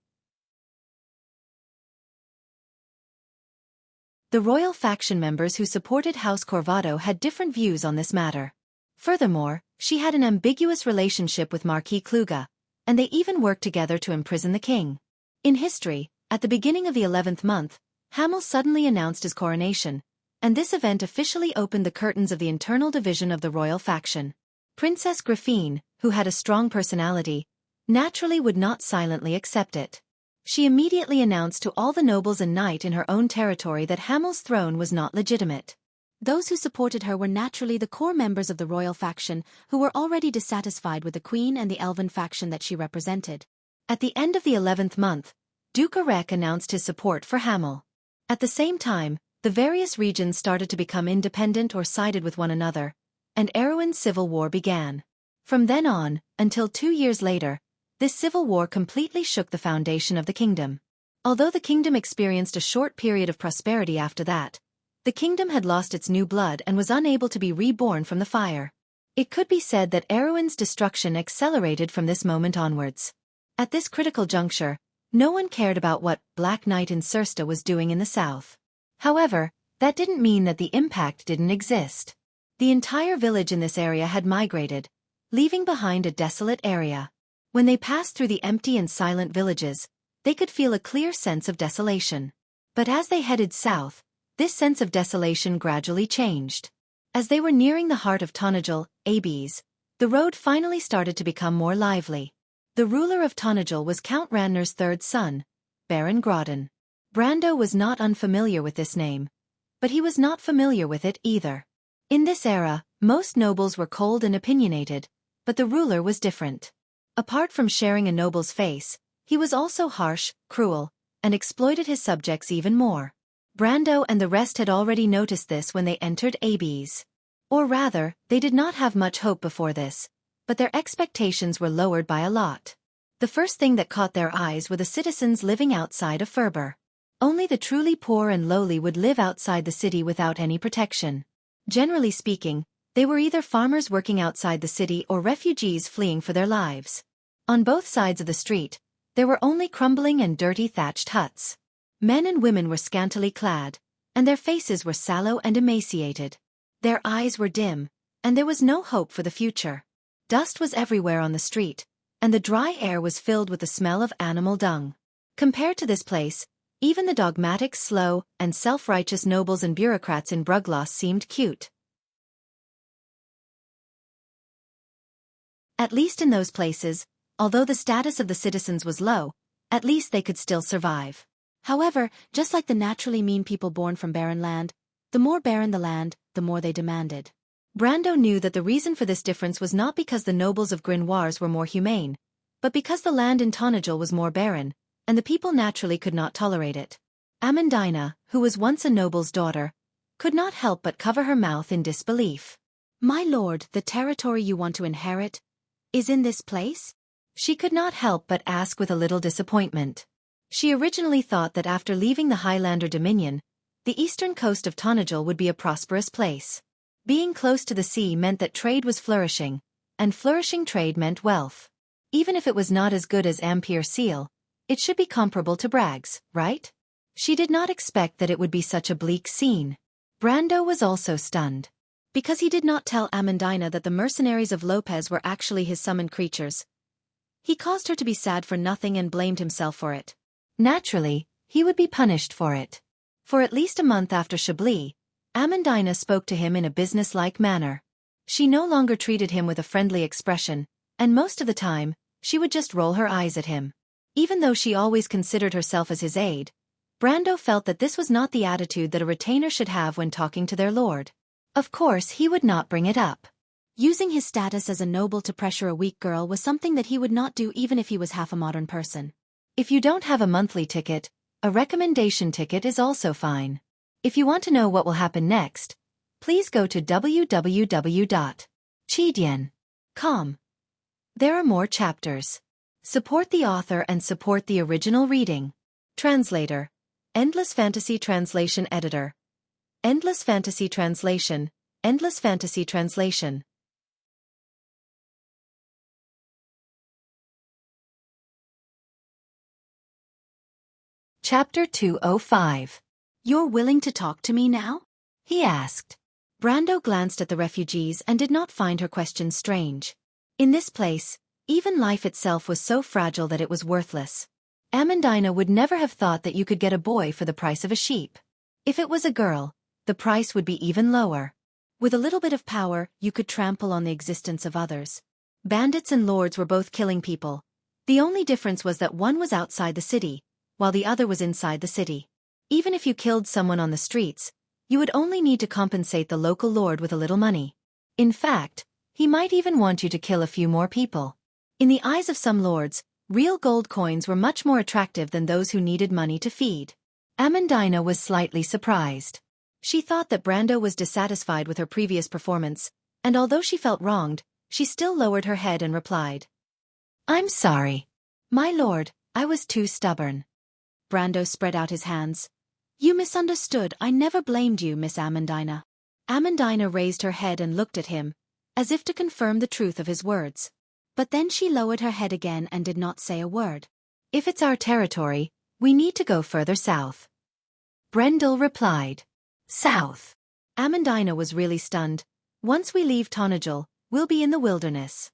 The royal faction members who supported House Corvado had different views on this matter. Furthermore, she had an ambiguous relationship with Marquis Kluge, and they even worked together to imprison the king. In history, at the beginning of the 11th month, Hamel suddenly announced his coronation, and this event officially opened the curtains of the internal division of the royal faction. Princess Graphine, who had a strong personality, naturally would not silently accept it. She immediately announced to all the nobles and knights in her own territory that Hamel's throne was not legitimate. Those who supported her were naturally the core members of the royal faction who were already dissatisfied with the queen and the elven faction that she represented. At the end of the 11th month, Duke Arek announced his support for Hamel. At the same time, the various regions started to become independent or sided with one another, and Erwin's civil war began. From then on, until 2 years later, this civil war completely shook the foundation of the kingdom. Although the kingdom experienced a short period of prosperity after that, the kingdom had lost its new blood and was unable to be reborn from the fire. It could be said that Erwin's destruction accelerated from this moment onwards. At this critical juncture, no one cared about what Black Knight in Sursta was doing in the south. However, that didn't mean that the impact didn't exist. The entire village in this area had migrated, leaving behind a desolate area. When they passed through the empty and silent villages, they could feel a clear sense of desolation. But as they headed south, this sense of desolation gradually changed. As they were nearing the heart of Tonajil, Abes, the road finally started to become more lively. The ruler of Tonajil was Count Ranner's third son, Baron Grodin. Brando was not unfamiliar with this name, but he was not familiar with it either. In this era, most nobles were cold and opinionated, but the ruler was different. Apart from sharing a noble's face, he was also harsh, cruel, and exploited his subjects even more. Brando and the rest had already noticed this when they entered Abes. Or rather, they did not have much hope before this, but their expectations were lowered by a lot. The first thing that caught their eyes were the citizens living outside of Ferber. Only the truly poor and lowly would live outside the city without any protection. Generally speaking, they were either farmers working outside the city or refugees fleeing for their lives. On both sides of the street, there were only crumbling and dirty thatched huts. Men and women were scantily clad, and their faces were sallow and emaciated. Their eyes were dim, and there was no hope for the future. Dust was everywhere on the street, and the dry air was filled with the smell of animal dung. Compared to this place, even the dogmatic, slow, and self-righteous nobles and bureaucrats in Brugloss seemed cute. At least in those places, although the status of the citizens was low, at least they could still survive. However, just like the naturally mean people born from barren land, the more barren the land, the more they demanded. Brando knew that the reason for this difference was not because the nobles of Grinoires were more humane, but because the land in Tonajil was more barren, and the people naturally could not tolerate it. Amandina, who was once a noble's daughter, could not help but cover her mouth in disbelief. "My lord, the territory you want to inherit is in this place?" She could not help but ask with a little disappointment. She originally thought that after leaving the Highlander Dominion, the eastern coast of Tonajil would be a prosperous place. Being close to the sea meant that trade was flourishing, and flourishing trade meant wealth. Even if it was not as good as Ampere Seal, it should be comparable to Bragg's, right? She did not expect that it would be such a bleak scene. Brando was also stunned. Because he did not tell Amandina that the mercenaries of Lopez were actually his summoned creatures, he caused her to be sad for nothing and blamed himself for it. Naturally, he would be punished for it. For at least a month after Chablis, Amandina spoke to him in a business-like manner. She no longer treated him with a friendly expression, and most of the time, she would just roll her eyes at him. Even though she always considered herself as his aide, Brando felt that this was not the attitude that a retainer should have when talking to their lord. Of course, he would not bring it up. Using his status as a noble to pressure a weak girl was something that he would not do even if he was half a modern person. If you don't have a monthly ticket, a recommendation ticket is also fine. If you want to know what will happen next, please go to www.chidian.com. There are more chapters. Support the author and support the original reading. Translator. Endless Fantasy Translation Editor. Endless Fantasy Translation. Endless Fantasy Translation. Chapter 205. You're willing to talk to me now? He asked. Brando glanced at the refugees and did not find her question strange. In this place, even life itself was so fragile that it was worthless. Amandina would never have thought that you could get a boy for the price of a sheep. If it was a girl, the price would be even lower. With a little bit of power, you could trample on the existence of others. Bandits and lords were both killing people. The only difference was that one was outside the city, while the other was inside the city. Even if you killed someone on the streets, you would only need to compensate the local lord with a little money. In fact, he might even want you to kill a few more people. In the eyes of some lords, real gold coins were much more attractive than those who needed money to feed. Amandina was slightly surprised. She thought that Brando was dissatisfied with her previous performance, and although she felt wronged, she still lowered her head and replied, "I'm sorry. My lord, I was too stubborn." Brando spread out his hands. "You misunderstood. I never blamed you, Miss Amandina." Amandina raised her head and looked at him, as if to confirm the truth of his words. But then she lowered her head again and did not say a word. "If it's our territory, we need to go further south." Brendel replied. "South?" Amandina was really stunned. "Once we leave Tonajul, we'll be in the wilderness."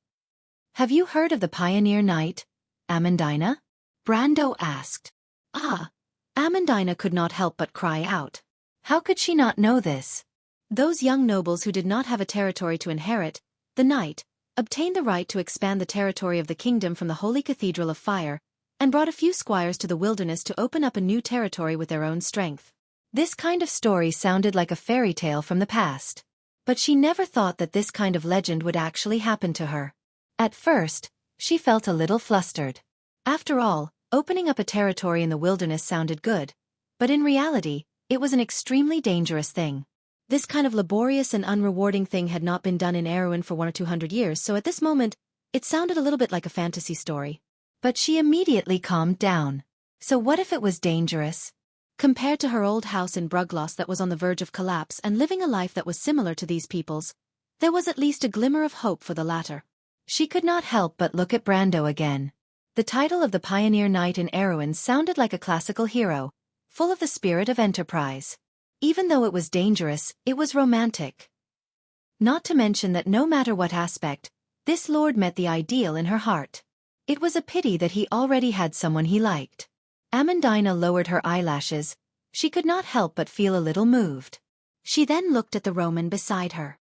"Have you heard of the Pioneer Knight, Amandina?" Brando asked. "Ah." Amandina could not help but cry out. How could she not know this? Those young nobles who did not have a territory to inherit, the knight, obtained the right to expand the territory of the kingdom from the Holy Cathedral of Fire, and brought a few squires to the wilderness to open up a new territory with their own strength. This kind of story sounded like a fairy tale from the past. But she never thought that this kind of legend would actually happen to her. At first, she felt a little flustered. After all, opening up a territory in the wilderness sounded good, but in reality, it was an extremely dangerous thing. This kind of laborious and unrewarding thing had not been done in Erewhon for 100 or 200 years, so at this moment, it sounded a little bit like a fantasy story. But she immediately calmed down. So what if it was dangerous? Compared to her old house in Brugloss that was on the verge of collapse and living a life that was similar to these people's, there was at least a glimmer of hope for the latter. She could not help but look at Brando again. The title of the Pioneer Knight in Erewhon sounded like a classical hero, full of the spirit of enterprise. Even though it was dangerous, it was romantic. Not to mention that no matter what aspect, this lord met the ideal in her heart. It was a pity that he already had someone he liked. Amandina lowered her eyelashes. She could not help but feel a little moved. She then looked at the Roman beside her.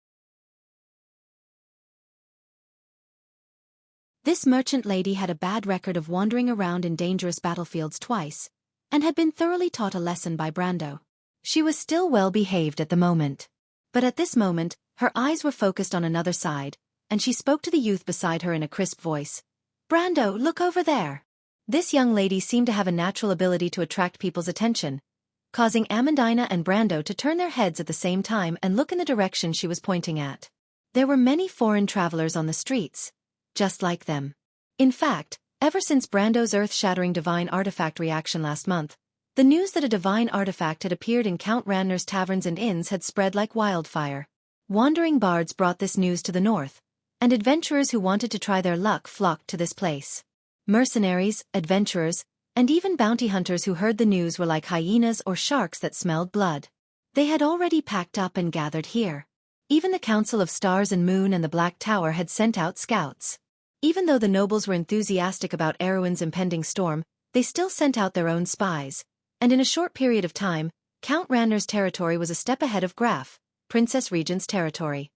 This merchant lady had a bad record of wandering around in dangerous battlefields twice, and had been thoroughly taught a lesson by Brando. She was still well behaved at the moment. But at this moment, her eyes were focused on another side, and she spoke to the youth beside her in a crisp voice. "Brando, look over there." This young lady seemed to have a natural ability to attract people's attention, causing Amandina and Brando to turn their heads at the same time and look in the direction she was pointing at. There were many foreign travelers on the streets, just like them. In fact, ever since Brando's earth-shattering divine artifact reaction last month, the news that a divine artifact had appeared in Count Ranner's taverns and inns had spread like wildfire. Wandering bards brought this news to the north, and adventurers who wanted to try their luck flocked to this place. Mercenaries, adventurers, and even bounty hunters who heard the news were like hyenas or sharks that smelled blood. They had already packed up and gathered here. Even the Council of Stars and Moon and the Black Tower had sent out scouts. Even though the nobles were enthusiastic about Erewhon's impending storm, they still sent out their own spies, and in a short period of time, Count Ranner's territory was a step ahead of Graf, Princess Regent's territory.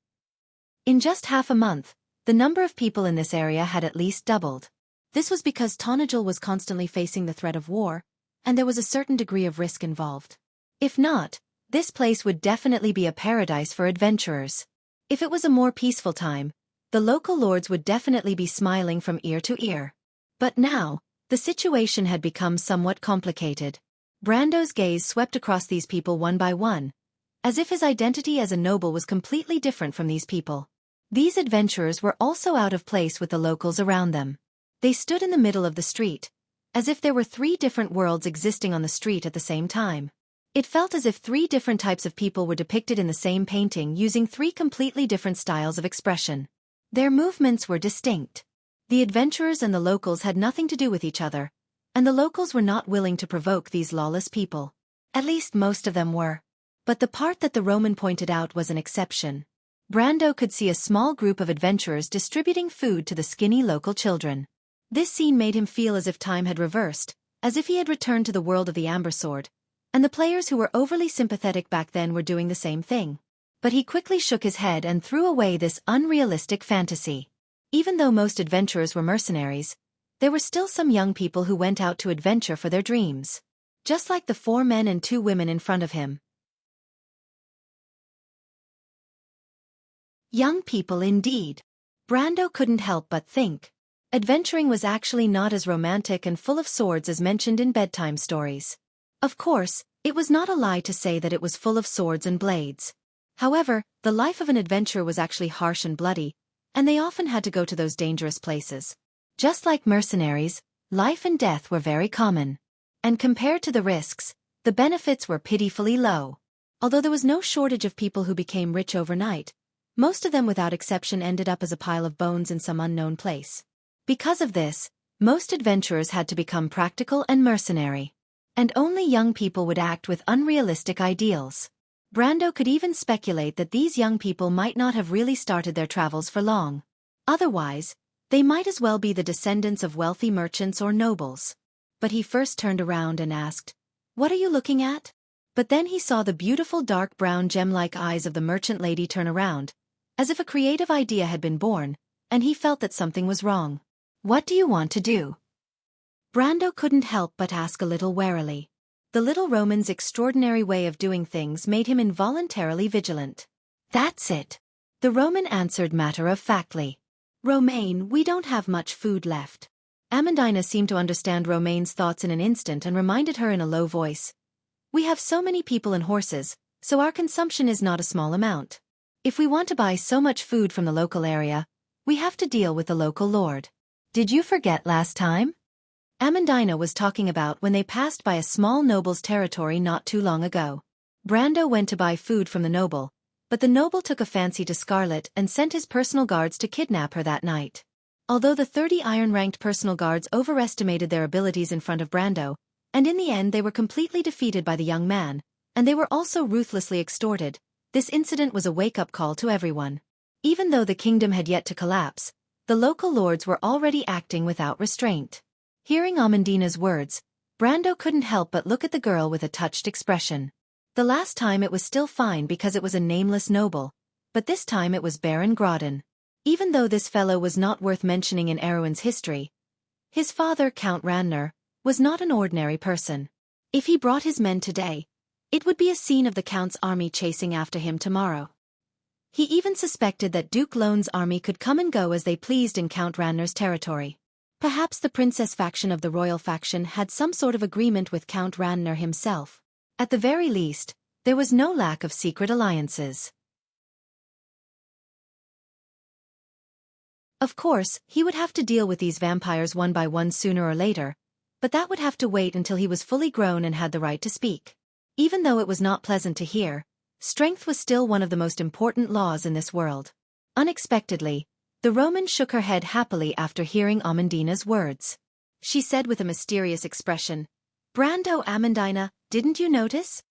In just half a month, the number of people in this area had at least doubled. This was because Tonajul was constantly facing the threat of war, and there was a certain degree of risk involved. If not, this place would definitely be a paradise for adventurers. If it was a more peaceful time, the local lords would definitely be smiling from ear to ear. But now, the situation had become somewhat complicated. Brando's gaze swept across these people one by one, as if his identity as a noble was completely different from these people. These adventurers were also out of place with the locals around them. They stood in the middle of the street, as if there were three different worlds existing on the street at the same time. It felt as if three different types of people were depicted in the same painting using three completely different styles of expression. Their movements were distinct. The adventurers and the locals had nothing to do with each other, and the locals were not willing to provoke these lawless people. At least most of them were. But the part that the Roman pointed out was an exception. Brando could see a small group of adventurers distributing food to the skinny local children. This scene made him feel as if time had reversed, as if he had returned to the world of the Amber Sword, and the players who were overly sympathetic back then were doing the same thing. But he quickly shook his head and threw away this unrealistic fantasy. Even though most adventurers were mercenaries, there were still some young people who went out to adventure for their dreams. Just like the 4 men and 2 women in front of him. Young people indeed. Brando couldn't help but think. Adventuring was actually not as romantic and full of swords as mentioned in bedtime stories. Of course, it was not a lie to say that it was full of swords and blades. However, the life of an adventurer was actually harsh and bloody, and they often had to go to those dangerous places. Just like mercenaries, life and death were very common. And compared to the risks, the benefits were pitifully low. Although there was no shortage of people who became rich overnight, most of them without exception ended up as a pile of bones in some unknown place. Because of this, most adventurers had to become practical and mercenary. And only young people would act with unrealistic ideals. Brando could even speculate that these young people might not have really started their travels for long. Otherwise, they might as well be the descendants of wealthy merchants or nobles. But he first turned around and asked, "What are you looking at?" But then he saw the beautiful dark brown gem-like eyes of the merchant lady turn around, as if a creative idea had been born, and he felt that something was wrong. "What do you want to do?" Brando couldn't help but ask a little warily. The little Roman's extraordinary way of doing things made him involuntarily vigilant. "That's it," the Roman answered matter-of-factly. "Romaine, we don't have much food left." Amandina seemed to understand Romaine's thoughts in an instant and reminded her in a low voice. "We have so many people and horses, so our consumption is not a small amount. If we want to buy so much food from the local area, we have to deal with the local lord. Did you forget last time?" Amandina was talking about when they passed by a small noble's territory not too long ago. Brando went to buy food from the noble, but the noble took a fancy to Scarlet and sent his personal guards to kidnap her that night. Although the 30 iron-ranked personal guards overestimated their abilities in front of Brando, and in the end they were completely defeated by the young man, and they were also ruthlessly extorted, this incident was a wake-up call to everyone. Even though the kingdom had yet to collapse, the local lords were already acting without restraint. Hearing Amandina's words, Brando couldn't help but look at the girl with a touched expression. The last time it was still fine because it was a nameless noble, but this time it was Baron Grodin. Even though this fellow was not worth mentioning in Erwin's history, his father, Count Ranner, was not an ordinary person. If he brought his men today, it would be a scene of the Count's army chasing after him tomorrow. He even suspected that Duke Lone's army could come and go as they pleased in Count Ranner's territory. Perhaps the princess faction of the royal faction had some sort of agreement with Count Ranner himself. At the very least, there was no lack of secret alliances. Of course, he would have to deal with these vampires one by one sooner or later, but that would have to wait until he was fully grown and had the right to speak. Even though it was not pleasant to hear, strength was still one of the most important laws in this world. Unexpectedly, the Roman shook her head happily after hearing Amandina's words. She said with a mysterious expression, "Brando, Amandina, didn't you notice?"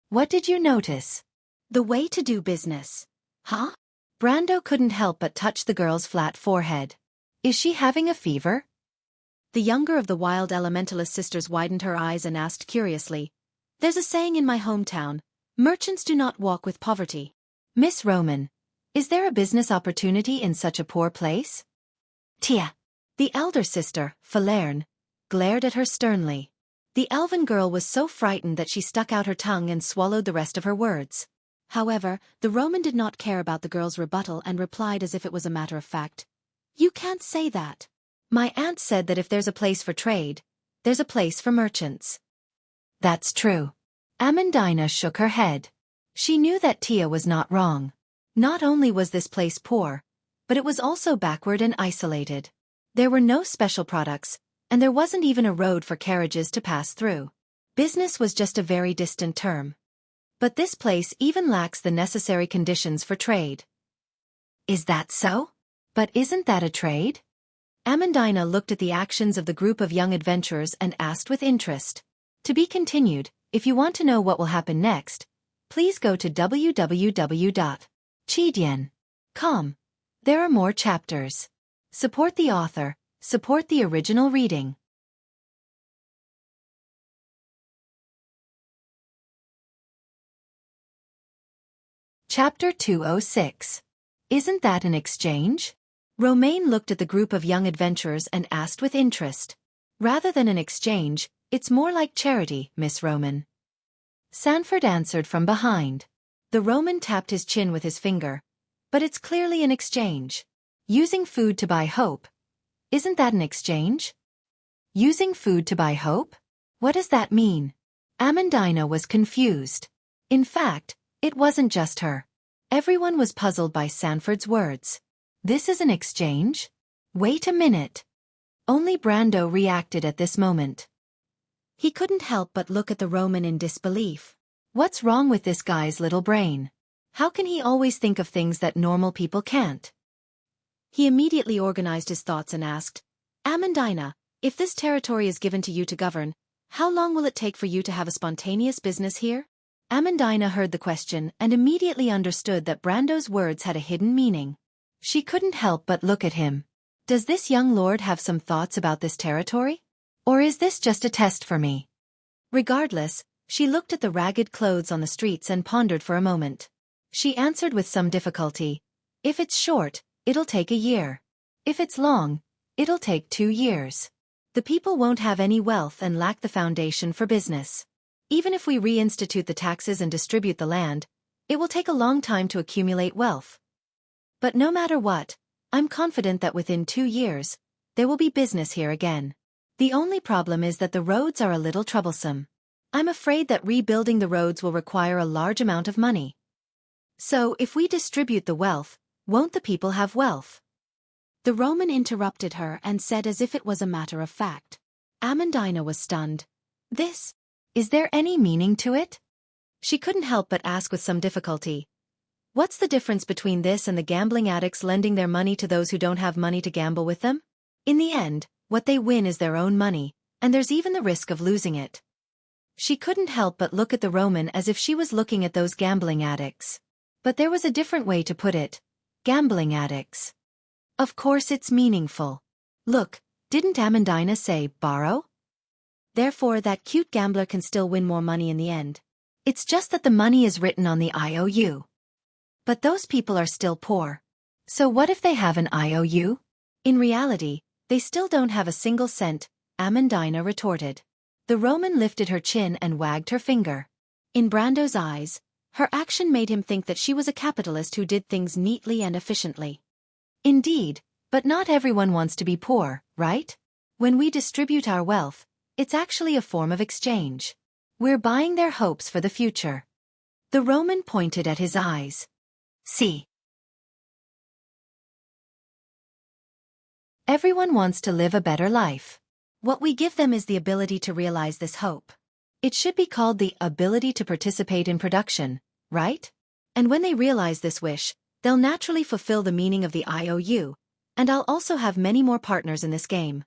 "What did you notice?" "The way to do business." "Huh?" Brando couldn't help but touch the girl's flat forehead. "Is she having a fever?" The younger of the wild elementalist sisters widened her eyes and asked curiously, "There's a saying in my hometown, merchants do not walk with poverty." "Miss Roman, is there a business opportunity in such a poor place?" "Tia." The elder sister, Falerne, glared at her sternly. The elven girl was so frightened that she stuck out her tongue and swallowed the rest of her words. However, the Roman did not care about the girl's rebuttal and replied as if it was a matter of fact. You can't say that. My aunt said that if there's a place for trade, there's a place for merchants. That's true. Amandina shook her head. She knew that Tia was not wrong. Not only was this place poor, but it was also backward and isolated. There were no special products, and there wasn't even a road for carriages to pass through. Business was just a very distant term. But this place even lacks the necessary conditions for trade. Is that so? But isn't that a trade? Amandina looked at the actions of the group of young adventurers and asked with interest. To be continued. If you want to know what will happen next, please go to www.chidian.com. There are more chapters. Support the author, support the original reading. Chapter 206. Isn't that an exchange? Romaine looked at the group of young adventurers and asked with interest. Rather than an exchange, it's more like charity, Miss Roman. Sanford answered from behind. The Roman tapped his chin with his finger. But it's clearly an exchange. Using food to buy hope. Isn't that an exchange? Using food to buy hope? What does that mean? Amandina was confused. In fact, it wasn't just her. Everyone was puzzled by Sanford's words. This is an exchange? Wait a minute. Only Brando reacted at this moment. He couldn't help but look at the Roman in disbelief. What's wrong with this guy's little brain? How can he always think of things that normal people can't? He immediately organized his thoughts and asked, Amandina, if this territory is given to you to govern, how long will it take for you to have a spontaneous business here? Amandina heard the question and immediately understood that Brando's words had a hidden meaning. She couldn't help but look at him. Does this young lord have some thoughts about this territory? Or is this just a test for me? Regardless, she looked at the ragged clothes on the streets and pondered for a moment. She answered with some difficulty. If it's short, it'll take a year. If it's long, it'll take 2 years. The people won't have any wealth and lack the foundation for business. Even if we reinstitute the taxes and distribute the land, it will take a long time to accumulate wealth. But no matter what, I'm confident that within 2 years, there will be business here again. The only problem is that the roads are a little troublesome. I'm afraid that rebuilding the roads will require a large amount of money. So if we distribute the wealth, won't the people have wealth? The Roman interrupted her and said as if it was a matter of fact. Amandina was stunned. Is there any meaning to it? She couldn't help but ask with some difficulty. What's the difference between this and the gambling addicts lending their money to those who don't have money to gamble with them? In the end, what they win is their own money, and there's even the risk of losing it. She couldn't help but look at the Roman as if she was looking at those gambling addicts. But there was a different way to put it. Gambling addicts. Of course it's meaningful. Look, didn't Amandina say, borrow? Therefore that cute gambler can still win more money in the end. It's just that the money is written on the IOU. But those people are still poor. So what if they have an IOU? In reality, they still don't have a single cent, Amandina retorted. The Roman lifted her chin and wagged her finger. In Brando's eyes, her action made him think that she was a capitalist who did things neatly and efficiently. Indeed, but not everyone wants to be poor, right? When we distribute our wealth, it's actually a form of exchange. We're buying their hopes for the future. The Roman pointed at his eyes. See. Everyone wants to live a better life. What we give them is the ability to realize this hope. It should be called the ability to participate in production, right? And when they realize this wish, they'll naturally fulfill the meaning of the IOU, and I'll also have many more partners in this game.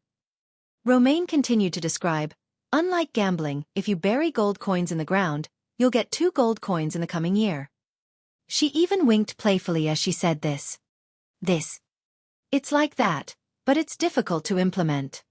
Romaine continued to describe, unlike gambling, if you bury gold coins in the ground, you'll get 2 gold coins in the coming year. She even winked playfully as she said this. It's like that, but it's difficult to implement.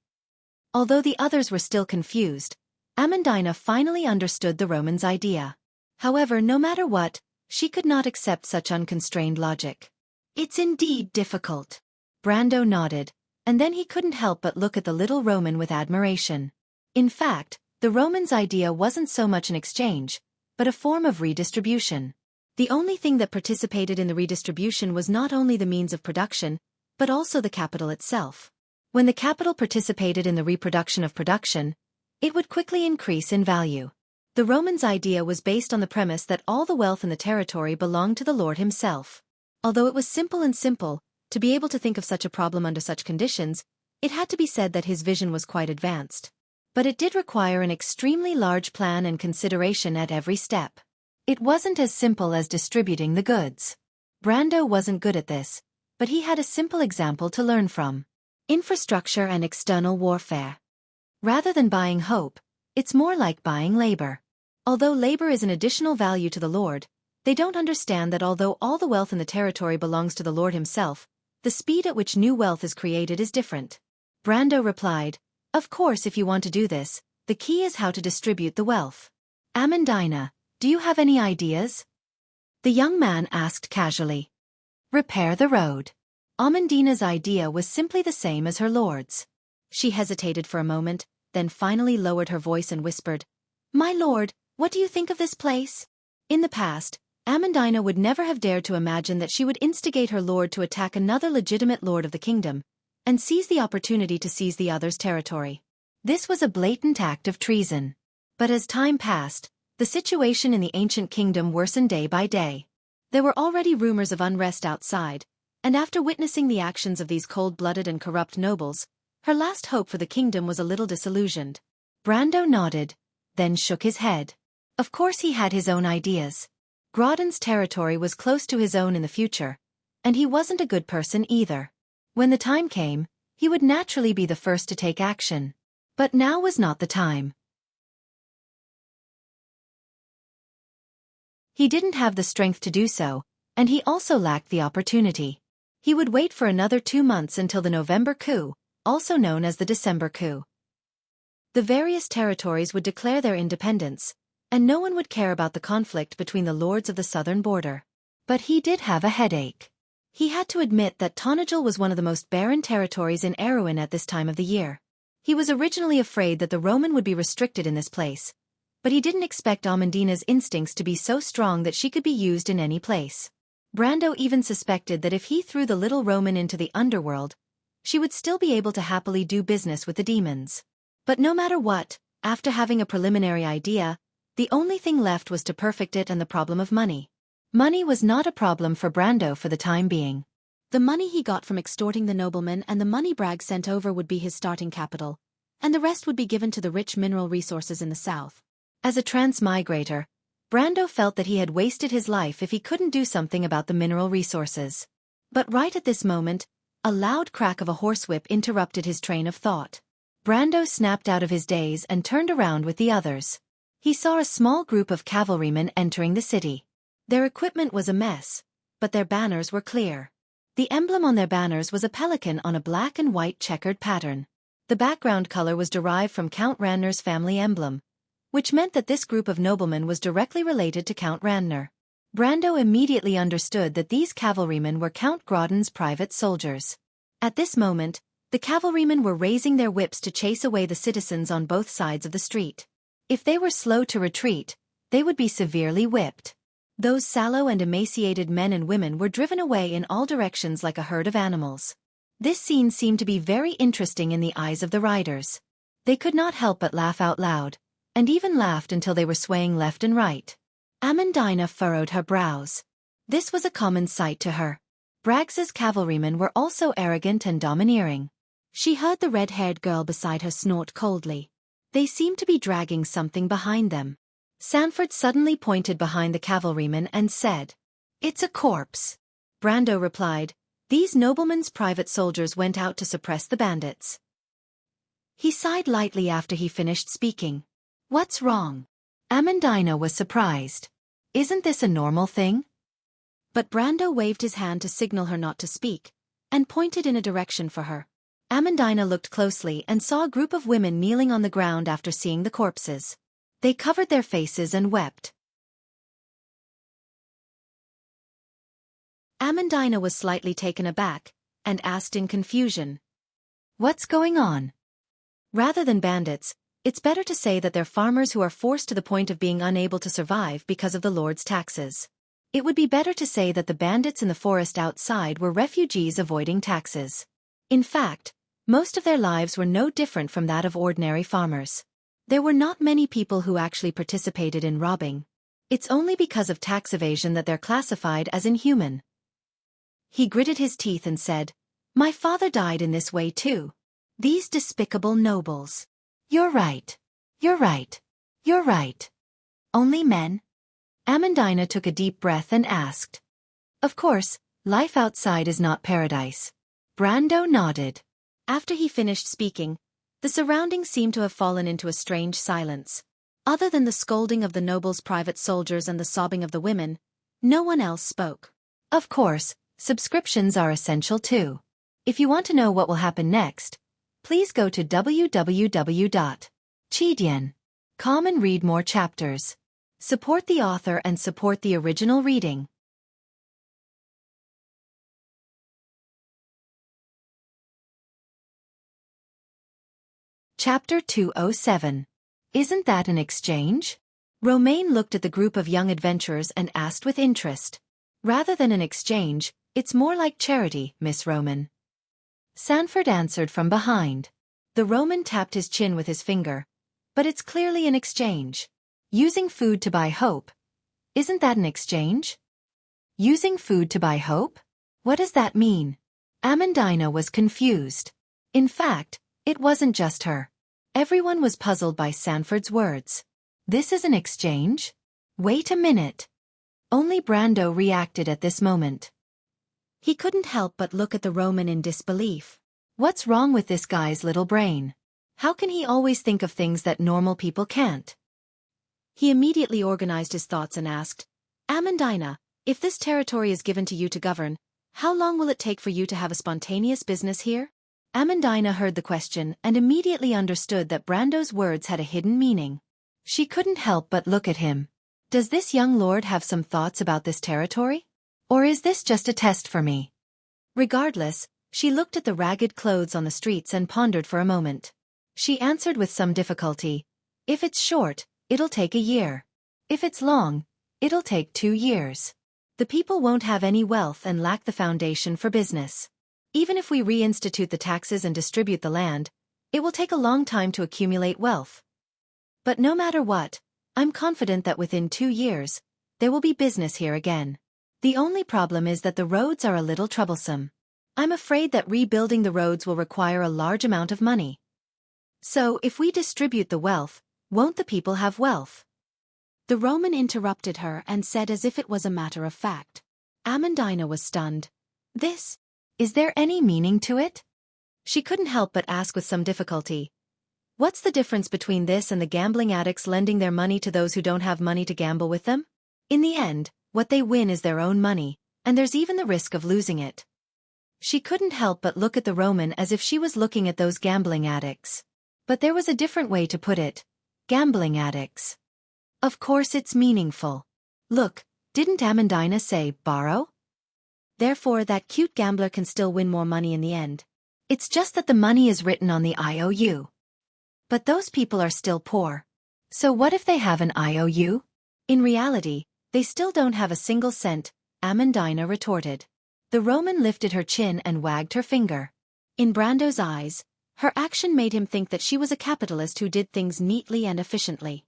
Although the others were still confused, Amandina finally understood the Roman's idea. However, no matter what, she could not accept such unconstrained logic. It's indeed difficult. Brando nodded, and then he couldn't help but look at the little Roman with admiration. In fact, the Roman's idea wasn't so much an exchange, but a form of redistribution. The only thing that participated in the redistribution was not only the means of production, but also the capital itself. When the capital participated in the reproduction of production, it would quickly increase in value. The Romans' idea was based on the premise that all the wealth in the territory belonged to the lord himself. Although it was simple, to be able to think of such a problem under such conditions, it had to be said that his vision was quite advanced. But it did require an extremely large plan and consideration at every step. It wasn't as simple as distributing the goods. Brando wasn't good at this, but he had a simple example to learn from. Infrastructure and external warfare. Rather than buying hope, it's more like buying labor. Although labor is an additional value to the lord, they don't understand that although all the wealth in the territory belongs to the lord himself, the speed at which new wealth is created is different. Brando replied, "Of course, if you want to do this, the key is how to distribute the wealth." "Amandina, do you have any ideas?" the young man asked casually. "Repair the road." Amandina's idea was simply the same as her lord's. She hesitated for a moment, then finally lowered her voice and whispered, "My lord, what do you think of this place?" In the past, Amandina would never have dared to imagine that she would instigate her lord to attack another legitimate lord of the kingdom, and seize the opportunity to seize the other's territory. This was a blatant act of treason. But as time passed, the situation in the ancient kingdom worsened day by day. There were already rumors of unrest outside, and after witnessing the actions of these cold-blooded and corrupt nobles, her last hope for the kingdom was a little disillusioned. Brando nodded, then shook his head. Of course he had his own ideas. Grodon's territory was close to his own in the future, and he wasn't a good person either. When the time came, he would naturally be the first to take action. But now was not the time. He didn't have the strength to do so, and he also lacked the opportunity. He would wait for another 2 months until the November coup, also known as the December coup. The various territories would declare their independence, and no one would care about the conflict between the lords of the southern border. But he did have a headache. He had to admit that Tonajil was one of the most barren territories in Erewhon at this time of the year. He was originally afraid that the Roman would be restricted in this place, but he didn't expect Amandina's instincts to be so strong that she could be used in any place. Brando even suspected that if he threw the little Roman into the underworld, she would still be able to happily do business with the demons. But no matter what, after having a preliminary idea, the only thing left was to perfect it and the problem of money. Money was not a problem for Brando for the time being. The money he got from extorting the noblemen and the money Bragg sent over would be his starting capital, and the rest would be given to the rich mineral resources in the south. As a transmigrator, Brando felt that he had wasted his life if he couldn't do something about the mineral resources. But right at this moment, a loud crack of a horsewhip interrupted his train of thought. Brando snapped out of his daze and turned around with the others. He saw a small group of cavalrymen entering the city. Their equipment was a mess, but their banners were clear. The emblem on their banners was a pelican on a black and white checkered pattern. The background color was derived from Count Ranner's family emblem, which meant that this group of noblemen was directly related to Count Ranner. Brando immediately understood that these cavalrymen were Count Grodon's private soldiers. At this moment, the cavalrymen were raising their whips to chase away the citizens on both sides of the street. If they were slow to retreat, they would be severely whipped. Those sallow and emaciated men and women were driven away in all directions like a herd of animals. This scene seemed to be very interesting in the eyes of the riders. They could not help but laugh out loud, and even laughed until they were swaying left and right. Amandina furrowed her brows. This was a common sight to her. Braggs's cavalrymen were also arrogant and domineering. She heard the red-haired girl beside her snort coldly. They seemed to be dragging something behind them. Sanford suddenly pointed behind the cavalryman and said, "It's a corpse." Brando replied, "These noblemen's private soldiers went out to suppress the bandits." He sighed lightly after he finished speaking. "What's wrong?" Amandina was surprised. "Isn't this a normal thing?" But Brando waved his hand to signal her not to speak, and pointed in a direction for her. Amandina looked closely and saw a group of women kneeling on the ground after seeing the corpses. They covered their faces and wept. Amandina was slightly taken aback, and asked in confusion, "What's going on?" Rather than bandits, it's better to say that they're farmers who are forced to the point of being unable to survive because of the Lord's taxes. It would be better to say that the bandits in the forest outside were refugees avoiding taxes. In fact, most of their lives were no different from that of ordinary farmers. There were not many people who actually participated in robbing. It's only because of tax evasion that they're classified as inhuman. He gritted his teeth and said, "My father died in this way too. These despicable nobles." "You're right. You're right. You're right. Only men?" Amandina took a deep breath and asked. "Of course, life outside is not paradise." Brando nodded. After he finished speaking, the surroundings seemed to have fallen into a strange silence. Other than the scolding of the nobles' private soldiers and the sobbing of the women, no one else spoke. Of course, subscriptions are essential too. If you want to know what will happen next, please go to www.chidian.com and read more chapters. Support the author and support the original reading. Chapter 207. Isn't that an exchange? Romaine looked at the group of young adventurers and asked with interest. Rather than an exchange, it's more like charity, Miss Roman. Sanford answered from behind. The Roman tapped his chin with his finger. But it's clearly an exchange. Using food to buy hope. Isn't that an exchange? Using food to buy hope? What does that mean? Amandina was confused. In fact, it wasn't just her. Everyone was puzzled by Sanford's words. This is an exchange? Wait a minute. Only Brando reacted at this moment. He couldn't help but look at the Roman in disbelief. What's wrong with this guy's little brain? How can he always think of things that normal people can't? He immediately organized his thoughts and asked, "Amandina, if this territory is given to you to govern, how long will it take for you to have a spontaneous business here?" Amandina heard the question and immediately understood that Brando's words had a hidden meaning. She couldn't help but look at him. Does this young lord have some thoughts about this territory? Or is this just a test for me? Regardless, she looked at the ragged clothes on the streets and pondered for a moment. She answered with some difficulty, "If it's short, it'll take a year. If it's long, it'll take 2 years. The people won't have any wealth and lack the foundation for business. Even if we reinstitute the taxes and distribute the land, it will take a long time to accumulate wealth. But no matter what, I'm confident that within 2 years, there will be business here again. The only problem is that the roads are a little troublesome. I'm afraid that rebuilding the roads will require a large amount of money. So if we distribute the wealth, won't the people have wealth?" The Roman interrupted her and said as if it was a matter of fact. Amandina was stunned. Is there any meaning to it? She couldn't help but ask with some difficulty. What's the difference between this and the gambling addicts lending their money to those who don't have money to gamble with them? In the end, what they win is their own money, and there's even the risk of losing it. She couldn't help but look at the Roman as if she was looking at those gambling addicts. But there was a different way to put it. Gambling addicts. Of course it's meaningful. Look, didn't Amandina say borrow? Therefore that cute gambler can still win more money in the end. It's just that the money is written on the IOU. But those people are still poor. So what if they have an IOU? In reality, they still don't have a single cent, Amandina retorted. The Roman lifted her chin and wagged her finger. In Brando's eyes, her action made him think that she was a capitalist who did things neatly and efficiently.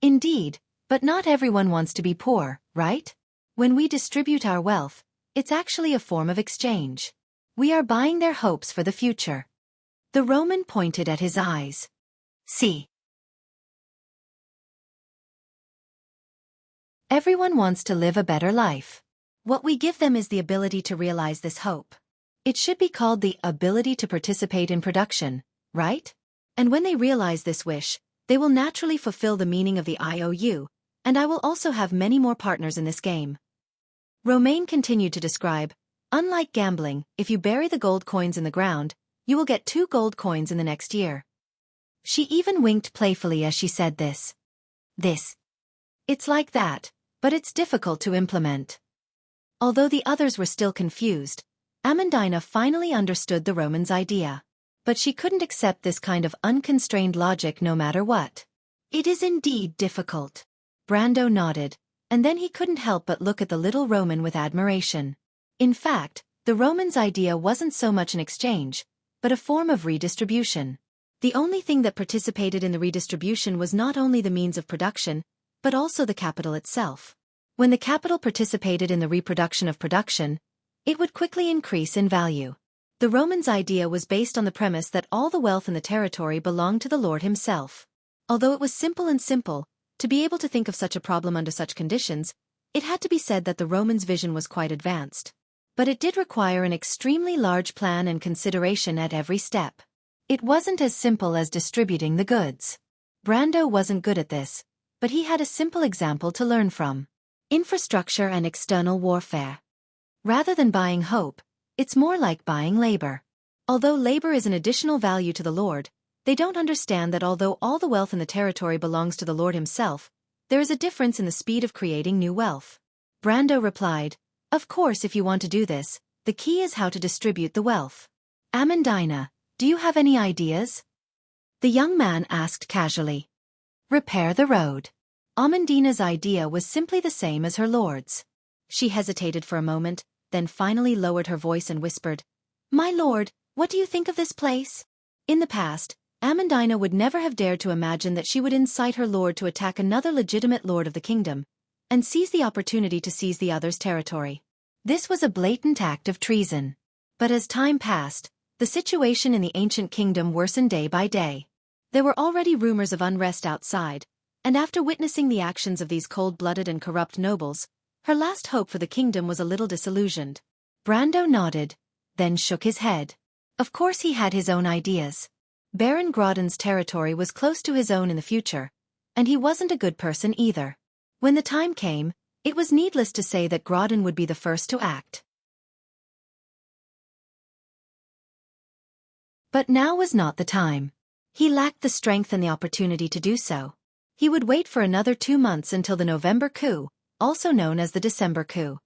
Indeed, but not everyone wants to be poor, right? When we distribute our wealth, it's actually a form of exchange. We are buying their hopes for the future. The Roman pointed at his eyes. See. Everyone wants to live a better life. What we give them is the ability to realize this hope. It should be called the ability to participate in production, right? And when they realize this wish, they will naturally fulfill the meaning of the IOU, and I will also have many more partners in this game. Romaine continued to describe, unlike gambling, if you bury the gold coins in the ground, you will get 2 gold coins in the next year. She even winked playfully as she said this. It's like that, but it's difficult to implement. Although the others were still confused, Amandina finally understood the Roman's idea. But she couldn't accept this kind of unconstrained logic no matter what. It is indeed difficult. Brando nodded. And then he couldn't help but look at the little Roman with admiration. In fact, the Romans' idea wasn't so much an exchange, but a form of redistribution. The only thing that participated in the redistribution was not only the means of production, but also the capital itself. When the capital participated in the reproduction of production, it would quickly increase in value. The Romans' idea was based on the premise that all the wealth in the territory belonged to the lord himself. Although it was simple, to be able to think of such a problem under such conditions, it had to be said that the Romans' vision was quite advanced. But it did require an extremely large plan and consideration at every step. It wasn't as simple as distributing the goods. Brando wasn't good at this, but he had a simple example to learn from. Infrastructure and external warfare. Rather than buying hope, it's more like buying labor. Although labor is an additional value to the lord, they don't understand that although all the wealth in the territory belongs to the lord himself, there is a difference in the speed of creating new wealth. Brando replied, "Of course, if you want to do this, the key is how to distribute the wealth." "Amandina, do you have any ideas?" the young man asked casually. "Repair the road." Amandina's idea was simply the same as her lord's. She hesitated for a moment, then finally lowered her voice and whispered, "My lord, what do you think of this place?" In the past, Amandina would never have dared to imagine that she would incite her lord to attack another legitimate lord of the kingdom, and seize the opportunity to seize the other's territory. This was a blatant act of treason. But as time passed, the situation in the ancient kingdom worsened day by day. There were already rumors of unrest outside, and after witnessing the actions of these cold-blooded and corrupt nobles, her last hope for the kingdom was a little disillusioned. Brando nodded, then shook his head. Of course he had his own ideas. Baron Grodin's territory was close to his own in the future, and he wasn't a good person either. When the time came, it was needless to say that Grodin would be the first to act. But now was not the time. He lacked the strength and the opportunity to do so. He would wait for another 2 months until the November coup, also known as the December coup.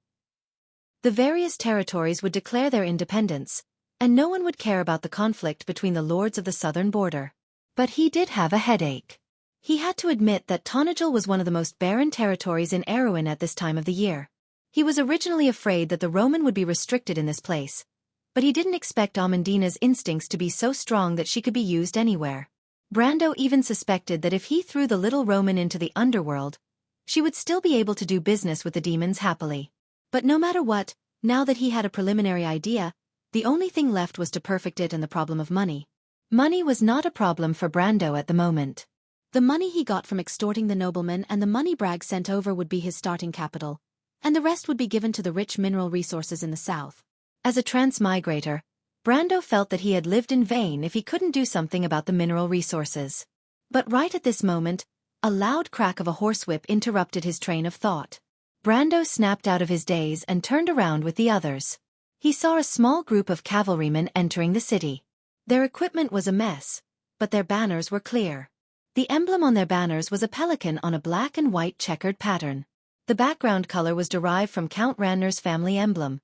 The various territories would declare their independence, and no one would care about the conflict between the lords of the southern border. But he did have a headache. He had to admit that Tonajil was one of the most barren territories in Erewhon at this time of the year. He was originally afraid that the Roman would be restricted in this place, but he didn't expect Amandina's instincts to be so strong that she could be used anywhere. Brando even suspected that if he threw the little Roman into the underworld, she would still be able to do business with the demons happily. But no matter what, now that he had a preliminary idea, the only thing left was to perfect it and the problem of money. Money was not a problem for Brando at the moment. The money he got from extorting the noblemen and the money Bragg sent over would be his starting capital, and the rest would be given to the rich mineral resources in the south. As a transmigrator, Brando felt that he had lived in vain if he couldn't do something about the mineral resources. But right at this moment, a loud crack of a horsewhip interrupted his train of thought. Brando snapped out of his daze and turned around with the others. He saw a small group of cavalrymen entering the city. Their equipment was a mess, but their banners were clear. The emblem on their banners was a pelican on a black and white checkered pattern. The background color was derived from Count Randner's family emblem,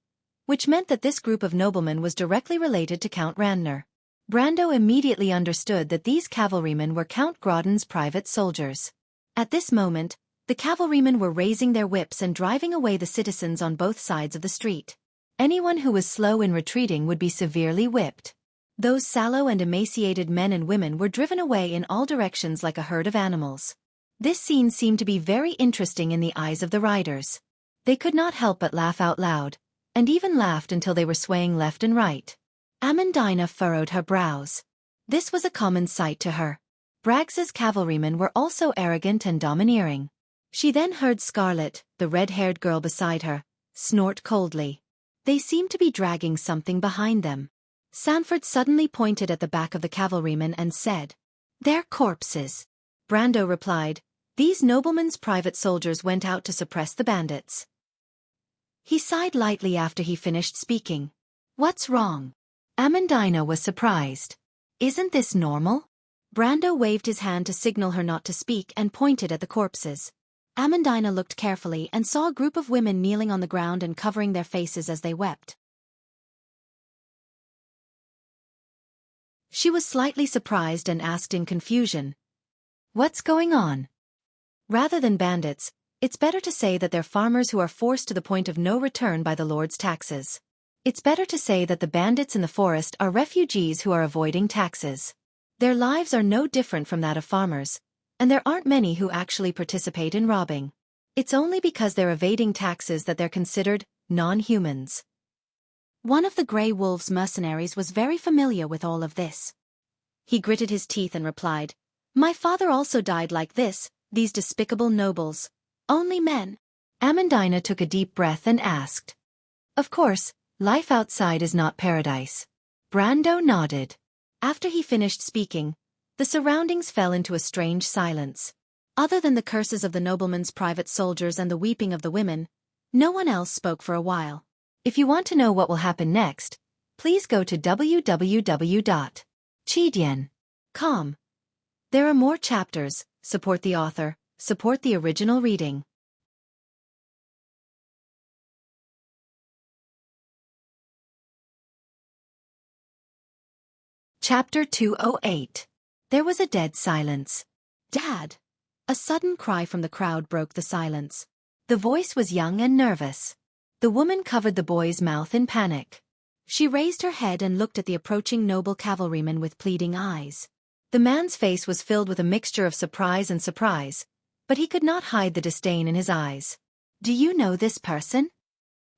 which meant that this group of noblemen was directly related to Count Randner. Brando immediately understood that these cavalrymen were Count Grodin's private soldiers. At this moment, the cavalrymen were raising their whips and driving away the citizens on both sides of the street. Anyone who was slow in retreating would be severely whipped. Those sallow and emaciated men and women were driven away in all directions like a herd of animals. This scene seemed to be very interesting in the eyes of the riders. They could not help but laugh out loud, and even laughed until they were swaying left and right. Amandina furrowed her brows. This was a common sight to her. Braggs's cavalrymen were also arrogant and domineering. She then heard Scarlet, the red-haired girl beside her, snort coldly. They seemed to be dragging something behind them. Sanford suddenly pointed at the back of the cavalrymen and said, "They're corpses." Brando replied, "These noblemen's private soldiers went out to suppress the bandits." He sighed lightly after he finished speaking. "What's wrong?" Amandina was surprised. "Isn't this normal?" Brando waved his hand to signal her not to speak and pointed at the corpses. Amandina looked carefully and saw a group of women kneeling on the ground and covering their faces as they wept. She was slightly surprised and asked in confusion, "What's going on?" Rather than bandits, It's better to say that they're farmers who are forced to the point of no return by the Lord's taxes. It's better to say that the bandits in the forest are refugees who are avoiding taxes. Their lives are no different from that of farmers, and there aren't many who actually participate in robbing. It's only because they're evading taxes that they're considered non-humans. One of the Grey Wolf's mercenaries was very familiar with all of this. He gritted his teeth and replied, "My father also died like this, these despicable nobles. Only men." Amandina took a deep breath and asked, "Of course, life outside is not paradise." Brando nodded. After he finished speaking, the surroundings fell into a strange silence. Other than the curses of the nobleman's private soldiers and the weeping of the women, no one else spoke for a while. If you want to know what will happen next, please go to www.chidian.com. There are more chapters. Support the author, support the original reading. Chapter 208. There was a dead silence. "Dad!" A sudden cry from the crowd broke the silence. The voice was young and nervous. The woman covered the boy's mouth in panic. She raised her head and looked at the approaching noble cavalryman with pleading eyes. The man's face was filled with a mixture of surprise and surprise, but he could not hide the disdain in his eyes. "Do you know this person?"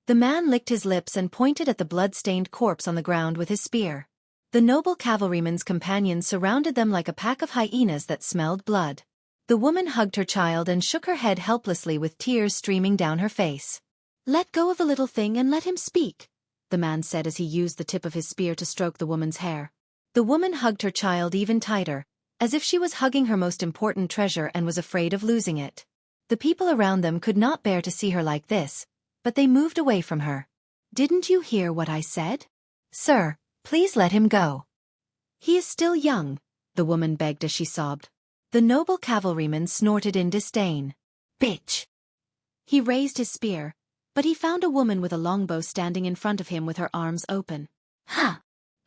The man licked his lips and pointed at the blood-stained corpse on the ground with his spear. The noble cavalryman's companions surrounded them like a pack of hyenas that smelled blood. The woman hugged her child and shook her head helplessly with tears streaming down her face. "Let go of the little thing and let him speak," the man said as he used the tip of his spear to stroke the woman's hair. The woman hugged her child even tighter, as if she was hugging her most important treasure and was afraid of losing it. The people around them could not bear to see her like this, but they moved away from her. "Didn't you hear what I said?" "Sir, please let him go." "He is still young," the woman begged as she sobbed. The noble cavalryman snorted in disdain. "Bitch!" He raised his spear, but he found a woman with a longbow standing in front of him with her arms open. "Huh!"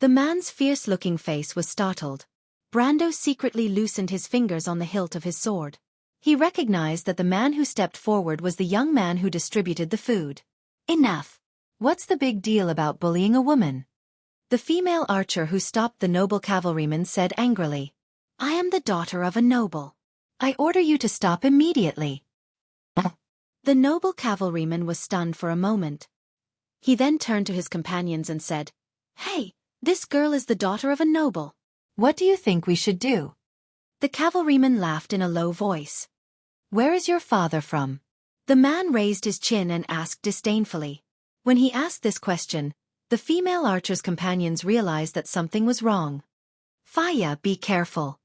The man's fierce-looking face was startled. Brando secretly loosened his fingers on the hilt of his sword. He recognized that the man who stepped forward was the young man who distributed the food. "Enough! What's the big deal about bullying a woman?" The female archer who stopped the noble cavalryman said angrily. "I am the daughter of a noble. I order you to stop immediately." The noble cavalryman was stunned for a moment. He then turned to his companions and said, "Hey, this girl is the daughter of a noble. What do you think we should do?" The cavalryman laughed in a low voice. "Where is your father from?" The man raised his chin and asked disdainfully. When he asked this question, the female archer's companions realized that something was wrong. "Faya, be careful."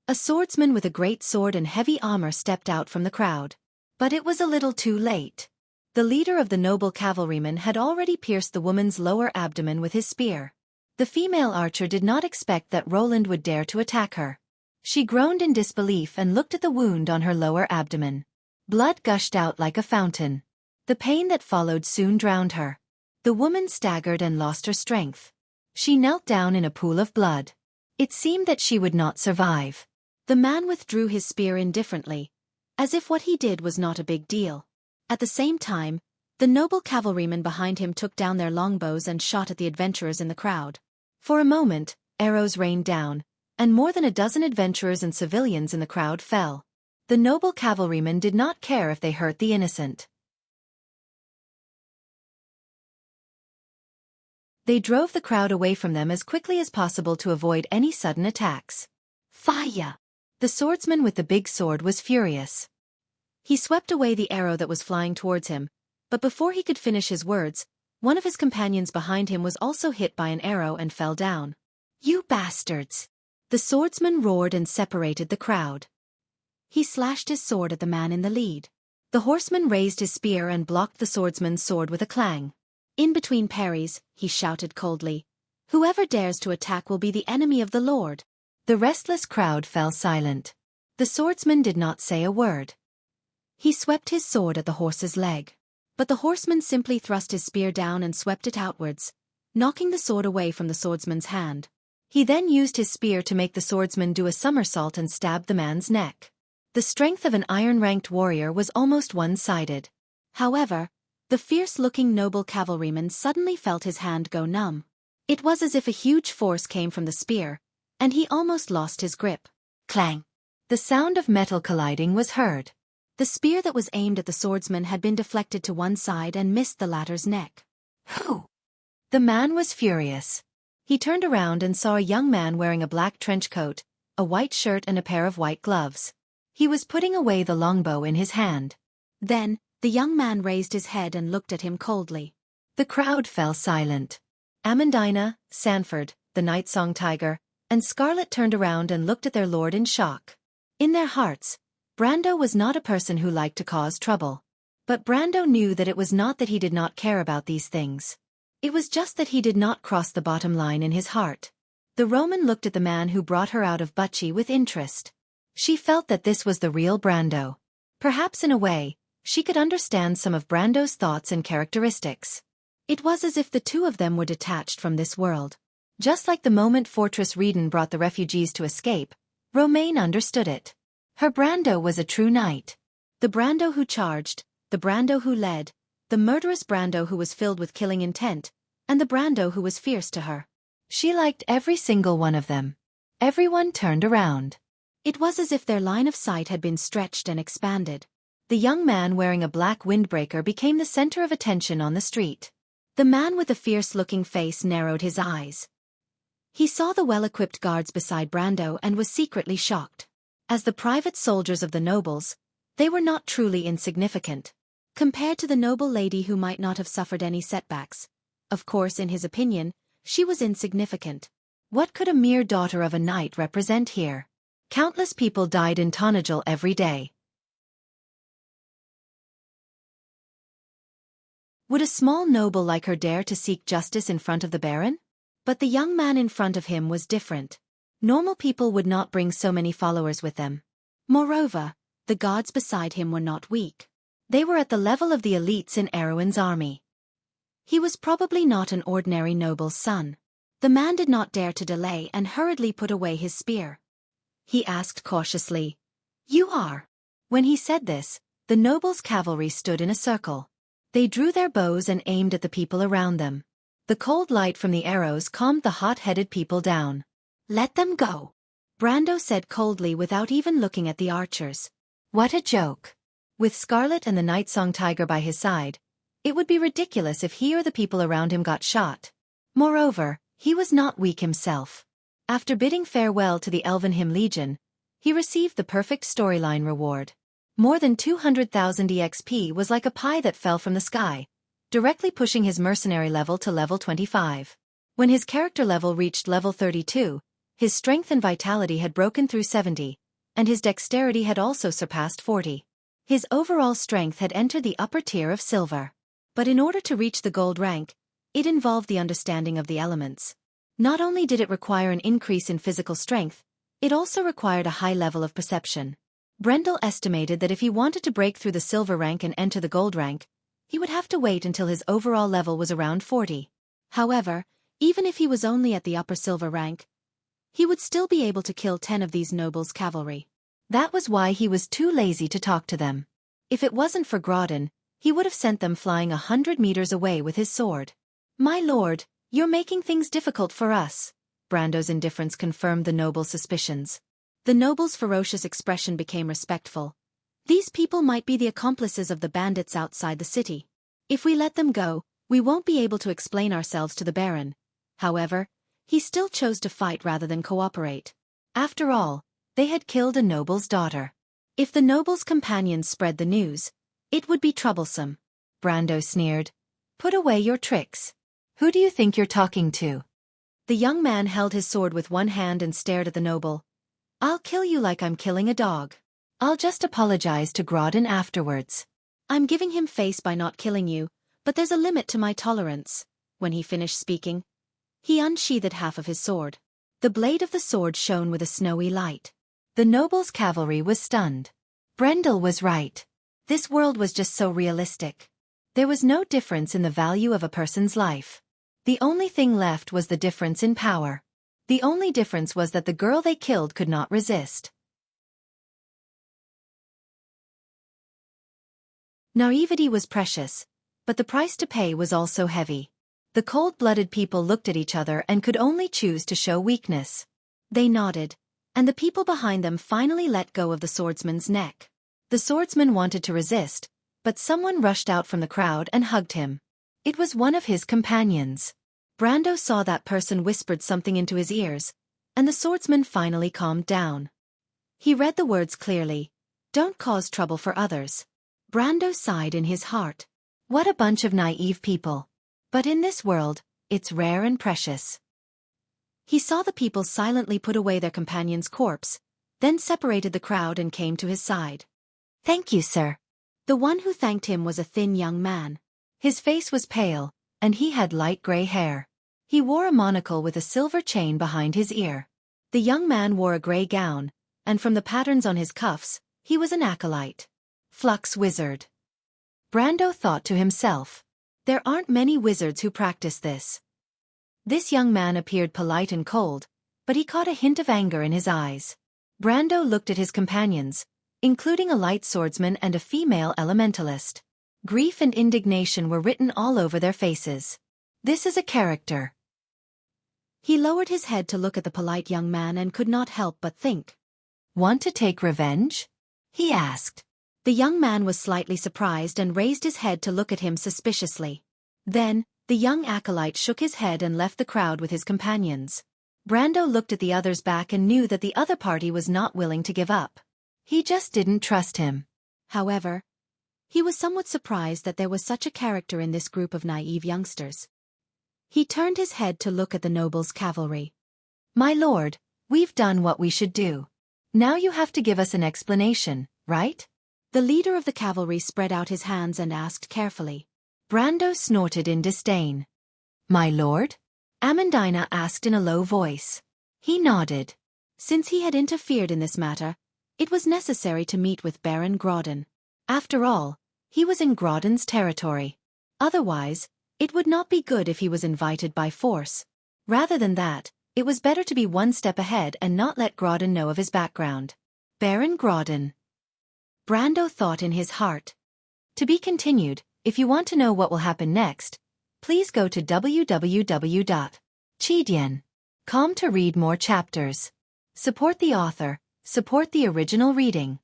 A swordsman with a great sword and heavy armor stepped out from the crowd. But it was a little too late. The leader of the noble cavalrymen had already pierced the woman's lower abdomen with his spear. The female archer did not expect that Roland would dare to attack her. She groaned in disbelief and looked at the wound on her lower abdomen. Blood gushed out like a fountain. The pain that followed soon drowned her. The woman staggered and lost her strength. She knelt down in a pool of blood. It seemed that she would not survive. The man withdrew his spear indifferently, as if what he did was not a big deal. At the same time, the noble cavalrymen behind him took down their longbows and shot at the adventurers in the crowd. For a moment, arrows rained down, and more than a dozen adventurers and civilians in the crowd fell. The noble cavalrymen did not care if they hurt the innocent. They drove the crowd away from them as quickly as possible to avoid any sudden attacks. "Fire!" The swordsman with the big sword was furious. He swept away the arrow that was flying towards him, but before he could finish his words, one of his companions behind him was also hit by an arrow and fell down. "You bastards!" The swordsman roared and separated the crowd. He slashed his sword at the man in the lead. The horseman raised his spear and blocked the swordsman's sword with a clang. In between parries, he shouted coldly, "Whoever dares to attack will be the enemy of the Lord." The restless crowd fell silent. The swordsman did not say a word. He swept his sword at the horse's leg. But the horseman simply thrust his spear down and swept it outwards, knocking the sword away from the swordsman's hand. He then used his spear to make the swordsman do a somersault and stabbed the man's neck. The strength of an iron-ranked warrior was almost one-sided. However, the fierce-looking noble cavalryman suddenly felt his hand go numb. It was as if a huge force came from the spear, and he almost lost his grip. Clang! The sound of metal colliding was heard. The spear that was aimed at the swordsman had been deflected to one side and missed the latter's neck. Who? The man was furious. He turned around and saw a young man wearing a black trench coat, a white shirt and a pair of white gloves. He was putting away the longbow in his hand. Then, the young man raised his head and looked at him coldly. The crowd fell silent. Amandina, Sanford, the Night Song Tiger, and Scarlet turned around and looked at their lord in shock. In their hearts, Brando was not a person who liked to cause trouble. But Brando knew that it was not that he did not care about these things. It was just that he did not cross the bottom line in his heart. The Roman looked at the man who brought her out of Bucci with interest. She felt that this was the real Brando. Perhaps in a way, she could understand some of Brando's thoughts and characteristics. It was as if the two of them were detached from this world. Just like the moment Fortress Reden brought the refugees to escape, Romaine understood it. Her Brando was a true knight. The Brando who charged, the Brando who led, the murderous Brando who was filled with killing intent, and the Brando who was fierce to her. She liked every single one of them. Everyone turned around. It was as if their line of sight had been stretched and expanded. The young man wearing a black windbreaker became the center of attention on the street. The man with the fierce-looking face narrowed his eyes. He saw the well-equipped guards beside Brando and was secretly shocked. As the private soldiers of the nobles, they were not truly insignificant. Compared to the noble lady who might not have suffered any setbacks. Of course, in his opinion, she was insignificant. What could a mere daughter of a knight represent here? Countless people died in Tonajal every day. Would a small noble like her dare to seek justice in front of the Baron? But the young man in front of him was different. Normal people would not bring so many followers with them. Moreover, the gods beside him were not weak. They were at the level of the elites in Erwin's army. He was probably not an ordinary noble's son. The man did not dare to delay and hurriedly put away his spear. He asked cautiously, "You are?" When he said this, the noble's cavalry stood in a circle. They drew their bows and aimed at the people around them. The cold light from the arrows calmed the hot-headed people down. "Let them go," Brando said coldly without even looking at the archers. What a joke. With Scarlet and the Night Song Tiger by his side, it would be ridiculous if he or the people around him got shot. Moreover, he was not weak himself. After bidding farewell to the Elvenhim Legion, he received the perfect storyline reward. More than 200,000 EXP was like a pie that fell from the sky, directly pushing his mercenary level to level 25. When his character level reached level 32, his strength and vitality had broken through 70, and his dexterity had also surpassed 40. His overall strength had entered the upper tier of silver. But in order to reach the gold rank, it involved the understanding of the elements. Not only did it require an increase in physical strength, it also required a high level of perception. Brendel estimated that if he wanted to break through the silver rank and enter the gold rank, he would have to wait until his overall level was around 40. However, even if he was only at the upper silver rank, he would still be able to kill 10 of these nobles' cavalry. That was why he was too lazy to talk to them. If it wasn't for Grodin, he would have sent them flying 100 meters away with his sword. "My lord, you're making things difficult for us." Brando's indifference confirmed the noble's suspicions. The noble's ferocious expression became respectful. These people might be the accomplices of the bandits outside the city. If we let them go, we won't be able to explain ourselves to the Baron. However, he still chose to fight rather than cooperate. After all, they had killed a noble's daughter. If the noble's companions spread the news, it would be troublesome. Brando sneered. "Put away your tricks. Who do you think you're talking to?" The young man held his sword with one hand and stared at the noble. "I'll kill you like I'm killing a dog. I'll just apologize to Grodin afterwards. I'm giving him face by not killing you, but there's a limit to my tolerance." When he finished speaking, he unsheathed half of his sword. The blade of the sword shone with a snowy light. The noble's cavalry was stunned. Brendel was right. This world was just so realistic. There was no difference in the value of a person's life. The only thing left was the difference in power. The only difference was that the girl they killed could not resist. Naivety was precious, but the price to pay was also heavy. The cold-blooded people looked at each other and could only choose to show weakness. They nodded, and the people behind them finally let go of the swordsman's neck. The swordsman wanted to resist, but someone rushed out from the crowd and hugged him. It was one of his companions. Brando saw that person whispered something into his ears, and the swordsman finally calmed down. He read the words clearly, "Don't cause trouble for others." Brando sighed in his heart. What a bunch of naive people. But in this world, it's rare and precious. He saw the people silently put away their companion's corpse, then separated the crowd and came to his side. "Thank you, sir." The one who thanked him was a thin young man. His face was pale, and he had light gray hair. He wore a monocle with a silver chain behind his ear. The young man wore a gray gown, and from the patterns on his cuffs, he was an acolyte. Flux wizard. Brando thought to himself, there aren't many wizards who practice this. This young man appeared polite and cold, but he caught a hint of anger in his eyes. Brando looked at his companions, including a light swordsman and a female elementalist. Grief and indignation were written all over their faces. This is a character. He lowered his head to look at the polite young man and could not help but think. "Want to take revenge?" he asked. The young man was slightly surprised and raised his head to look at him suspiciously. Then, the young acolyte shook his head and left the crowd with his companions. Brando looked at the others back and knew that the other party was not willing to give up. He just didn't trust him. However, he was somewhat surprised that there was such a character in this group of naive youngsters. He turned his head to look at the noble's cavalry. "My lord, we've done what we should do. Now you have to give us an explanation, right?" The leader of the cavalry spread out his hands and asked carefully. Brando snorted in disdain. "My lord?" Amandina asked in a low voice. He nodded. Since he had interfered in this matter, it was necessary to meet with Baron Grodin. After all, he was in Grodin's territory. Otherwise, it would not be good if he was invited by force. Rather than that, it was better to be one step ahead and not let Grodin know of his background. Baron Grodin. Brando thought in his heart. To be continued. If you want to know what will happen next, please go to www.chidian.com to read more chapters. Support the author, support the original reading.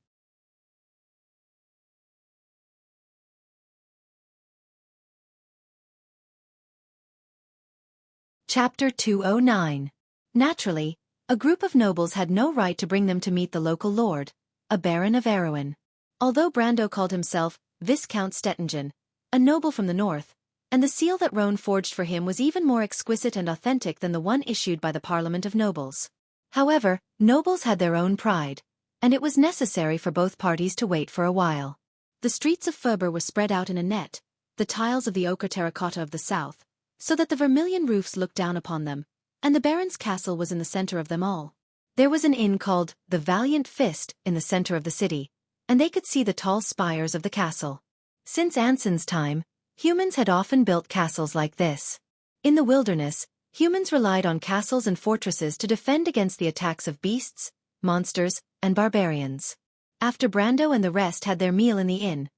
Chapter 209. Naturally, a group of nobles had no right to bring them to meet the local lord, a baron of Erewhon. Although Brando called himself Viscount Stettingen, a noble from the north, and the seal that Roan forged for him was even more exquisite and authentic than the one issued by the Parliament of Nobles. However, nobles had their own pride, and it was necessary for both parties to wait for a while. The streets of Furber were spread out in a net, the tiles of the ochre terracotta of the south, so that the vermilion roofs looked down upon them, and the baron's castle was in the center of them all. There was an inn called the Valiant Fist in the center of the city, and they could see the tall spires of the castle. Since Anson's time, humans had often built castles like this. In the wilderness, humans relied on castles and fortresses to defend against the attacks of beasts, monsters, and barbarians. After Brando and the rest had their meal in the inn,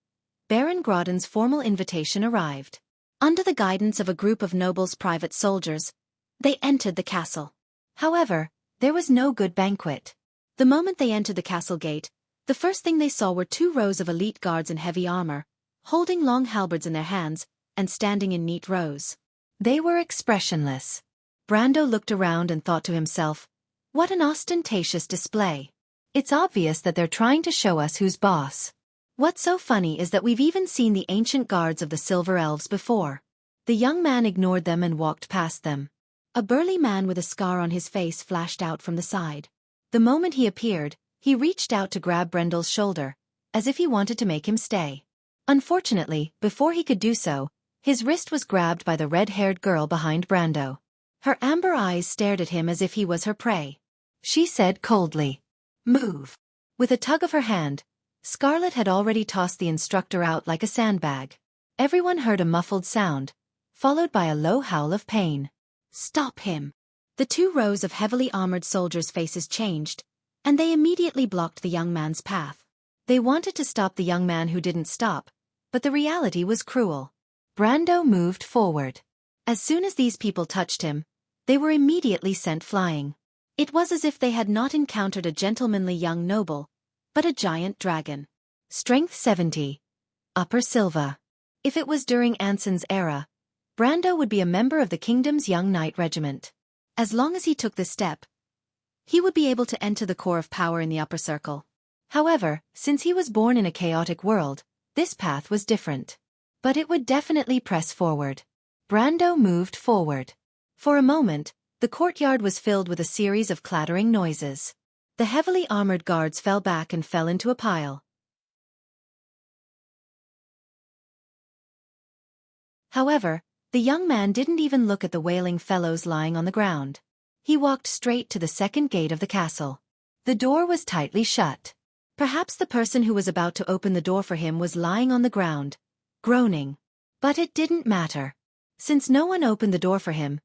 Baron Grodin's formal invitation arrived. Under the guidance of a group of nobles' private soldiers, they entered the castle. However, there was no good banquet. The moment they entered the castle gate, the first thing they saw were 2 rows of elite guards in heavy armor, holding long halberds in their hands, and standing in neat rows. They were expressionless. Brando looked around and thought to himself, what an ostentatious display. It's obvious that they're trying to show us who's boss. What's so funny is that we've even seen the ancient guards of the Silver Elves before. The young man ignored them and walked past them. A burly man with a scar on his face flashed out from the side. The moment he appeared, he reached out to grab Brendel's shoulder, as if he wanted to make him stay. Unfortunately, before he could do so, his wrist was grabbed by the red-haired girl behind Brando. Her amber eyes stared at him as if he was her prey. She said coldly, "Move." With a tug of her hand, Scarlet had already tossed the instructor out like a sandbag. Everyone heard a muffled sound, followed by a low howl of pain. "Stop him." The 2 rows of heavily armored soldiers' faces changed, and they immediately blocked the young man's path. They wanted to stop the young man who didn't stop, but the reality was cruel. Brando moved forward. As soon as these people touched him, they were immediately sent flying. It was as if they had not encountered a gentlemanly young noble, but a giant dragon. Strength 70. Upper Silva. If it was during Anson's era, Brando would be a member of the kingdom's young knight regiment. As long as he took this step, he would be able to enter the core of power in the upper circle. However, since he was born in a chaotic world, this path was different. But it would definitely press forward. Brando moved forward. For a moment, the courtyard was filled with a series of clattering noises. The heavily armored guards fell back and fell into a pile. However, the young man didn't even look at the wailing fellows lying on the ground. He walked straight to the second gate of the castle. The door was tightly shut. Perhaps the person who was about to open the door for him was lying on the ground, groaning. But it didn't matter. Since no one opened the door for him,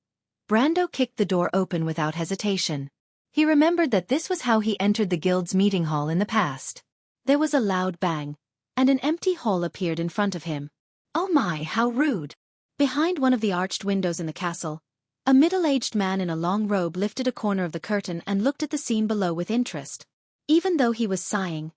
Brando kicked the door open without hesitation. He remembered that this was how he entered the guild's meeting hall in the past. There was a loud bang, and an empty hall appeared in front of him. Oh my, how rude! Behind one of the arched windows in the castle, a middle-aged man in a long robe lifted a corner of the curtain and looked at the scene below with interest. Even though he was sighing,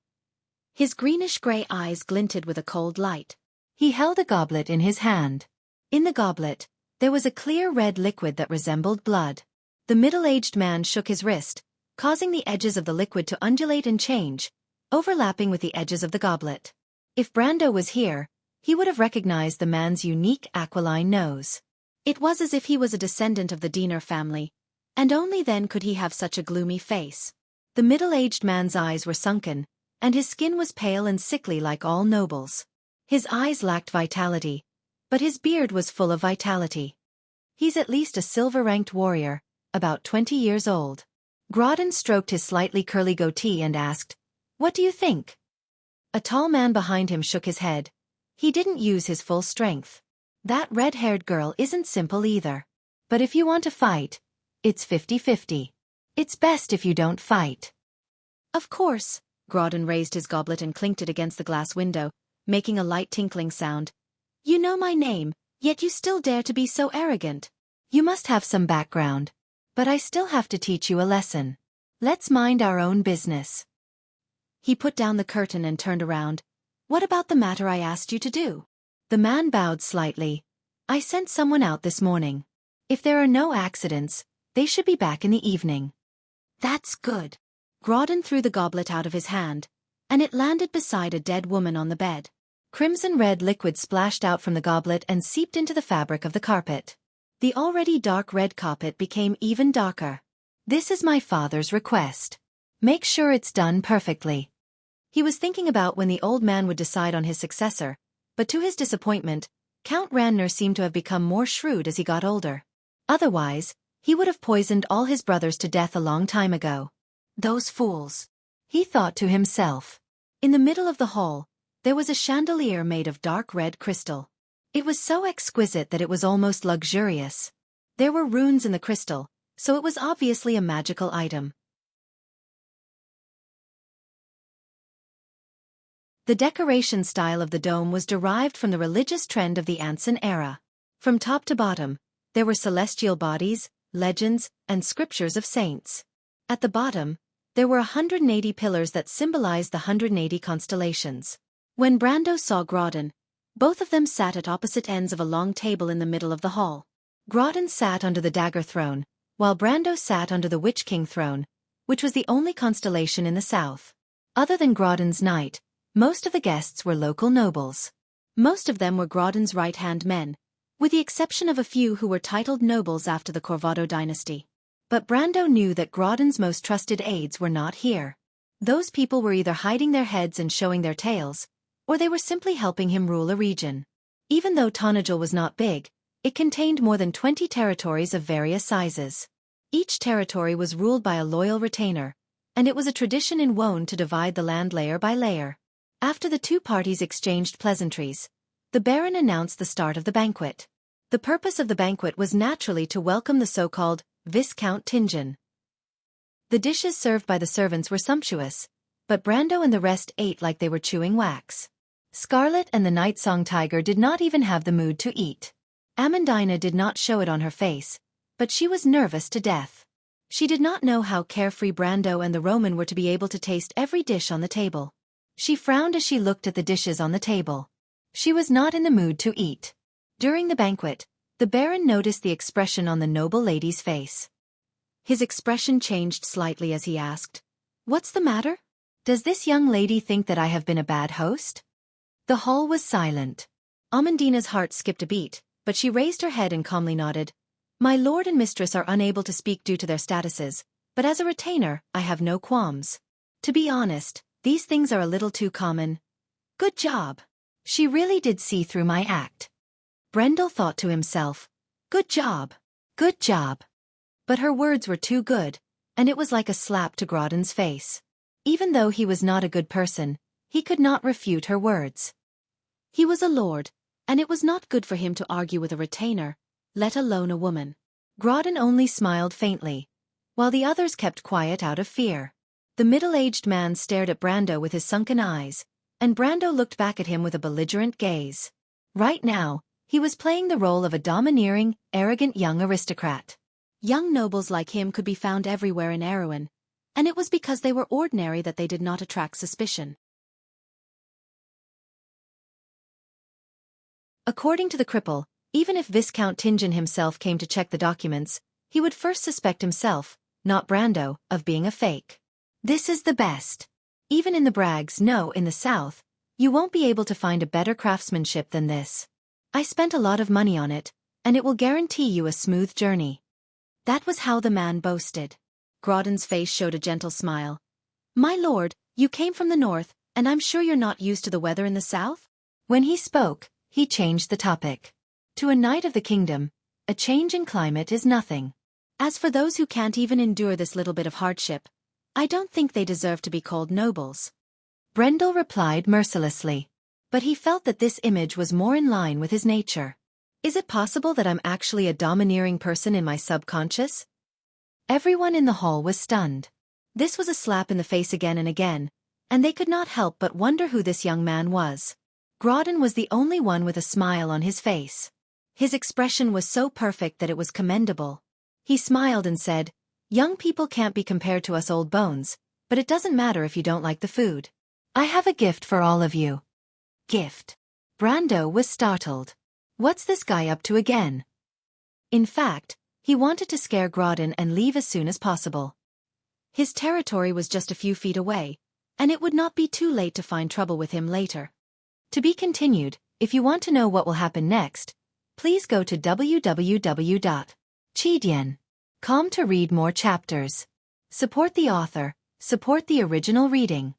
his greenish-gray eyes glinted with a cold light. He held a goblet in his hand. In the goblet, there was a clear red liquid that resembled blood. The middle-aged man shook his wrist, causing the edges of the liquid to undulate and change, overlapping with the edges of the goblet. If Brando was here, he would have recognized the man's unique aquiline nose. It was as if he was a descendant of the Diener family, and only then could he have such a gloomy face. The middle-aged man's eyes were sunken, and his skin was pale and sickly like all nobles. His eyes lacked vitality, but his beard was full of vitality. He's at least a silver-ranked warrior, about 20 years old. Grodin stroked his slightly curly goatee and asked, "What do you think?" A tall man behind him shook his head. He didn't use his full strength. That red-haired girl isn't simple either. But if you want to fight, it's 50-50. It's best if you don't fight. Of course. Grodin raised his goblet and clinked it against the glass window, making a light tinkling sound. You know my name, yet you still dare to be so arrogant. You must have some background. But I still have to teach you a lesson. Let's mind our own business. He put down the curtain and turned around. What about the matter I asked you to do? The man bowed slightly. I sent someone out this morning. If there are no accidents, they should be back in the evening. That's good. Grodin threw the goblet out of his hand, and it landed beside a dead woman on the bed. Crimson-red liquid splashed out from the goblet and seeped into the fabric of the carpet. The already dark red carpet became even darker. This is my father's request. Make sure it's done perfectly. He was thinking about when the old man would decide on his successor, but to his disappointment, Count Ranner seemed to have become more shrewd as he got older. Otherwise, he would have poisoned all his brothers to death a long time ago. Those fools, he thought to himself. In the middle of the hall, there was a chandelier made of dark red crystal. It was so exquisite that it was almost luxurious. There were runes in the crystal, so it was obviously a magical item. The decoration style of the dome was derived from the religious trend of the Anson era. From top to bottom, there were celestial bodies, legends, and scriptures of saints. At the bottom, there were 180 pillars that symbolized the 180 constellations. When Brando saw Grodin, both of them sat at opposite ends of a long table in the middle of the hall. Grodin sat under the dagger throne, while Brando sat under the Witch King throne, which was the only constellation in the south. Other than Grodin's knight, most of the guests were local nobles. Most of them were Grodin's right-hand men, with the exception of a few who were titled nobles after the Corvado dynasty. But Brando knew that Grodin's most trusted aides were not here. Those people were either hiding their heads and showing their tails, or they were simply helping him rule a region. Even though Tonajal was not big, it contained more than 20 territories of various sizes. Each territory was ruled by a loyal retainer, and it was a tradition in Wone to divide the land layer by layer. After the two parties exchanged pleasantries, the Baron announced the start of the banquet. The purpose of the banquet was naturally to welcome the so-called Viscount Tingen. The dishes served by the servants were sumptuous, but Brando and the rest ate like they were chewing wax. Scarlet and the night-song tiger did not even have the mood to eat. Amandina did not show it on her face, but she was nervous to death. She did not know how carefree Brando and the Roman were to be able to taste every dish on the table. She frowned as she looked at the dishes on the table. She was not in the mood to eat. During the banquet, the Baron noticed the expression on the noble lady's face. His expression changed slightly as he asked, "What's the matter? Does this young lady think that I have been a bad host?" The hall was silent. Amandina's heart skipped a beat, but she raised her head and calmly nodded. "My lord and mistress are unable to speak due to their statuses, but as a retainer, I have no qualms. To be honest, these things are a little too common." "Good job." She really did see through my act. Brendel thought to himself, "Good job. Good job." But her words were too good, and it was like a slap to Grodin's face. Even though he was not a good person, he could not refute her words. He was a lord, and it was not good for him to argue with a retainer, let alone a woman. Grodin only smiled faintly, while the others kept quiet out of fear. The middle-aged man stared at Brando with his sunken eyes, and Brando looked back at him with a belligerent gaze. Right now, he was playing the role of a domineering, arrogant young aristocrat. Young nobles like him could be found everywhere in Erewhon, and it was because they were ordinary that they did not attract suspicion. According to the cripple, even if Viscount Tingen himself came to check the documents, he would first suspect himself, not Brando, of being a fake. This is the best. Even in the Brags, no, in the south, you won't be able to find a better craftsmanship than this. I spent a lot of money on it, and it will guarantee you a smooth journey. That was how the man boasted. Grodin's face showed a gentle smile. "My lord, you came from the north, and I'm sure you're not used to the weather in the south?" When he spoke, he changed the topic. To a knight of the kingdom, a change in climate is nothing. As for those who can't even endure this little bit of hardship, I don't think they deserve to be called nobles. Brendel replied mercilessly. But he felt that this image was more in line with his nature. Is it possible that I'm actually a domineering person in my subconscious? Everyone in the hall was stunned. This was a slap in the face again and again, and they could not help but wonder who this young man was. Grodin was the only one with a smile on his face. His expression was so perfect that it was commendable. He smiled and said, "Young people can't be compared to us old bones, but it doesn't matter if you don't like the food. I have a gift for all of you." Gift. Brando was startled. What's this guy up to again? In fact, he wanted to scare Grodin and leave as soon as possible. His territory was just a few feet away, and it would not be too late to find trouble with him later. To be continued. If you want to know what will happen next, please go to www.chidian.com to read more chapters. Support the author, support the original reading.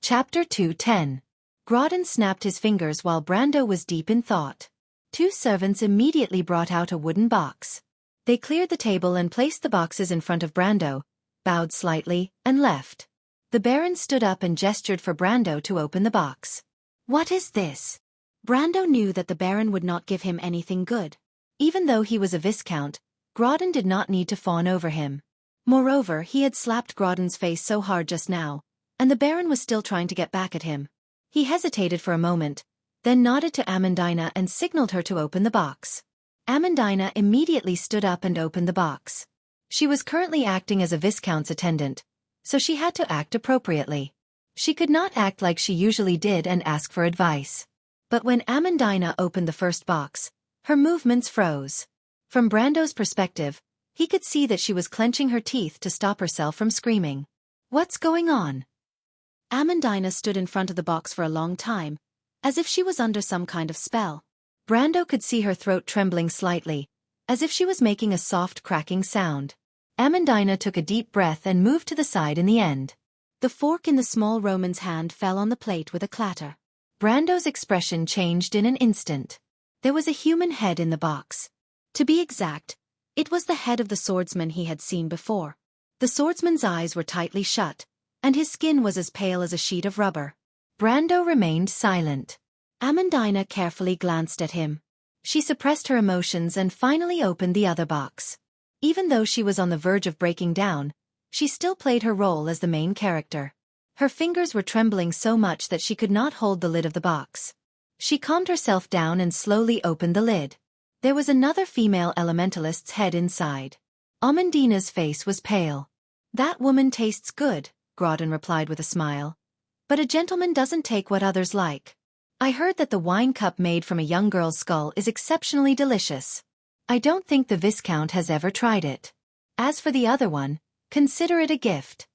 Chapter 2:10. Grodin snapped his fingers while Brando was deep in thought. Two servants immediately brought out a wooden box. They cleared the table and placed the boxes in front of Brando, bowed slightly, and left. The Baron stood up and gestured for Brando to open the box. "What is this?" Brando knew that the Baron would not give him anything good. Even though he was a viscount, Grodin did not need to fawn over him. Moreover, he had slapped Grodin's face so hard just now, and the Baron was still trying to get back at him. He hesitated for a moment, then nodded to Amandina and signaled her to open the box. Amandina immediately stood up and opened the box. She was currently acting as a viscount's attendant, so she had to act appropriately. She could not act like she usually did and ask for advice. But when Amandina opened the first box, her movements froze. From Brando's perspective, he could see that she was clenching her teeth to stop herself from screaming. "What's going on?" Amandina stood in front of the box for a long time, as if she was under some kind of spell. Brando could see her throat trembling slightly, as if she was making a soft cracking sound. Amandina took a deep breath and moved to the side in the end. The fork in the small Roman's hand fell on the plate with a clatter. Brando's expression changed in an instant. There was a human head in the box. To be exact, it was the head of the swordsman he had seen before. The swordsman's eyes were tightly shut, and his skin was as pale as a sheet of rubber. Brando remained silent. Amandina carefully glanced at him. She suppressed her emotions and finally opened the other box. Even though she was on the verge of breaking down, she still played her role as the main character. Her fingers were trembling so much that she could not hold the lid of the box. She calmed herself down and slowly opened the lid. There was another female elementalist's head inside. Amandina's face was pale. "That woman tastes good," Grodin replied with a smile. "But a gentleman doesn't take what others like. I heard that the wine cup made from a young girl's skull is exceptionally delicious. I don't think the Viscount has ever tried it. As for the other one, consider it a gift."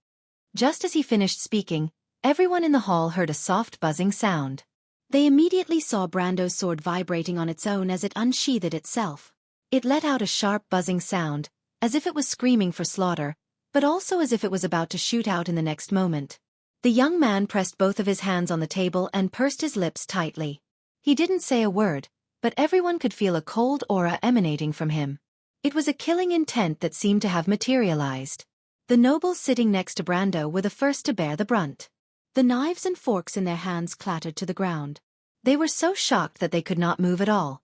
Just as he finished speaking, everyone in the hall heard a soft buzzing sound. They immediately saw Brando's sword vibrating on its own as it unsheathed itself. It let out a sharp buzzing sound, as if it was screaming for slaughter, but also as if it was about to shoot out in the next moment. The young man pressed both of his hands on the table and pursed his lips tightly. He didn't say a word, but everyone could feel a cold aura emanating from him. It was a killing intent that seemed to have materialized. The nobles sitting next to Brando were the first to bear the brunt. The knives and forks in their hands clattered to the ground. They were so shocked that they could not move at all.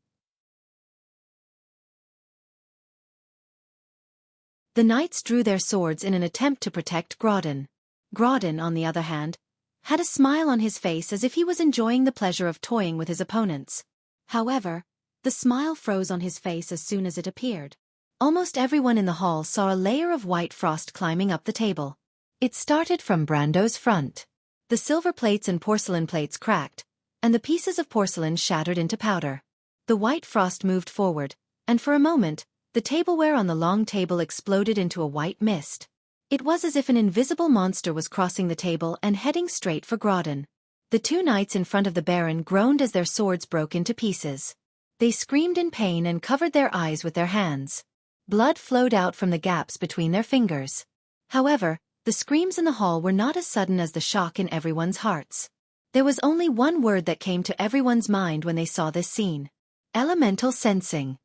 The knights drew their swords in an attempt to protect Grodin. Grodin, on the other hand, had a smile on his face as if he was enjoying the pleasure of toying with his opponents. However, the smile froze on his face as soon as it appeared. Almost everyone in the hall saw a layer of white frost climbing up the table. It started from Brando's front. The silver plates and porcelain plates cracked, and the pieces of porcelain shattered into powder. The white frost moved forward, and for a moment, the tableware on the long table exploded into a white mist. It was as if an invisible monster was crossing the table and heading straight for Grodin. The two knights in front of the Baron groaned as their swords broke into pieces. They screamed in pain and covered their eyes with their hands. Blood flowed out from the gaps between their fingers. However, the screams in the hall were not as sudden as the shock in everyone's hearts. There was only one word that came to everyone's mind when they saw this scene: elemental sensing.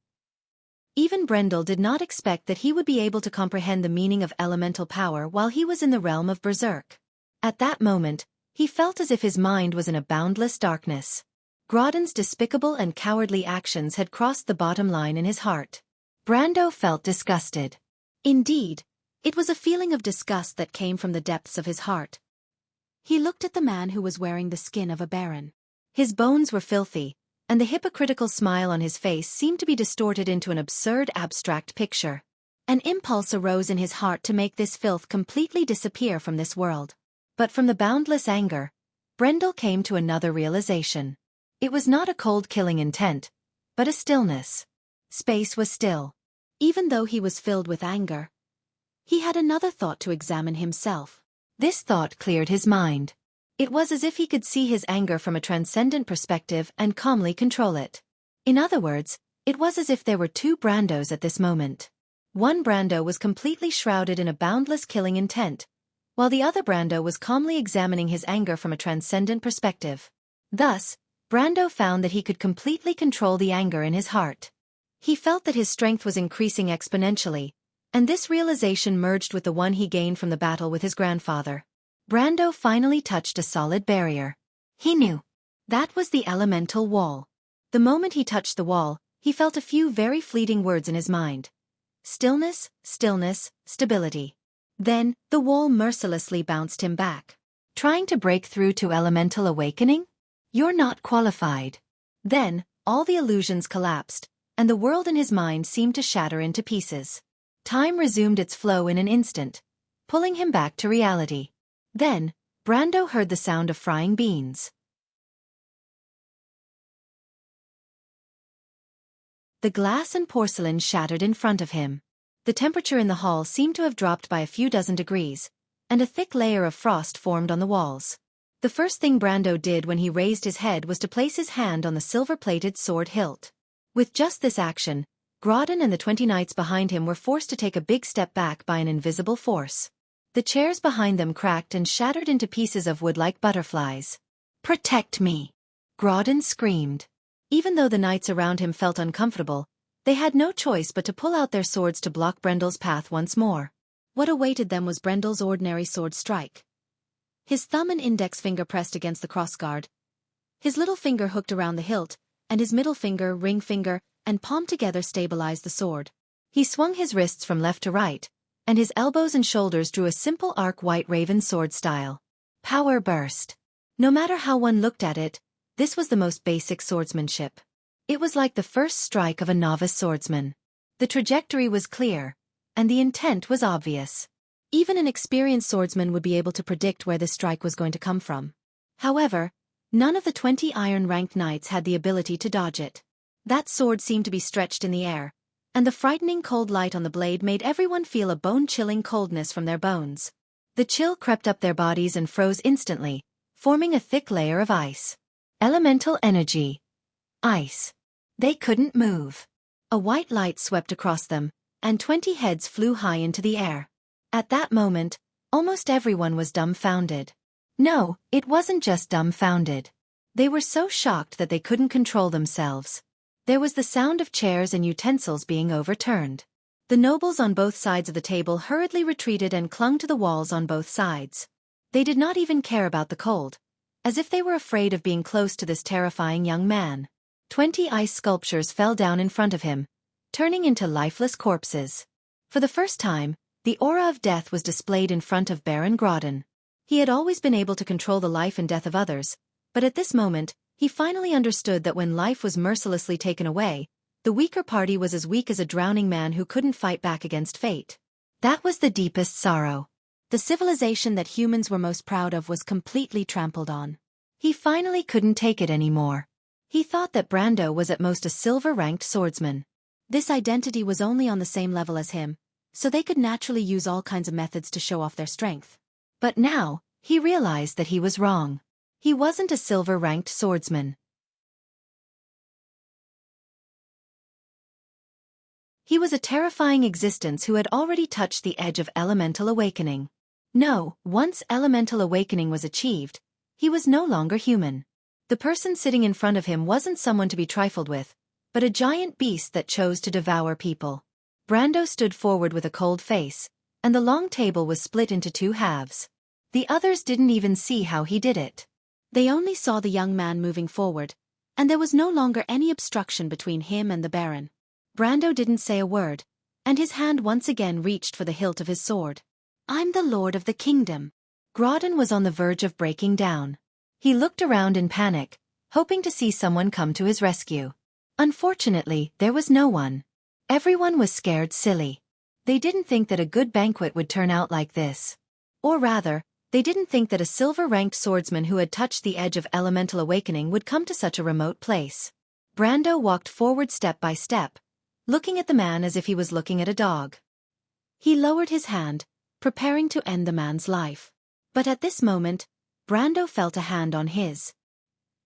Even Brendel did not expect that he would be able to comprehend the meaning of elemental power while he was in the realm of Berserk. At that moment, he felt as if his mind was in a boundless darkness. Grodin's despicable and cowardly actions had crossed the bottom line in his heart. Brando felt disgusted. Indeed, it was a feeling of disgust that came from the depths of his heart. He looked at the man who was wearing the skin of a baron. His bones were filthy, and the hypocritical smile on his face seemed to be distorted into an absurd abstract picture. An impulse arose in his heart to make this filth completely disappear from this world. But from the boundless anger, Brendel came to another realization. It was not a cold killing intent, but a stillness. Space was still. Even though he was filled with anger, he had another thought to examine himself. This thought cleared his mind. It was as if he could see his anger from a transcendent perspective and calmly control it. In other words, it was as if there were two Brandos at this moment. One Brando was completely shrouded in a boundless killing intent, while the other Brando was calmly examining his anger from a transcendent perspective. Thus, Brando found that he could completely control the anger in his heart. He felt that his strength was increasing exponentially, and this realization merged with the one he gained from the battle with his grandfather. Brando finally touched a solid barrier. He knew. That was the elemental wall. The moment he touched the wall, he felt a few very fleeting words in his mind. Stillness, stillness, stability. Then, the wall mercilessly bounced him back. Trying to break through to elemental awakening? You're not qualified. Then, all the illusions collapsed, and the world in his mind seemed to shatter into pieces. Time resumed its flow in an instant, pulling him back to reality. Then, Brando heard the sound of frying beans. The glass and porcelain shattered in front of him. The temperature in the hall seemed to have dropped by a few dozen degrees, and a thick layer of frost formed on the walls. The first thing Brando did when he raised his head was to place his hand on the silver-plated sword hilt. With just this action, Grodin and the 20 knights behind him were forced to take a big step back by an invisible force. The chairs behind them cracked and shattered into pieces of wood like butterflies. "Protect me!" Grodin screamed. Even though the knights around him felt uncomfortable, they had no choice but to pull out their swords to block Brendel's path once more. What awaited them was Brendel's ordinary sword strike. His thumb and index finger pressed against the crossguard. His little finger hooked around the hilt, and his middle finger, ring finger, and palm together stabilized the sword. He swung his wrists from left to right, and his elbows and shoulders drew a simple arc white raven sword style. Power burst. No matter how one looked at it, this was the most basic swordsmanship. It was like the first strike of a novice swordsman. The trajectory was clear, and the intent was obvious. Even an experienced swordsman would be able to predict where this strike was going to come from. However, none of the 20 iron-ranked knights had the ability to dodge it. That sword seemed to be stretched in the air, and the frightening cold light on the blade made everyone feel a bone-chilling coldness from their bones. The chill crept up their bodies and froze instantly, forming a thick layer of ice. Elemental energy. Ice. They couldn't move. A white light swept across them, and 20 heads flew high into the air. At that moment, almost everyone was dumbfounded. No, it wasn't just dumbfounded. They were so shocked that they couldn't control themselves. There was the sound of chairs and utensils being overturned. The nobles on both sides of the table hurriedly retreated and clung to the walls on both sides. They did not even care about the cold, as if they were afraid of being close to this terrifying young man. 20 ice sculptures fell down in front of him, turning into lifeless corpses. For the first time, the aura of death was displayed in front of Baron Grodin. He had always been able to control the life and death of others, but at this moment, he finally understood that when life was mercilessly taken away, the weaker party was as weak as a drowning man who couldn't fight back against fate. That was the deepest sorrow. The civilization that humans were most proud of was completely trampled on. He finally couldn't take it anymore. He thought that Brando was at most a silver-ranked swordsman. This identity was only on the same level as him, so they could naturally use all kinds of methods to show off their strength. But now, he realized that he was wrong. He wasn't a silver-ranked swordsman. He was a terrifying existence who had already touched the edge of elemental awakening. No, once elemental awakening was achieved, he was no longer human. The person sitting in front of him wasn't someone to be trifled with, but a giant beast that chose to devour people. Brando stood forward with a cold face, and the long table was split into 2 halves. The others didn't even see how he did it. They only saw the young man moving forward, and there was no longer any obstruction between him and the Baron. Brando didn't say a word, and his hand once again reached for the hilt of his sword. "I'm the Lord of the Kingdom." Grodin was on the verge of breaking down. He looked around in panic, hoping to see someone come to his rescue. Unfortunately, there was no one. Everyone was scared silly. They didn't think that a good banquet would turn out like this. Or rather, they didn't think that a silver-ranked swordsman who had touched the edge of elemental awakening would come to such a remote place. Brando walked forward step by step, looking at the man as if he was looking at a dog. He lowered his hand, preparing to end the man's life. But at this moment, Brando felt a hand on his.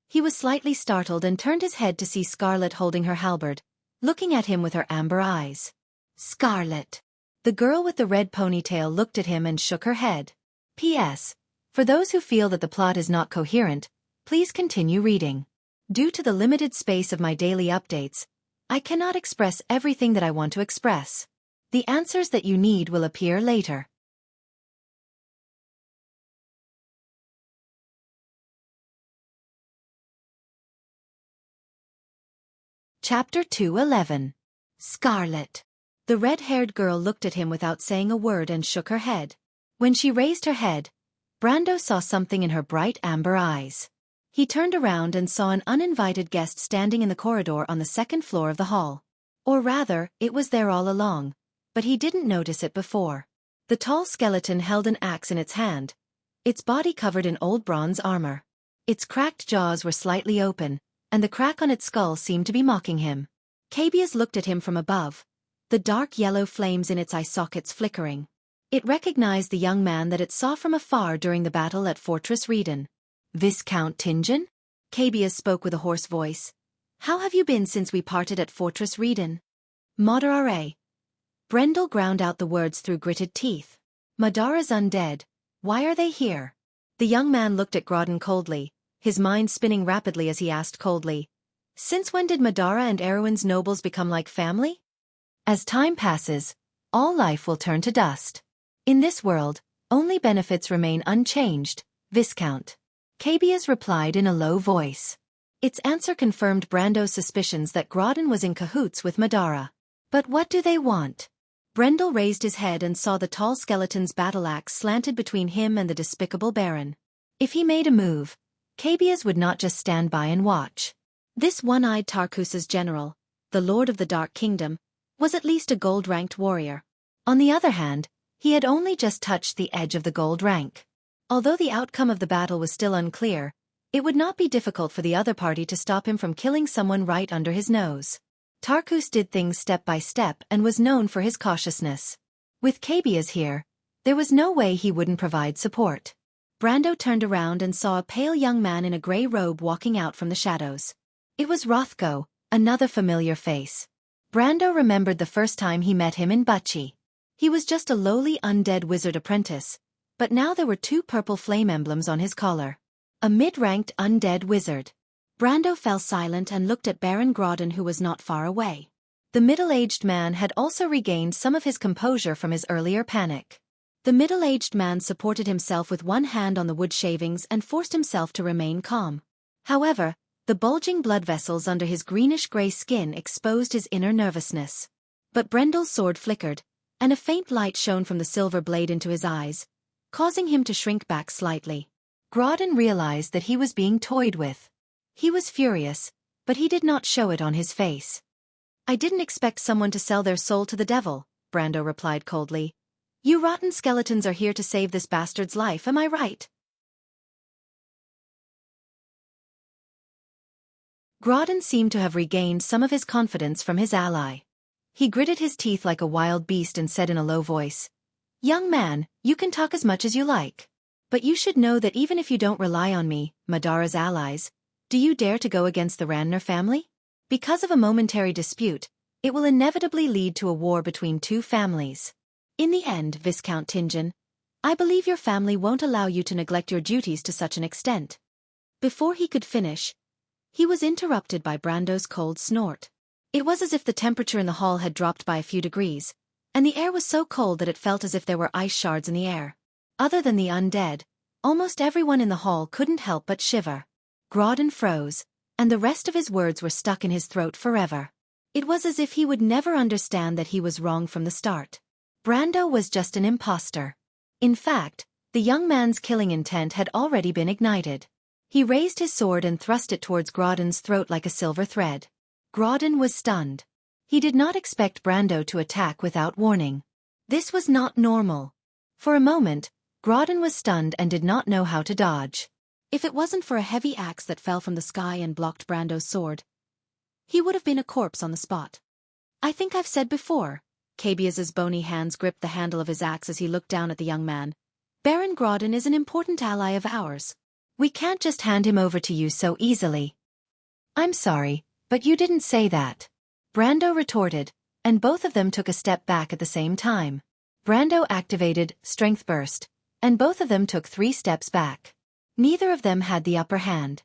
He was slightly startled and turned his head to see Scarlet holding her halberd, looking at him with her amber eyes. "Scarlet." The girl with the red ponytail looked at him and shook her head. P.S. For those who feel that the plot is not coherent, please continue reading. Due to the limited space of my daily updates, I cannot express everything that I want to express. The answers that you need will appear later. Chapter 211. Scarlet. The red-haired girl looked at him without saying a word and shook her head. When she raised her head, Brando saw something in her bright amber eyes. He turned around and saw an uninvited guest standing in the corridor on the 2nd floor of the hall. Or rather, it was there all along, but he didn't notice it before. The tall skeleton held an axe in its hand, its body covered in old bronze armor. Its cracked jaws were slightly open, and the crack on its skull seemed to be mocking him. Cabias looked at him from above, the dark yellow flames in its eye sockets flickering. It recognized the young man that it saw from afar during the battle at Fortress Reden. "Viscount Tingen?" Cabias spoke with a hoarse voice. "How have you been since we parted at Fortress Reden?" "Moderare." Brendel ground out the words through gritted teeth. "Madara's undead. Why are they here?" The young man looked at Grodin coldly, his mind spinning rapidly as he asked coldly, "Since when did Madara and Erewhon's nobles become like family?" "As time passes, all life will turn to dust. In this world, only benefits remain unchanged, Viscount." Cabias replied in a low voice. Its answer confirmed Brando's suspicions that Grodin was in cahoots with Madara. But what do they want? Brendel raised his head and saw the tall skeleton's battle axe slanted between him and the despicable Baron. If he made a move, Cabias would not just stand by and watch. This one-eyed Tarkus's general, the Lord of the Dark Kingdom, was at least a gold-ranked warrior. On the other hand, he had only just touched the edge of the gold rank. Although the outcome of the battle was still unclear, it would not be difficult for the other party to stop him from killing someone right under his nose. Tarkus did things step by step and was known for his cautiousness. With Cabias here, there was no way he wouldn't provide support. Brando turned around and saw a pale young man in a grey robe walking out from the shadows. It was Rothko, another familiar face. Brando remembered the first time he met him in Bucci. He was just a lowly undead wizard apprentice, but now there were two purple flame emblems on his collar. A mid-ranked undead wizard. Brando fell silent and looked at Baron Grodin, who was not far away. The middle-aged man had also regained some of his composure from his earlier panic. The middle-aged man supported himself with one hand on the wood shavings and forced himself to remain calm. However, the bulging blood vessels under his greenish-gray skin exposed his inner nervousness. But Brendel's sword flickered, and a faint light shone from the silver blade into his eyes, causing him to shrink back slightly. Grodin realized that he was being toyed with. He was furious, but he did not show it on his face. "I didn't expect someone to sell their soul to the devil," Brando replied coldly. "You rotten skeletons are here to save this bastard's life, am I right?" Grodin seemed to have regained some of his confidence from his ally. He gritted his teeth like a wild beast and said in a low voice, "Young man, you can talk as much as you like. But you should know that even if you don't rely on me, Madara's allies, do you dare to go against the Ranner family? Because of a momentary dispute, it will inevitably lead to a war between two families. In the end, Viscount Tingen, I believe your family won't allow you to neglect your duties to such an extent." Before he could finish, he was interrupted by Brando's cold snort. It was as if the temperature in the hall had dropped by a few degrees, and the air was so cold that it felt as if there were ice shards in the air. Other than the undead, almost everyone in the hall couldn't help but shiver. Grodin froze, and the rest of his words were stuck in his throat forever. It was as if he would never understand that he was wrong from the start. Brando was just an imposter. In fact, the young man's killing intent had already been ignited. He raised his sword and thrust it towards Grodin's throat like a silver thread. Grodin was stunned. He did not expect Brando to attack without warning. This was not normal. For a moment, Grodin was stunned and did not know how to dodge. If it wasn't for a heavy axe that fell from the sky and blocked Brando's sword, he would have been a corpse on the spot. "I think I've said before," Cabias's bony hands gripped the handle of his axe as he looked down at the young man. "Baron Grodin is an important ally of ours. We can't just hand him over to you so easily." "I'm sorry, but you didn't say that," Brando retorted, and both of them took a step back at the same time. Brando activated Strength Burst, and both of them took 3 steps back. Neither of them had the upper hand.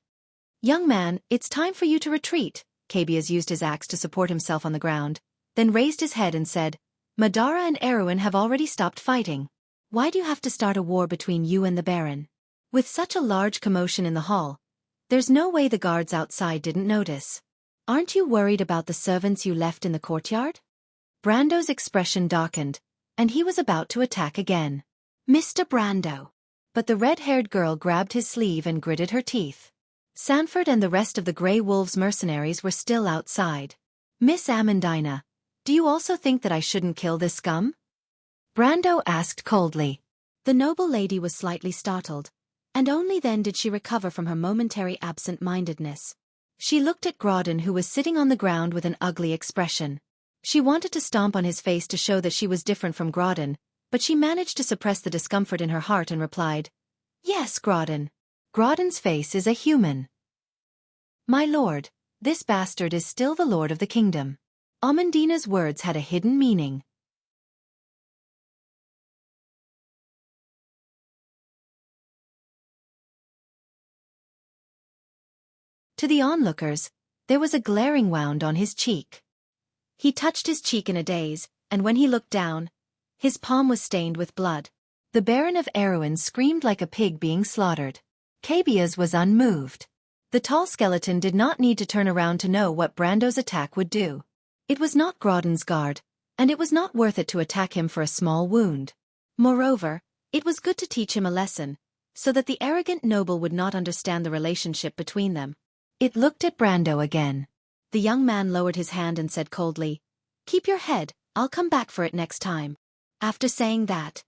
"Young man, it's time for you to retreat." Cabias used his axe to support himself on the ground, then raised his head and said, "Madara and Erwin have already stopped fighting. Why do you have to start a war between you and the Baron?" With such a large commotion in the hall, there's no way the guards outside didn't notice. "Aren't you worried about the servants you left in the courtyard?" Brando's expression darkened, and he was about to attack again. "Mr. Brando." But the red-haired girl grabbed his sleeve and gritted her teeth. Sanford and the rest of the Grey Wolves mercenaries were still outside. "Miss Amandina, do you also think that I shouldn't kill this scum?" Brando asked coldly. The noble lady was slightly startled, and only then did she recover from her momentary absent-mindedness. She looked at Grodin, who was sitting on the ground with an ugly expression. She wanted to stomp on his face to show that she was different from Grodin, but she managed to suppress the discomfort in her heart and replied, "Yes, Grodin. Grodin's face is a human." "My lord, this bastard is still the lord of the kingdom." Amandina's words had a hidden meaning. To the onlookers, there was a glaring wound on his cheek. He touched his cheek in a daze, and when he looked down, his palm was stained with blood. The Baron of Erwin screamed like a pig being slaughtered. Cabias was unmoved. The tall skeleton did not need to turn around to know what Brando's attack would do. It was not Grodden's guard, and it was not worth it to attack him for a small wound. Moreover, it was good to teach him a lesson, so that the arrogant noble would not understand the relationship between them. It looked at Brando again. The young man lowered his hand and said coldly, "Keep your head, I'll come back for it next time." After saying that,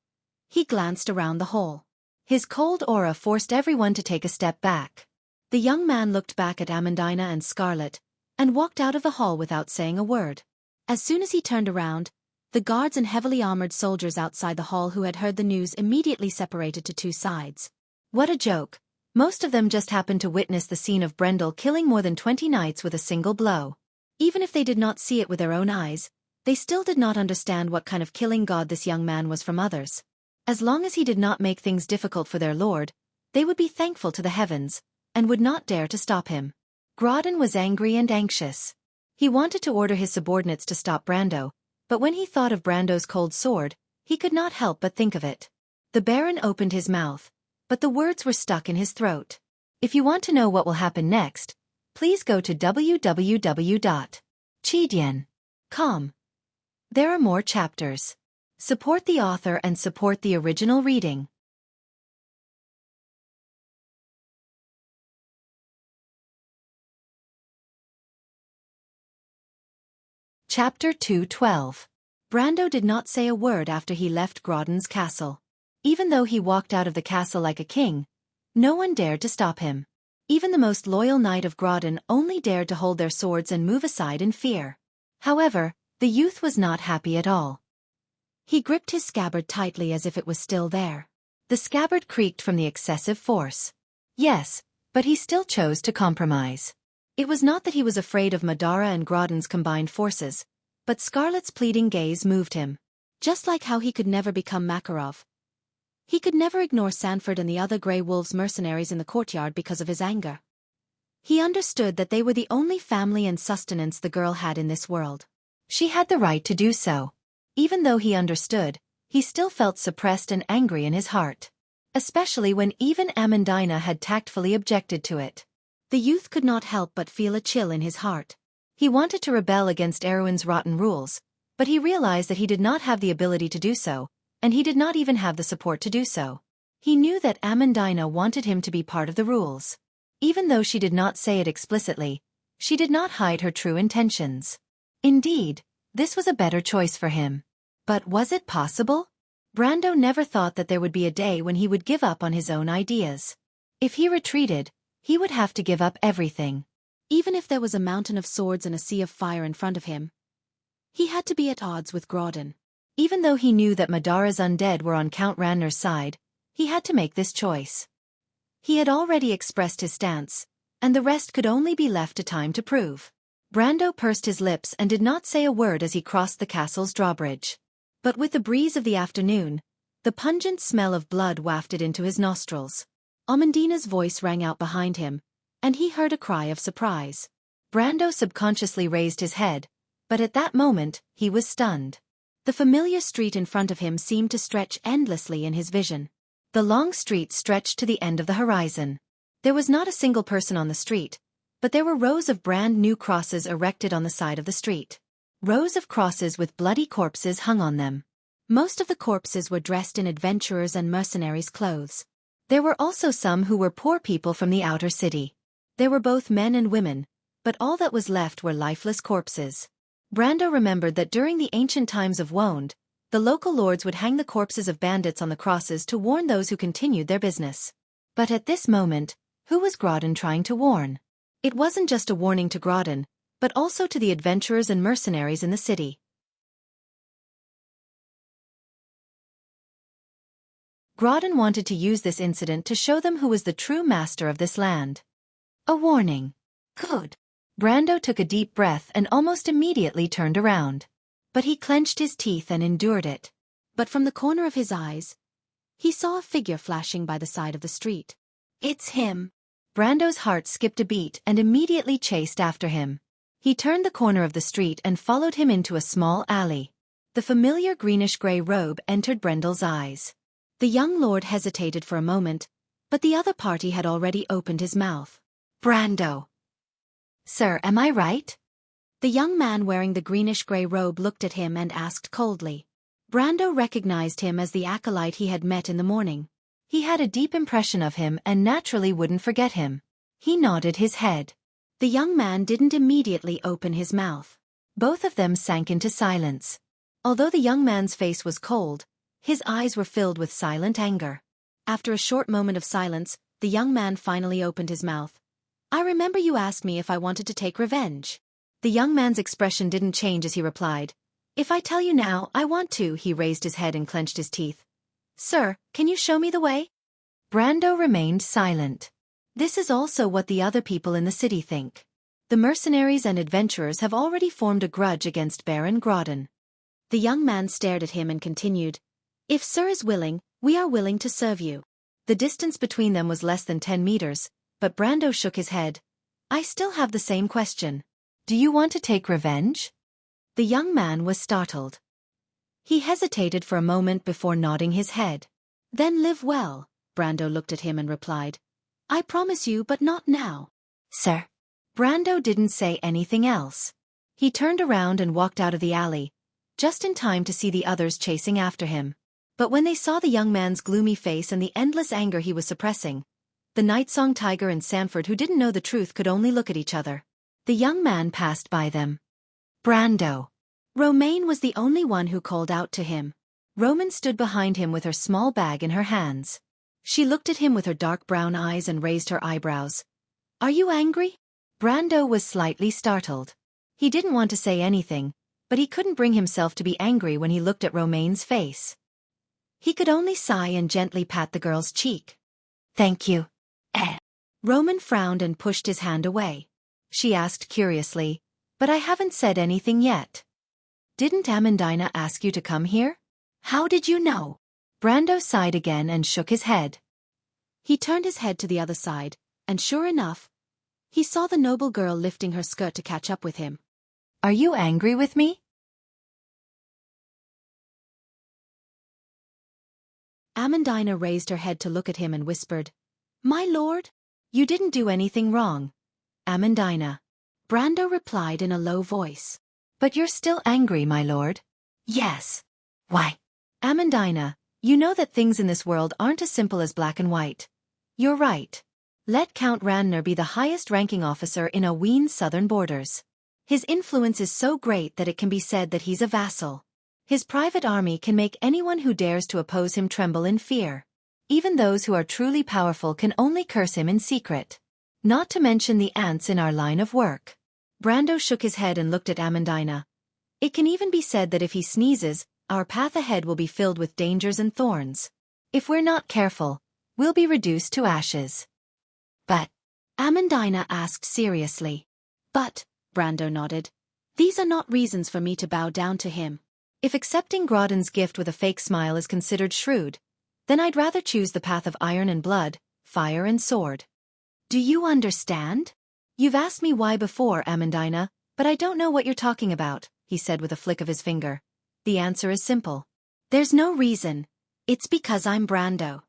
he glanced around the hall. His cold aura forced everyone to take a step back. The young man looked back at Amandina and Scarlet, and walked out of the hall without saying a word. As soon as he turned around, the guards and heavily armored soldiers outside the hall who had heard the news immediately separated to two sides. What a joke. Most of them just happened to witness the scene of Brendel killing more than 20 knights with a single blow. Even if they did not see it with their own eyes, they still did not understand what kind of killing god this young man was from others. As long as he did not make things difficult for their lord, they would be thankful to the heavens, and would not dare to stop him. Grodden was angry and anxious. He wanted to order his subordinates to stop Brando, but when he thought of Brando's cold sword, he could not help but think of it. The Baron opened his mouth, but the words were stuck in his throat. If you want to know what will happen next, please go to www.chidian.com. There are more chapters. Support the author and support the original reading. Chapter 212. Brando did not say a word after he left Grodden's castle. Even though he walked out of the castle like a king, no one dared to stop him. Even the most loyal knight of Grodden only dared to hold their swords and move aside in fear. However, the youth was not happy at all. He gripped his scabbard tightly as if it was still there. The scabbard creaked from the excessive force. Yes, but he still chose to compromise. It was not that he was afraid of Madara and Grodden's combined forces, but Scarlet's pleading gaze moved him. Just like how he could never become Makarov, he could never ignore Sanford and the other Grey Wolves mercenaries in the courtyard because of his anger. He understood that they were the only family and sustenance the girl had in this world. She had the right to do so. Even though he understood, he still felt suppressed and angry in his heart. Especially when even Amandina had tactfully objected to it. The youth could not help but feel a chill in his heart. He wanted to rebel against Erwin's rotten rules, but he realized that he did not have the ability to do so, and he did not even have the support to do so. He knew that Amandina wanted him to be part of the rules. Even though she did not say it explicitly, she did not hide her true intentions. Indeed, this was a better choice for him. But was it possible? Brando never thought that there would be a day when he would give up on his own ideas. If he retreated, he would have to give up everything. Even if there was a mountain of swords and a sea of fire in front of him, he had to be at odds with Grodden. Even though he knew that Madara's undead were on Count Ranner's side, he had to make this choice. He had already expressed his stance, and the rest could only be left to time to prove. Brando pursed his lips and did not say a word as he crossed the castle's drawbridge. But with the breeze of the afternoon, the pungent smell of blood wafted into his nostrils. Amandina's voice rang out behind him, and he heard a cry of surprise. Brando subconsciously raised his head, but at that moment, he was stunned. The familiar street in front of him seemed to stretch endlessly in his vision. The long street stretched to the end of the horizon. There was not a single person on the street, but there were rows of brand new crosses erected on the side of the street. Rows of crosses with bloody corpses hung on them. Most of the corpses were dressed in adventurers' and mercenaries' clothes. There were also some who were poor people from the outer city. There were both men and women, but all that was left were lifeless corpses. Brando remembered that during the ancient times of Wonde, the local lords would hang the corpses of bandits on the crosses to warn those who continued their business. But at this moment, who was Grodden trying to warn? It wasn't just a warning to Grodden, but also to the adventurers and mercenaries in the city. Grodden wanted to use this incident to show them who was the true master of this land. A warning. Good. Brando took a deep breath and almost immediately turned around. But he clenched his teeth and endured it. But from the corner of his eyes, he saw a figure flashing by the side of the street. It's him. Brando's heart skipped a beat and immediately chased after him. He turned the corner of the street and followed him into a small alley. The familiar greenish-gray robe entered Brendel's eyes. The young lord hesitated for a moment, but the other party had already opened his mouth. Brando. Sir, am I right? The young man wearing the greenish-gray robe looked at him and asked coldly. Brando recognized him as the acolyte he had met in the morning. He had a deep impression of him and naturally wouldn't forget him. He nodded his head. The young man didn't immediately open his mouth. Both of them sank into silence. Although the young man's face was cold, his eyes were filled with silent anger. After a short moment of silence, the young man finally opened his mouth. I remember you asked me if I wanted to take revenge. The young man's expression didn't change as he replied. If I tell you now, I want to. He raised his head and clenched his teeth. Sir, can you show me the way? Brando remained silent. This is also what the other people in the city think. The mercenaries and adventurers have already formed a grudge against Baron Grodin. The young man stared at him and continued. If Sir is willing, we are willing to serve you. The distance between them was less than 10 meters, but Brando shook his head. I still have the same question. Do you want to take revenge? The young man was startled. He hesitated for a moment before nodding his head. Then live well, Brando looked at him and replied. I promise you, but not now. Sir. Brando didn't say anything else. He turned around and walked out of the alley, just in time to see the others chasing after him. But when they saw the young man's gloomy face and the endless anger he was suppressing, the Nightsong Tiger and Sanford, who didn't know the truth, could only look at each other. The young man passed by them. Brando. Romaine was the only one who called out to him. Roman stood behind him with her small bag in her hands. She looked at him with her dark brown eyes and raised her eyebrows. Are you angry? Brando was slightly startled. He didn't want to say anything, but he couldn't bring himself to be angry when he looked at Romaine's face. He could only sigh and gently pat the girl's cheek. Thank you. Roman frowned and pushed his hand away. She asked curiously, but I haven't said anything yet. Didn't Amandina ask you to come here? How did you know? Brando sighed again and shook his head. He turned his head to the other side, and sure enough, he saw the noble girl lifting her skirt to catch up with him. Are you angry with me? Amandina raised her head to look at him and whispered, My lord? You didn't do anything wrong, Amandina. Brando replied in a low voice. But you're still angry, my lord. Yes. Why? Amandina, you know that things in this world aren't as simple as black and white. You're right. Let Count Randner be the highest-ranking officer in Aween's southern borders. His influence is so great that it can be said that he's a vassal. His private army can make anyone who dares to oppose him tremble in fear. Even those who are truly powerful can only curse him in secret. Not to mention the ants in our line of work. Brando shook his head and looked at Amandina. It can even be said that if he sneezes, our path ahead will be filled with dangers and thorns. If we're not careful, we'll be reduced to ashes. But, Amandina asked seriously. But, Brando nodded. These are not reasons for me to bow down to him. If accepting Grodin's gift with a fake smile is considered shrewd, then I'd rather choose the path of iron and blood, fire and sword. Do you understand? You've asked me why before, Amandina, but I don't know what you're talking about, he said with a flick of his finger. The answer is simple. There's no reason. It's because I'm Brando.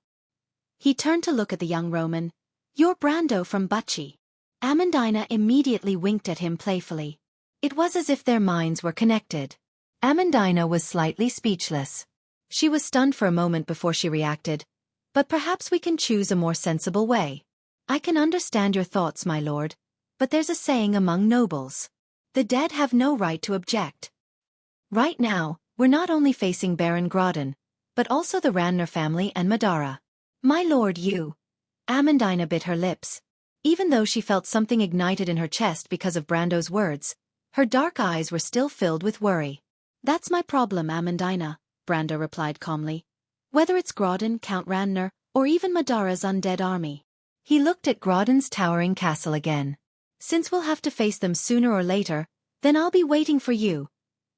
He turned to look at the young Roman. You're Brando from Bucci. Amandina immediately winked at him playfully. It was as if their minds were connected. Amandina was slightly speechless. She was stunned for a moment before she reacted. But perhaps we can choose a more sensible way. I can understand your thoughts, my lord, but there's a saying among nobles. The dead have no right to object. Right now, we're not only facing Baron Grodin, but also the Randner family and Madara. My lord, you. Amandina bit her lips. Even though she felt something ignited in her chest because of Brando's words, her dark eyes were still filled with worry. That's my problem, Amandina, Brando replied calmly. Whether it's Grodin, Count Randner, or even Madara's undead army. He looked at Grodin's towering castle again. Since we'll have to face them sooner or later, then I'll be waiting for you.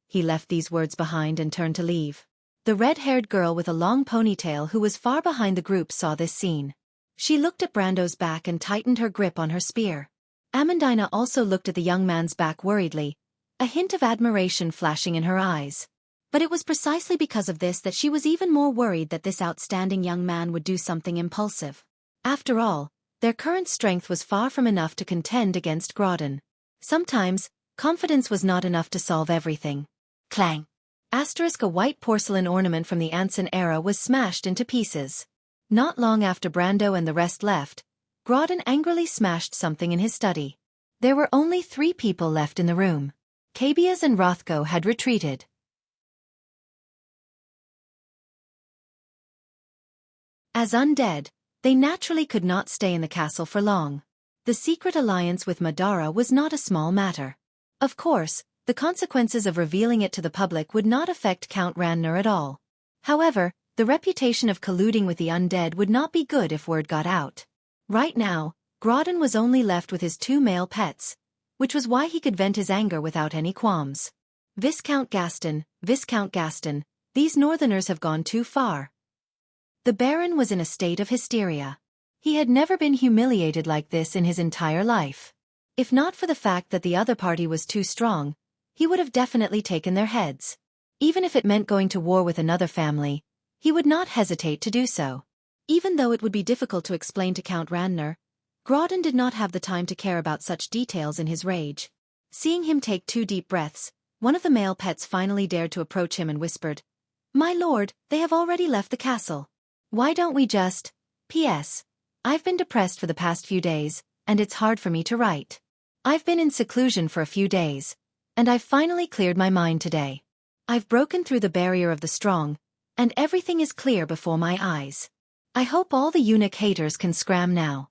He left these words behind and turned to leave. The red-haired girl with a long ponytail who was far behind the group saw this scene. She looked at Brando's back and tightened her grip on her spear. Amandina also looked at the young man's back worriedly, a hint of admiration flashing in her eyes. But it was precisely because of this that she was even more worried that this outstanding young man would do something impulsive. After all, their current strength was far from enough to contend against Grodin. Sometimes, Confidence was not enough to solve everything. Clang. A white porcelain ornament from the Anson era was smashed into pieces. Not long after Brando and the rest left, Grodin angrily smashed something in his study. There were only 3 people left in the room. Cabias and Rothko had retreated. As undead, they naturally could not stay in the castle for long. The secret alliance with Madara was not a small matter. Of course, the consequences of revealing it to the public would not affect Count Randner at all. However, the reputation of colluding with the undead would not be good if word got out. Right now, Grodin was only left with his 2 male pets, which was why he could vent his anger without any qualms. Viscount Gaston, these northerners have gone too far. The Baron was in a state of hysteria. He had never been humiliated like this in his entire life. If not for the fact that the other party was too strong, he would have definitely taken their heads. Even if it meant going to war with another family, he would not hesitate to do so. Even though it would be difficult to explain to Count Randner, Grodin did not have the time to care about such details in his rage. Seeing him take 2 deep breaths, one of the male pets finally dared to approach him and whispered, "My lord, they have already left the castle. Why don't we just... P.S. I've been depressed for the past few days, and it's hard for me to write. I've been in seclusion for a few days, and I've finally cleared my mind today. I've broken through the barrier of the strong, and everything is clear before my eyes. I hope all the eunuch haters can scram now."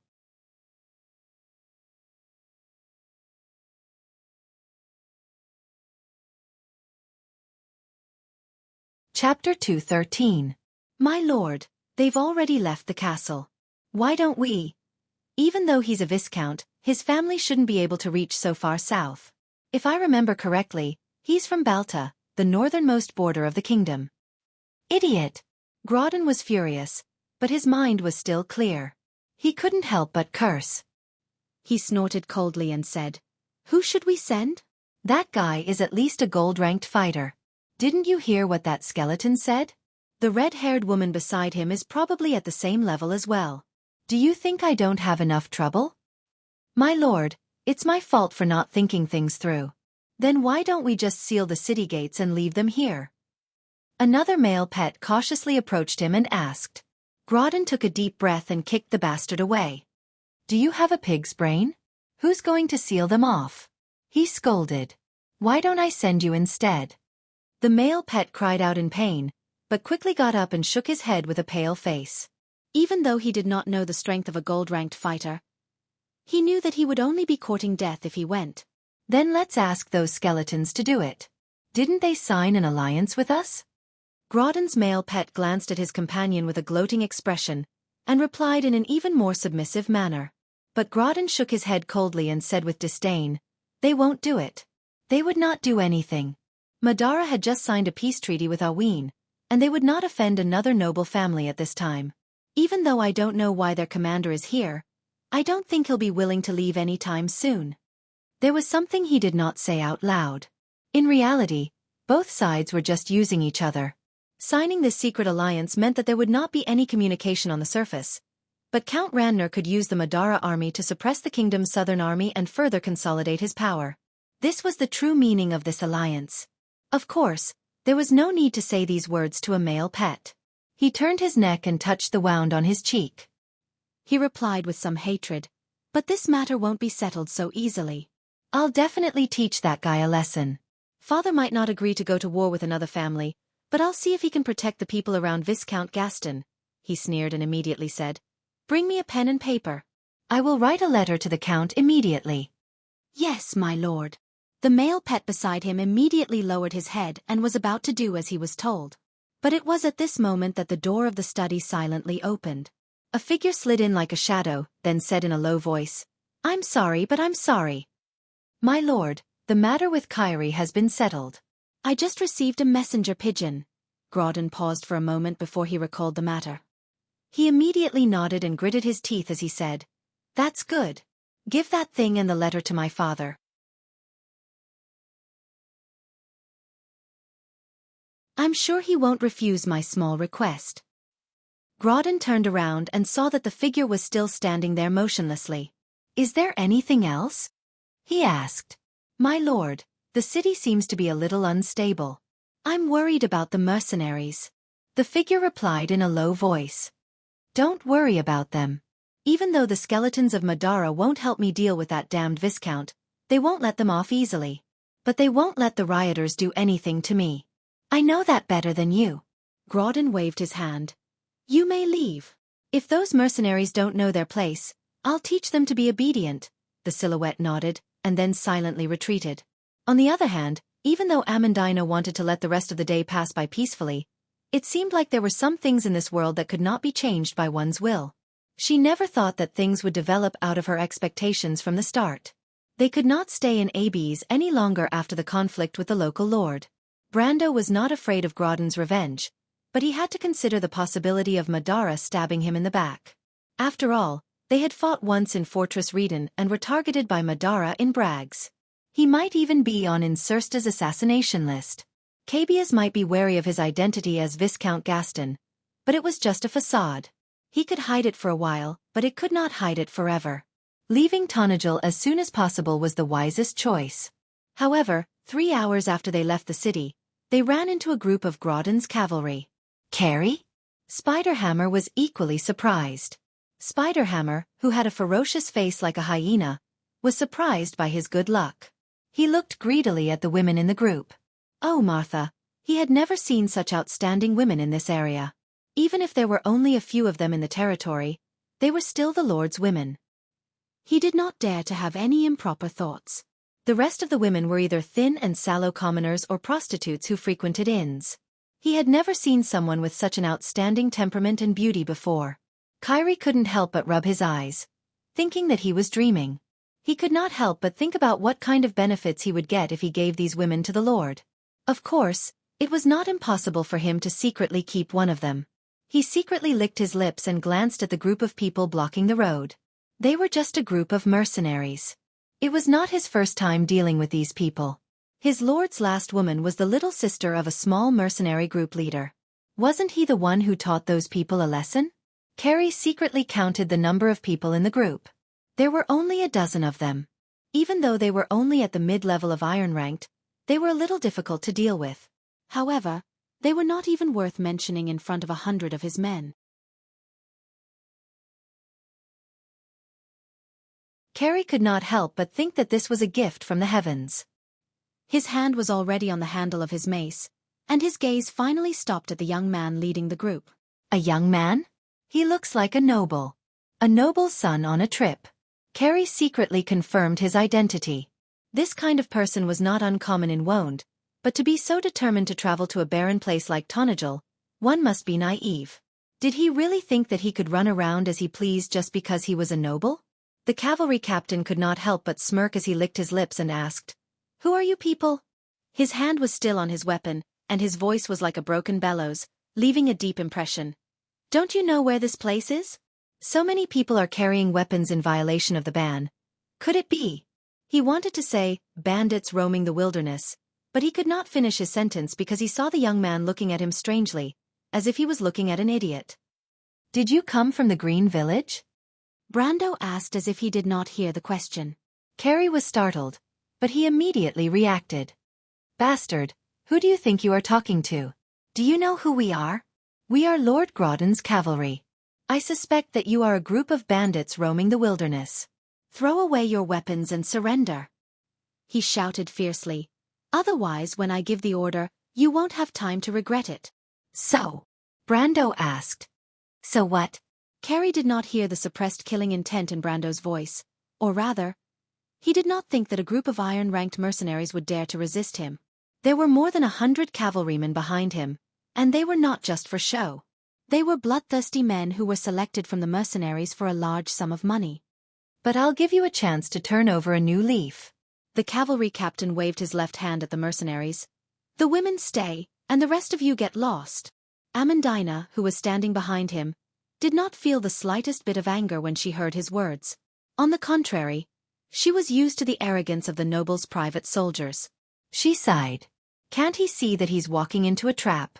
Chapter 213. My lord, they've already left the castle. Why don't we? Even though he's a viscount, his family shouldn't be able to reach so far south. If I remember correctly, he's from Balta, the northernmost border of the kingdom. Idiot! Grodin was furious, but his mind was still clear. He couldn't help but curse. He snorted coldly and said, "Who should we send? That guy is at least a gold-ranked fighter. Didn't you hear what that skeleton said? The red-haired woman beside him is probably at the same level as well. Do you think I don't have enough trouble? My lord, it's my fault for not thinking things through. Then why don't we just seal the city gates and leave them here?" Another male pet cautiously approached him and asked. Grodin took a deep breath and kicked the bastard away. "Do you have a pig's brain? Who's going to seal them off?" He scolded. "Why don't I send you instead?" The male pet cried out in pain, but quickly got up and shook his head with a pale face. Even though he did not know the strength of a gold-ranked fighter, he knew that he would only be courting death if he went. "Then let's ask those skeletons to do it. Didn't they sign an alliance with us?" Grodin's male pet glanced at his companion with a gloating expression, and replied in an even more submissive manner. But Grodin shook his head coldly and said with disdain, "They won't do it. They would not do anything. Madara had just signed a peace treaty with Aween, and they would not offend another noble family at this time. Even though I don't know why their commander is here, I don't think he'll be willing to leave any time soon." There was something he did not say out loud. In reality, both sides were just using each other. Signing this secret alliance meant that there would not be any communication on the surface, but Count Randner could use the Madara army to suppress the kingdom's southern army and further consolidate his power. This was the true meaning of this alliance. Of course, there was no need to say these words to a male pet. He turned his neck and touched the wound on his cheek. He replied with some hatred, "But this matter won't be settled so easily. I'll definitely teach that guy a lesson. Father might not agree to go to war with another family, but I'll see if he can protect the people around Viscount Gaston." He sneered and immediately said, "Bring me a pen and paper. I will write a letter to the Count immediately." "Yes, my lord." The male pet beside him immediately lowered his head and was about to do as he was told. But it was at this moment that the door of the study silently opened. A figure slid in like a shadow, then said in a low voice, "I'm sorry, but I'm sorry. My lord, the matter with Kyrie has been settled. I just received a messenger pigeon." Grodin paused for a moment before he recalled the matter. He immediately nodded and gritted his teeth as he said, "That's good. Give that thing and the letter to my father. I'm sure he won't refuse my small request." Grodin turned around and saw that the figure was still standing there motionlessly. "Is there anything else?" he asked. My lord, the city seems to be a little unstable. I'm worried about the mercenaries. The figure replied in a low voice. Don't worry about them. Even though the skeletons of Madara won't help me deal with that damned Viscount, they won't let them off easily. But they won't let the rioters do anything to me. I know that better than you. Grodin waved his hand. You may leave. If those mercenaries don't know their place, I'll teach them to be obedient. The silhouette nodded, and then silently retreated. On the other hand, even though Amandina wanted to let the rest of the day pass by peacefully, it seemed like there were some things in this world that could not be changed by one's will. She never thought that things would develop out of her expectations from the start. They could not stay in Abyss any longer after the conflict with the local lord. Brando was not afraid of Grodin's revenge, but he had to consider the possibility of Madara stabbing him in the back. After all, they had fought once in Fortress Reden and were targeted by Madara in brags. He might even be on Incersta's assassination list. Cabias might be wary of his identity as Viscount Gaston, but it was just a facade. He could hide it for a while, but it could not hide it forever. Leaving Tonajil as soon as possible was the wisest choice. However, 3 hours after they left the city, they ran into a group of Grodin's cavalry. Carrie? Spiderhammer was equally surprised. Spiderhammer, who had a ferocious face like a hyena, was surprised by his good luck. He looked greedily at the women in the group. Oh, Martha, he had never seen such outstanding women in this area. Even if there were only a few of them in the territory, they were still the Lord's women. He did not dare to have any improper thoughts. The rest of the women were either thin and sallow commoners or prostitutes who frequented inns. He had never seen someone with such an outstanding temperament and beauty before. Kyrie couldn't help but rub his eyes, thinking that he was dreaming. He could not help but think about what kind of benefits he would get if he gave these women to the Lord. Of course, it was not impossible for him to secretly keep one of them. He secretly licked his lips and glanced at the group of people blocking the road. They were just a group of mercenaries. It was not his first time dealing with these people. His lord's last woman was the little sister of a small mercenary group leader. Wasn't he the one who taught those people a lesson? Carrie secretly counted the number of people in the group. There were only a dozen of them. Even though they were only at the mid-level of iron ranked, they were a little difficult to deal with. However, they were not even worth mentioning in front of 100 of his men. Carrie could not help but think that this was a gift from the heavens. His hand was already on the handle of his mace, and his gaze finally stopped at the young man leading the group. A young man? He looks like a noble. A noble's son on a trip. Carrie secretly confirmed his identity. This kind of person was not uncommon in Wonde, but to be so determined to travel to a barren place like Tonajil, one must be naive. Did he really think that he could run around as he pleased just because he was a noble? The cavalry captain could not help but smirk as he licked his lips and asked, "Who are you people?" His hand was still on his weapon, and his voice was like a broken bellows, leaving a deep impression. "Don't you know where this place is? So many people are carrying weapons in violation of the ban. Could it be?" He wanted to say, "bandits roaming the wilderness," but he could not finish his sentence because he saw the young man looking at him strangely, as if he was looking at an idiot. "Did you come from the Green Village?" Brando asked as if he did not hear the question. Carrie was startled, but he immediately reacted. "Bastard, who do you think you are talking to? Do you know who we are? We are Lord Grodin's cavalry. I suspect that you are a group of bandits roaming the wilderness. Throw away your weapons and surrender," he shouted fiercely. "Otherwise, when I give the order, you won't have time to regret it." "So?" Brando asked. "So what?" Carrie did not hear the suppressed killing intent in Brando's voice, or rather, he did not think that a group of iron-ranked mercenaries would dare to resist him. There were more than 100 cavalrymen behind him, and they were not just for show. They were bloodthirsty men who were selected from the mercenaries for a large sum of money. "But I'll give you a chance to turn over a new leaf." The cavalry captain waved his left hand at the mercenaries. "The women stay, and the rest of you get lost." Amandina, who was standing behind him, did not feel the slightest bit of anger when she heard his words. On the contrary, she was used to the arrogance of the noble's private soldiers. She sighed. "Can't he see that he's walking into a trap?"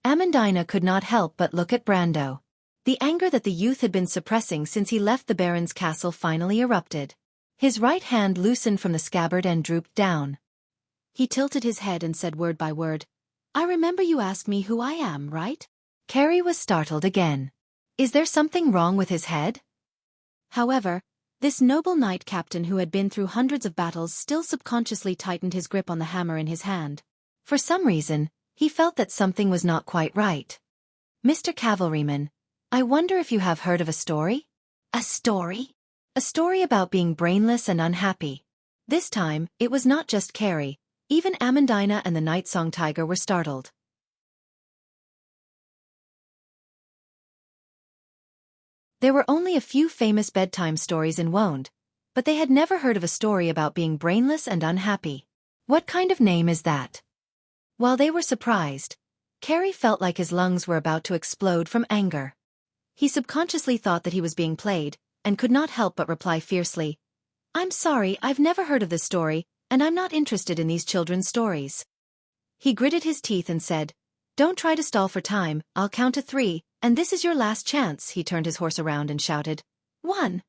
Amandina could not help but look at Brando. The anger that the youth had been suppressing since he left the Baron's castle finally erupted. His right hand loosened from the scabbard and drooped down. He tilted his head and said word by word, "I remember you asked me who I am, right?" Carrie was startled again. Is there something wrong with his head? However, this noble knight captain who had been through hundreds of battles still subconsciously tightened his grip on the hammer in his hand. For some reason, he felt that something was not quite right. "Mr. Cavalryman, I wonder if you have heard of a story?" "A story?" "A story about being brainless and unhappy." This time, it was not just Carrie. Even Amandina and the Night Song Tiger were startled. There were only a few famous bedtime stories in Wonde, but they had never heard of a story about being brainless and unhappy. What kind of name is that? While they were surprised, Carrie felt like his lungs were about to explode from anger. He subconsciously thought that he was being played, and could not help but reply fiercely, "I'm sorry, I've never heard of this story, and I'm not interested in these children's stories." He gritted his teeth and said, "Don't try to stall for time, I'll count to 3, and this is your last chance." He turned his horse around and shouted, "1."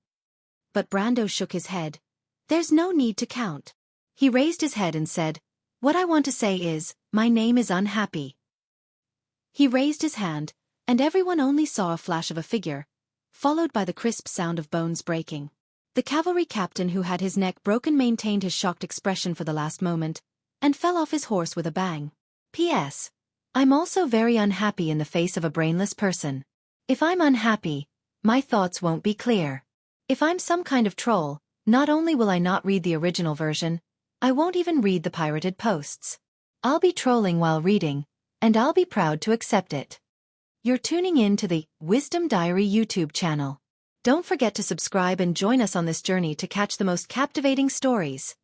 But Brando shook his head. "There's no need to count." He raised his head and said, "What I want to say is, my name is Unhappy." He raised his hand, and everyone only saw a flash of a figure, followed by the crisp sound of bones breaking. The cavalry captain who had his neck broken maintained his shocked expression for the last moment, and fell off his horse with a bang. P.S. I'm also very unhappy in the face of a brainless person. If I'm unhappy, my thoughts won't be clear. If I'm some kind of troll, not only will I not read the original version, I won't even read the pirated posts. I'll be trolling while reading, and I'll be proud to accept it. You're tuning in to the Wisdom Diary YouTube channel. Don't forget to subscribe and join us on this journey to catch the most captivating stories.